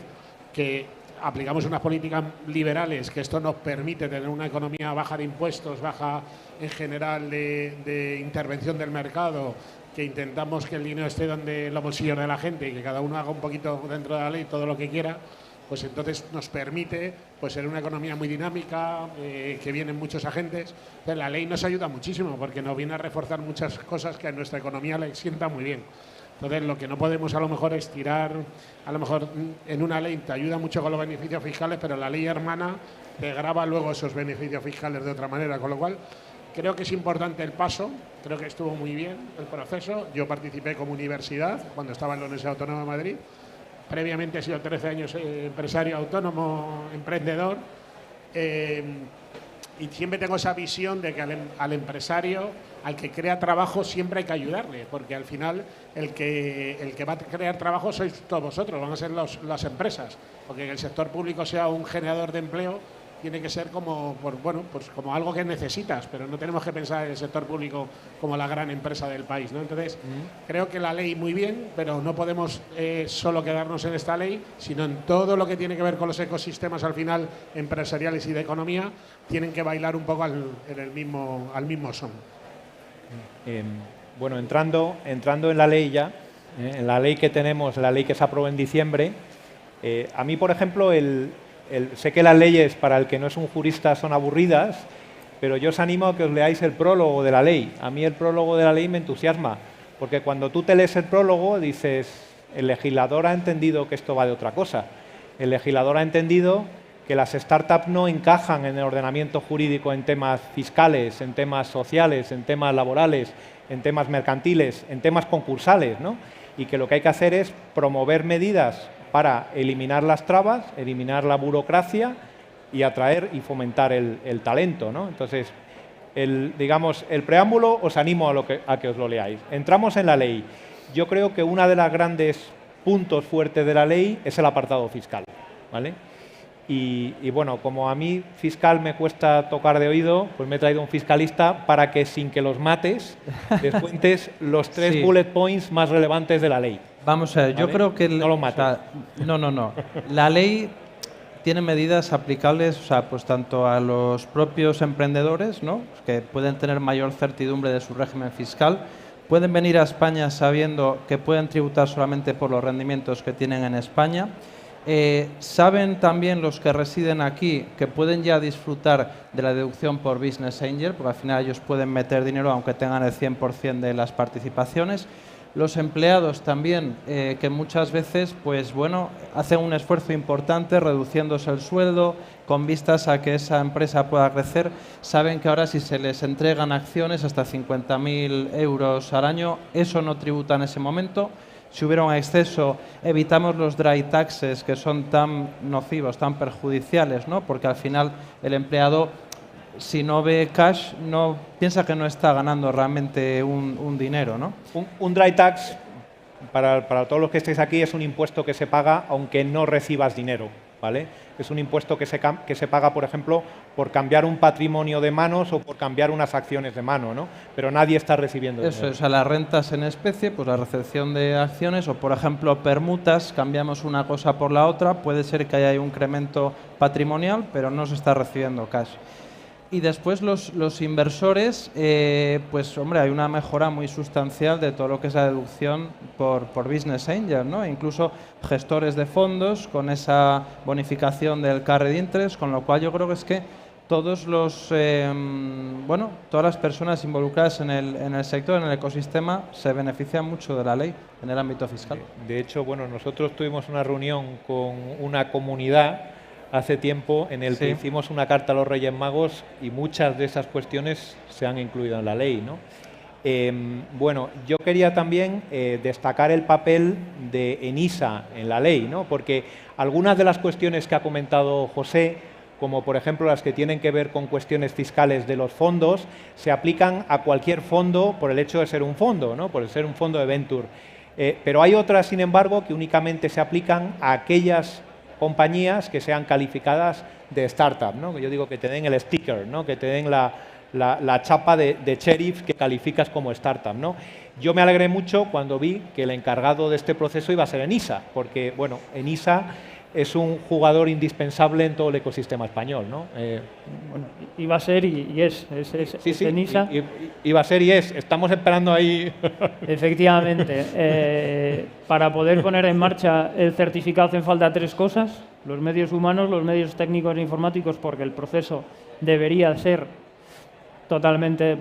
Speaker 6: que aplicamos unas políticas liberales, que esto nos permite tener una economía baja de impuestos, baja en general de intervención del mercado, que intentamos que el dinero esté donde los bolsillos de la gente y que cada uno haga un poquito dentro de la ley todo lo que quiera, pues entonces nos permite pues ser una economía muy dinámica, que vienen muchos agentes. Entonces, la ley nos ayuda muchísimo porque nos viene a reforzar muchas cosas que a nuestra economía le sienta muy bien. Entonces, lo que no podemos a lo mejor es tirar, a lo mejor en una ley te ayuda mucho con los beneficios fiscales, pero la ley hermana te grava luego esos beneficios fiscales de otra manera, con lo cual creo que es importante el paso, creo que estuvo muy bien el proceso. Yo participé como universidad cuando estaba en la Universidad Autónoma de Madrid. Previamente he sido 13 años empresario autónomo, emprendedor, y siempre tengo esa visión de que al empresario, al que crea trabajo, siempre hay que ayudarle, porque al final el que va a crear trabajo sois todos vosotros, van a ser las empresas, porque que el sector público sea un generador de empleo tiene que ser como, pues como algo que necesitas, pero no tenemos que pensar en el sector público como la gran empresa del país, ¿no? Entonces, creo que la ley muy bien, pero no podemos solo quedarnos en esta ley, sino en todo lo que tiene que ver con los ecosistemas al final empresariales y de economía, tienen que bailar un poco al mismo son.
Speaker 15: Bueno, entrando en la ley ya, en la ley que tenemos, la ley que se aprobó en diciembre, a mí, por ejemplo, sé que las leyes, para el que no es un jurista, son aburridas, pero yo os animo a que os leáis el prólogo de la ley. A mí el prólogo de la ley me entusiasma, porque cuando tú te lees el prólogo dices, el legislador ha entendido que esto va de otra cosa. El legislador ha entendido que las startups no encajan en el ordenamiento jurídico en temas fiscales, en temas sociales, en temas laborales, en temas mercantiles, en temas concursales, ¿no? Y que lo que hay que hacer es promover medidas para eliminar las trabas, eliminar la burocracia y atraer y fomentar el talento, ¿no? Entonces, el preámbulo os animo a que os lo leáis. Entramos en la ley. Yo creo que uno de los grandes puntos fuertes de la ley es el apartado fiscal, ¿vale? Y bueno, como a mí fiscal me cuesta tocar de oído, pues me he traído un fiscalista para que sin que los mates les cuentes los 3 bullet points más relevantes de la ley.
Speaker 7: Vamos a ver, yo creo que...
Speaker 15: No lo mates.
Speaker 7: No. La ley tiene medidas aplicables, pues tanto a los propios emprendedores, ¿no? Que pueden tener mayor certidumbre de su régimen fiscal, pueden venir a España sabiendo que pueden tributar solamente por los rendimientos que tienen en España. Saben también los que residen aquí que pueden ya disfrutar de la deducción por Business Angel, porque al final ellos pueden meter dinero aunque tengan el 100% de las participaciones. Los empleados también, que muchas veces hacen un esfuerzo importante reduciéndose el sueldo con vistas a que esa empresa pueda crecer, saben que ahora si se les entregan acciones hasta 50.000 euros al año, eso no tributa en ese momento. Si hubiera un exceso, evitamos los dry taxes, que son tan nocivos, tan perjudiciales, ¿no? Porque al final el empleado, si no ve cash, no piensa que no está ganando realmente un dinero, ¿no?
Speaker 15: Un dry tax, para todos los que estéis aquí, es un impuesto que se paga aunque no recibas dinero, ¿vale? Es un impuesto que se paga, por ejemplo, por cambiar un patrimonio de manos o por cambiar unas acciones de mano, ¿no? Pero nadie está recibiendo dinero.
Speaker 7: Eso es, a las rentas en especie, pues la recepción de acciones o, por ejemplo, permutas, cambiamos una cosa por la otra, puede ser que haya un incremento patrimonial, pero no se está recibiendo cash. Y después los inversores, pues hombre, hay una mejora muy sustancial de todo lo que es la deducción por Business Angel, ¿no? Incluso gestores de fondos con esa bonificación del carried interest, con lo cual yo creo que es que todos todas las personas involucradas en el sector, en el ecosistema, se benefician mucho de la ley en el ámbito fiscal.
Speaker 15: De hecho, nosotros tuvimos una reunión con una comunidad hace tiempo en el que hicimos una carta a los Reyes Magos y muchas de esas cuestiones se han incluido en la ley, ¿no? Yo quería también destacar el papel de ENISA en la ley, ¿no? Porque algunas de las cuestiones que ha comentado José, como por ejemplo las que tienen que ver con cuestiones fiscales de los fondos, se aplican a cualquier fondo por el hecho de ser un fondo, ¿no? Por ser un fondo de venture. Pero hay otras, sin embargo, que únicamente se aplican a aquellas compañías que sean calificadas de startup, ¿no? Yo digo que te den el sticker, ¿no? Que te den la chapa de sheriff que calificas como startup, ¿no? Yo me alegré mucho cuando vi que el encargado de este proceso iba a ser Enisa, porque, bueno, Enisa es un jugador indispensable en todo el ecosistema español, ¿no?
Speaker 16: Bueno, iba a ser y es Enisa.
Speaker 15: Iba a ser y es. Estamos esperando ahí.
Speaker 16: Efectivamente. Para poder poner en marcha el certificado hacen falta 3 cosas: los medios humanos, los medios técnicos e informáticos, porque el proceso debería ser totalmente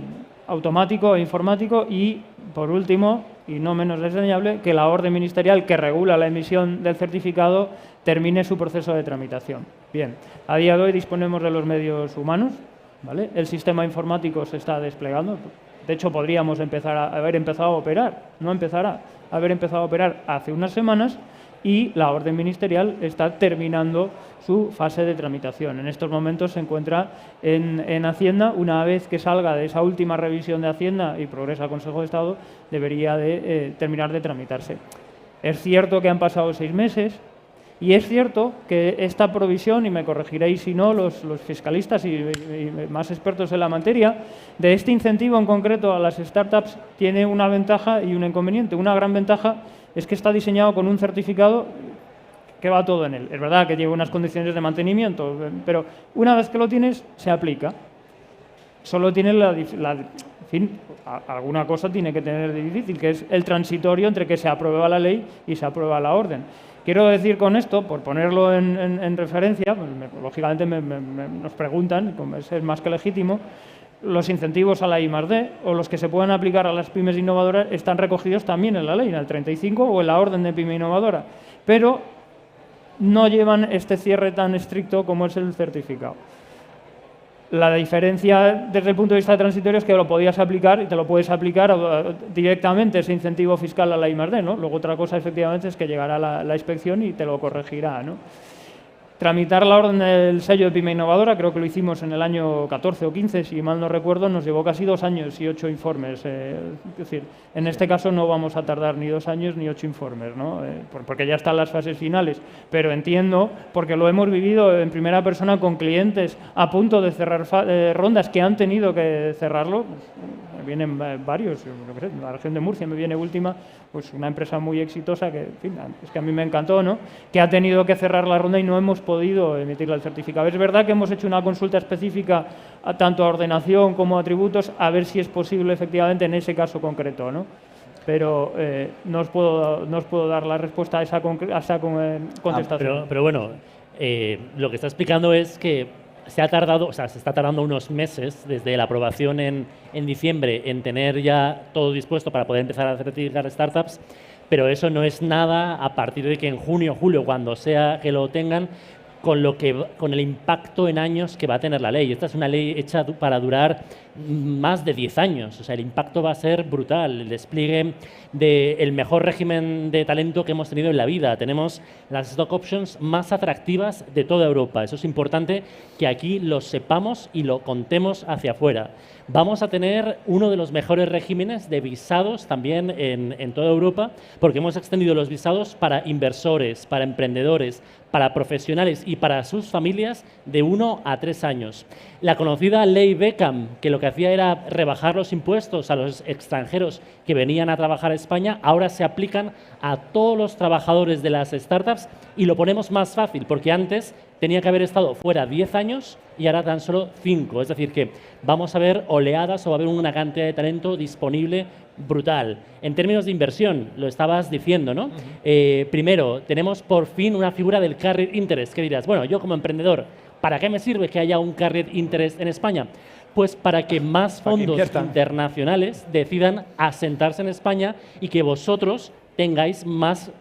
Speaker 16: automático e informático, y, por último, y no menos desdeñable, que la orden ministerial que regula la emisión del certificado termine su proceso de tramitación. Bien, a día de hoy disponemos de los medios humanos, ¿vale? El sistema informático se está desplegando. De hecho, podríamos haber empezado a operar, no empezará, haber empezado a operar hace unas semanas, y la orden ministerial está terminando su fase de tramitación. En estos momentos se encuentra en Hacienda. Una vez que salga de esa última revisión de Hacienda y progresa al Consejo de Estado, debería de terminar de tramitarse. Es cierto que han pasado 6 meses, y es cierto que esta provisión, y me corregiréis si no los fiscalistas y más expertos en la materia, de este incentivo en concreto a las startups tiene una ventaja y un inconveniente. Una gran ventaja es que está diseñado con un certificado que va todo en él. Es verdad que lleva unas condiciones de mantenimiento, pero una vez que lo tienes, se aplica. Solo tiene en fin, alguna cosa tiene que tener de difícil, que es el transitorio entre que se aprueba la ley y se aprueba la orden. Quiero decir con esto, por ponerlo en referencia, pues lógicamente nos preguntan, como es más que legítimo, los incentivos a la I+D o los que se puedan aplicar a las pymes innovadoras están recogidos también en la ley, en el 35 o en la orden de pyme innovadora, pero no llevan este cierre tan estricto como es el certificado. La diferencia desde el punto de vista transitorio es que lo podías aplicar y te lo puedes aplicar directamente ese incentivo fiscal a la I+D, ¿no? Luego otra cosa efectivamente es que llegará la inspección y te lo corregirá, ¿no? Tramitar la orden del sello de pyme innovadora, creo que lo hicimos en el año 14 o 15, si mal no recuerdo, nos llevó casi 2 años y 8 informes. Es decir, en este caso no vamos a tardar ni 2 años ni 8 informes, ¿no? Porque ya están las fases finales. Pero entiendo, porque lo hemos vivido en primera persona con clientes a punto de cerrar rondas que han tenido que cerrarlo. Me vienen varios, en la región de Murcia me viene última, pues una empresa muy exitosa que, en fin, es que a mí me encantó, ¿no? Que ha tenido que cerrar la ronda y no hemos podido emitirle el certificado. Es verdad que hemos hecho una consulta específica tanto a ordenación como a tributos, a ver si es posible efectivamente en ese caso concreto, ¿no? Pero no os puedo dar la respuesta a esa contestación.
Speaker 14: Pero bueno, lo que está explicando es que se está tardando unos meses desde la aprobación en diciembre en tener ya todo dispuesto para poder empezar a certificar startups, pero eso no es nada a partir de que en junio o julio, cuando sea que lo tengan, con el impacto en años que va a tener la ley. Esta es una ley hecha para durar más de 10 años. O sea, el impacto va a ser brutal. El despliegue del mejor régimen de talento que hemos tenido en la vida. Tenemos las stock options más atractivas de toda Europa. Eso es importante que aquí lo sepamos y lo contemos hacia afuera. Vamos a tener uno de los mejores regímenes de visados también en toda Europa, porque hemos extendido los visados para inversores, para emprendedores, para profesionales y para sus familias de 1 a 3 años. La conocida ley Beckham, que lo que hacía era rebajar los impuestos a los extranjeros que venían a trabajar a España, ahora se aplican a todos los trabajadores de las startups y lo ponemos más fácil, porque antes tenía que haber estado fuera 10 años y ahora tan solo 5. Es decir, que vamos a ver oleadas o va a haber una cantidad de talento disponible brutal. En términos de inversión, lo estabas diciendo, ¿no? Primero, tenemos por fin una figura del carried interest. ¿Qué dirás? Bueno, yo como emprendedor, ¿para qué me sirve que haya un carried interest en España? Pues para que más fondos internacionales decidan asentarse en España y que vosotros tengáis más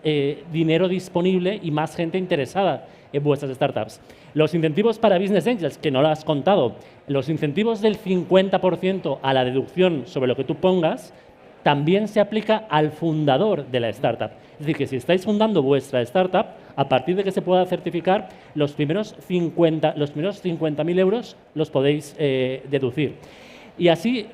Speaker 14: dinero disponible y más gente interesada en vuestras startups. Los incentivos para Business Angels, que no lo has contado, los incentivos del 50% a la deducción sobre lo que tú pongas, también se aplica al fundador de la startup. Es decir, que si estáis fundando vuestra startup, a partir de que se pueda certificar, los primeros 50.000 euros los podéis deducir. Y así,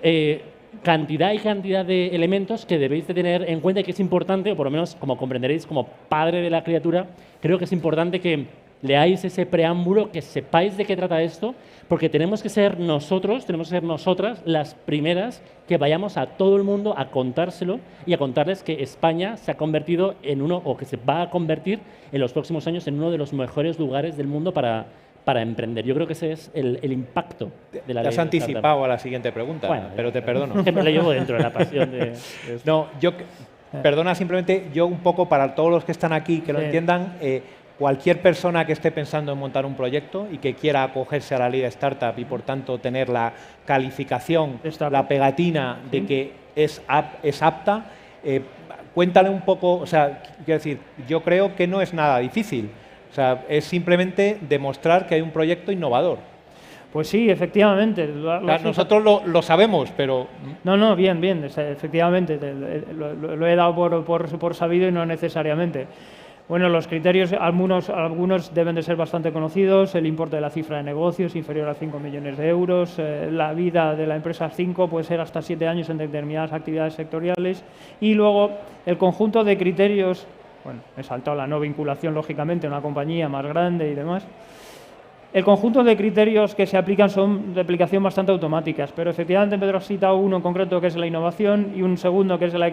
Speaker 14: cantidad y cantidad de elementos que debéis de tener en cuenta y que es importante, o por lo menos como comprenderéis como padre de la criatura, creo que es importante que leáis ese preámbulo, que sepáis de qué trata esto, porque tenemos que ser nosotros, tenemos que ser nosotras las primeras que vayamos a todo el mundo a contárselo y a contarles que España se ha convertido en uno, o que se va a convertir en los próximos años en uno de los mejores lugares del mundo para emprender. Yo creo que ese es el impacto de la ley.
Speaker 15: Te has anticipado a la siguiente pregunta, bueno, pero te perdono.
Speaker 14: Que me lo llevo dentro de la pasión de esto.
Speaker 15: No, perdona, simplemente yo un poco para todos los que están aquí, que lo entiendan, cualquier persona que esté pensando en montar un proyecto y que quiera acogerse a la ley de startup y por tanto tener la calificación, la pegatina de que es apta, cuéntale un poco, o sea, quiero decir, yo creo que no es nada difícil. O sea, es simplemente demostrar que hay un proyecto innovador.
Speaker 16: Pues sí, efectivamente.
Speaker 15: Nosotros lo sabemos, pero...
Speaker 16: No, bien, efectivamente. Lo he dado por sabido y no necesariamente. Bueno, los criterios, algunos deben de ser bastante conocidos. El importe de la cifra de negocios inferior a 5 millones de euros. La vida de la empresa 5 puede ser hasta 7 años en determinadas actividades sectoriales. Y luego el conjunto de criterios... Bueno, he saltado la no vinculación, lógicamente, a una compañía más grande y demás. El conjunto de criterios que se aplican son de aplicación bastante automáticas, pero efectivamente Pedro ha citado uno en concreto que es la innovación y un segundo que es la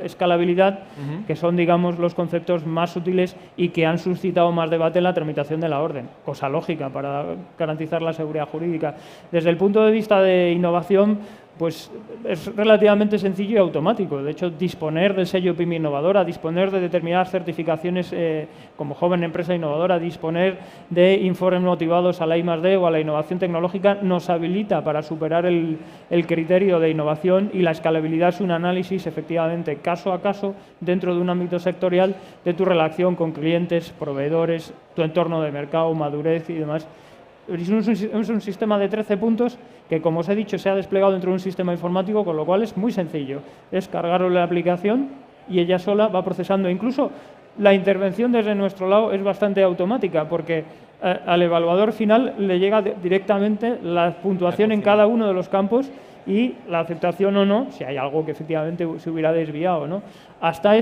Speaker 16: escalabilidad, que son, digamos, los conceptos más útiles y que han suscitado más debate en la tramitación de la orden, cosa lógica para garantizar la seguridad jurídica. Desde el punto de vista de innovación, pues es relativamente sencillo y automático. De hecho, disponer del sello PYME Innovadora, disponer de determinadas certificaciones como joven empresa innovadora, disponer de informes motivados a la I+D o a la innovación tecnológica nos habilita para superar el criterio de innovación, y la escalabilidad es un análisis efectivamente caso a caso dentro de un ámbito sectorial de tu relación con clientes, proveedores, tu entorno de mercado, madurez y demás. Es un sistema de 13 puntos que, como os he dicho, se ha desplegado dentro de un sistema informático, con lo cual es muy sencillo. Es cargarle la aplicación y ella sola va procesando. Incluso la intervención desde nuestro lado es bastante automática, porque al evaluador final le llega directamente la puntuación en cada uno de los campos y la aceptación o no, si hay algo que efectivamente se hubiera desviado, ¿no? Hasta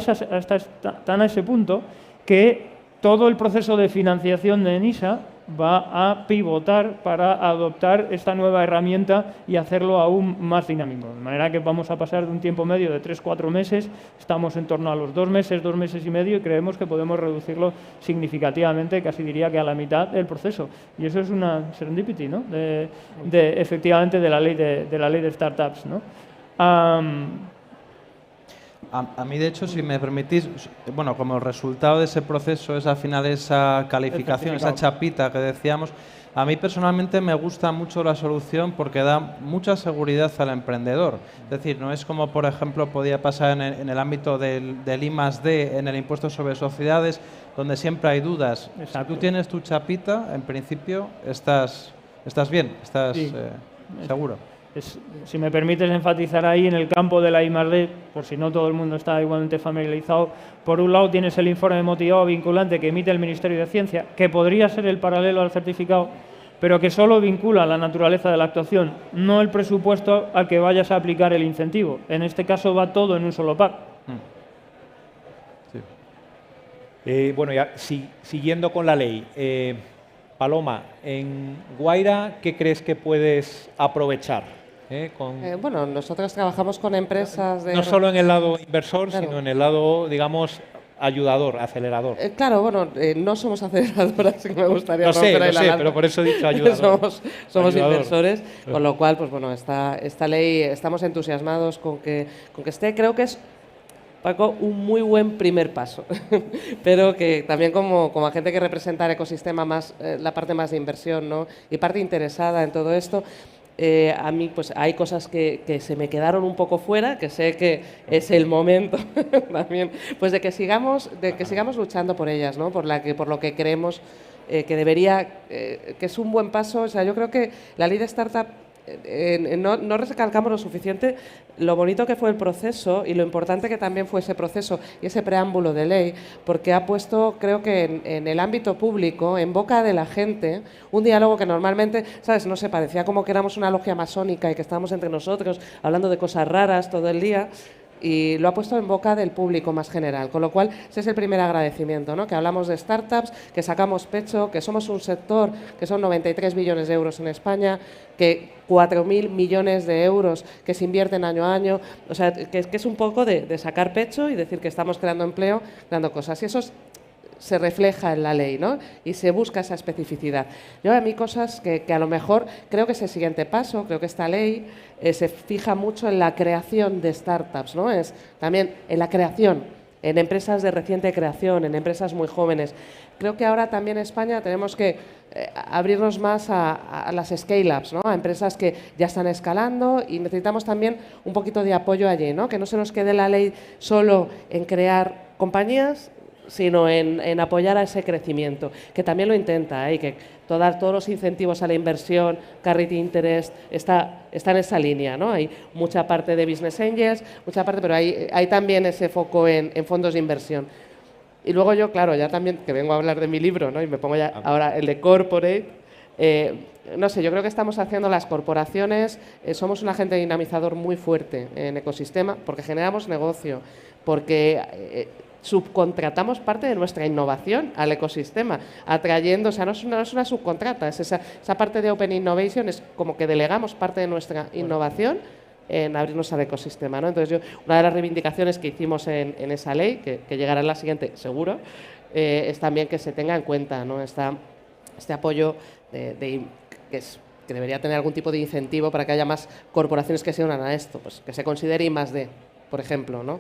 Speaker 16: tan a ese punto que todo el proceso de financiación de ENISA va a pivotar para adoptar esta nueva herramienta y hacerlo aún más dinámico. De manera que vamos a pasar de un tiempo medio de 3-4 meses, estamos en torno a los 2 meses, 2 meses y medio, y creemos que podemos reducirlo significativamente, casi diría que a la mitad del proceso. Y eso es una serendipity, ¿no? Efectivamente de la ley de startups, ¿no?
Speaker 7: A mí, de hecho, si me permitís, bueno, como resultado de ese proceso es al final esa calificación, esa chapita que decíamos, a mí personalmente me gusta mucho la solución porque da mucha seguridad al emprendedor. Es decir, no es como, por ejemplo, podía pasar en el ámbito del I+D, en el impuesto sobre sociedades, donde siempre hay dudas. Si tú tienes tu chapita, en principio estás bien, estás seguro.
Speaker 16: Si me permites enfatizar ahí en el campo de la I+D, por si no todo el mundo está igualmente familiarizado, por un lado tienes el informe motivado vinculante que emite el Ministerio de Ciencia, que podría ser el paralelo al certificado, pero que solo vincula la naturaleza de la actuación, no el presupuesto al que vayas a aplicar el incentivo. En este caso va todo en un solo pack.
Speaker 15: Bueno, ya siguiendo con la ley, Paloma, en Guaira, ¿qué crees que puedes aprovechar?
Speaker 3: Bueno, nosotros trabajamos con empresas de...
Speaker 15: No solo en el lado inversor, sino en el lado, digamos, ayudador, acelerador.
Speaker 3: Claro, bueno, no somos aceleradoras, que me gustaría
Speaker 15: romper ahí la lanza. Pero por eso he dicho ayudador.
Speaker 3: somos inversores, con lo cual, pues bueno, esta ley, estamos entusiasmados con que esté. Creo que es, Paco, un muy buen primer paso, pero que también como agente que representa el ecosistema más, la parte más de inversión, ¿no? Y parte interesada en todo esto, a mí pues hay cosas que se me quedaron un poco fuera, que sé que es el momento también, pues de que sigamos luchando por ellas, ¿no? Por lo que creemos que debería, que es un buen paso. O sea, yo creo que la ley de startup no recalcamos lo suficiente lo bonito que fue el proceso y lo importante que también fue ese proceso y ese preámbulo de ley, porque ha puesto, creo que en el ámbito público, en boca de la gente, un diálogo que normalmente, ¿sabes? No sé, parecía como que éramos una logia masónica y que estábamos entre nosotros hablando de cosas raras todo el día. Y lo ha puesto en boca del público más general, con lo cual ese es el primer agradecimiento, ¿no? Que hablamos de startups, que sacamos pecho, que somos un sector que son 93 billones de euros en España, que 4.000 millones de euros que se invierten año a año, o sea, que es un poco de sacar pecho y decir que estamos creando empleo, creando cosas. Y eso se refleja en la ley, ¿no? Y se busca esa especificidad. Yo a mí cosas que a lo mejor creo que es el siguiente paso, creo que esta ley se fija mucho en la creación de startups, ¿no? Es también en la creación, en empresas de reciente creación, en empresas muy jóvenes. Creo que ahora también en España tenemos que abrirnos más a las scale-ups, ¿no? A empresas que ya están escalando y necesitamos también un poquito de apoyo allí, ¿no? Que no se nos quede la ley solo en crear compañías, sino en apoyar a ese crecimiento, que también lo intenta, y que todos los incentivos a la inversión, carried interest, está en esa línea, ¿no? Hay mucha parte de business angels, mucha parte, pero hay también ese foco en fondos de inversión. Y luego yo, claro, ya también, que vengo a hablar de mi libro, ¿no? Y me pongo ya ahora el de corporate, no sé, yo creo que estamos haciendo las corporaciones, somos un agente dinamizador muy fuerte en ecosistema, porque generamos negocio, porque subcontratamos parte de nuestra innovación al ecosistema, atrayendo, o sea, no es una subcontrata, es esa parte de Open Innovation, es como que delegamos parte de nuestra innovación en abrirnos al ecosistema, ¿no? Entonces, una de las reivindicaciones que hicimos en esa ley, que llegará en la siguiente, seguro, es también que se tenga en cuenta, ¿no? Este apoyo que debería tener algún tipo de incentivo para que haya más corporaciones que se unan a esto, pues que se considere I+D. Por ejemplo, ¿no?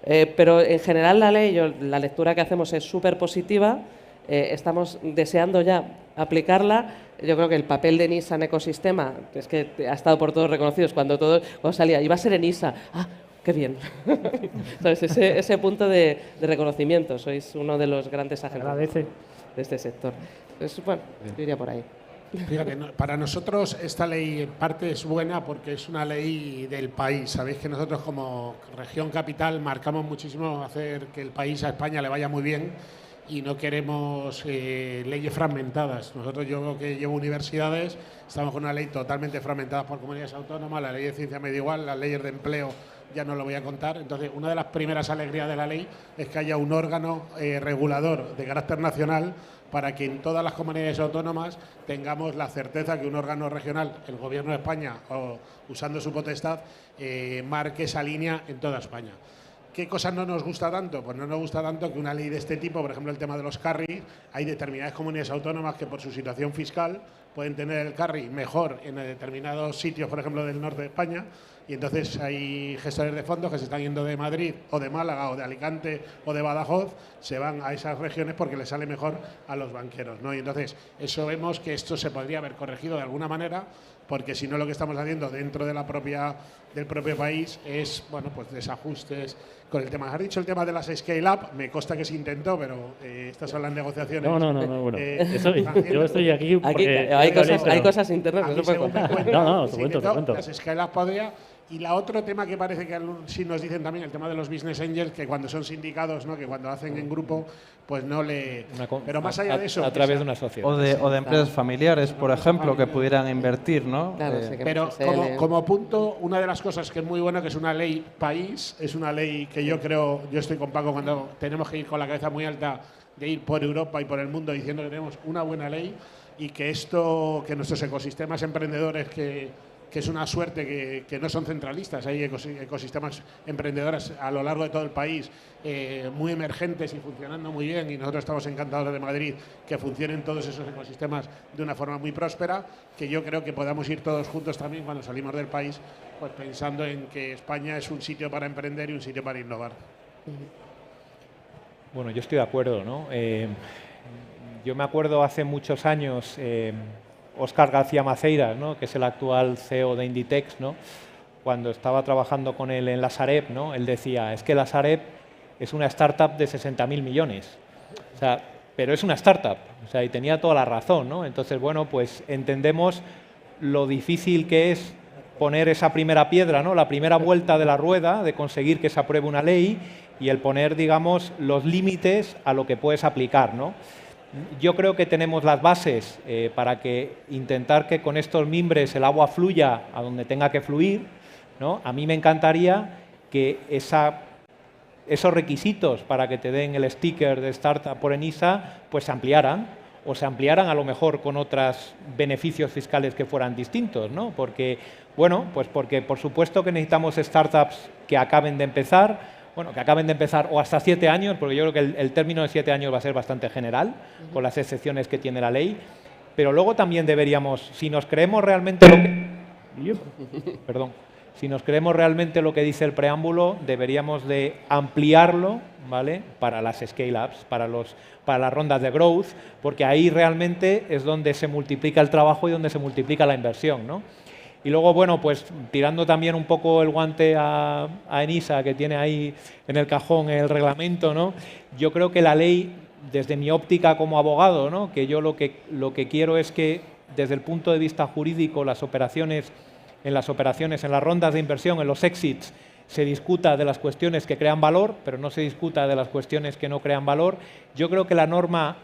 Speaker 3: Pero en general la ley, la lectura que hacemos es súper positiva, estamos deseando ya aplicarla. Yo creo que el papel de NISA en ecosistema, es que ha estado por todos reconocidos, cuando salía, iba a ser en NISA, qué bien. ¿Sabes? Ese punto de reconocimiento, sois uno de los grandes agentes de este sector. Entonces, bueno, yo iría por ahí.
Speaker 6: Fíjate, para nosotros esta ley en parte es buena porque es una ley del país. Sabéis que nosotros como región capital marcamos muchísimo hacer que el país, a España, le vaya muy bien y no queremos leyes fragmentadas. Nosotros, yo que llevo universidades, estamos con una ley totalmente fragmentada por comunidades autónomas, la ley de ciencia medio igual, las leyes de empleo ya no lo voy a contar. Entonces, una de las primeras alegrías de la ley es que haya un órgano regulador de carácter nacional para que en todas las comunidades autónomas tengamos la certeza que un órgano regional, el Gobierno de España, o usando su potestad, marque esa línea en toda España. ¿Qué cosas no nos gusta tanto? Pues no nos gusta tanto que una ley de este tipo, por ejemplo el tema de los carry, hay determinadas comunidades autónomas que por su situación fiscal pueden tener el carry mejor en determinados sitios, por ejemplo del norte de España, y entonces hay gestores de fondos que se están yendo de Madrid o de Málaga o de Alicante o de Badajoz, se van a esas regiones porque les sale mejor a los banqueros, ¿no? Y entonces eso vemos que esto se podría haber corregido de alguna manera, porque si no lo que estamos haciendo dentro de del propio país es, bueno, pues desajustes con el tema. Has dicho el tema de las scale-up, me consta que se intentó, pero estas son las negociaciones.
Speaker 14: No, bueno. Yo estoy aquí porque...
Speaker 3: Hay cosas internas, no se puede contar.
Speaker 14: No, te cuento.
Speaker 6: Las scale-up podría... Y la otro tema que parece que sí nos dicen también, el tema de los business angels, que cuando son sindicados, ¿no? Que cuando hacen en grupo, pues no le... Pero más allá de eso...
Speaker 15: A través de una sociedad.
Speaker 7: O de empresas familiares, por ejemplo, que pudieran invertir, ¿no?
Speaker 3: Claro,
Speaker 6: pero como punto, una de las cosas que es muy buena, que es una ley país, es una ley que yo estoy con Paco cuando tenemos que ir con la cabeza muy alta de ir por Europa y por el mundo diciendo que tenemos una buena ley y que que nuestros ecosistemas emprendedores que es una suerte que no son centralistas, hay ecosistemas emprendedores a lo largo de todo el país muy emergentes y funcionando muy bien, y nosotros estamos encantados de Madrid que funcionen todos esos ecosistemas de una forma muy próspera, que yo creo que podamos ir todos juntos también cuando salimos del país, pues pensando en que España es un sitio para emprender y un sitio para innovar.
Speaker 15: Bueno, yo estoy de acuerdo, ¿no? Yo me acuerdo hace muchos años... Óscar García Maceiras, ¿no? Que es el actual CEO de Inditex, ¿no? Cuando estaba trabajando con él en la Sareb, ¿no? Él decía, es que la Sareb es una startup de 60.000 millones. O sea, pero es una startup, o sea, y tenía toda la razón, ¿no? Entonces, bueno, pues entendemos lo difícil que es poner esa primera piedra, ¿no? La primera vuelta de la rueda, de conseguir que se apruebe una ley y el poner, digamos, los límites a lo que puedes aplicar, ¿no? Yo creo que tenemos las bases para intentar que con estos mimbres el agua fluya a donde tenga que fluir, ¿no? A mí me encantaría que esos requisitos para que te den el sticker de startup por ENISA pues se ampliaran, o se ampliaran a lo mejor con otros beneficios fiscales que fueran distintos, ¿no? Porque, bueno, pues porque por supuesto que necesitamos startups que acaben de empezar, o hasta 7 años, porque yo creo que el término de 7 años va a ser bastante general, con las excepciones que tiene la ley, pero luego también deberíamos, si nos creemos realmente lo que... Perdón. Si nos creemos realmente lo que dice el preámbulo, deberíamos de ampliarlo, ¿vale? Para las scale-ups, para las rondas de growth, porque ahí realmente es donde se multiplica el trabajo y donde se multiplica la inversión, ¿no? Y luego, bueno, pues tirando también un poco el guante a ENISA, que tiene ahí en el cajón el reglamento, ¿no? Yo creo que la ley, desde mi óptica como abogado, ¿no? Que yo lo que quiero es que, desde el punto de vista jurídico, en las operaciones, en las rondas de inversión, en los exits, se discuta de las cuestiones que crean valor, pero no se discuta de las cuestiones que no crean valor. Yo creo que la norma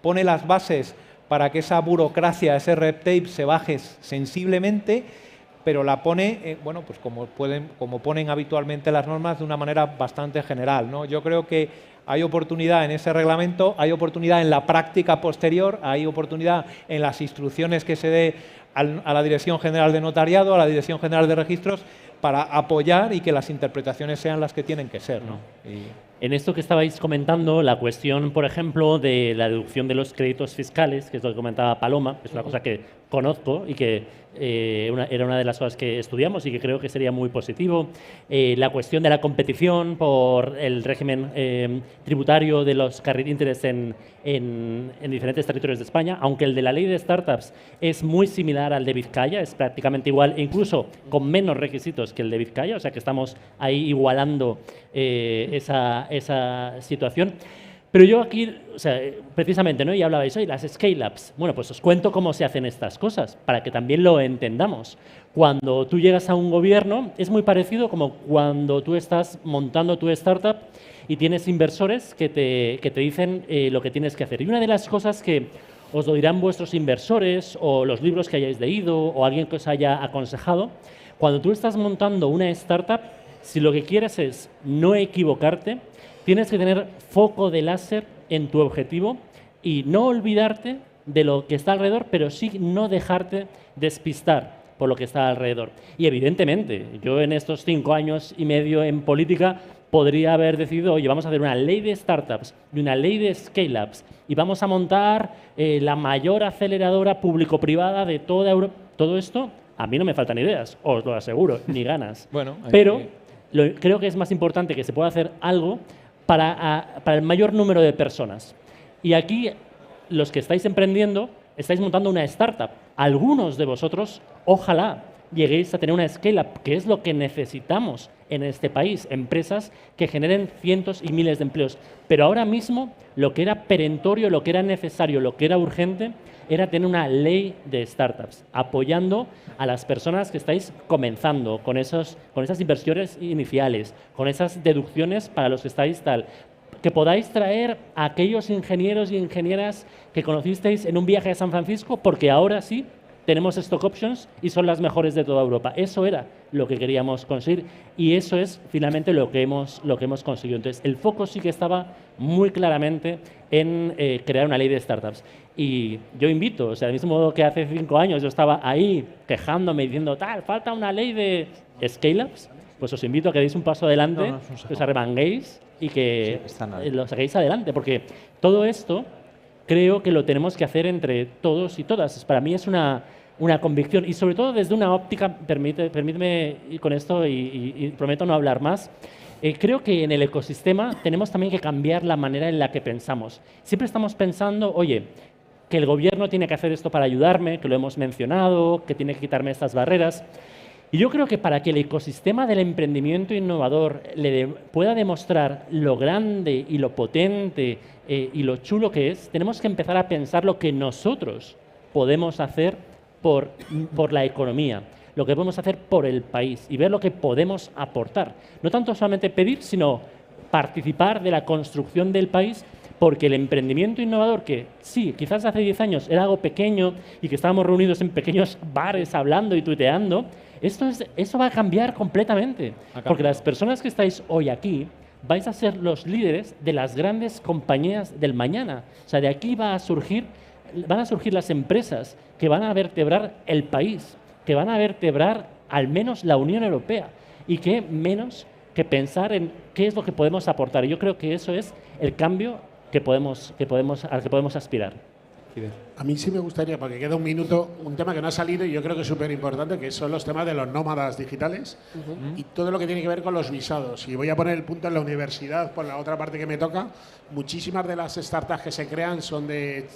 Speaker 15: pone las bases para que esa burocracia, ese red tape se baje sensiblemente, pero la pone, bueno, pues como ponen habitualmente las normas, de una manera bastante general, ¿no? Yo creo que hay oportunidad en ese reglamento, hay oportunidad en la práctica posterior, hay oportunidad en las instrucciones que se dé a la Dirección General de Notariado, a la Dirección General de Registros, para apoyar y que las interpretaciones sean las que tienen que ser, ¿no?
Speaker 14: En esto que estabais comentando, la cuestión, por ejemplo, de la deducción de los créditos fiscales, que es lo que comentaba Paloma, que es una cosa que conozco y que era una de las cosas que estudiamos y que creo que sería muy positivo. La cuestión de la competición por el régimen tributario de los carried interest en diferentes territorios de España, aunque el de la ley de startups es muy similar al de Vizcaya, es prácticamente igual, e incluso con menos requisitos que el de Vizcaya, o sea que estamos ahí igualando esa situación. Pero yo aquí, o sea, precisamente, ¿no? Y hablabais hoy, las scale-ups. Bueno, pues os cuento cómo se hacen estas cosas, para que también lo entendamos. Cuando tú llegas a un gobierno, es muy parecido como cuando tú estás montando tu startup y tienes inversores que te dicen lo que tienes que hacer. Y una de las cosas que os lo dirán vuestros inversores, o los libros que hayáis leído, o alguien que os haya aconsejado, cuando tú estás montando una startup, si lo que quieres es no equivocarte, tienes que tener foco de láser en tu objetivo y no olvidarte de lo que está alrededor, pero sí no dejarte despistar por lo que está alrededor. Y evidentemente, yo en estos 5 años y medio en política podría haber decidido, oye, vamos a hacer una ley de startups y una ley de scale-ups y vamos a montar la mayor aceleradora público-privada de toda Europa. Todo esto, a mí no me faltan ideas, os lo aseguro, ni ganas.
Speaker 15: Bueno,
Speaker 14: pero creo que es más importante que se pueda hacer algo para el mayor número de personas. Y aquí, los que estáis emprendiendo, estáis montando una startup. Algunos de vosotros, ojalá, lleguéis a tener una scale-up, que es lo que necesitamos en este país, empresas que generen cientos y miles de empleos. Pero ahora mismo, lo que era perentorio, lo que era necesario, lo que era urgente, era tener una ley de startups, apoyando a las personas que estáis comenzando, con esas inversiones iniciales, con esas deducciones para los que estáis tal, que podáis traer a aquellos ingenieros y ingenieras que conocisteis en un viaje a San Francisco, porque ahora sí tenemos stock options y son las mejores de toda Europa. Eso era lo que queríamos conseguir y eso es finalmente lo que hemos conseguido. Entonces, el foco sí que estaba muy claramente en crear una ley de startups. Y yo invito, o sea, del mismo modo que hace 5 años yo estaba ahí quejándome diciendo, falta una ley de scale-ups, pues os invito a que deis un paso adelante, que os arremanguéis y que lo saquéis adelante, porque todo esto creo que lo tenemos que hacer entre todos y todas. Para mí es una convicción y sobre todo desde una óptica, permíteme ir con esto y prometo no hablar más, creo que en el ecosistema tenemos también que cambiar la manera en la que pensamos. Siempre estamos pensando, oye, que el gobierno tiene que hacer esto para ayudarme, que lo hemos mencionado, que tiene que quitarme estas barreras. Y yo creo que para que el ecosistema del emprendimiento innovador pueda demostrar lo grande y lo potente y lo chulo que es, tenemos que empezar a pensar lo que nosotros podemos hacer por la economía, lo que podemos hacer por el país y ver lo que podemos aportar. No tanto solamente pedir, sino participar de la construcción del país, porque el emprendimiento innovador, que sí, quizás hace 10 años era algo pequeño y que estábamos reunidos en pequeños bares hablando y tuiteando, eso va a cambiar completamente. Porque las personas que estáis hoy aquí vais a ser los líderes de las grandes compañías del mañana. O sea, de aquí van a surgir las empresas que van a vertebrar el país, que van a vertebrar al menos la Unión Europea, y que menos que pensar en qué es lo que podemos aportar. Y yo creo que eso es el cambio al que podemos aspirar.
Speaker 6: A mí sí me gustaría, porque queda un minuto, un tema que no ha salido y yo creo que es súper importante, que son los temas de los nómadas digitales y todo lo que tiene que ver con los visados. Y voy a poner el punto en la universidad, por la otra parte que me toca. Muchísimas de las startups que se crean son de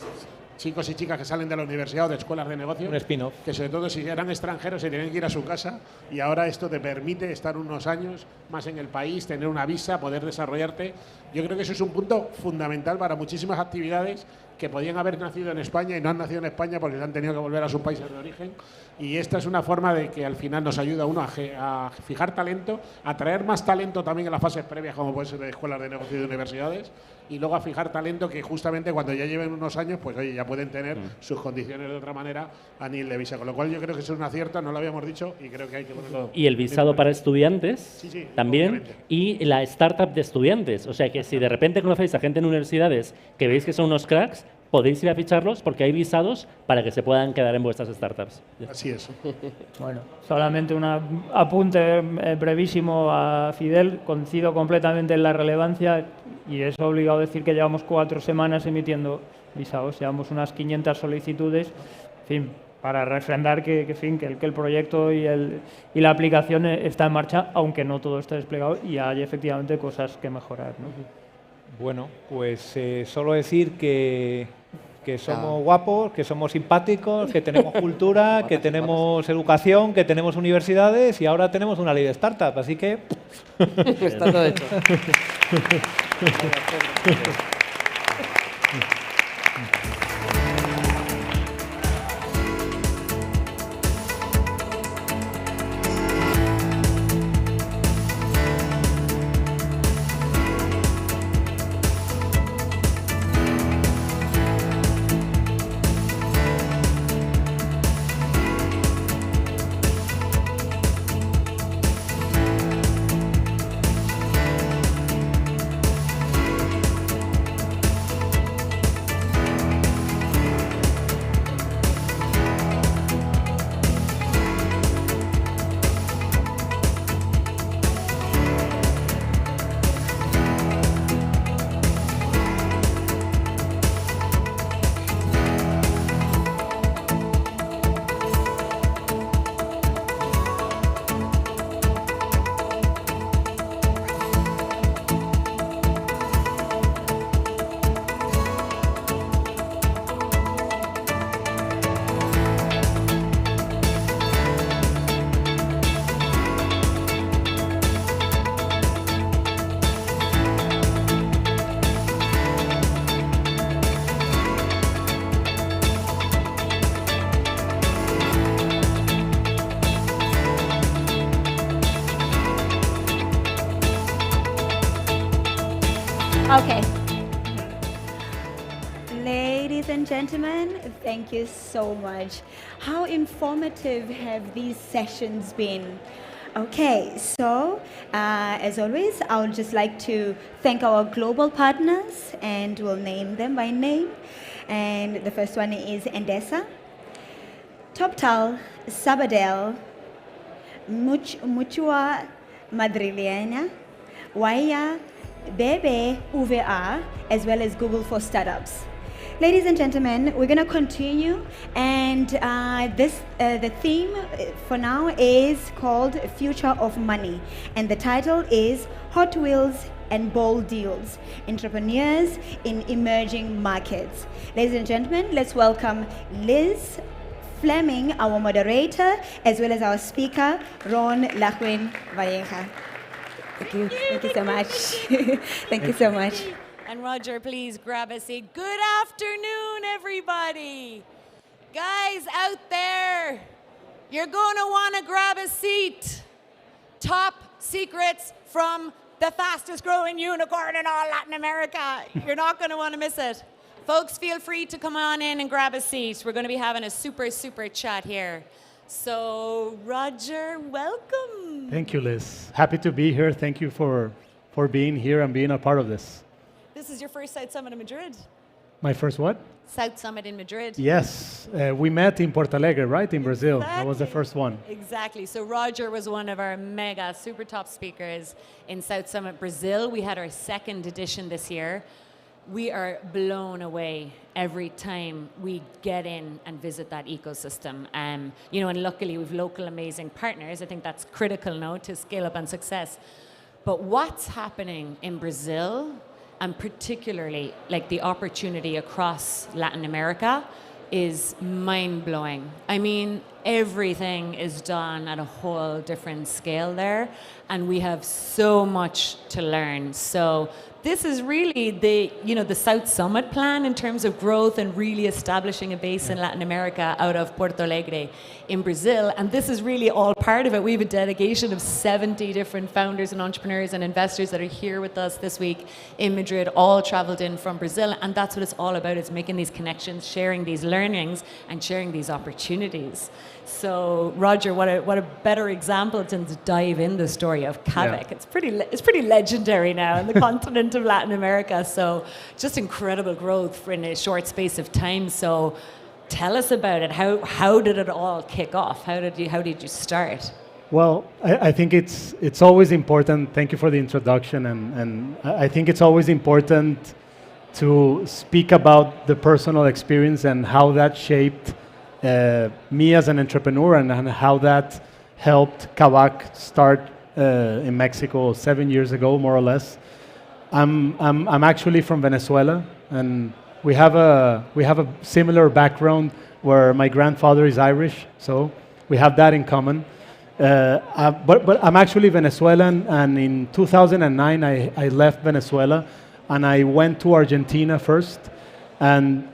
Speaker 6: chicos y chicas que salen de la universidad o de escuelas de negocio.
Speaker 15: Un spin-off.
Speaker 6: Que sobre todo si eran extranjeros se tienen que ir a su casa y ahora esto te permite estar unos años más en el país, tener una visa, poder desarrollarte. Yo creo que eso es un punto fundamental para muchísimas actividades que podían haber nacido en España y no han nacido en España porque se han tenido que volver a sus países de origen. Y esta es una forma de que al final nos ayuda a uno a fijar talento, a traer más talento también en las fases previas, como puede ser de escuelas de negocio y de universidades, y luego a fijar talento que justamente cuando ya lleven unos años, pues oye, ya pueden tener sus condiciones de otra manera a nivel de visa. Con lo cual yo creo que eso es un acierto, no lo habíamos dicho y creo que hay que ponerlo.
Speaker 14: Y el visado para estudiantes
Speaker 6: sí,
Speaker 14: también,
Speaker 6: obviamente.
Speaker 14: y la startup de estudiantes. O sea que si de repente conocéis a gente en universidades que veis que son unos cracks, podéis ir a ficharlos porque hay visados para que se puedan quedar en vuestras startups.
Speaker 6: Así es.
Speaker 16: Bueno, solamente un apunte brevísimo a Fidel. Coincido completamente en la relevancia y es obligado decir que llevamos 4 semanas emitiendo visados. Llevamos unas 500 solicitudes. En fin, para refrendar que el proyecto y la aplicación está en marcha, aunque no todo está desplegado y hay efectivamente cosas que mejorar, ¿no?
Speaker 15: Bueno, pues solo decir que somos guapos, que somos simpáticos, que tenemos cultura, que tenemos educación, que tenemos universidades y ahora tenemos una ley de startup, así que...
Speaker 3: Está todo hecho.
Speaker 10: Okay. Ladies and gentlemen, thank you so much. How informative have these sessions been? Okay, so as always, I would just like to thank our global partners, and we'll name them by name. And the first one is Endesa, TopTal, Sabadell, Mutua Madrilena, Waya, BBVA, as well as Google for Startups. Ladies and gentlemen, we're going to continue, and the theme for now is called Future of Money, and the title is Hot Wheels and Bold Deals, Entrepreneurs in Emerging Markets. Ladies and gentlemen, let's welcome Liz Fleming, our moderator, as well as our speaker, Ron Lachwin Valleja. Thank you so much. Thank you so much.
Speaker 17: And Roger, please grab a seat. Good afternoon, everybody. Guys out there, you're going to want to grab a seat. Top secrets from the fastest growing unicorn in all Latin America. You're not going to want to miss it. Folks, feel free to come on in and grab a seat. We're going to be having a super, super chat here. So, Roger, welcome.
Speaker 18: Thank you, Liz. Happy to be here. Thank you for being here and being a part of this.
Speaker 17: This is your first South Summit in Madrid.
Speaker 18: My first what?
Speaker 17: South Summit in Madrid.
Speaker 18: Yes. We met in Porto Alegre, right? In Brazil.
Speaker 17: Exactly.
Speaker 18: That was the first one.
Speaker 17: Exactly. So Roger was one of our mega super top speakers in South Summit Brazil. We had our second edition this year. We are blown away every time we get in and visit that ecosystem. And luckily we've local amazing partners. I think that's critical now to scale up and success. But what's happening in Brazil, and particularly like the opportunity across Latin America, is mind-blowing. I mean, everything is done at a whole different scale there, and we have so much to learn. So this is really the South Summit plan in terms of growth and really establishing a base in Latin America out of Porto Alegre in Brazil. And this is really all part of it. We have a delegation of 70 different founders and entrepreneurs and investors that are here with us this week in Madrid, all traveled in from Brazil. And that's what it's all about. It's making these connections, sharing these learnings, and sharing these opportunities. So, Roger, what a better example than to dive in the story of Kavik. Yeah. It's pretty legendary now in the continent of Latin America. So, just incredible growth in a short space of time. So, tell us about it. How did it all kick off? How did you start?
Speaker 18: Well, I think it's always important. Thank you for the introduction, and I think it's always important to speak about the personal experience and how that shaped me as an entrepreneur, and how that helped Kavak start in Mexico 7 years ago, more or less. I'm actually from Venezuela, and we have a similar background where my grandfather is Irish, so we have that in common. But I'm actually Venezuelan, and in 2009 I left Venezuela and I went to Argentina first, and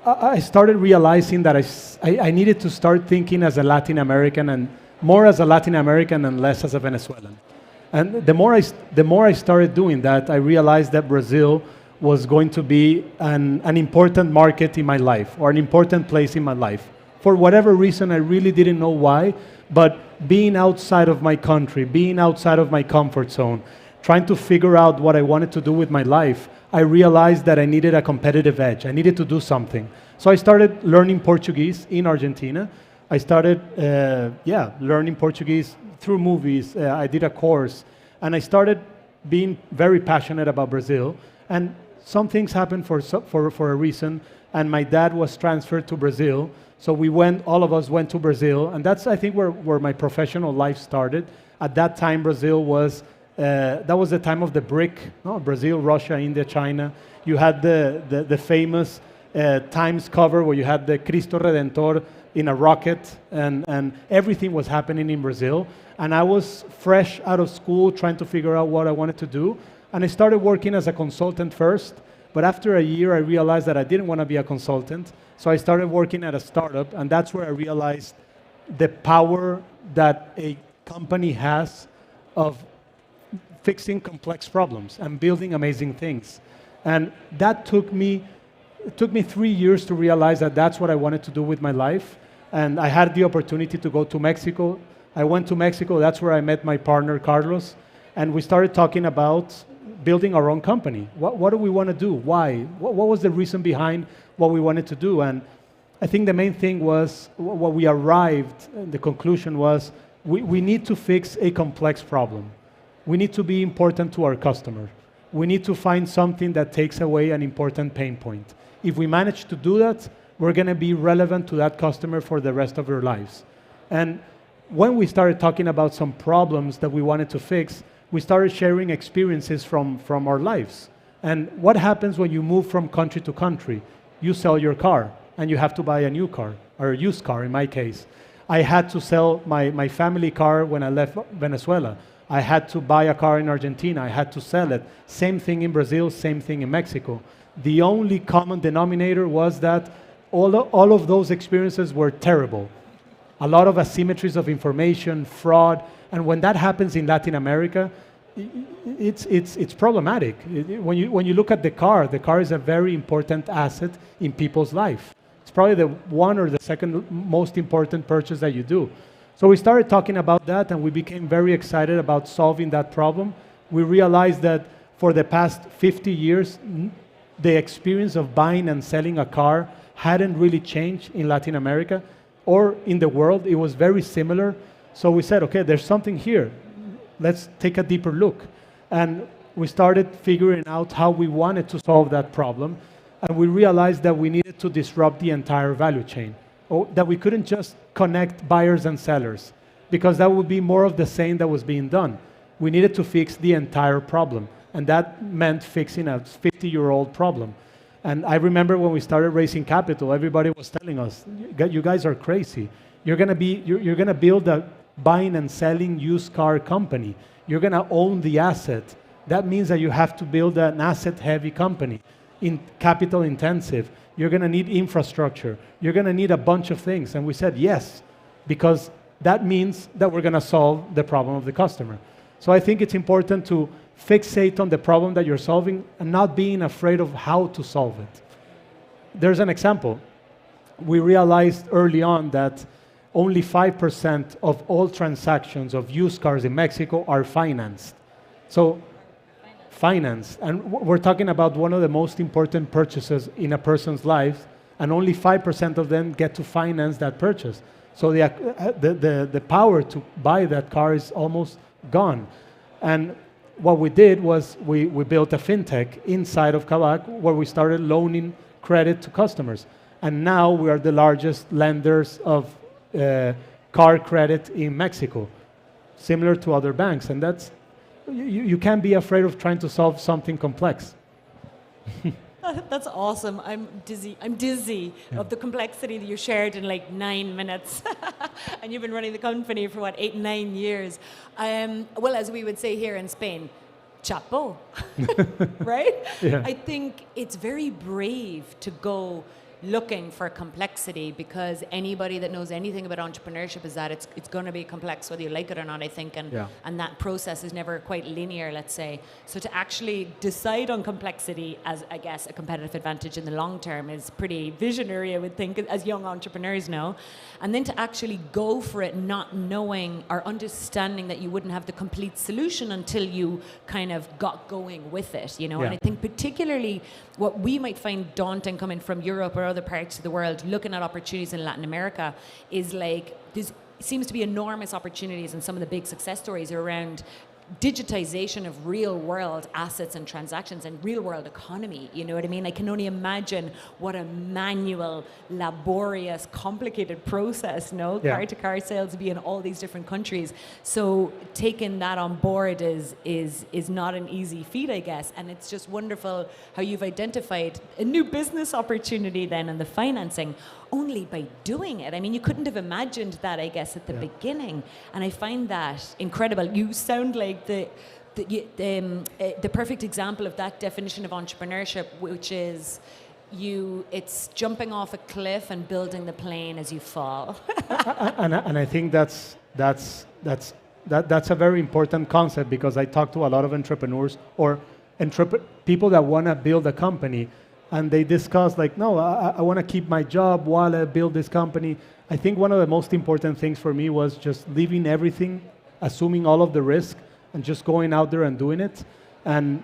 Speaker 18: I started realizing that I needed to start thinking as a Latin American, and more as a Latin American and less as a Venezuelan. And the more I started doing that, I realized that Brazil was going to be an important market in my life, or an important place in my life. For whatever reason, I really didn't know why, but being outside of my country, being outside of my comfort zone, trying to figure out what I wanted to do with my life, I realized that I needed a competitive edge. I needed to do something. So I started learning Portuguese in Argentina. I started learning Portuguese through movies. I did a course, and I started being very passionate about Brazil. And some things happened for a reason, and my dad was transferred to Brazil. So all of us went to Brazil, and that's, I think, where my professional life started. At that time, Brazil was that was the time of the BRIC, Brazil, Russia, India, China. You had the famous Times cover where you had the Cristo Redentor in a rocket, and everything was happening in Brazil. And I was fresh out of school trying to figure out what I wanted to do. And I started working as a consultant first, but after a year I realized that I didn't want to be a consultant. So I started working at a startup, and that's where I realized the power that a company has of fixing complex problems and building amazing things. And that took me 3 years to realize that that's what I wanted to do with my life. And I had the opportunity to go to Mexico. I went to Mexico, that's where I met my partner, Carlos, and we started talking about building our own company. What do we want to do? Why? What was the reason behind what we wanted to do? And I think the main thing was, what we arrived, the conclusion was, we need to fix a complex problem. We need to be important to our customer. We need to find something that takes away an important pain point. If we manage to do that, we're going to be relevant to that customer for the rest of their lives. And when we started talking about some problems that we wanted to fix, we started sharing experiences from our lives. And what happens when you move from country to country? You sell your car, and you have to buy a new car, or a used car in my case. I had to sell my family car when I left Venezuela. I had to buy a car in Argentina. I had to sell it. Same thing in Brazil, same thing in Mexico. The only common denominator was that all of those experiences were terrible. A lot of asymmetries of information, fraud, and when that happens in Latin America, it's problematic. When you look at the car is a very important asset in people's life. It's probably the one or the second most important purchase that you do. So we started talking about that, and we became very excited about solving that problem. We realized that for the past 50 years, the experience of buying and selling a car hadn't really changed in Latin America or in the world. It was very similar. So we said, okay, there's something here. Let's take a deeper look. And we started figuring out how we wanted to solve that problem. And we realized that we needed to disrupt the entire value chain, or that we couldn't just connect buyers and sellers, because that would be more of the same that was being done. We needed to fix the entire problem. And that meant fixing a 50-year-old problem. And I remember when we started raising capital, everybody was telling us, you guys are crazy. You're gonna build a buying and selling used car company. You're gonna own the asset. That means that you have to build an asset-heavy company, capital intensive. You're gonna need infrastructure. You're gonna need a bunch of things. And we said yes, because that means that we're gonna solve the problem of the customer. So I think it's important to fixate on the problem that you're solving and not being afraid of how to solve it. There's an example. We realized early on that only 5% of all transactions of used cars in Mexico are financed. So, financed. And we're talking about one of the most important purchases in a person's life, and only 5% of them get to finance that purchase. So the power to buy that car is almost gone. And what we did was we built a fintech inside of Kavak where we started loaning credit to customers. And now we are the largest lenders of car credit in Mexico, similar to other banks. And that's, you can't be afraid of trying to solve something complex.
Speaker 17: That's awesome. I'm dizzy of the complexity that you shared in like 9 minutes. And you've been running the company for what, 8, 9 years. Well, as we would say here in Spain, chapo, right?
Speaker 18: Yeah.
Speaker 17: I think it's very brave to go looking for complexity, because anybody that knows anything about entrepreneurship is that it's going to be complex whether you like it or not, I think, and that process is never quite linear, let's say. So to actually decide on complexity as, I guess, a competitive advantage in the long term is pretty visionary, I would think, as young entrepreneurs know. And then to actually go for it not knowing or understanding that you wouldn't have the complete solution until you kind of got going with it, you know.
Speaker 18: Yeah.
Speaker 17: And I think particularly what we might find daunting coming from Europe or other parts of the world, looking at opportunities in Latin America, is like there seems to be enormous opportunities, and some of the big success stories are around digitization of real world assets and transactions and real world economy. You know what I mean? I can only imagine what a manual, laborious, complicated process, no?
Speaker 18: Yeah.
Speaker 17: Car to car sales be in all these different countries. So taking that on board is not an easy feat, I guess. And it's just wonderful how you've identified a new business opportunity then in the financing only by doing it. I mean, you couldn't have imagined that, I guess, at the beginning. And I find that incredible. You sound like the perfect example of that definition of entrepreneurship, which is it's jumping off a cliff and building the plane as you fall.
Speaker 18: and I think that's a very important concept, because I talk to a lot of entrepreneurs or people that want to build a company, and they discuss like, no, I want to keep my job while I build this company. I think one of the most important things for me was just leaving everything, assuming all of the risk, and just going out there and doing it. And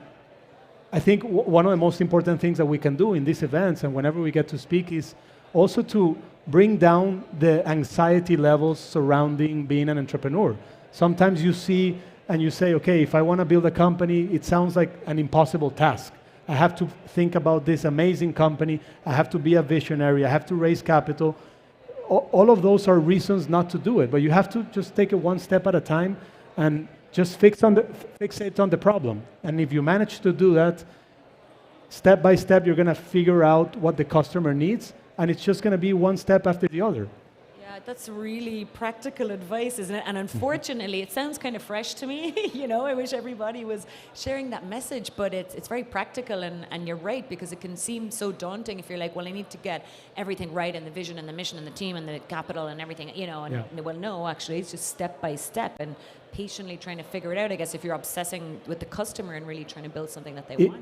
Speaker 18: I think one of the most important things that we can do in these events and whenever we get to speak is also to bring down the anxiety levels surrounding being an entrepreneur. Sometimes you see and you say, okay, if I want to build a company, it sounds like an impossible task. I have to think about this amazing company. I have to be a visionary. I have to raise capital. All of those are reasons not to do it, but you have to just take it one step at a time and just fixate on the problem. And if you manage to do that, step by step, you're going to figure out what the customer needs, and it's just going to be one step after the other.
Speaker 17: Yeah, That's really practical advice, isn't it? And unfortunately, it sounds kind of fresh to me. You know, I wish everybody was sharing that message, but it's very practical, and you're right, because it can seem so daunting if you're like, well, I need to get everything right, and the vision and the mission and the team and the capital and everything, you know, and well, no, actually, it's just step by step and patiently trying to figure it out, I guess, if you're obsessing with the customer and really trying to build something that they want.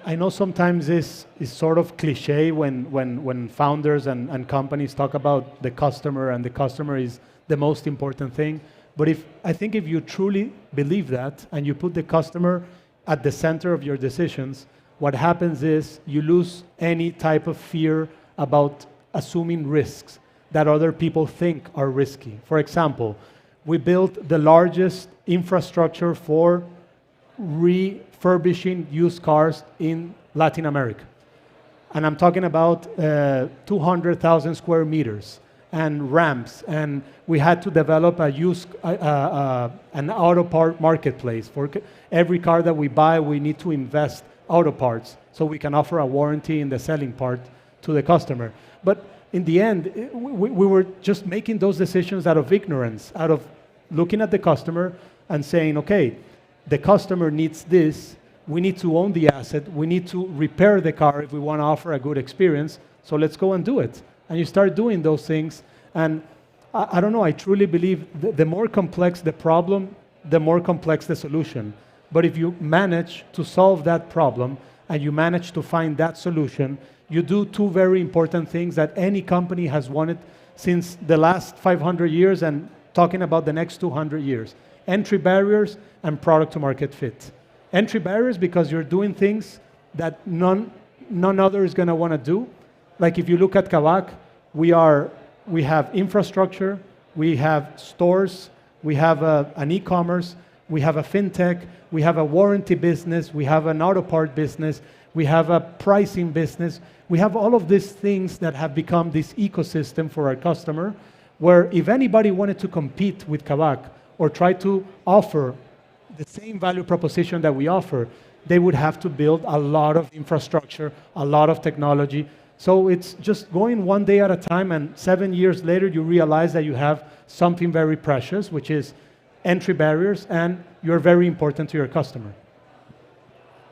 Speaker 18: I know sometimes it's sort of cliche when founders and companies talk about the customer, and the customer is the most important thing. But I think if you truly believe that and you put the customer at the center of your decisions, what happens is you lose any type of fear about assuming risks that other people think are risky. For example, we built the largest infrastructure for refurbishing used cars in Latin America. And I'm talking about 200,000 square meters and ramps. And we had to develop an auto part marketplace. For every car that we buy, we need to invest auto parts so we can offer a warranty in the selling part to the customer. But in the end, we were just making those decisions out of ignorance, out of looking at the customer and saying, okay, the customer needs this, we need to own the asset, we need to repair the car if we want to offer a good experience, so let's go and do it. And you start doing those things, and I don't know, I truly believe the more complex the problem, the more complex the solution. But if you manage to solve that problem, and you manage to find that solution, you do two very important things that any company has wanted since the last 500 years and talking about the next 200 years. Entry barriers and product to market fit. Entry barriers because you're doing things that none other is going to want to do. Like if you look at Kavak, we have infrastructure, we have stores, we have an e-commerce, we have a fintech, we have a warranty business, we have an auto part business, we have a pricing business. We have all of these things that have become this ecosystem for our customer, where if anybody wanted to compete with Kavak or try to offer the same value proposition that we offer, they would have to build a lot of infrastructure, a lot of technology. So it's just going one day at a time, and 7 years later, you realize that you have something very precious, which is entry barriers, and you're very important to your customer.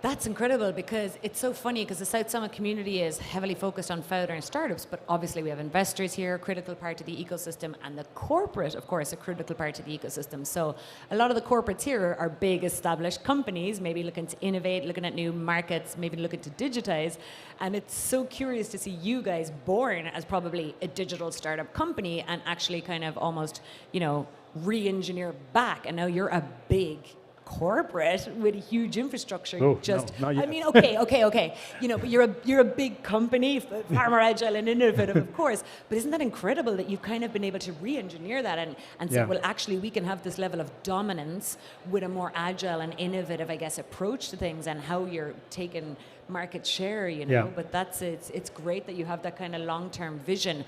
Speaker 17: That's incredible, because it's so funny, because the South Summit community is heavily focused on founder and startups, but obviously we have investors here, a critical part of the ecosystem, and the corporate, of course, a critical part of the ecosystem. So a lot of the corporates here are big established companies, maybe looking to innovate, looking at new markets, maybe looking to digitize. And it's so curious to see you guys born as probably a digital startup company and actually kind of almost, you know, re-engineer back. And now you're a big corporate with a huge infrastructure.
Speaker 18: No, not yet.
Speaker 17: I mean, okay. You know, but you're a big company, far more agile and innovative, of course. But isn't that incredible that you've kind of been able to re-engineer that and say, well, actually, we can have this level of dominance with a more agile and innovative, I guess, approach to things and how you're taking market share. You know, but it's great that you have that kind of long-term vision.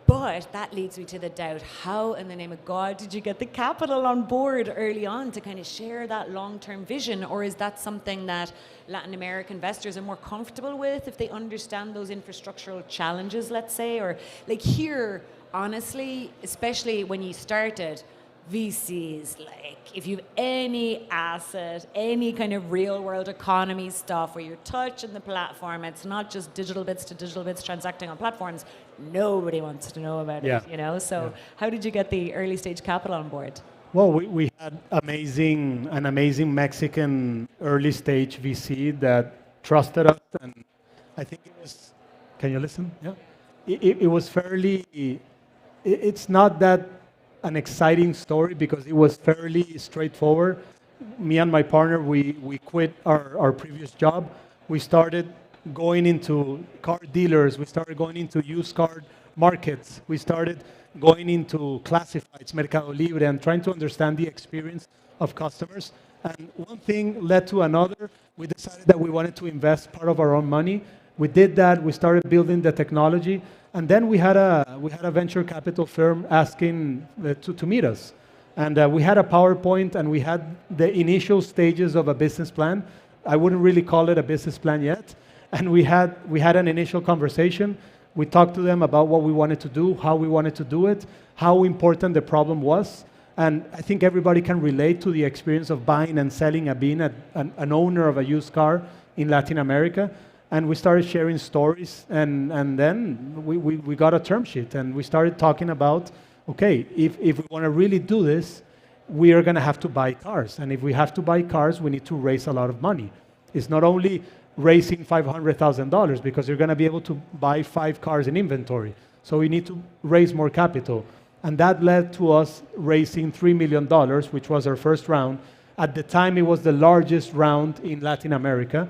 Speaker 17: But that leads me to the doubt, how in the name of God did you get the capital on board early on to kind of share that long-term vision? Or is that something that Latin American investors are more comfortable with if they understand those infrastructural challenges, let's say? Or like here, honestly, especially when you started, VCs, like if you have any asset, any kind of real world economy stuff where you're touching the platform, it's not just digital bits to digital bits transacting on platforms, nobody wants to know about it, you know? So how did you get the early stage capital on board?
Speaker 18: Well, we had an amazing Mexican early stage VC that trusted us, and I think it was, can you listen? Yeah. It was fairly, it's not that an exciting story because it was fairly straightforward. Me and my partner, we quit our previous job. We started going into car dealers. We started going into used car markets. We started going into classifieds, Mercado Libre, and trying to understand the experience of customers. And one thing led to another. We decided that we wanted to invest part of our own money. We did that. We started building the technology. And then we had a venture capital firm asking to meet us. And we had a PowerPoint, and we had the initial stages of a business plan. I wouldn't really call it a business plan yet. And we had an initial conversation. We talked to them about what we wanted to do, how we wanted to do it, how important the problem was. And I think everybody can relate to the experience of buying and selling and being an owner of a used car in Latin America. And we started sharing stories, and then we got a term sheet, and we started talking about, okay, if we want to really do this, we are going to have to buy cars. And if we have to buy cars, we need to raise a lot of money. It's not only raising $500,000 because you're going to be able to buy 5 cars in inventory. So we need to raise more capital. And that led to us raising $3 million, which was our first round. At the time, it was the largest round in Latin America.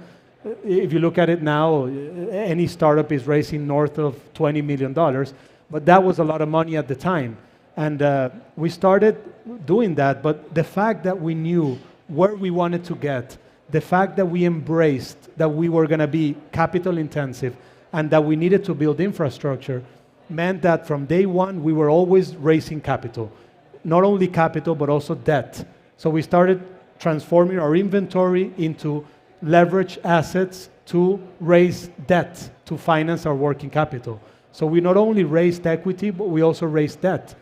Speaker 18: If you look at it now, any startup is raising north of $20 million. But that was a lot of money at the time. And we started doing that. But the fact that we knew where we wanted to get, the fact that we embraced that we were going to be capital intensive and that we needed to build infrastructure meant that from day one, we were always raising capital. Not only capital, but also debt. So we started transforming our inventory into leverage assets to raise debt to finance our working capital. So we not only raised equity, but we also raised debt.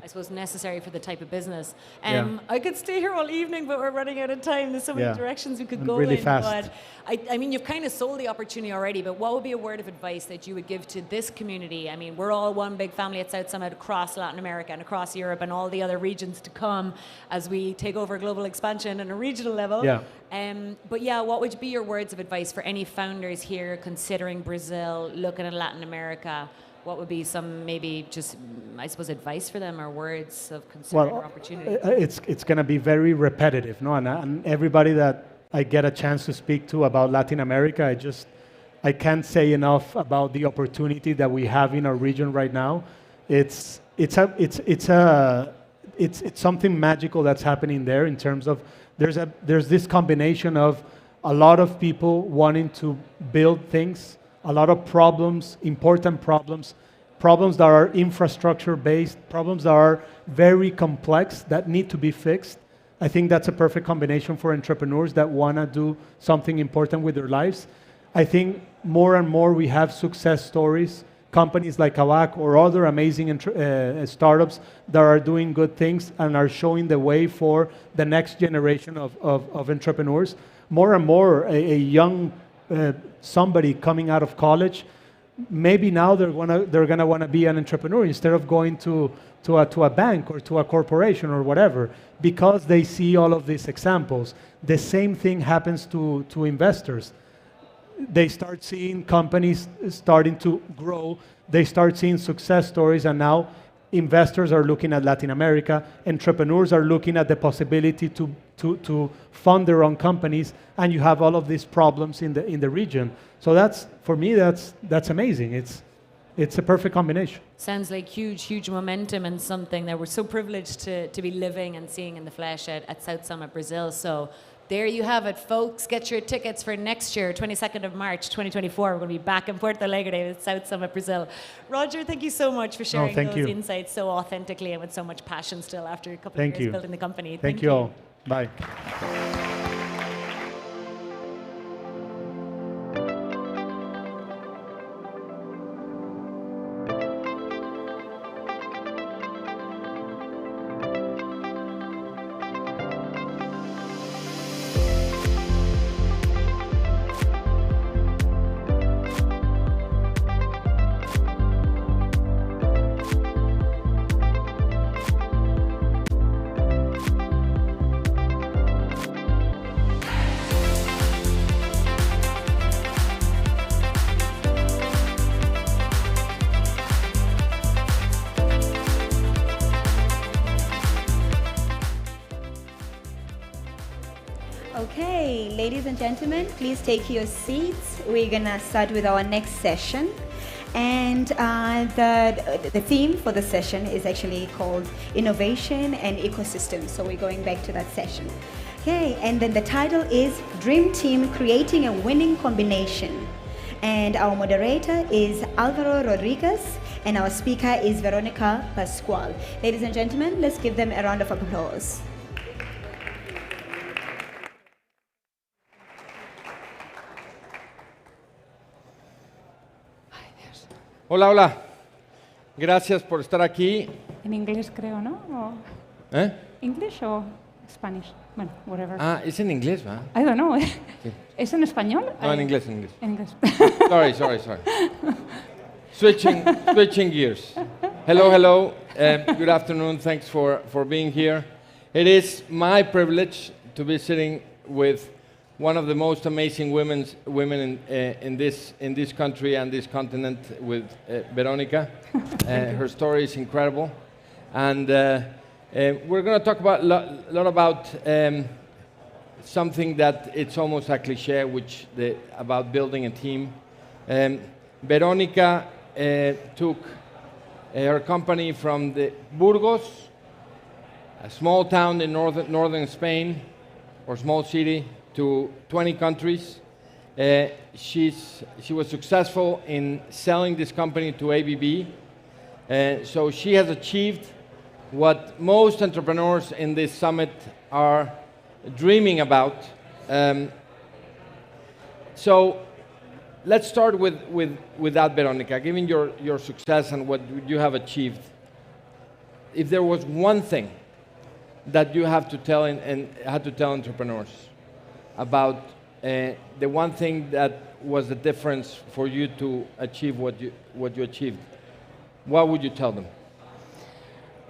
Speaker 17: I suppose necessary for the type of business.
Speaker 18: Yeah.
Speaker 17: I could stay here all evening, but we're running out of time. There's so many directions we could go
Speaker 18: really
Speaker 17: in.
Speaker 18: Fast.
Speaker 17: But I mean, you've kind of sold the opportunity already, but what would be a word of advice that you would give to this community? I mean, we're all one big family at South Summit across Latin America and across Europe and all the other regions to come as we take over global expansion on a regional level.
Speaker 18: Yeah.
Speaker 17: But yeah, what would be your words of advice for any founders here considering Brazil, looking at Latin America? What would be some maybe just, I suppose, advice for them or words of considering or opportunity?
Speaker 18: It's going to be very repetitive, no? And everybody that I get a chance to speak to about Latin America, I can't say enough about the opportunity that we have in our region right now. It's something magical that's happening there in terms of there's this combination of a lot of people wanting to build things, a lot of problems, important problems that are infrastructure based, problems that are very complex that need to be fixed. I think that's a perfect combination for entrepreneurs that want to do something important with their lives. I think more and more we have success stories, companies like Kavak or other amazing startups that are doing good things and are showing the way for the next generation of entrepreneurs. More and more, a young somebody coming out of college, maybe now they're gonna want to be an entrepreneur instead of going to a bank or to a corporation or whatever, because they see all of these examples. The same thing happens to investors. They start seeing companies starting to grow. They start seeing success stories, and now investors are looking at Latin America. Entrepreneurs are looking at the possibility to fund their own companies, and you have all of these problems in the region. So for me that's amazing. It's a perfect combination.
Speaker 17: Sounds like huge momentum and something that we're so privileged to be living and seeing in the flesh at South Summit Brazil. So there you have it, folks. Get your tickets for next year, 22nd of March, 2024. We're going to be back in Porto Alegre with South Summit Brazil. Roger, thank you so much for sharing those insights so authentically and with so much passion still after a couple of years building the company.
Speaker 18: Thank you all. Bye.
Speaker 10: Okay, ladies and gentlemen, please take your seats. We're gonna start with our next session. And the theme for the session is actually called Innovation and Ecosystem. So we're going back to that session. Okay, and then the title is Dream Team Creating a Winning Combination. And our moderator is Alvaro Rodriguez, and our speaker is Veronica Pascual. Ladies and gentlemen, let's give them a round of applause.
Speaker 19: Hola, hola. Gracias por estar aquí.
Speaker 20: En inglés creo, ¿no? O English o Spanish? Bueno, whatever.
Speaker 19: Ah, es en inglés, ¿va?
Speaker 20: I don't know.
Speaker 19: Sí.
Speaker 20: ¿Es en español?
Speaker 19: No, en inglés, en inglés.
Speaker 20: En inglés.
Speaker 19: Sorry. Switching gears. Hello. Good afternoon. Thanks for being here. It is my privilege to be sitting with one of the most amazing women in this country and this continent, with Veronica. Her story is incredible, and we're going to talk about a lot about something that it's almost a cliche, about building a team. Veronica took her company from the Burgos, a small town in northern Spain, or small city, to 20 countries. She was successful in selling this company to ABB. So she has achieved what most entrepreneurs in this summit are dreaming about. So let's start with that, Veronica. Given your success and what you have achieved, if there was one thing that you have to tell and had to tell entrepreneurs about the one thing that was the difference for you to achieve what you achieved, what would you tell them?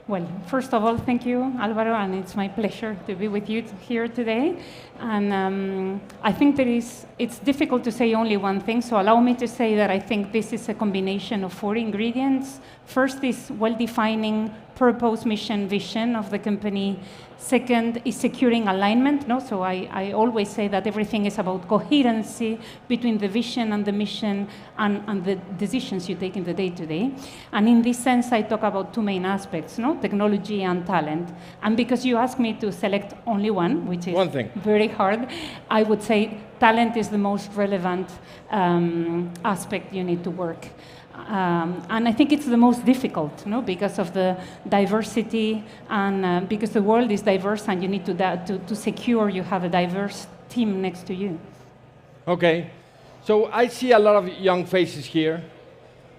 Speaker 20: Well, first of all, thank you, Alvaro, and it's my pleasure to be with you here today. And I think it's difficult to say only one thing, so allow me to say that I think this is a combination of 4 ingredients. First is well-defining purpose, mission, vision of the company. Second is securing alignment. No? So I always say that everything is about coherency between the vision and the mission and the decisions you take in the day-to-day. And in this sense, I talk about 2 main aspects, no? Technology and talent. And because you asked me to select only one, which is very hard, I would say talent is the most relevant aspect you need to work. And I think it's the most difficult, no? Because of the diversity and because the world is diverse and you need to secure you have a diverse team next to you.
Speaker 19: Okay, so I see a lot of young faces here,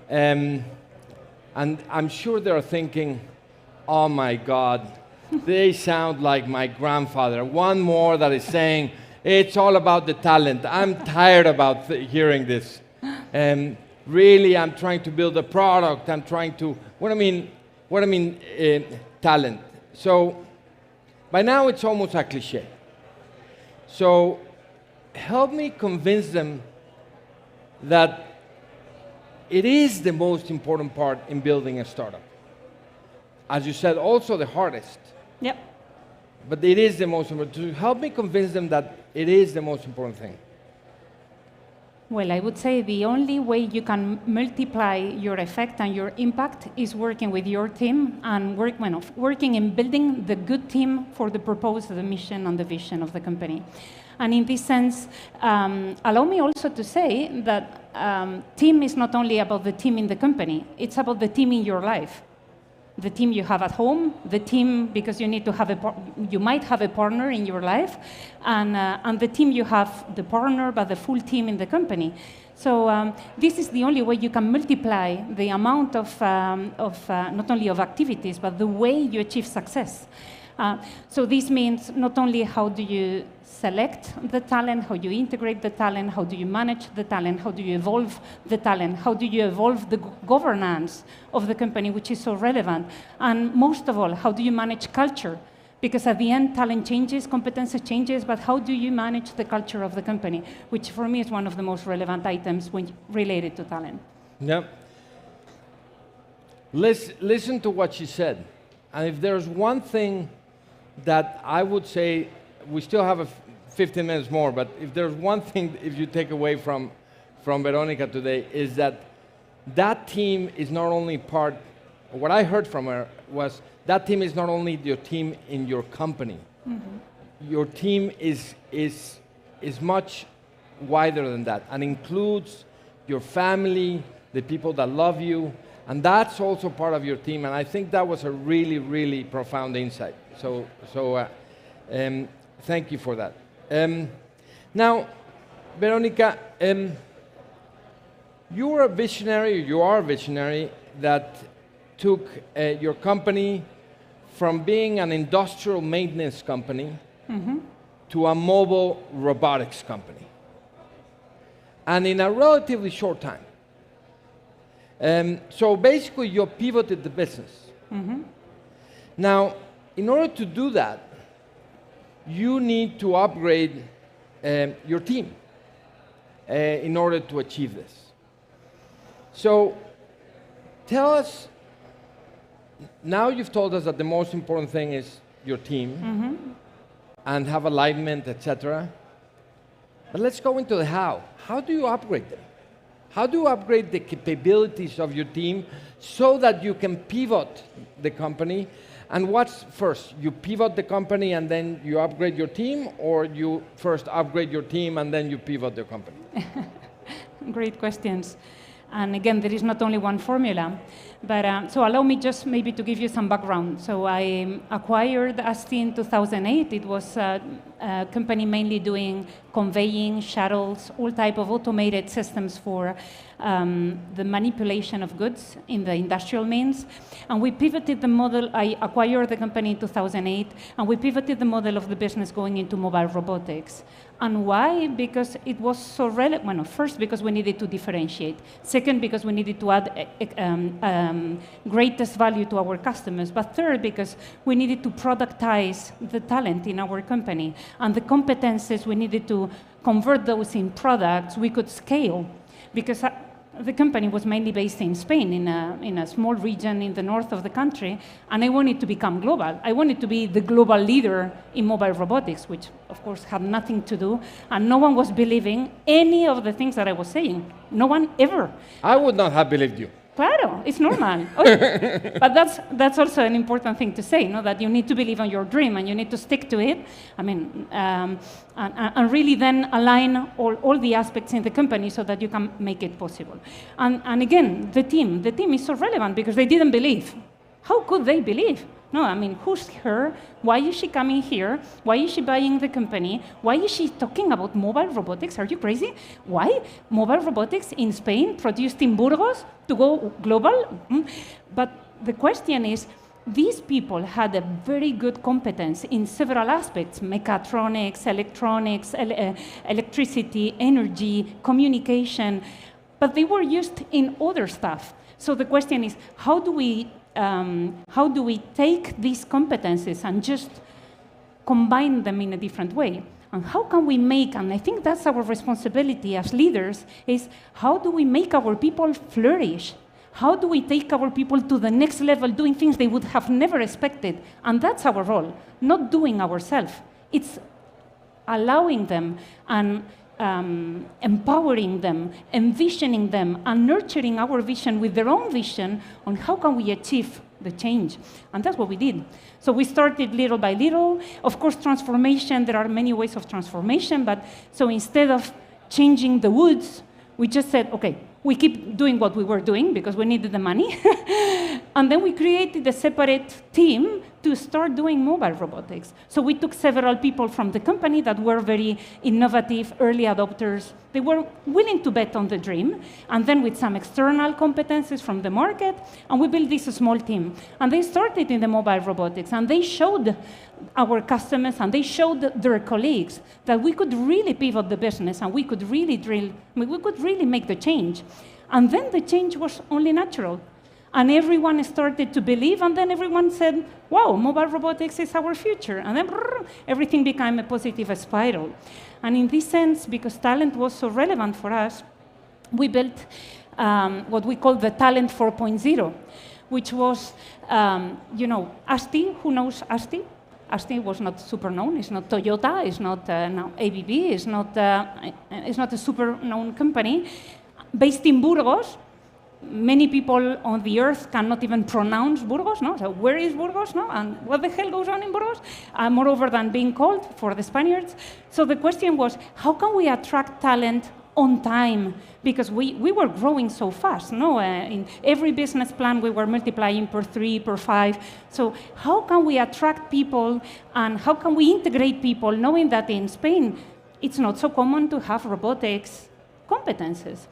Speaker 19: and I'm sure they're thinking, oh my God, they sound like my grandfather. One more that is saying, it's all about the talent. I'm tired about hearing this. Really, I'm trying to build a product. I'm trying to, what I mean, talent. So by now it's almost a cliche. So help me convince them that it is the most important part in building a startup. As you said, also the hardest.
Speaker 20: Yep.
Speaker 19: But it is the most important. To help me convince them that it is the most important thing.
Speaker 20: Well, I would say the only way you can multiply your effect and your impact is working with your team and working in building the good team for the purpose, the mission, and the vision of the company. And in this sense, allow me also to say that team is not only about the team in the company, it's about the team in your life. The team you have at home, the team because you need to have you might have a partner in your life, and the team you have the partner, but the full team in the company. So this is the only way you can multiply the amount of not only of activities, but the way you achieve success. So this means not only how do you select the talent, how you integrate the talent, how do you manage the talent, how do you evolve the talent, how do you evolve the governance of the company, which is so relevant, and most of all, how do you manage culture? Because at the end, talent changes, competences changes, but how do you manage the culture of the company, which for me is one of the most relevant items when related to talent.
Speaker 19: Yeah. Listen to what she said. And if there's one thing that I would say, we still have 15 minutes more, but if there's one thing, if you take away from Veronica today, is that team is not only part, what I heard from her was, that team is not only your team in your company. Mm-hmm. Your team is much wider than that and includes your family, the people that love you, and that's also part of your team. And I think that was a really, really profound insight. So thank you for that. Now, Veronica, You are a visionary that took your company from being an industrial maintenance company to a mobile robotics company. And in a relatively short time. So basically, you pivoted the business. Now, in order to do that, you need to upgrade your team in order to achieve this. So tell us, now you've told us that the most important thing is your team and have alignment, etc. But let's go into the how. How do you upgrade them? How do you upgrade the capabilities of your team so that you can pivot the company? And what's first? You pivot the company and then you upgrade your team, or you first upgrade your team and then you pivot the company?
Speaker 20: Great questions. And again, there is not only one formula. But so allow me just maybe to give you some background. So I acquired ASTI in 2008. It was a company mainly doing conveying, shuttles, all type of automated systems for the manipulation of goods in the industrial means. And we pivoted the model. I acquired the company in 2008, and we pivoted the model of the business going into mobile robotics. And why? Because it was so relevant. Well, first, because we needed to differentiate. Second, because we needed to add greatest value to our customers. But third, because we needed to productize the talent in our company. And the competences, we needed to convert those in products we could scale. Because the company was mainly based in Spain, in a small region in the north of the country, and I wanted to become global. I wanted to be the global leader in mobile robotics, which of course had nothing to do, and no one was believing any of the things that I was saying. No one ever.
Speaker 19: I would not have believed you.
Speaker 20: Claro, it's normal. But that's also an important thing to say, no? That you need to believe in your dream and you need to stick to it. I mean, and really then align all the aspects in the company so that you can make it possible. And again, the team is so relevant because they didn't believe. How could they believe? No, I mean, who's her? Why is she coming here? Why is she buying the company? Why is she talking about mobile robotics? Are you crazy? Why? Mobile robotics in Spain, produced in Burgos, to go global? But the question is, these people had a very good competence in several aspects: mechatronics, electronics, electricity, energy, communication, but they were used in other stuff. So the question is, how do we take these competences and just combine them in a different way? And how can we make, and I think that's our responsibility as leaders, is how do we make our people flourish? How do we take our people to the next level, doing things they would have never expected? And that's our role, not doing ourselves. It's allowing them and empowering them, envisioning them, and nurturing our vision with their own vision on how can we achieve the change. And that's what we did. So we started little by little. Of course, transformation, there are many ways of transformation, but so instead of changing the woods, we just said, okay, we keep doing what we were doing because we needed the money. And then we created a separate team to start doing mobile robotics. So we took several people from the company that were very innovative, early adopters. They were willing to bet on the dream, and then with some external competencies from the market, and we built this small team. And they started in the mobile robotics, and they showed our customers and they showed their colleagues that we could really pivot the business and we could really make the change. And then the change was only natural. And everyone started to believe, and then everyone said, wow, mobile robotics is our future. And then everything became a positive spiral. And in this sense, because talent was so relevant for us, we built what we call the Talent 4.0, which was, ASTI. Who knows ASTI? ASTI was not super known. It's not Toyota. It's not ABB. It's not a super known company. Based in Burgos. Many people on the earth cannot even pronounce Burgos, no? So where is Burgos, no? And what the hell goes on in Burgos? Moreover than being called for the Spaniards. So the question was, how can we attract talent on time? Because we were growing so fast, no? In every business plan, we were multiplying per 3, per 5. So how can we attract people and how can we integrate people, knowing that in Spain, it's not so common to have robotics competences?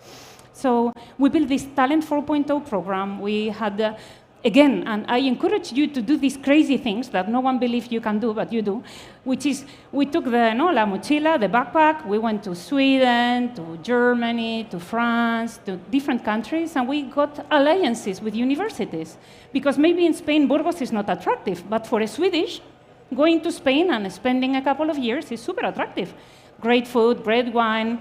Speaker 20: So we built this Talent 4.0 program. We had, again, and I encourage you to do these crazy things that no one believes you can do, but you do, which is we took the La Mochila, the backpack, we went to Sweden, to Germany, to France, to different countries, and we got alliances with universities. Because maybe in Spain, Burgos is not attractive, but for a Swedish, going to Spain and spending a couple of years is super attractive. Great food, great wine,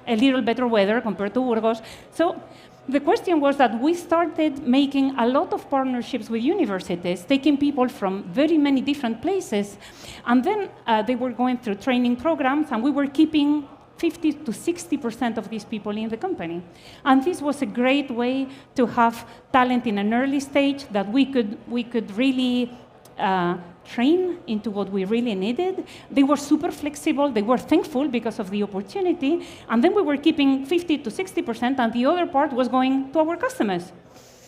Speaker 20: a little better weather compared to Burgos. So the question was that we started making a lot of partnerships with universities, taking people from very many different places, and then they were going through training programs, and we were keeping 50 to 60% of these people in the company. And this was a great way to have talent in an early stage that we could really train into what we really needed. They were super flexible, they were thankful because of the opportunity, and then we were keeping 50 to 60%, and the other part was going to our customers.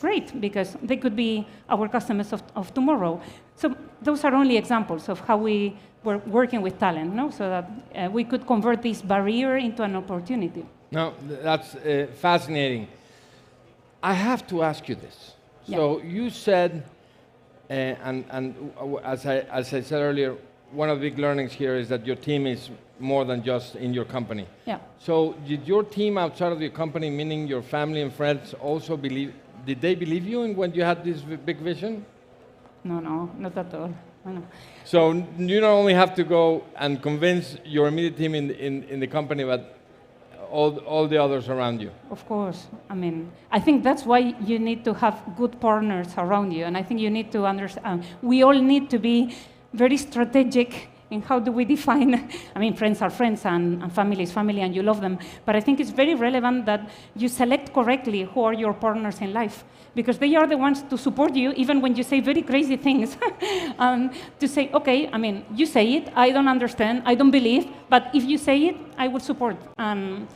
Speaker 20: Great, because they could be our customers of tomorrow. So those are only examples of how we were working with talent, no? So that we could convert this barrier into an opportunity.
Speaker 19: No, that's fascinating. I have to ask you this.
Speaker 20: Yeah.
Speaker 19: So you said, and as I said earlier, one of the big learnings here is that your team is more than just in your company.
Speaker 20: Yeah.
Speaker 19: So did your team outside of your company, meaning your family and friends, also believe? Did they believe you when you had this big vision?
Speaker 20: No, not at all. No.
Speaker 19: So you not only have to go and convince your immediate team in the company, but all the others around you.
Speaker 20: Of course. I mean, I think that's why you need to have good partners around you. And I think you need to understand, we all need to be very strategic in how do we define, I mean, friends are friends and family is family and you love them. But I think it's very relevant that you select correctly who are your partners in life, because they are the ones to support you even when you say very crazy things. To say, okay, I mean, you say it, I don't understand, I don't believe, but if you say it, I will support. And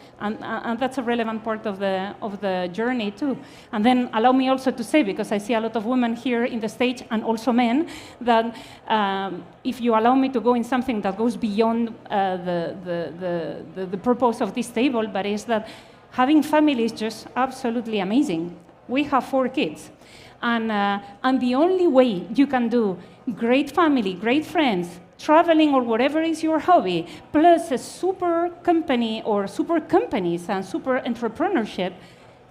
Speaker 20: that's a relevant part of the journey too. And then allow me also to say, because I see a lot of women here in the stage and also men, that if you allow me to go in something that goes beyond the purpose of this table, but is that having family is just absolutely amazing. We have 4 kids. And the only way you can do great family, great friends, traveling or whatever is your hobby, plus a super company or super companies and super entrepreneurship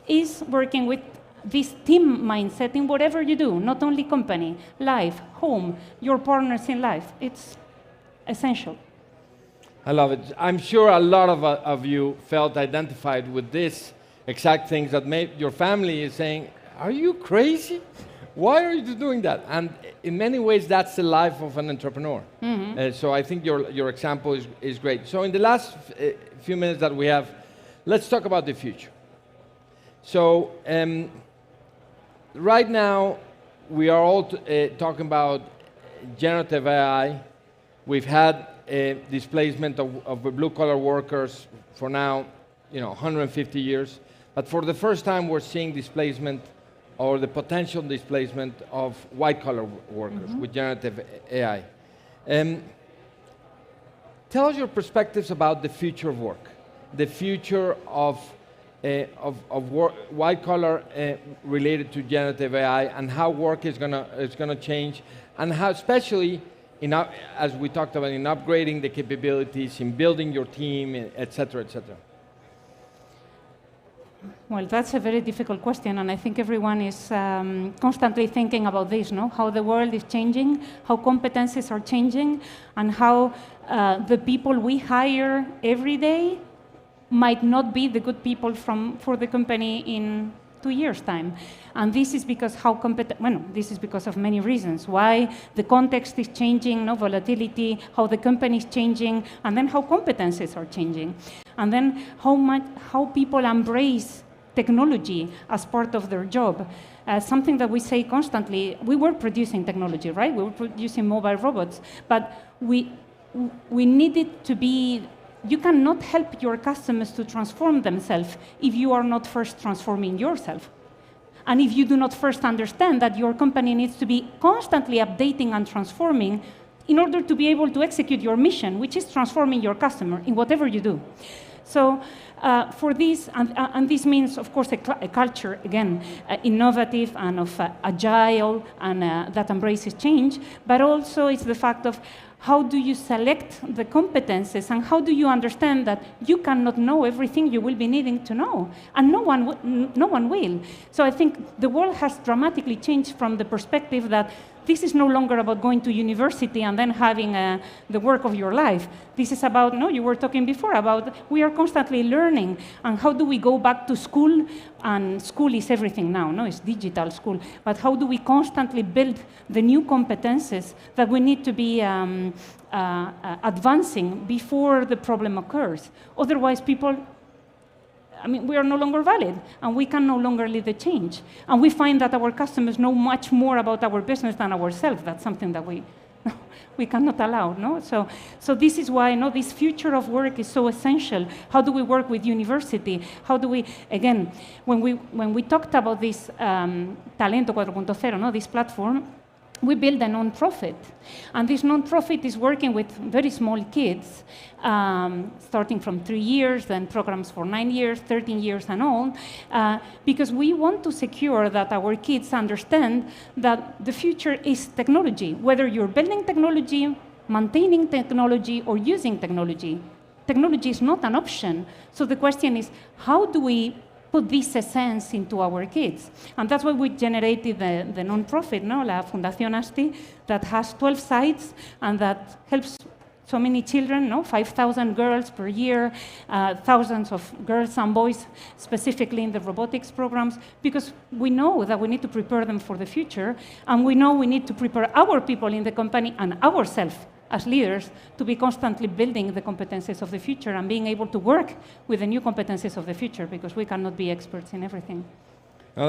Speaker 20: is working with this team mindset in whatever you do, not only company, life, home, your partners in life. It's essential.
Speaker 19: I love it. I'm sure a lot of you felt identified with this exact things that made your family is saying, are you crazy? Why are you doing that? And in many ways, that's the life of an entrepreneur. Mm-hmm. So I think your example is great. So in the last few minutes that we have, let's talk about the future. So right now, we are all talking about generative AI. We've had displacement of blue-collar workers for now, 150 years. But for the first time, we're seeing displacement or the potential displacement of white-collar workers with generative AI. Tell us your perspectives about the future of work, the future of white-collar related to generative AI, and how work is gonna change, and how, especially as we talked about, in upgrading the capabilities, in building your team, et cetera, et cetera.
Speaker 20: Well, that's a very difficult question, and I think everyone is constantly thinking about this, no? How the world is changing, how competencies are changing, and how the people we hire every day might not be the good people for the company in 2 years' time. And this is because this is because of many reasons. Why the context is changing, no volatility, how the company is changing, and then how competencies are changing. And then how people embrace technology as part of their job. Something that we say constantly, we were producing technology, right? We were producing mobile robots, but we needed to be. You cannot help your customers to transform themselves if you are not first transforming yourself. And if you do not first understand that your company needs to be constantly updating and transforming in order to be able to execute your mission, which is transforming your customer in whatever you do. So for this, and this means, of course, a culture, again, innovative and of agile and that embraces change, but also it's the fact of how do you select the competences and how do you understand that you cannot know everything you will be needing to know, and no one will. So I think the world has dramatically changed from the perspective that this is no longer about going to university and then having the work of your life. This is about, no, you were talking before about we are constantly learning, and how do we go back to school? And school is everything now, no, it's digital school. But how do we constantly build the new competences that we need to be advancing before the problem occurs? Otherwise, we are no longer valid, and we can no longer lead the change. And we find that our customers know much more about our business than ourselves. That's something that we cannot allow, no? So this is why, no, this future of work is so essential. How do we work with university? How do we, again, when we talked about this Talento 4.0, no, this platform, we build a non-profit, and this non-profit is working with very small kids, starting from 3 years, then programs for 9 years, 13 years and on, because we want to secure that our kids understand that the future is technology, whether you're building technology, maintaining technology, or using technology. Technology is not an option. So the question is, how do we put this essence into our kids? And that's why we generated the non-profit, no, La Fundación ASTI, that has 12 sites and that helps so many children, no, 5,000 girls per year, thousands of girls and boys, specifically in the robotics programs, because we know that we need to prepare them for the future, and we know we need to prepare our people in the company and ourselves as leaders to be constantly building the competencies of the future and being able to work with the new competencies of the future, because we cannot be experts in everything.
Speaker 19: Now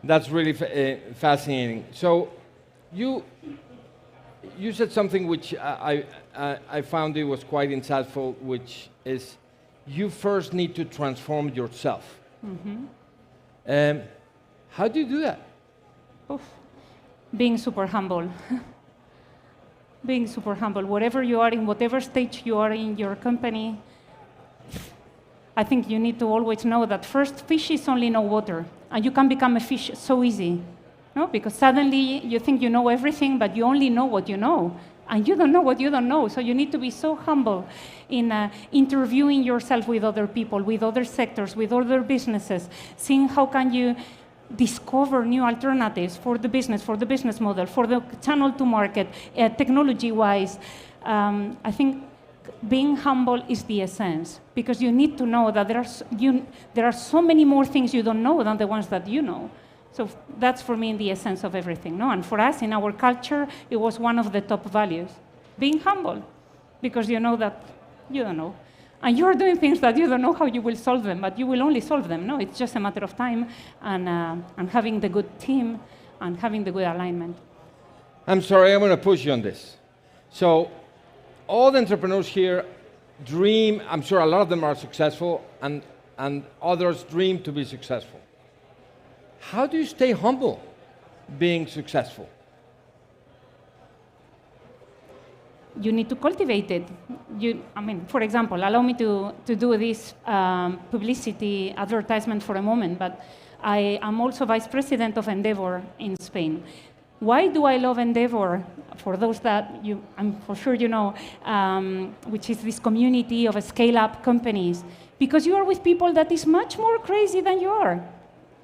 Speaker 19: that's really fascinating. So you said something which I found it was quite insightful, which is you first need to transform yourself.
Speaker 20: Mm-hmm.
Speaker 19: How do you do that?
Speaker 20: Oof. Being super humble. Being super humble. Wherever you are, in whatever stage you are in your company, I think you need to always know that first, fishes only know water, and you can become a fish so easy, no? Because suddenly you think you know everything, but you only know what you know, and you don't know what you don't know. So you need to be so humble in interviewing yourself with other people, with other sectors, with other businesses, seeing how can you discover new alternatives for the business model, for the channel to market, technology-wise. I think being humble is the essence, because you need to know that there are so many more things you don't know than the ones that you know. So that's for me the essence of everything, no? And for us, in our culture, it was one of the top values, being humble, because you know that you don't know. And you are doing things that you don't know how you will solve them, but you will only solve them, no? It's just a matter of time and having the good team and having the good alignment.
Speaker 19: I'm sorry, I'm going to push you on this. So all the entrepreneurs here dream, I'm sure a lot of them are successful, and others dream to be successful. How do you stay humble being successful?
Speaker 20: You need to cultivate it. For example, allow me to do this publicity advertisement for a moment, but I am also vice president of Endeavor in Spain. Why do I love Endeavor? For those that I'm for sure you know, which is this community of scale-up companies, because you are with people that is much more crazy than you are.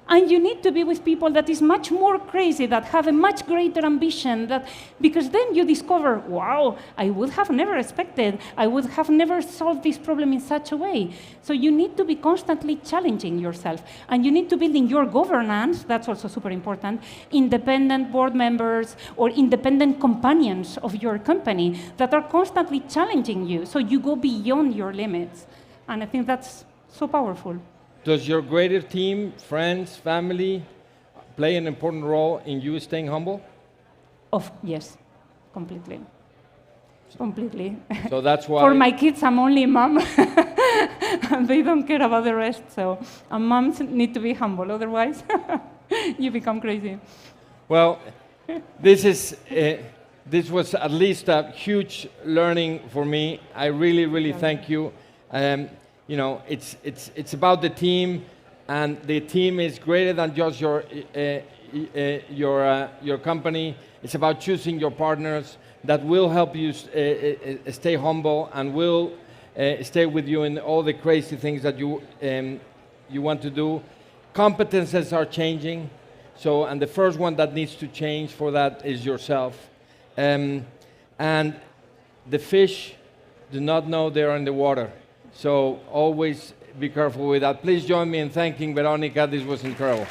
Speaker 20: And you need to be with people that is much more crazy, that have a much greater ambition, because then you discover, wow, I would have never expected, I would have never solved this problem in such a way. So you need to be constantly challenging yourself. And you need to build in your governance, that's also super important, independent board members or independent companions of your company that are constantly challenging you, so you go beyond your limits. And I think that's so powerful.
Speaker 19: Does your greater team, friends, family, play an important role in you staying humble?
Speaker 20: Yes, completely. Completely.
Speaker 19: So that's why...
Speaker 20: For my kids, I'm only mom. And they don't care about the rest. So moms need to be humble. Otherwise, you become crazy.
Speaker 19: Well, this was at least a huge learning for me. I really, really thank you. You know, it's about the team, and the team is greater than just your company. It's about choosing your partners that will help you stay humble and will stay with you in all the crazy things that you want to do. Competences are changing, so, and the first one that needs to change for that is yourself. And the fish do not know they're in the water, so always be careful with that. Please join me in thanking Veronica. This was incredible.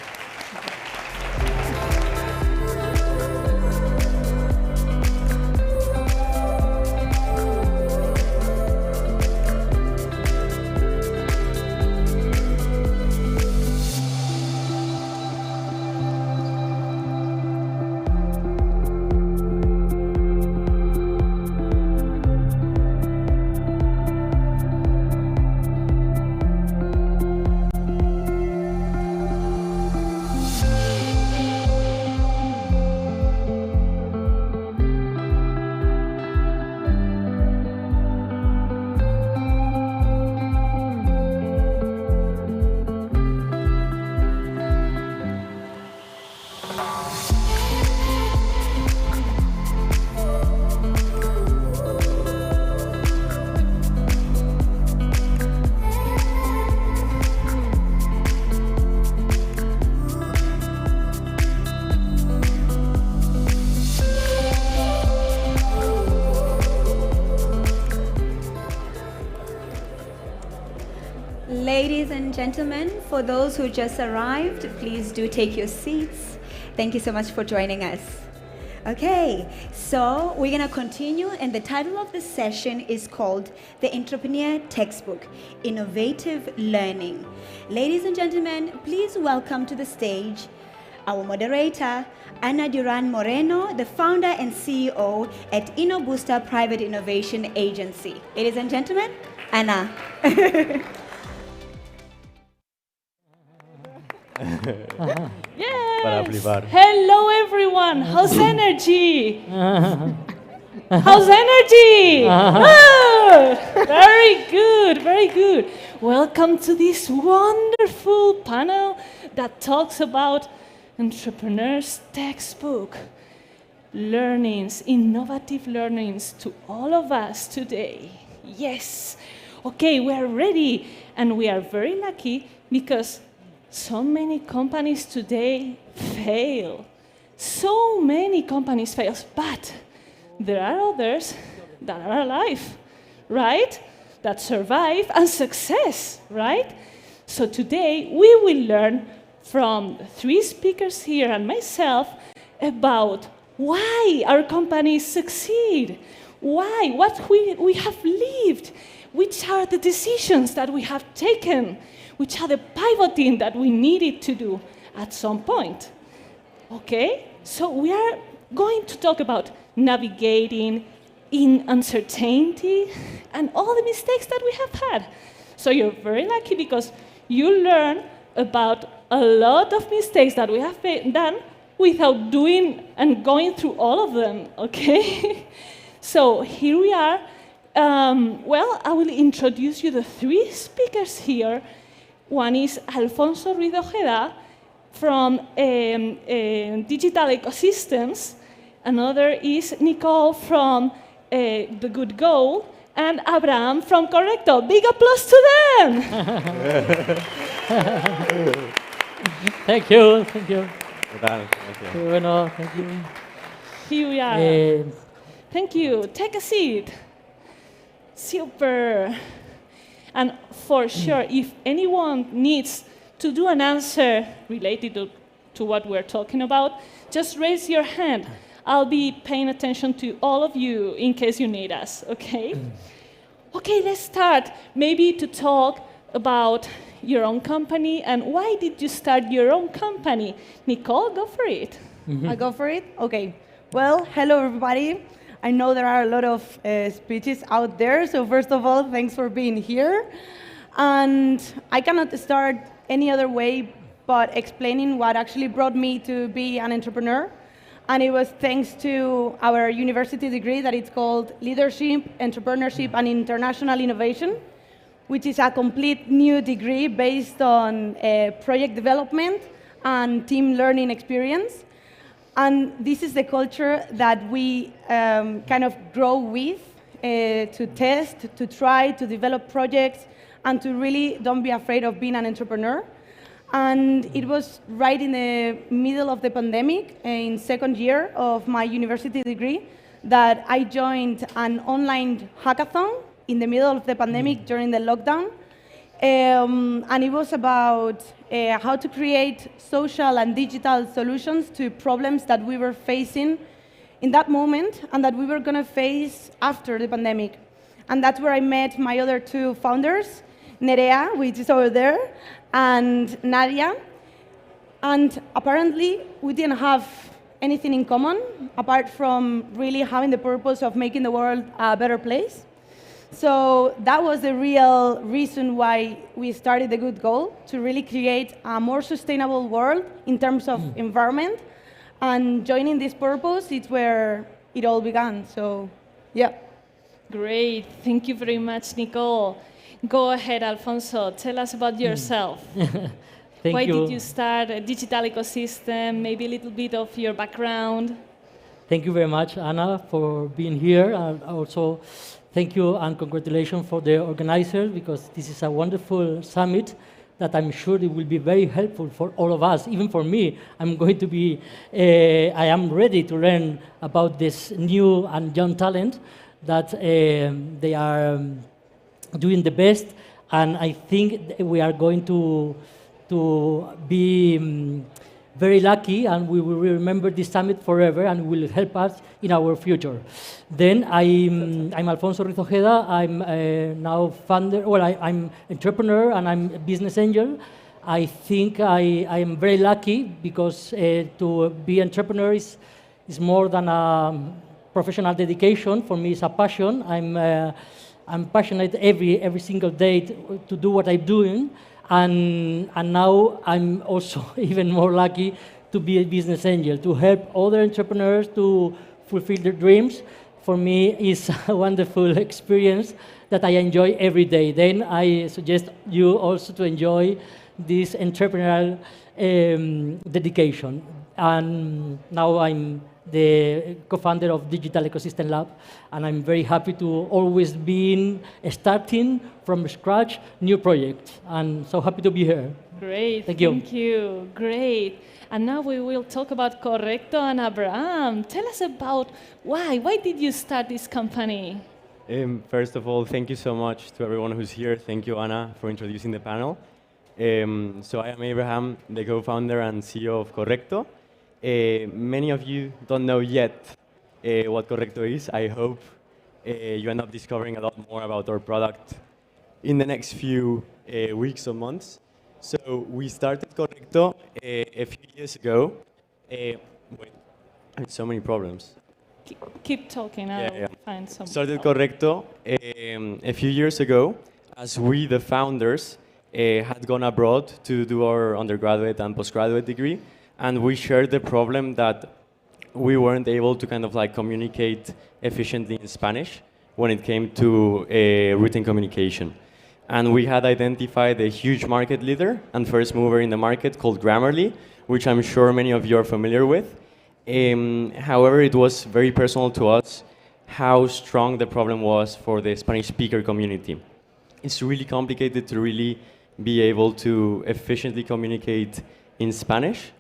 Speaker 10: Ladies and gentlemen, for those who just arrived, please do take your seats. Thank you so much for joining us. Okay, so we're going to continue, and the title of the session is called The Entrepreneur Textbook, Innovative Learning. Ladies and gentlemen, please welcome to the stage our moderator, Ana Duran Moreno, the founder and CEO at InnoBooster Private Innovation Agency. Ladies and gentlemen, Ana.
Speaker 21: Yes. Hello, everyone. How's energy? How's energy? Good. Very good. Very good. Welcome to this wonderful panel that talks about Entrepreneur's Textbook. Learnings, innovative learnings to all of us today. Yes. Okay, we are ready, and we are very lucky because so many companies today fail. So many companies fail, but there are others that are alive, right? That survive and success, right? So today we will learn from 3 speakers here and myself about why our companies succeed, why, what we have lived, which are the decisions that we have taken, which are the pivoting that we needed to do at some point. Okay? So we are going to talk about navigating in uncertainty and all the mistakes that we have had. So you're very lucky because you learn about a lot of mistakes that we have done without doing and going through all of them, okay? So here we are. Well, I will introduce you the 3 speakers here. One is Alfonso Ruiz de Ojeda from Digital Ecosystems. Another is Nicole from The Good Goal. And Abraham from Correcto. Big applause to them!
Speaker 14: Thank you, thank you.
Speaker 21: Thank you.
Speaker 14: Bueno, thank you.
Speaker 21: Here we are. Thank you. Take a seat. Super. And for sure, if anyone needs to do an answer related to what we're talking about, just raise your hand. I'll be paying attention to all of you in case you need us, okay? Okay, let's start. Maybe to talk about your own company and why did you start your own company? Nicole, go for it.
Speaker 22: I go for it? Okay. Well, hello, everybody. I know there are a lot of speeches out there, so first of all, thanks for being here. And I cannot start any other way but explaining what actually brought me to be an entrepreneur. And it was thanks to our university degree that it's called Leadership, Entrepreneurship, and International Innovation, which is a complete new degree based on project development and team learning experience. And this is the culture that we kind of grow with, to test, to try, to develop projects, and to really don't be afraid of being an entrepreneur. And it was right in the middle of the pandemic, in second year of my university degree, that I joined an online hackathon in the middle of the pandemic during the lockdown. And it was about how to create social and digital solutions to problems that we were facing in that moment and that we were going to face after the pandemic. And that's where I met my other two founders, Nerea, which is over there, and Nadia. And apparently, we didn't have anything in common apart from really having the purpose of making the world a better place. So that was the real reason why we started The Good Goal, to really create a more sustainable world in terms of environment. And joining this purpose, it's where it all began. So, yeah.
Speaker 21: Great. Thank you very much, Nicole. Go ahead, Alfonso. Tell us about yourself. Why did you start a digital ecosystem? Maybe a little bit of your background.
Speaker 5: Thank you very much, Anna, for being here. And also, thank you and congratulations for the organizers, because this is a wonderful summit that I'm sure it will be very helpful for all of us. Even for me, I'm going to be, I am ready to learn about this new and young talent that they are doing the best. And I think we are going to be very lucky, and we will remember this summit forever, and will help us in our future. Then I'm Alfonso Ruiz Ojeda. I'm now founder. Well, I'm entrepreneur and I'm a business angel. I think I am very lucky because to be entrepreneur is more than a professional dedication. For me, it's a passion. I'm passionate every single day to do what I'm doing. And now I'm also even more lucky to be a business angel, to help other entrepreneurs to fulfill their dreams. For me, it's a wonderful experience that I enjoy every day. Then I suggest you also to enjoy this entrepreneurial dedication. And now I'm the co-founder of Digital Ecosystem Lab, and I'm very happy to always be starting from scratch new projects, and so happy to be here.
Speaker 21: Great,
Speaker 5: thank you.
Speaker 21: Thank you, great. And now we will talk about Correcto and Abraham. Tell us about why did you start this company?
Speaker 8: First of all, thank you so much to everyone who's here. Thank you, Anna, for introducing the panel. So I am Abraham, the co-founder and CEO of Correcto. Many of you don't know yet what Correcto is. I hope you end up discovering a lot more about our product in the next few weeks or months. So we started Correcto a few years ago. Wait, I have so many problems.
Speaker 21: Keep talking, I'll find some.
Speaker 8: Started Correcto a few years ago as we, the founders, had gone abroad to do our undergraduate and postgraduate degree. And we shared the problem that we weren't able to kind of like communicate efficiently in Spanish when it came to written communication. And we had identified a huge market leader and first mover in the market called Grammarly, which I'm sure many of you are familiar with. However, it was very personal to us how strong the problem was for the Spanish speaker community. It's really complicated to really be able to efficiently communicate in Spanish.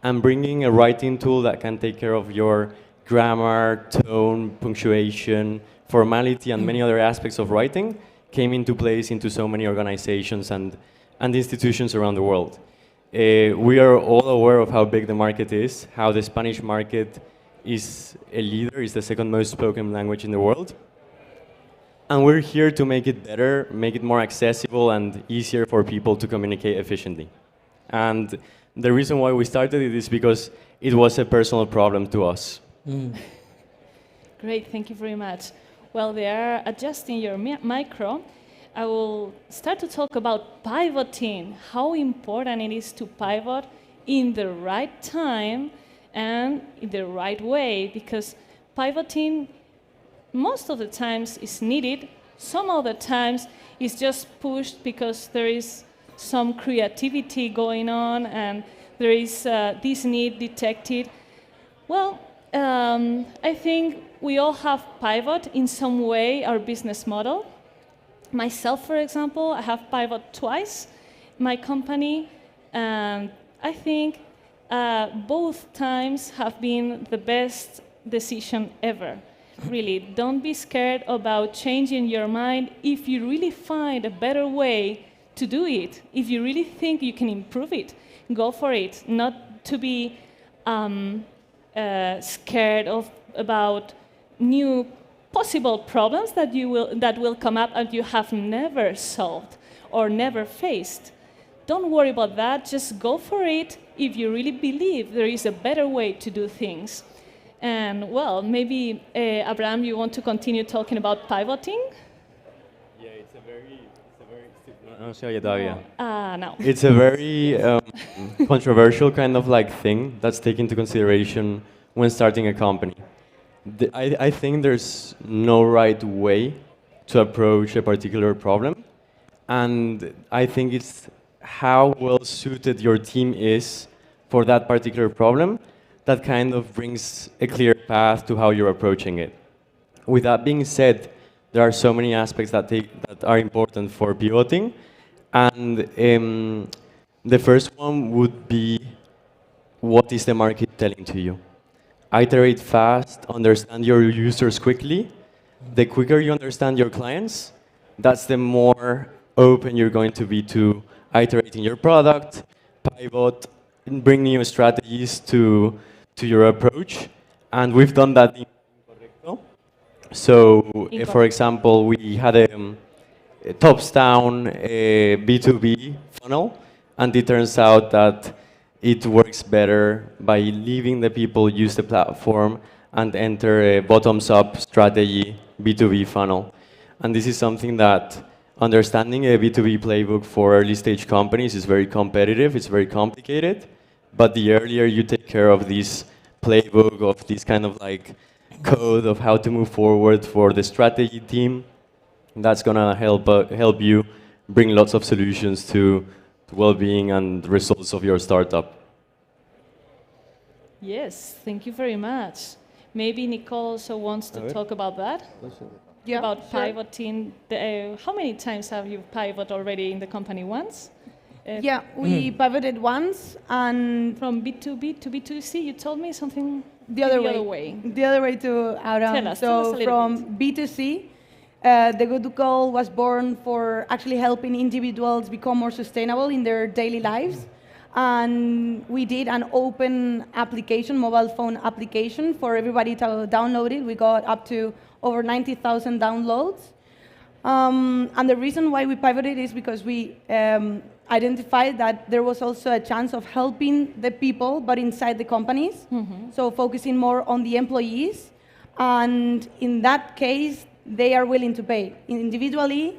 Speaker 8: And bringing a writing tool that can take care of your grammar, tone, punctuation, formality, and many other aspects of writing came into place into so many organizations and institutions around the world. We are all aware of how big the market is, how the Spanish market is a leader, is the second most spoken language in the world. And we're here to make it better, make it more accessible and easier for people to communicate efficiently. And the reason why we started it is because it was a personal problem to us.
Speaker 21: Great, thank you very much. While they are adjusting your micro, I will start to talk about pivoting, how important it is to pivot in the right time and in the right way, because pivoting most of the times is needed Some other times it's just pushed because there is some creativity going on and there is this need detected. Well, I think we all have pivot in some way our business model. Myself, for example, I have pivot twice. My company, and I think both times have been the best decision ever. Really, don't be scared about changing your mind if you really find a better way to do it. If you really think you can improve it, go for it. Not to be scared about new possible problems that will come up and you have never solved or never faced. Don't worry about that. Just go for it if you really believe there is a better way to do things. And well, maybe Abraham, you want to continue talking about pivoting?
Speaker 8: Yeah, it's a very
Speaker 21: no.
Speaker 8: It's a very controversial kind of like thing that's taken into consideration when starting a company. I think there's no right way to approach a particular problem, and I think it's how well suited your team is for that particular problem that kind of brings a clear path to how you're approaching it. With that being said, there are so many aspects that are important for pivoting, and the first one would be, what is the market telling to you? Iterate fast, understand your users quickly. The quicker you understand your clients, that's the more open you're going to be to iterating your product, pivot, and bring new strategies to your approach. And we've done that in Correcto. So, for example, we had a tops-down B2B funnel, and it turns out that it works better by leaving the people use the platform and enter a bottoms-up strategy B2B funnel. And this is something that understanding a B2B playbook for early-stage companies is very competitive, it's very complicated, but the earlier you take care of this playbook, of this kind of like code of how to move forward for the strategy team, that's gonna help you bring lots of solutions to well-being and results of your startup.
Speaker 21: Yes, thank you very much. Maybe Nicole also wants to talk about that.
Speaker 22: Yeah,
Speaker 21: about pivoting. How many times have you pivoted already in the company? Once?
Speaker 22: Yeah, we pivoted once, and
Speaker 21: from B2B to B2C, you told me something
Speaker 22: the other
Speaker 21: way.
Speaker 22: The other way to Aram.
Speaker 21: Tell us a little
Speaker 22: from B2C, the Good Goal was born for actually helping individuals become more sustainable in their daily lives. And we did an open application, mobile phone application, for everybody to download it. We got up to over 90,000 downloads. And the reason why we pivoted is because we identified that there was also a chance of helping the people, but inside the companies. So focusing more on the employees. And in that case, they are willing to pay. Individually,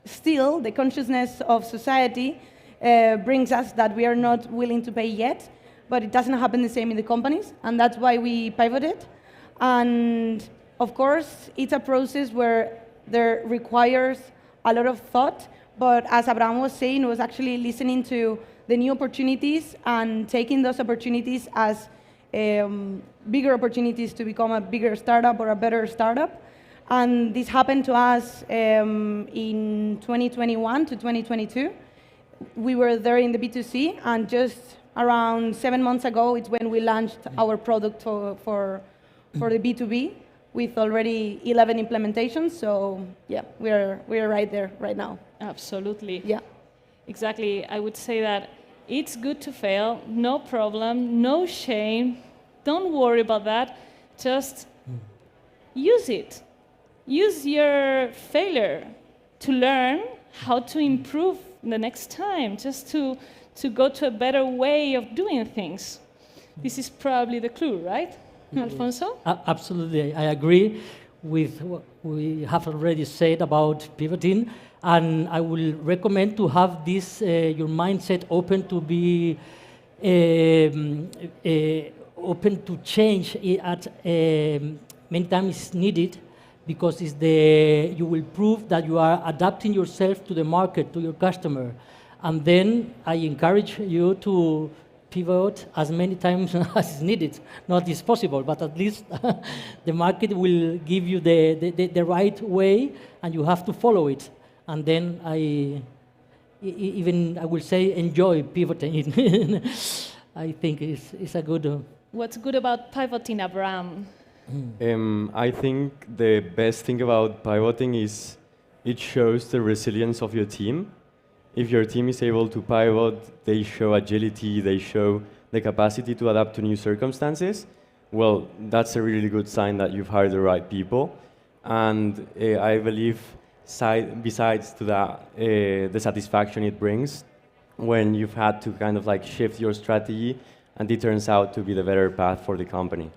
Speaker 22: still, the consciousness of society brings us that we are not willing to pay yet, but it doesn't happen the same in the companies, and that's why we pivoted. And of course, it's a process where there requires a lot of thought, but as Abraham was saying, was actually listening to the new opportunities and taking those opportunities as bigger opportunities to become a bigger startup or a better startup. And this happened to us in 2021 to 2022. We were there in the B2C, and just around 7 months ago, it's when we launched our product for the B2B with already 11 implementations. So yeah, we are right there right now.
Speaker 21: Absolutely.
Speaker 22: Yeah.
Speaker 21: Exactly. I would say that it's good to fail, no problem, no shame. Don't worry about that. Just use it. Use your failure to learn how to improve the next time, just to go to a better way of doing things. This is probably the clue, right, Alfonso?
Speaker 5: Absolutely, I agree with what we have already said about pivoting, and I will recommend to have this your mindset open to be open to change at many times needed, because you will prove that you are adapting yourself to the market, to your customer. And then I encourage you to pivot as many times as is needed. Not as possible, but at least the market will give you the right way, and you have to follow it. And then I will say enjoy pivoting. I think it's a good.
Speaker 21: What's good about pivoting, Abraham?
Speaker 8: I think the best thing about pivoting is it shows the resilience of your team. If your team is able to pivot, they show agility, they show the capacity to adapt to new circumstances, well, that's a really good sign that you've hired the right people. And I believe besides to that, the satisfaction it brings when you've had to kind of like shift your strategy and it turns out to be the better path for the company.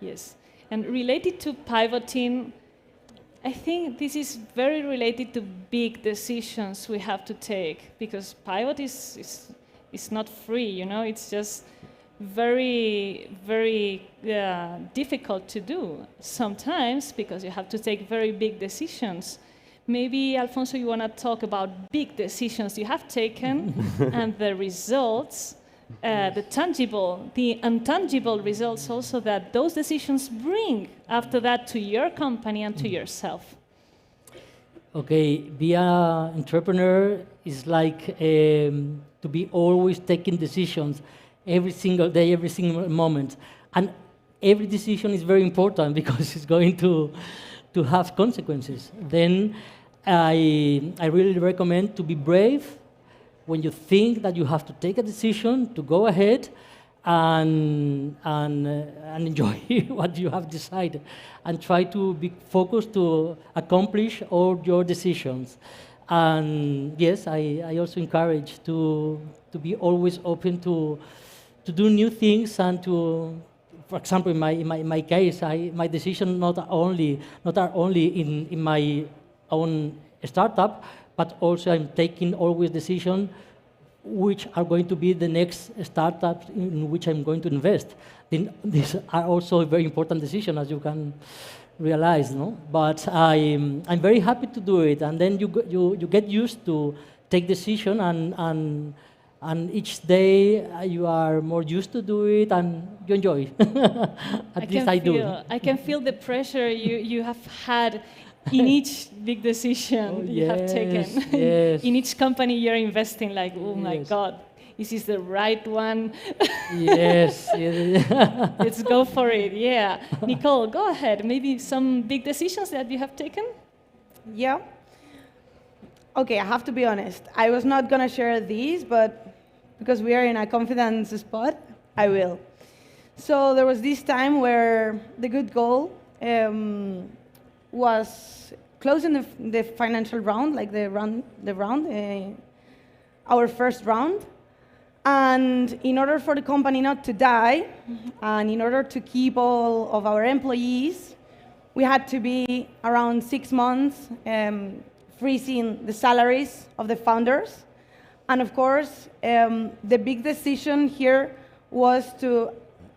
Speaker 21: Yes, and related to pivoting, I think this is very related to big decisions we have to take, because pivot is not free, you know, it's just very, very difficult to do sometimes because you have to take very big decisions. Maybe, Alfonso, you want to talk about big decisions you have taken and the results, the tangible, the intangible results also that those decisions bring after that to your company and to yourself.
Speaker 5: Okay, be an entrepreneur is like to be always taking decisions every single day, every single moment. And every decision is very important because it's going to have consequences. Then I really recommend to be brave when you think that you have to take a decision, to go ahead and enjoy what you have decided and try to be focused to accomplish all your decisions. And yes, I also encourage to be always open to do new things and to, for example, in my case, my decision not only in my own startup, but also I'm taking always decisions which are going to be the next startups in which I'm going to invest. Then these are also a very important decision, as you can realize, no? But I'm very happy to do it, and then you get used to take decision, and each day you are more used to do it, and you enjoy. At least I do.
Speaker 21: I can feel the pressure you have had in each big decision you have taken.
Speaker 5: Yes.
Speaker 21: In each company you're investing, like, oh my God, is this the right one?
Speaker 5: Yes.
Speaker 21: Let's go for it, yeah. Nicole, go ahead. Maybe some big decisions that you have taken?
Speaker 22: Yeah. Okay, I have to be honest. I was not going to share these, but because we are in a confidence spot, I will. So there was this time where the Good Goal was closing the financial round, like our first round. And in order for the company not to die, and in order to keep all of our employees, we had to be around 6 months freezing the salaries of the founders. And of course, the big decision here was to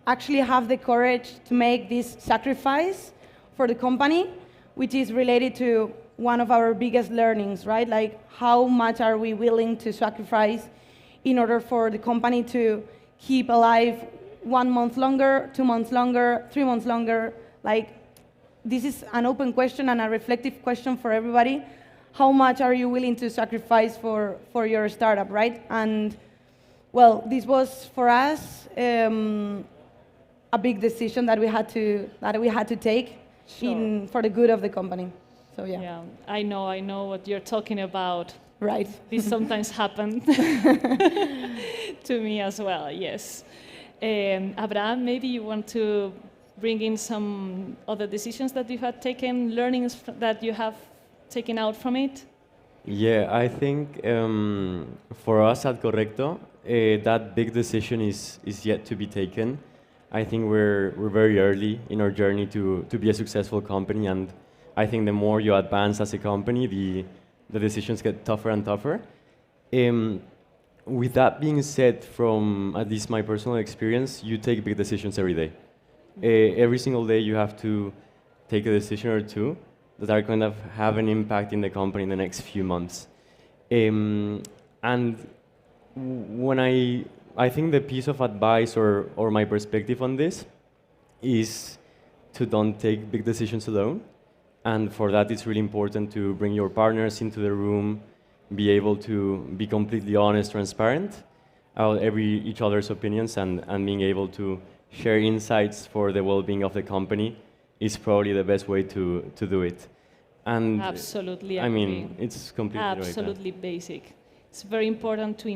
Speaker 22: actually have the courage to make this sacrifice for the company, which is related to one of our biggest learnings, right? Like, how much are we willing to sacrifice in order for the company to keep alive 1 month longer, 2 months longer, 3 months longer? Like, this is an open question and a reflective question for everybody. How much are you willing to sacrifice for your startup, right? And well, this was for us a big decision that we had to take for the good of the company. So yeah.
Speaker 21: I know what you're talking about.
Speaker 22: Right.
Speaker 21: This sometimes happened to me as well. Yes. Abraham, maybe you want to bring in some other decisions that you had taken, learnings that you have taken out from it?
Speaker 8: Yeah, I think for us at Correcto, that big decision is yet to be taken. I think we're very early in our journey to be a successful company, and I think the more you advance as a company, the decisions get tougher and tougher. With that being said, from at least my personal experience, you take big decisions every day. Every single day you have to take a decision or two that are going to have an impact in the company in the next few months. And when I think the piece of advice or my perspective on this is to don't take big decisions alone. And for that, it's really important to bring your partners into the room, be able to be completely honest, transparent about each other's opinions, and being able to share insights for the well-being of the company is probably the best way to do it. And
Speaker 21: absolutely
Speaker 8: I
Speaker 21: agree.
Speaker 8: mean, it's completely
Speaker 21: absolutely basic. It's very important to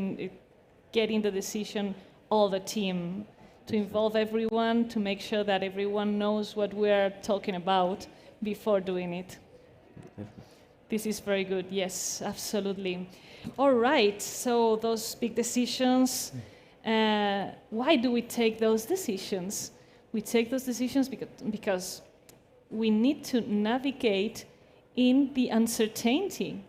Speaker 21: get in the decision all the team, to involve everyone, to make sure that everyone knows what we're talking about before doing it. This is very good. Yes, absolutely. All right. So those big decisions. Why do we take those decisions? We take those decisions because we need to navigate in the uncertainty.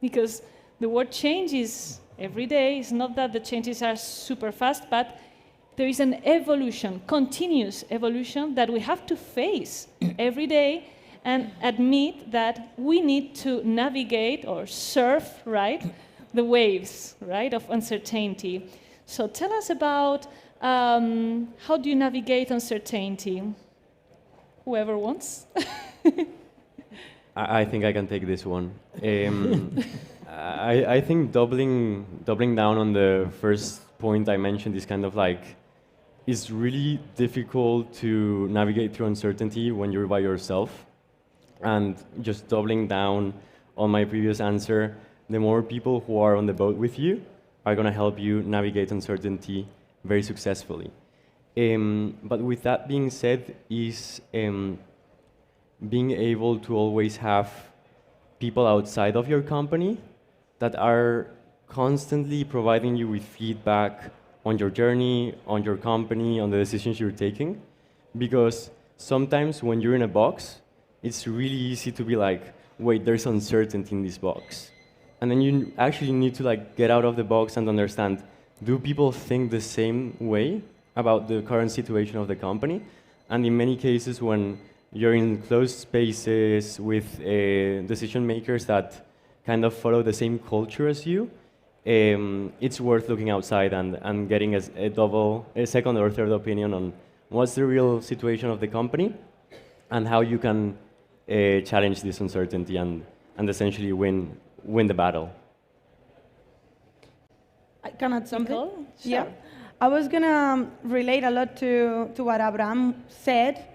Speaker 21: Because the world changes every day. It's not that the changes are super fast, but there is an evolution, continuous evolution that we have to face every day and admit that we need to navigate or surf, right, the waves, right, of uncertainty. So tell us about how do you navigate uncertainty? Whoever wants.
Speaker 8: I think I can take this one. I think doubling down on the first point I mentioned is kind of like, it's really difficult to navigate through uncertainty when you're by yourself. And just doubling down on my previous answer, the more people who are on the boat with you are going to help you navigate uncertainty very successfully. But with that being said, is being able to always have people outside of your company that are constantly providing you with feedback on your journey, on your company, on the decisions you're taking. Because sometimes when you're in a box, it's really easy to be like, wait, there's uncertainty in this box. And then you actually need to like get out of the box and understand, do people think the same way about the current situation of the company? And in many cases, when you're in closed spaces with decision makers that kind of follow the same culture as you, it's worth looking outside and getting a second or third opinion on what's the real situation of the company and how you can challenge this uncertainty and essentially win the battle.
Speaker 22: I can add something?
Speaker 21: Nicole? Sure.
Speaker 22: Yeah. I was going to relate a lot to what Abraham said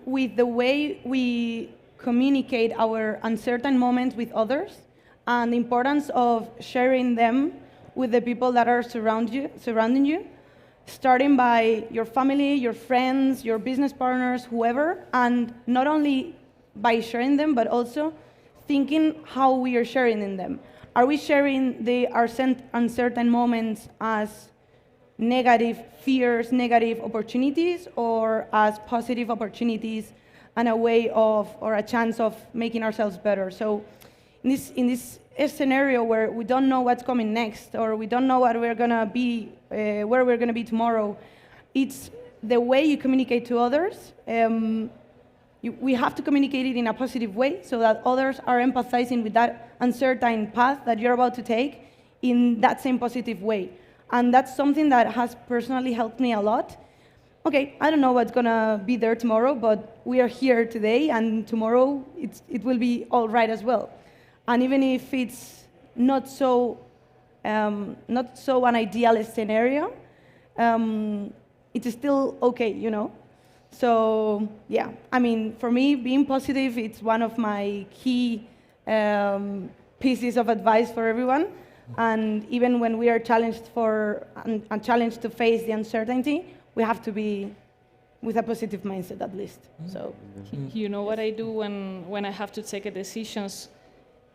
Speaker 22: with the way we communicate our uncertain moments with others and the importance of sharing them with the people that are surrounding you, starting by your family, your friends, your business partners, whoever, and not only by sharing them, but also thinking how we are sharing in them. Are we sharing our uncertain moments as negative fears, negative opportunities, or as positive opportunities and a way of, or a chance of making ourselves better? So in this scenario where we don't know what's coming next, or we don't know what we're gonna be, where we're gonna be tomorrow, it's the way you communicate to others. We have to communicate it in a positive way so that others are empathizing with that uncertain path that you're about to take in that same positive way. And that's something that has personally helped me a lot. Okay, I don't know what's gonna be there tomorrow, but we are here today, and tomorrow it will be all right as well. And even if it's not so an ideal scenario, it's still okay, you know. So yeah, I mean, for me, being positive, it's one of my key pieces of advice for everyone. And even when we are challenged to face the uncertainty, we have to be with a positive mindset at least. So
Speaker 21: you know what I do when I have to take a decisions,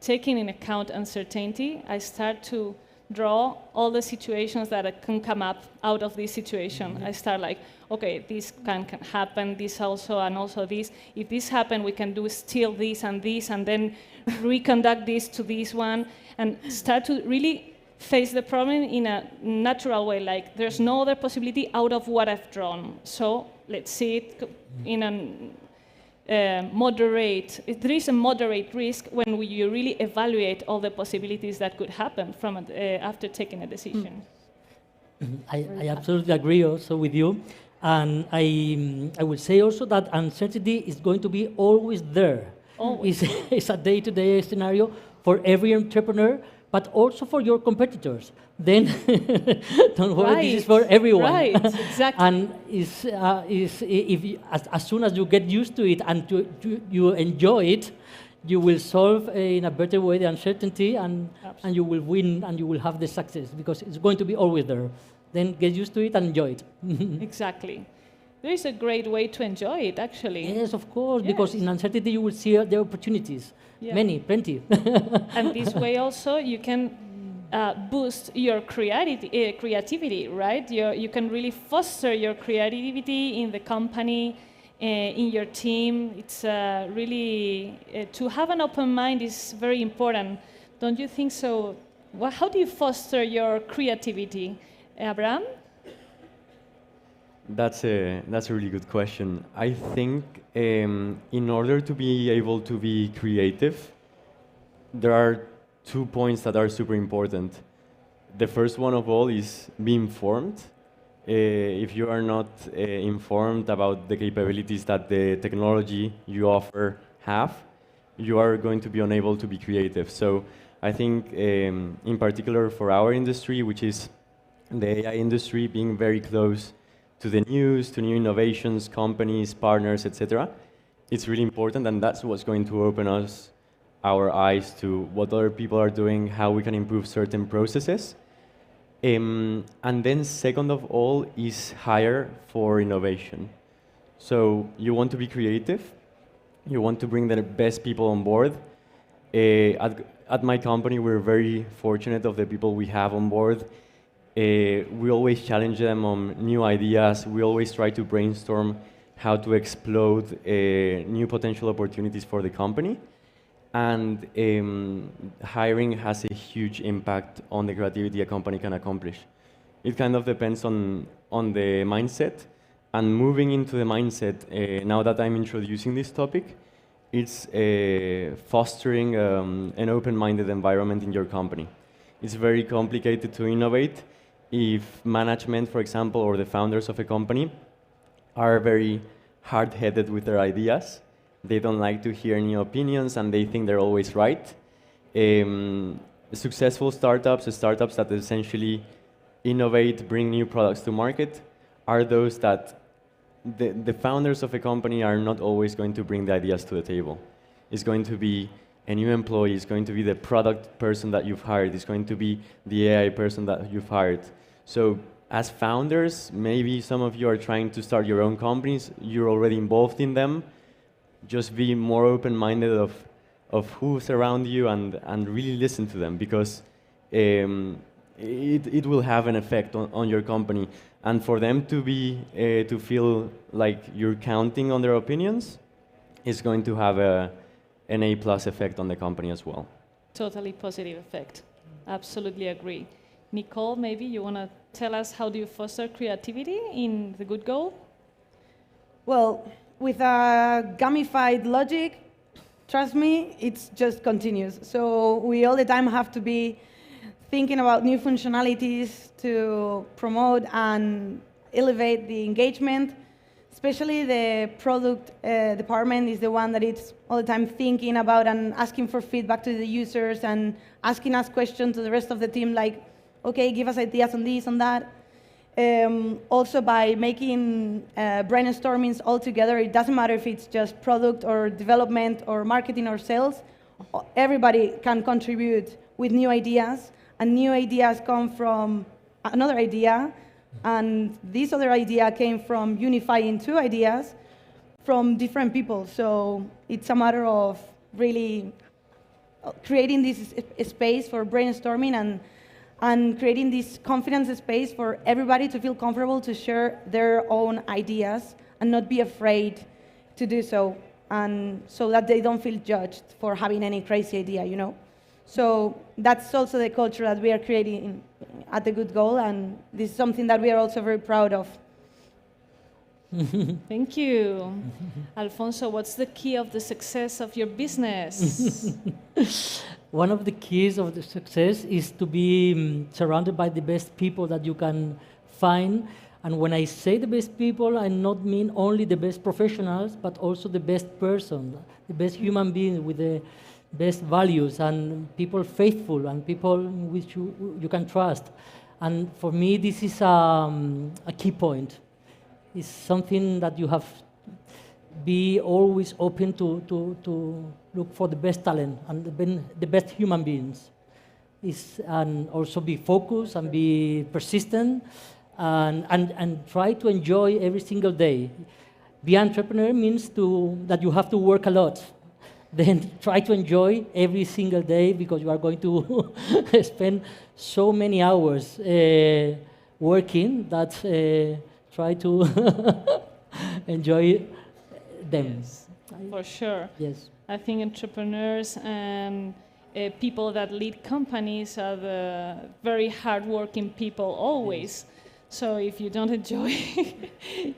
Speaker 21: taking in account uncertainty, I start to draw all the situations that can come up out of this situation. I start like, okay, this can happen, this also, and also this. If this happen, we can do still this, and then reconduct this to this one, and start to really face the problem in a natural way, like there's no other possibility out of what I've drawn. So let's see it in there is a moderate risk when you really evaluate all the possibilities that could happen from after taking a decision.
Speaker 5: I absolutely agree also with you. And I will say also that uncertainty is going to be always there. It's a day-to-day scenario for every entrepreneur, but also for your competitors. Then don't worry, this is for everyone.
Speaker 21: Right, exactly.
Speaker 5: And as soon as you get used to it and you enjoy it, you will solve in a better way the uncertainty, and you will win, and you will have the success, because it's going to be always there. Then get used to it and enjoy it.
Speaker 21: Exactly. There is a great way to enjoy it, actually.
Speaker 5: Yes, of course, because in uncertainty you will see the opportunities.
Speaker 21: Yeah.
Speaker 5: Many, plenty.
Speaker 21: And this way also you can boost your creativity, right? You can really foster your creativity in the company, in your team. It's really, to have an open mind is very important. Don't you think so? How do you foster your creativity? Abraham?
Speaker 8: That's a really good question. I think in order to be able to be creative, there are 2 points that are super important. The first one of all is be informed. If you are not informed about the capabilities that the technology you offer have, you are going to be unable to be creative. So I think in particular for our industry, which is the AI industry, being very close to the news, to new innovations, companies, partners, etc., it's really important, and that's what's going to open our eyes to what other people are doing, how we can improve certain processes. And then second of all is hire for innovation. So you want to be creative, you want to bring the best people on board. At my company, we're very fortunate of the people we have on board. We always challenge them on new ideas. We always try to brainstorm how to explode new potential opportunities for the company. And hiring has a huge impact on the creativity a company can accomplish. It kind of depends on the mindset. And moving into the mindset, now that I'm introducing this topic, it's fostering an open-minded environment in your company. It's very complicated to innovate if management, for example, or the founders of a company are very hard-headed with their ideas. They don't like to hear new opinions, and they think they're always right. Successful startups that essentially innovate, bring new products to market, are those that the founders of a company are not always going to bring the ideas to the table. It's going to be a new employee, it's going to be the product person that you've hired, it's going to be the AI person that you've hired. So as founders, maybe some of you are trying to start your own companies, you're already involved in them. Just be more open-minded of who's around you and really listen to them, because it will have an effect on your company. And for them to feel like you're counting on their opinions, is going to have an A+ effect on the company as well.
Speaker 21: Totally positive effect. Absolutely agree. Nicole, maybe you want to tell us how do you foster creativity in The Good Goal?
Speaker 22: Well, with a gamified logic, trust me, it's just continuous. So we all the time have to be thinking about new functionalities to promote and elevate the engagement. Especially the product department is the one that is all the time thinking about and asking for feedback to the users and asking us questions to the rest of the team, like, okay, give us ideas on this, on that. Also by making brainstormings all together, it doesn't matter if it's just product or development or marketing or sales, everybody can contribute with new ideas, and new ideas come from another idea, and this other idea came from unifying two ideas from different people. So it's a matter of really creating this space for brainstorming and creating this confidence space for everybody to feel comfortable to share their own ideas and not be afraid to do so, and so that they don't feel judged for having any crazy idea, you know. So that's also the culture that we are creating at The Good Goal, and this is something that we are also very proud of.
Speaker 21: Thank you. Alfonso, what's the key of the success of your business?
Speaker 5: One of the keys of the success is to be surrounded by the best people that you can find. And when I say the best people, I not mean only the best professionals, but also the best person, the best human being with the best values, and people faithful, and people which you can trust. And for me, this is a key point. It's something that you have be always open to look for the best talent and the best human beings. And also be focused and be persistent and try to enjoy every single day. Be an entrepreneur means that you have to work a lot. Then try to enjoy every single day, because you are going to spend so many hours working that try to enjoy them.
Speaker 21: Yes, for sure.
Speaker 5: Yes.
Speaker 21: I think entrepreneurs and people that lead companies are the very hardworking people always. Yes. So if you don't enjoy,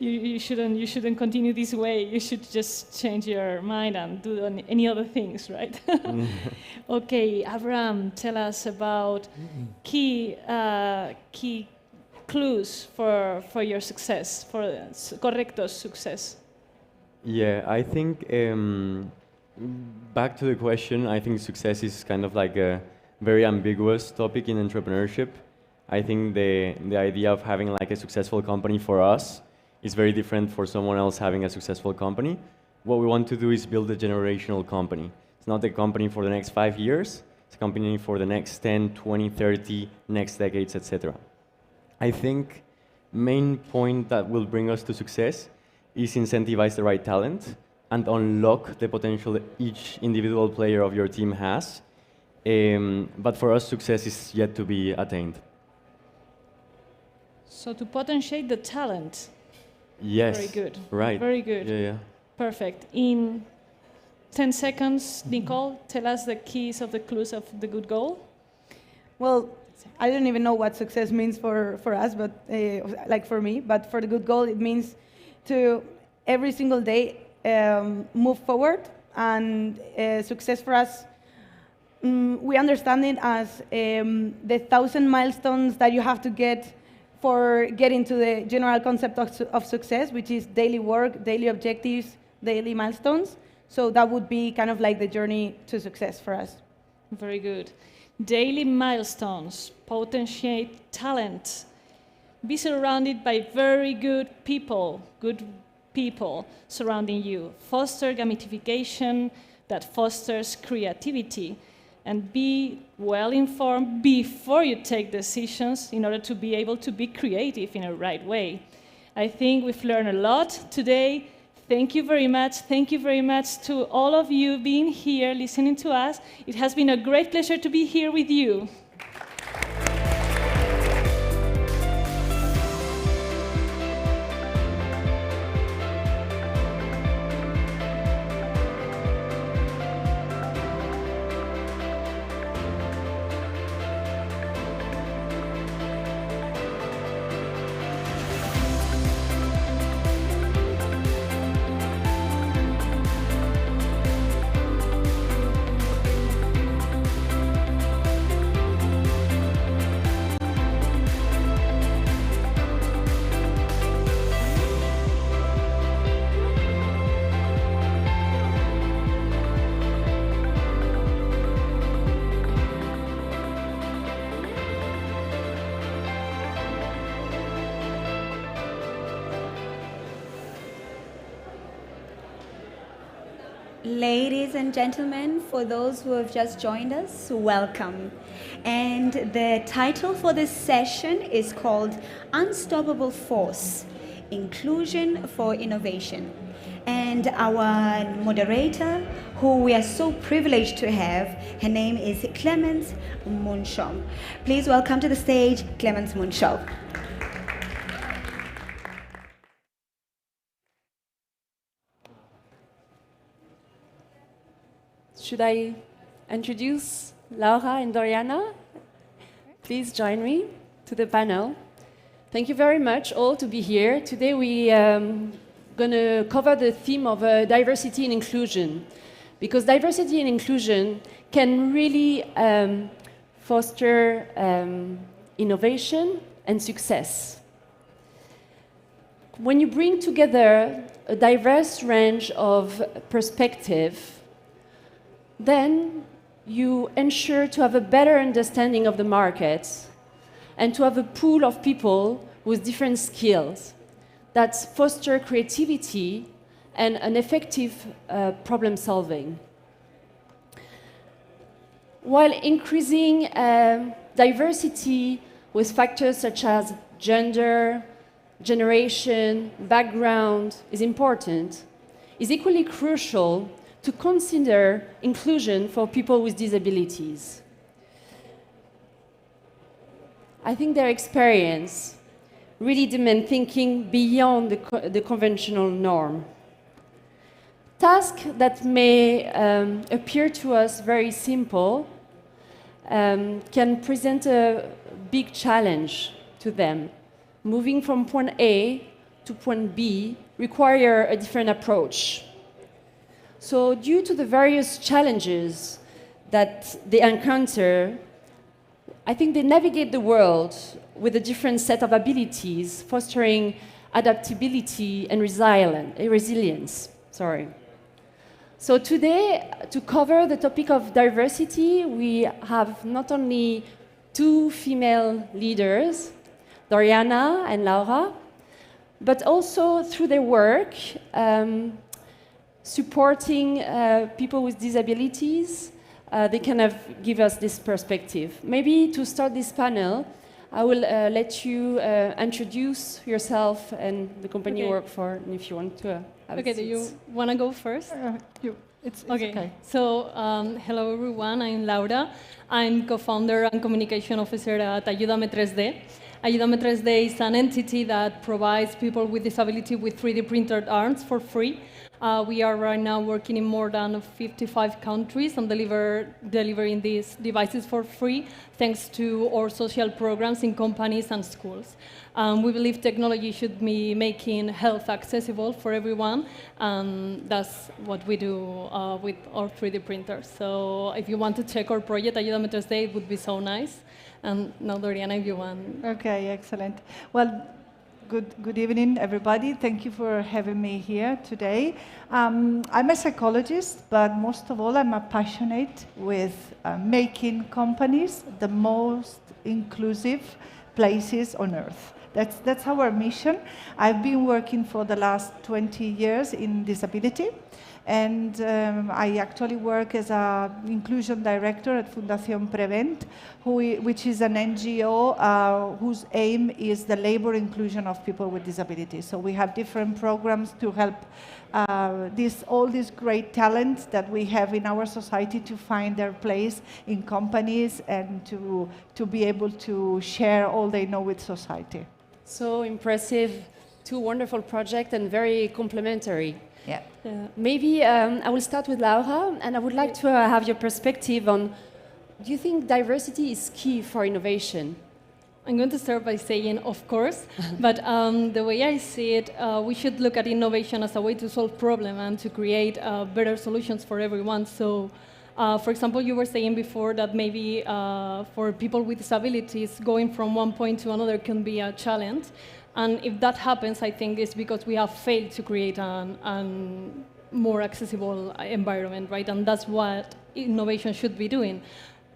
Speaker 21: you shouldn't continue this way. You should just change your mind and do any other things, right? Okay, Abraham, tell us about key clues for your success, for Correcto's success.
Speaker 8: Yeah, I think back to the question, I think success is kind of like a very ambiguous topic in entrepreneurship. I think the idea of having like a successful company for us is very different for someone else having a successful company. What we want to do is build a generational company. It's not a company for the next 5 years, it's a company for the next 10, 20, 30, next decades, etc. I think main point that will bring us to success is incentivize the right talent and unlock the potential each individual player of your team has. But for us, success is yet to be attained.
Speaker 21: So to potentiate the talent.
Speaker 8: Yes.
Speaker 21: Very good.
Speaker 8: Right.
Speaker 21: Very good.
Speaker 8: Yeah.
Speaker 21: Perfect. In 10 seconds, Nicole, tell us the keys of the clues of the good goal.
Speaker 22: Well, I don't even know what success means for us, but like for me, but for the good goal, it means to every single day move forward, and success for us, we understand it as the 1,000 milestones that you have to get for getting to the general concept of success, which is daily work, daily objectives, daily milestones. So that would be kind of like the journey to success for us.
Speaker 21: Very good. Daily milestones, potentiate talent, be surrounded by very good people surrounding you, foster gamification that fosters creativity, and be well informed before you take decisions in order to be able to be creative in a right way. I think we've learned a lot today. Thank you very much. Thank you very much to all of you being here, listening to us. It has been a great pleasure to be here with you.
Speaker 10: Ladies and gentlemen, for those who have just joined us, welcome. And the title for this session is called Unstoppable Force, Inclusion for Innovation. And our moderator, who we are so privileged to have, her name is Clemence Munchom. Please welcome to the stage, Clemence Munchom.
Speaker 2: Should I introduce Laura and Doriana? Please join me to the panel. Thank you very much all to be here. Today we going to cover the theme of diversity and inclusion, because diversity and inclusion can really foster innovation and success. When you bring together a diverse range of perspective, then you ensure to have a better understanding of the market and to have a pool of people with different skills that foster creativity and an effective problem solving. While increasing diversity with factors such as gender, generation, background is important, is equally crucial to consider inclusion for people with disabilities. I think their experience really demand thinking beyond the conventional norm. Tasks that may appear to us very simple can present a big challenge to them. Moving from point A to point B require a different approach. So due to the various challenges that they encounter, I think they navigate the world with a different set of abilities, fostering adaptability and resilience. So today, to cover the topic of diversity, we have not only two female leaders, Doriana and Laura, but also through their work, supporting people with disabilities, they kind of give us this perspective. Maybe to start this panel, I will let you introduce yourself and the company you work for, and if you want to have
Speaker 1: Okay, do you want to go first? It's okay. So, hello everyone, I'm Laura. I'm co-founder and communication officer at Ayúdame 3D. Ayúdame 3D is an entity that provides people with disability with 3D printed arms for free. We are right now working in more than 55 countries and delivering these devices for free, thanks to our social programs in companies and schools. We believe technology should be making health accessible for everyone, and that's what we do with our 3D printers. So if you want to check our project, Ayúdame 3D, it would be so nice. And now, Doriana, if you want.
Speaker 9: Okay, excellent. Well, good evening, everybody. Thank you for having me here today. I'm a psychologist, but most of all, I'm passionate with making companies the most inclusive places on earth. That's our mission. I've been working for the last 20 years in disability, and I actually work as an inclusion director at Fundación Prevent, which is an NGO whose aim is the labor inclusion of people with disabilities. So we have different programs to help all these great talents that we have in our society to find their place in companies and to be able to share all they know with society.
Speaker 2: So impressive, two wonderful projects and very complementary.
Speaker 9: Yeah.
Speaker 2: Maybe I will start with Laura, and I would like to have your perspective on, do you think diversity is key for innovation?
Speaker 1: I'm going to start by saying, of course, but the way I see it, we should look at innovation as a way to solve problems and to create better solutions for everyone. So, for example, you were saying before that maybe for people with disabilities, going from one point to another can be a challenge. And if that happens, I think it's because we have failed to create a more accessible environment, right? And that's what innovation should be doing.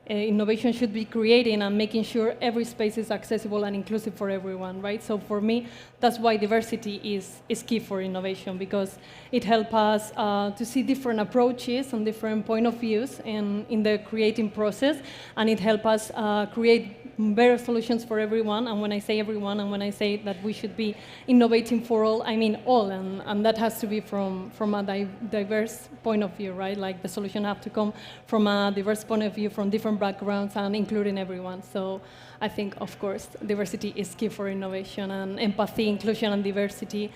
Speaker 1: Innovation should be creating and making sure every space is accessible and inclusive for everyone, right? So for me, that's why diversity is key for innovation, because it helps us to see different approaches and different point of views in the creating process, and it helps us create better solutions for everyone. And when I say everyone, and when I say that we should be innovating for all, I mean all, and that has to be from a diverse point of view, right? Like the solution have to come from a diverse point of view, from different backgrounds, and including everyone. So I think, of course, diversity is key for innovation, and empathy, inclusion, and diversity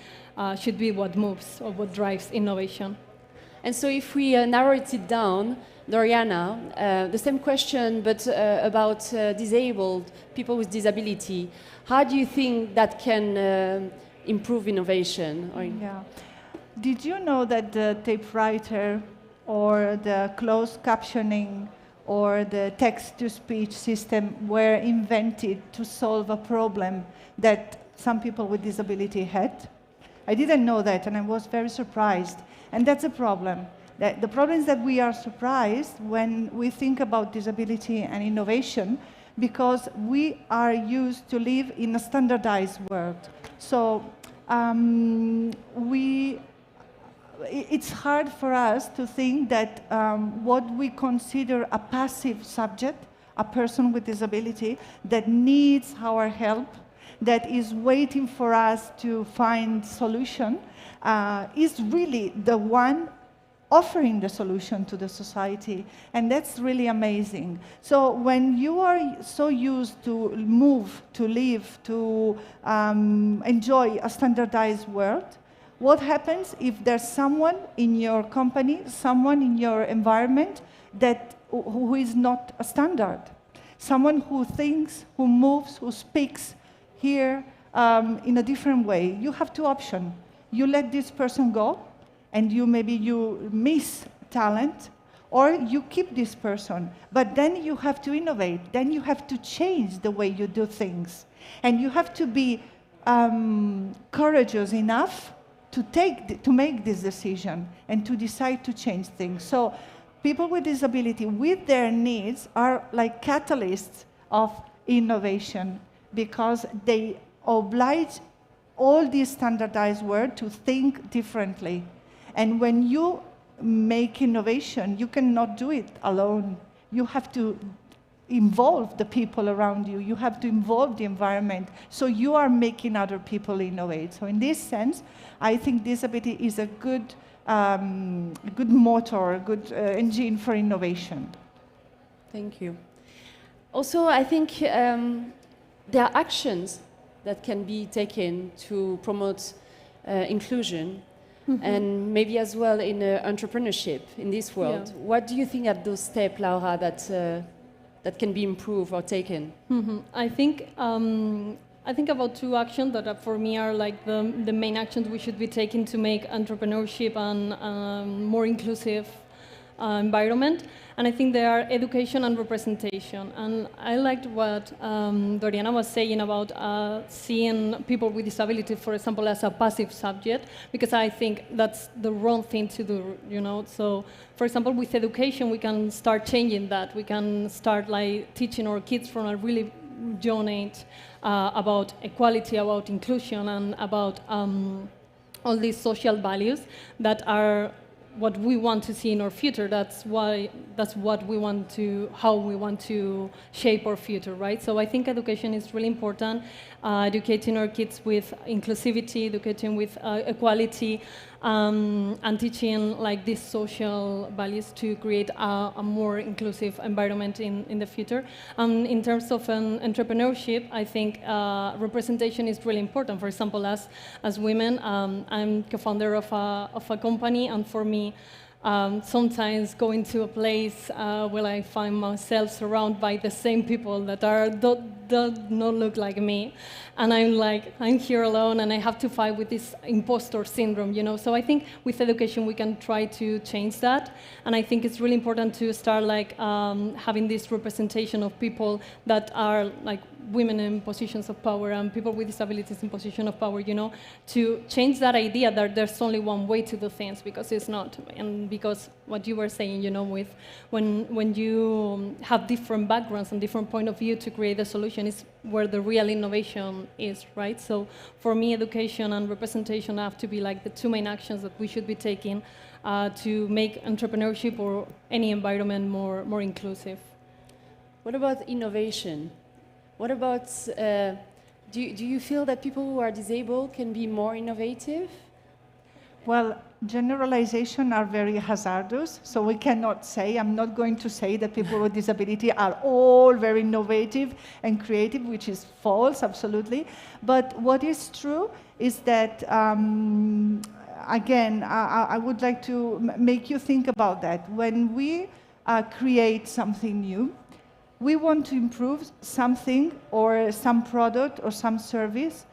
Speaker 1: should be what moves or what drives innovation.
Speaker 2: And so if we narrow it down, Doriana, the same question, but about disabled people with disability. How do you think that can improve innovation?
Speaker 9: Yeah. Did you know that the typewriter or the closed captioning or the text-to-speech system were invented to solve a problem that some people with disability had? I didn't know that, and I was very surprised. And that's a problem. The problem is that we are surprised when we think about disability and innovation because we are used to live in a standardized world. So it's hard for us to think that what we consider a passive subject, a person with disability that needs our help, that is waiting for us to find solution, is really the one offering the solution to the society. And that's really amazing. So when you are so used to move, to live, to enjoy a standardized world, what happens if there's someone in your company, someone in your environment who is not a standard? Someone who thinks, who moves, who speaks here in a different way. You have two options. You let this person go, and maybe you miss talent, or you keep this person. But then you have to innovate. Then you have to change the way you do things. And you have to be courageous enough to make this decision and to decide to change things. So people with disability, with their needs, are like catalysts of innovation because they oblige all these standardized world to think differently. And when you make innovation, you cannot do it alone. You have to involve the people around you. You have to involve the environment. So you are making other people innovate. So in this sense, I think disability is a good motor, a good engine for innovation.
Speaker 2: Thank you. Also, I think there are actions that can be taken to promote inclusion. Mm-hmm. And maybe as well in entrepreneurship in this world. Yeah. What do you think are those steps, Laura, that can be improved or taken?
Speaker 1: Mm-hmm. I think about two actions that for me are like the main actions we should be taking to make entrepreneurship and more inclusive environment. And I think they are education and representation. And I liked what Doriana was saying about seeing people with disability, for example, as a passive subject, because I think that's the wrong thing to do, you know. So, for example, with education, we can start changing that. We can start like teaching our kids from a really young age about equality, about inclusion, and about all these social values that are what we want to see in our future. That's what we want to, how we want to shape our future, right? So I think education is really important, educating our kids with inclusivity, educating with equality, and teaching like these social values to create a more inclusive environment in the future. In terms of entrepreneurship, I think representation is really important. For example, as women, I'm co-founder of a company, and for me, sometimes going to a place where I find myself surrounded by the same people that do not look like me, and I'm here alone, and I have to fight with this imposter syndrome, you know. So I think with education we can try to change that, and I think it's really important to start like having this representation of people that are like women in positions of power and people with disabilities in position of power, you know, to change that idea that there's only one way to do things, because it's not. And because what you were saying, you know, with when you have different backgrounds and different point of view to create a solution is where the real innovation is, right? So for me, education and representation have to be like the two main actions that we should be taking to make entrepreneurship or any environment more inclusive.
Speaker 2: What about innovation? What about, do you feel that people who are disabled can be more innovative?
Speaker 9: Well, generalization are very hazardous, so we cannot say, I'm not going to say that people with disability are all very innovative and creative, which is false, absolutely. But what is true is that again, I would like to make you think about that. When we create something new, we want to improve something or some product or some service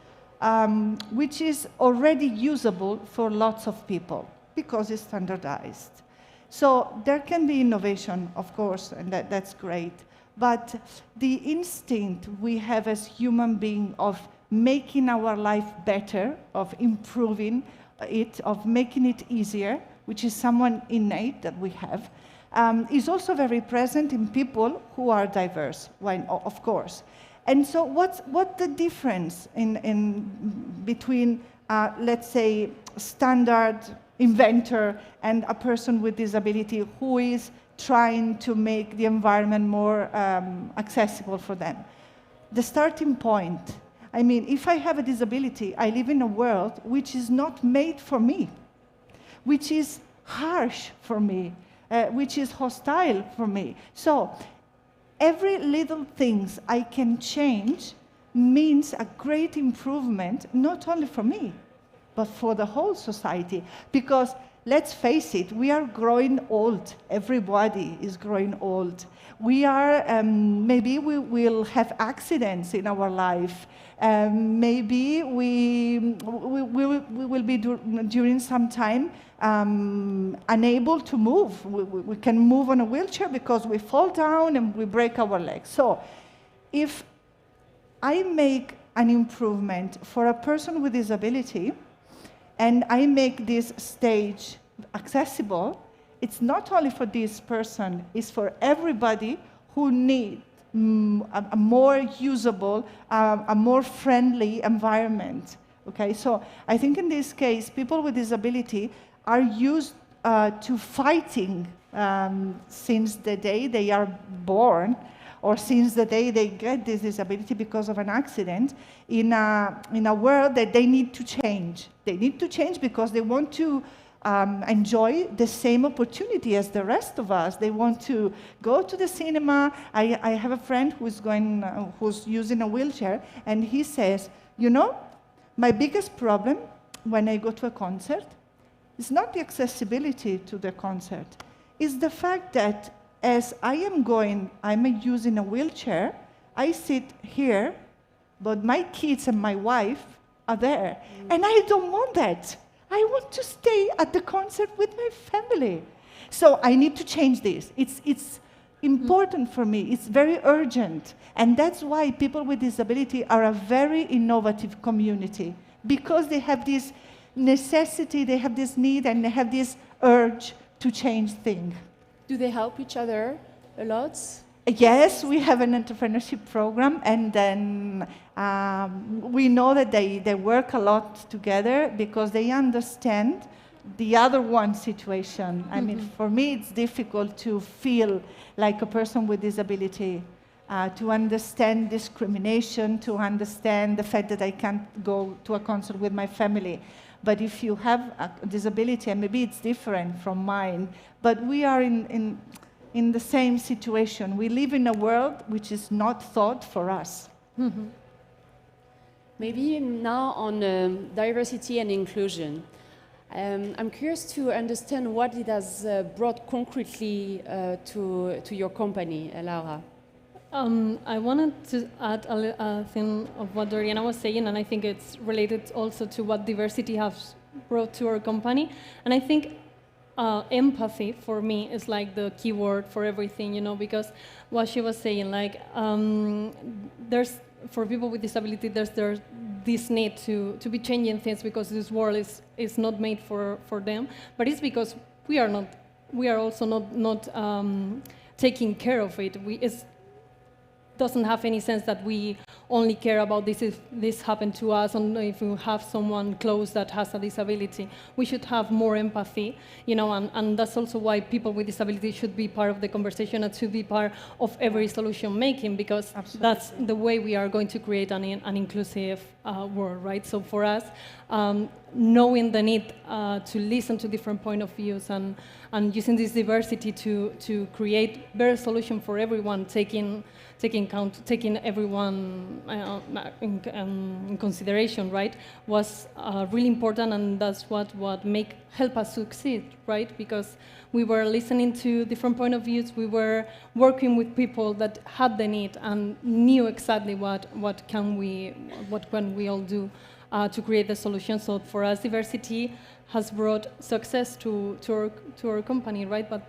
Speaker 9: which is already usable for lots of people because it's standardized. So there can be innovation, of course, and that's great. But the instinct we have as human beings of making our life better, of improving it, of making it easier, which is someone innate that we have, is also very present in people who are diverse, of course. And so what's the difference between, let's say, standard inventor and a person with disability who is trying to make the environment more accessible for them? The starting point. I mean, if I have a disability, I live in a world which is not made for me, which is harsh for me, which is hostile for me. So every little things I can change means a great improvement, not only for me, but for the whole society. Because let's face it, we are growing old. Everybody is growing old. We are, maybe we will have accidents in our life. Maybe we will be during some time unable to move. We can move on a wheelchair because we fall down and we break our legs. So if I make an improvement for a person with disability and I make this stage accessible, it's not only for this person, it's for everybody who needs a more usable, a more friendly environment. Okay, so I think in this case, people with disability are used to fighting since the day they are born, or since the day they get this disability because of an accident, in a world that they need to change. They need to change because they want to enjoy the same opportunity as the rest of us. They want to go to the cinema. I have a friend who's using a wheelchair, and he says, you know, my biggest problem when I go to a concert is not the accessibility to the concert. It's the fact that as I'm using a wheelchair, I sit here, but my kids and my wife are there. And I don't want that. I want to stay at the concert with my family. So I need to change this. It's important for me. It's very urgent. And that's why people with disability are a very innovative community, because they have this necessity, they have this need, and they have this urge to change things.
Speaker 2: Do they help each other a lot?
Speaker 9: Yes, we have an entrepreneurship program, and then we know that they work a lot together because they understand the other one's situation. I mean, for me, it's difficult to feel like a person with disability, to understand discrimination, to understand the fact that I can't go to a concert with my family. But if you have a disability, and maybe it's different from mine, but we are in the same situation. We live in a world which is not thought for us.
Speaker 2: Maybe now on diversity and inclusion. I'm curious to understand what it has brought concretely to your company, Laura.
Speaker 1: I wanted to add a thing of what Doriana was saying, and I think it's related also to what diversity has brought to our company. And I think empathy for me is like the key word for everything, you know, because what she was saying, like there's, for people with disability, there's this need to be changing things because this world is not made for them, but it's because we are also not taking care of it. It doesn't have any sense that we only care about this if this happened to us, or if we have someone close that has a disability. We should have more empathy, you know, and that's also why people with disability should be part of the conversation and should be part of every solution making, because that's the way we are going to create an inclusive world, right? So for us, knowing the need to listen to different point of views and using this diversity to create better solution for everyone, taking everyone in consideration, right, was really important, and that's what help us succeed, right? Because we were listening to different point of views, we were working with people that had the need and knew exactly what can we all do to create the solution. So for us, diversity has brought success to our company, right? But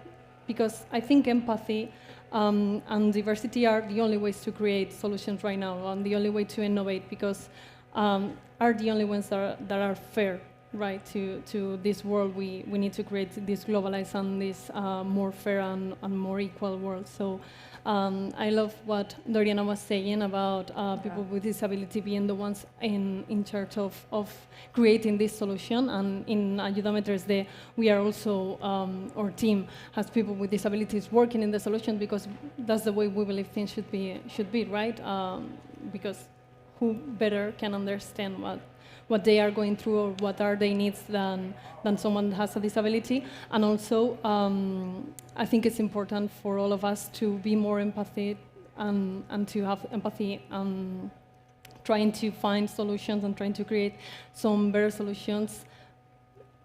Speaker 1: because I think empathy and diversity are the only ways to create solutions right now, and the only way to innovate, because are the only ones that are fair, right, to this world. We need to create this globalized and this more fair and more equal world. So I love what Doriana was saying about people with disability being the ones in charge of creating this solution. And in Ayúdame 3D, we are also, our team has people with disabilities working in the solution, because that's the way we believe things should be, right? Because who better can understand what they are going through or what are their needs than someone that has a disability. And also, I think it's important for all of us to be more empathic and to have empathy, trying to find solutions and trying to create some better solutions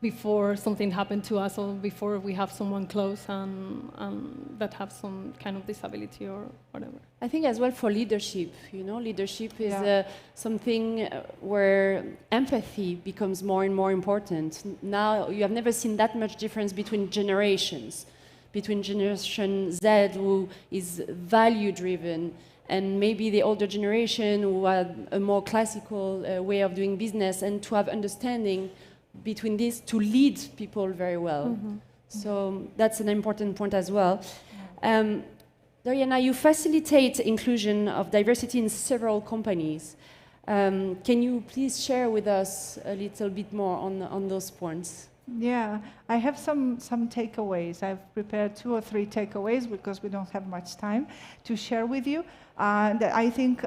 Speaker 1: before something happened to us or before we have someone close and that have some kind of disability or whatever.
Speaker 2: I think as well for leadership, leadership is something where empathy becomes more and more important. Now you have never seen that much difference between generations, between Generation Z, who is value-driven, and maybe the older generation who had a more classical way of doing business, and to have understanding between these to lead people very well. Mm-hmm. So that's an important point as well. Doriana, you facilitate inclusion of diversity in several companies. Can you please share with us a little bit more on those points?
Speaker 9: Yeah, I have some takeaways. I've prepared 2 or 3 takeaways because we don't have much time to share with you. That I think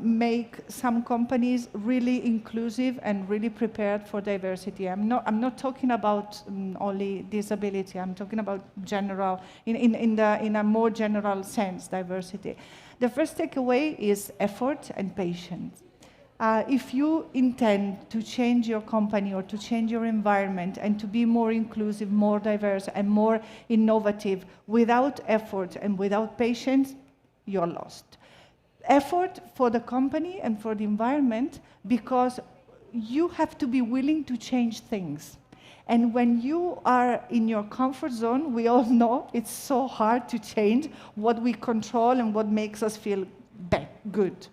Speaker 9: make some companies really inclusive and really prepared for diversity. I'm not talking about only disability. I'm talking about general, in a more general sense, diversity. The first takeaway is effort and patience. If you intend to change your company or to change your environment and to be more inclusive, more diverse, and more innovative without effort and without patience, you're lost. Effort for the company and for the environment, because you have to be willing to change things. And when you are in your comfort zone, we all know it's so hard to change what we control and what makes us feel good.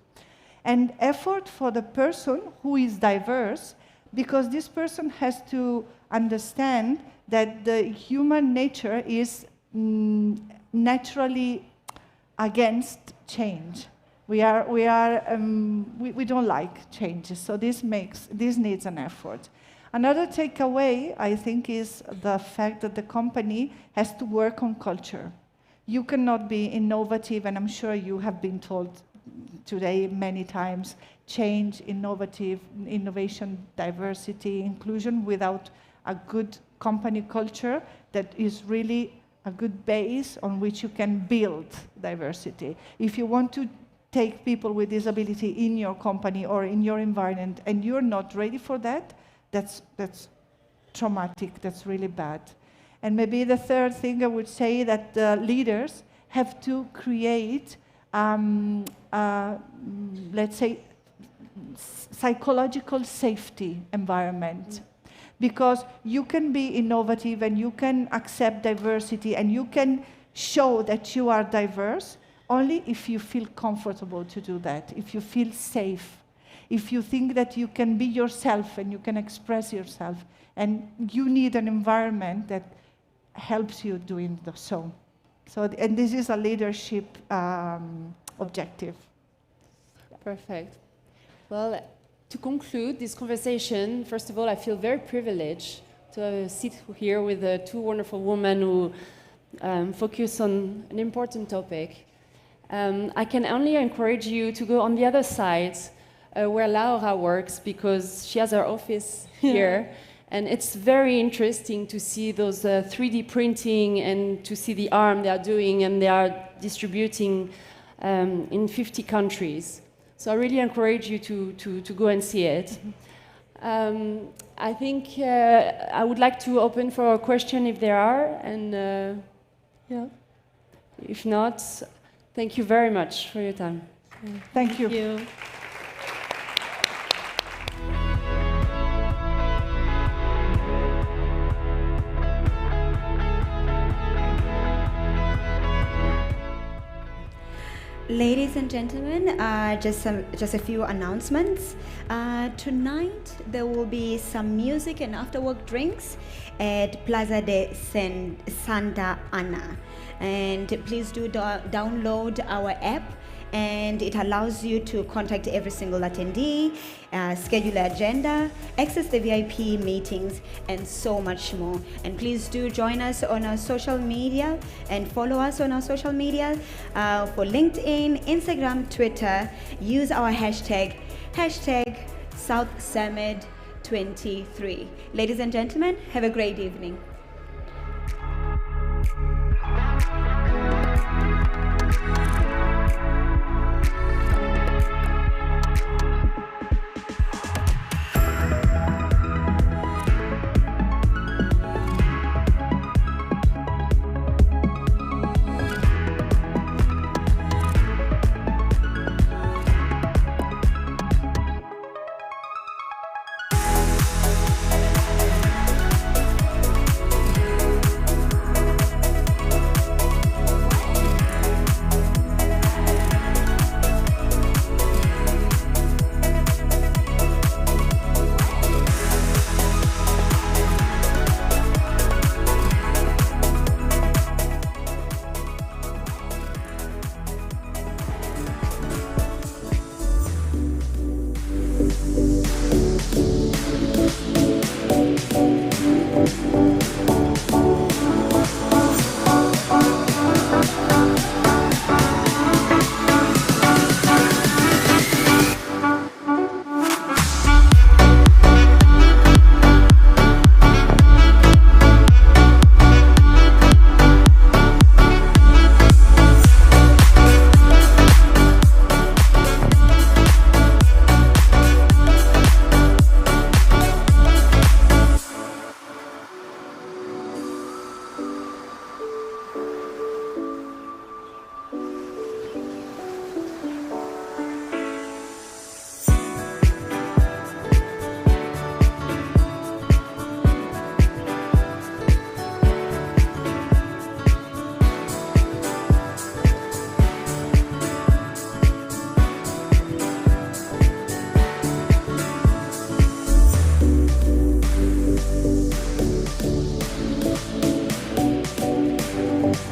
Speaker 9: And effort for the person who is diverse, because this person has to understand that the human nature is naturally against change. We don't like changes, so this needs an effort. Another takeaway, I think, is the fact that the company has to work on culture. You cannot be innovative, and I'm sure you have been told today many times, change, innovation, diversity, inclusion, without a good company culture that is really a good base on which you can build diversity. If you want to take people with disability in your company or in your environment and you're not ready for that, that's traumatic, that's really bad. And maybe the third thing I would say that the leaders have to create let's say, psychological safety environment. Because you can be innovative and you can accept diversity and you can show that you are diverse only if you feel comfortable to do that, if you feel safe, if you think that you can be yourself and you can express yourself. And you need an environment that helps you doing so. And this is a leadership objective.
Speaker 2: Perfect. Well, to conclude this conversation, first of all, I feel very privileged to sit here with 2 wonderful women who focus on an important topic. I can only encourage you to go on the other side, where Laura works, because she has her office here. And it's very interesting to see those 3D printing and to see the arm they are doing, and they are distributing in 50 countries. So I really encourage you to go and see it. I think I would like to open for a question if there are, and if not, thank you very much for your time.
Speaker 9: Thank you.
Speaker 10: Ladies and gentlemen, just a few announcements. Tonight there will be some music and after-work drinks at Plaza de Santa Ana, and please do download our app, and it allows you to contact every single attendee, schedule an agenda, access the VIP meetings, and so much more. And please do join us on our social media and follow us on our social media for LinkedIn, Instagram, Twitter. Use our hashtag SouthSummit23. Ladies and gentlemen, have a great evening.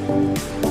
Speaker 4: Thank you.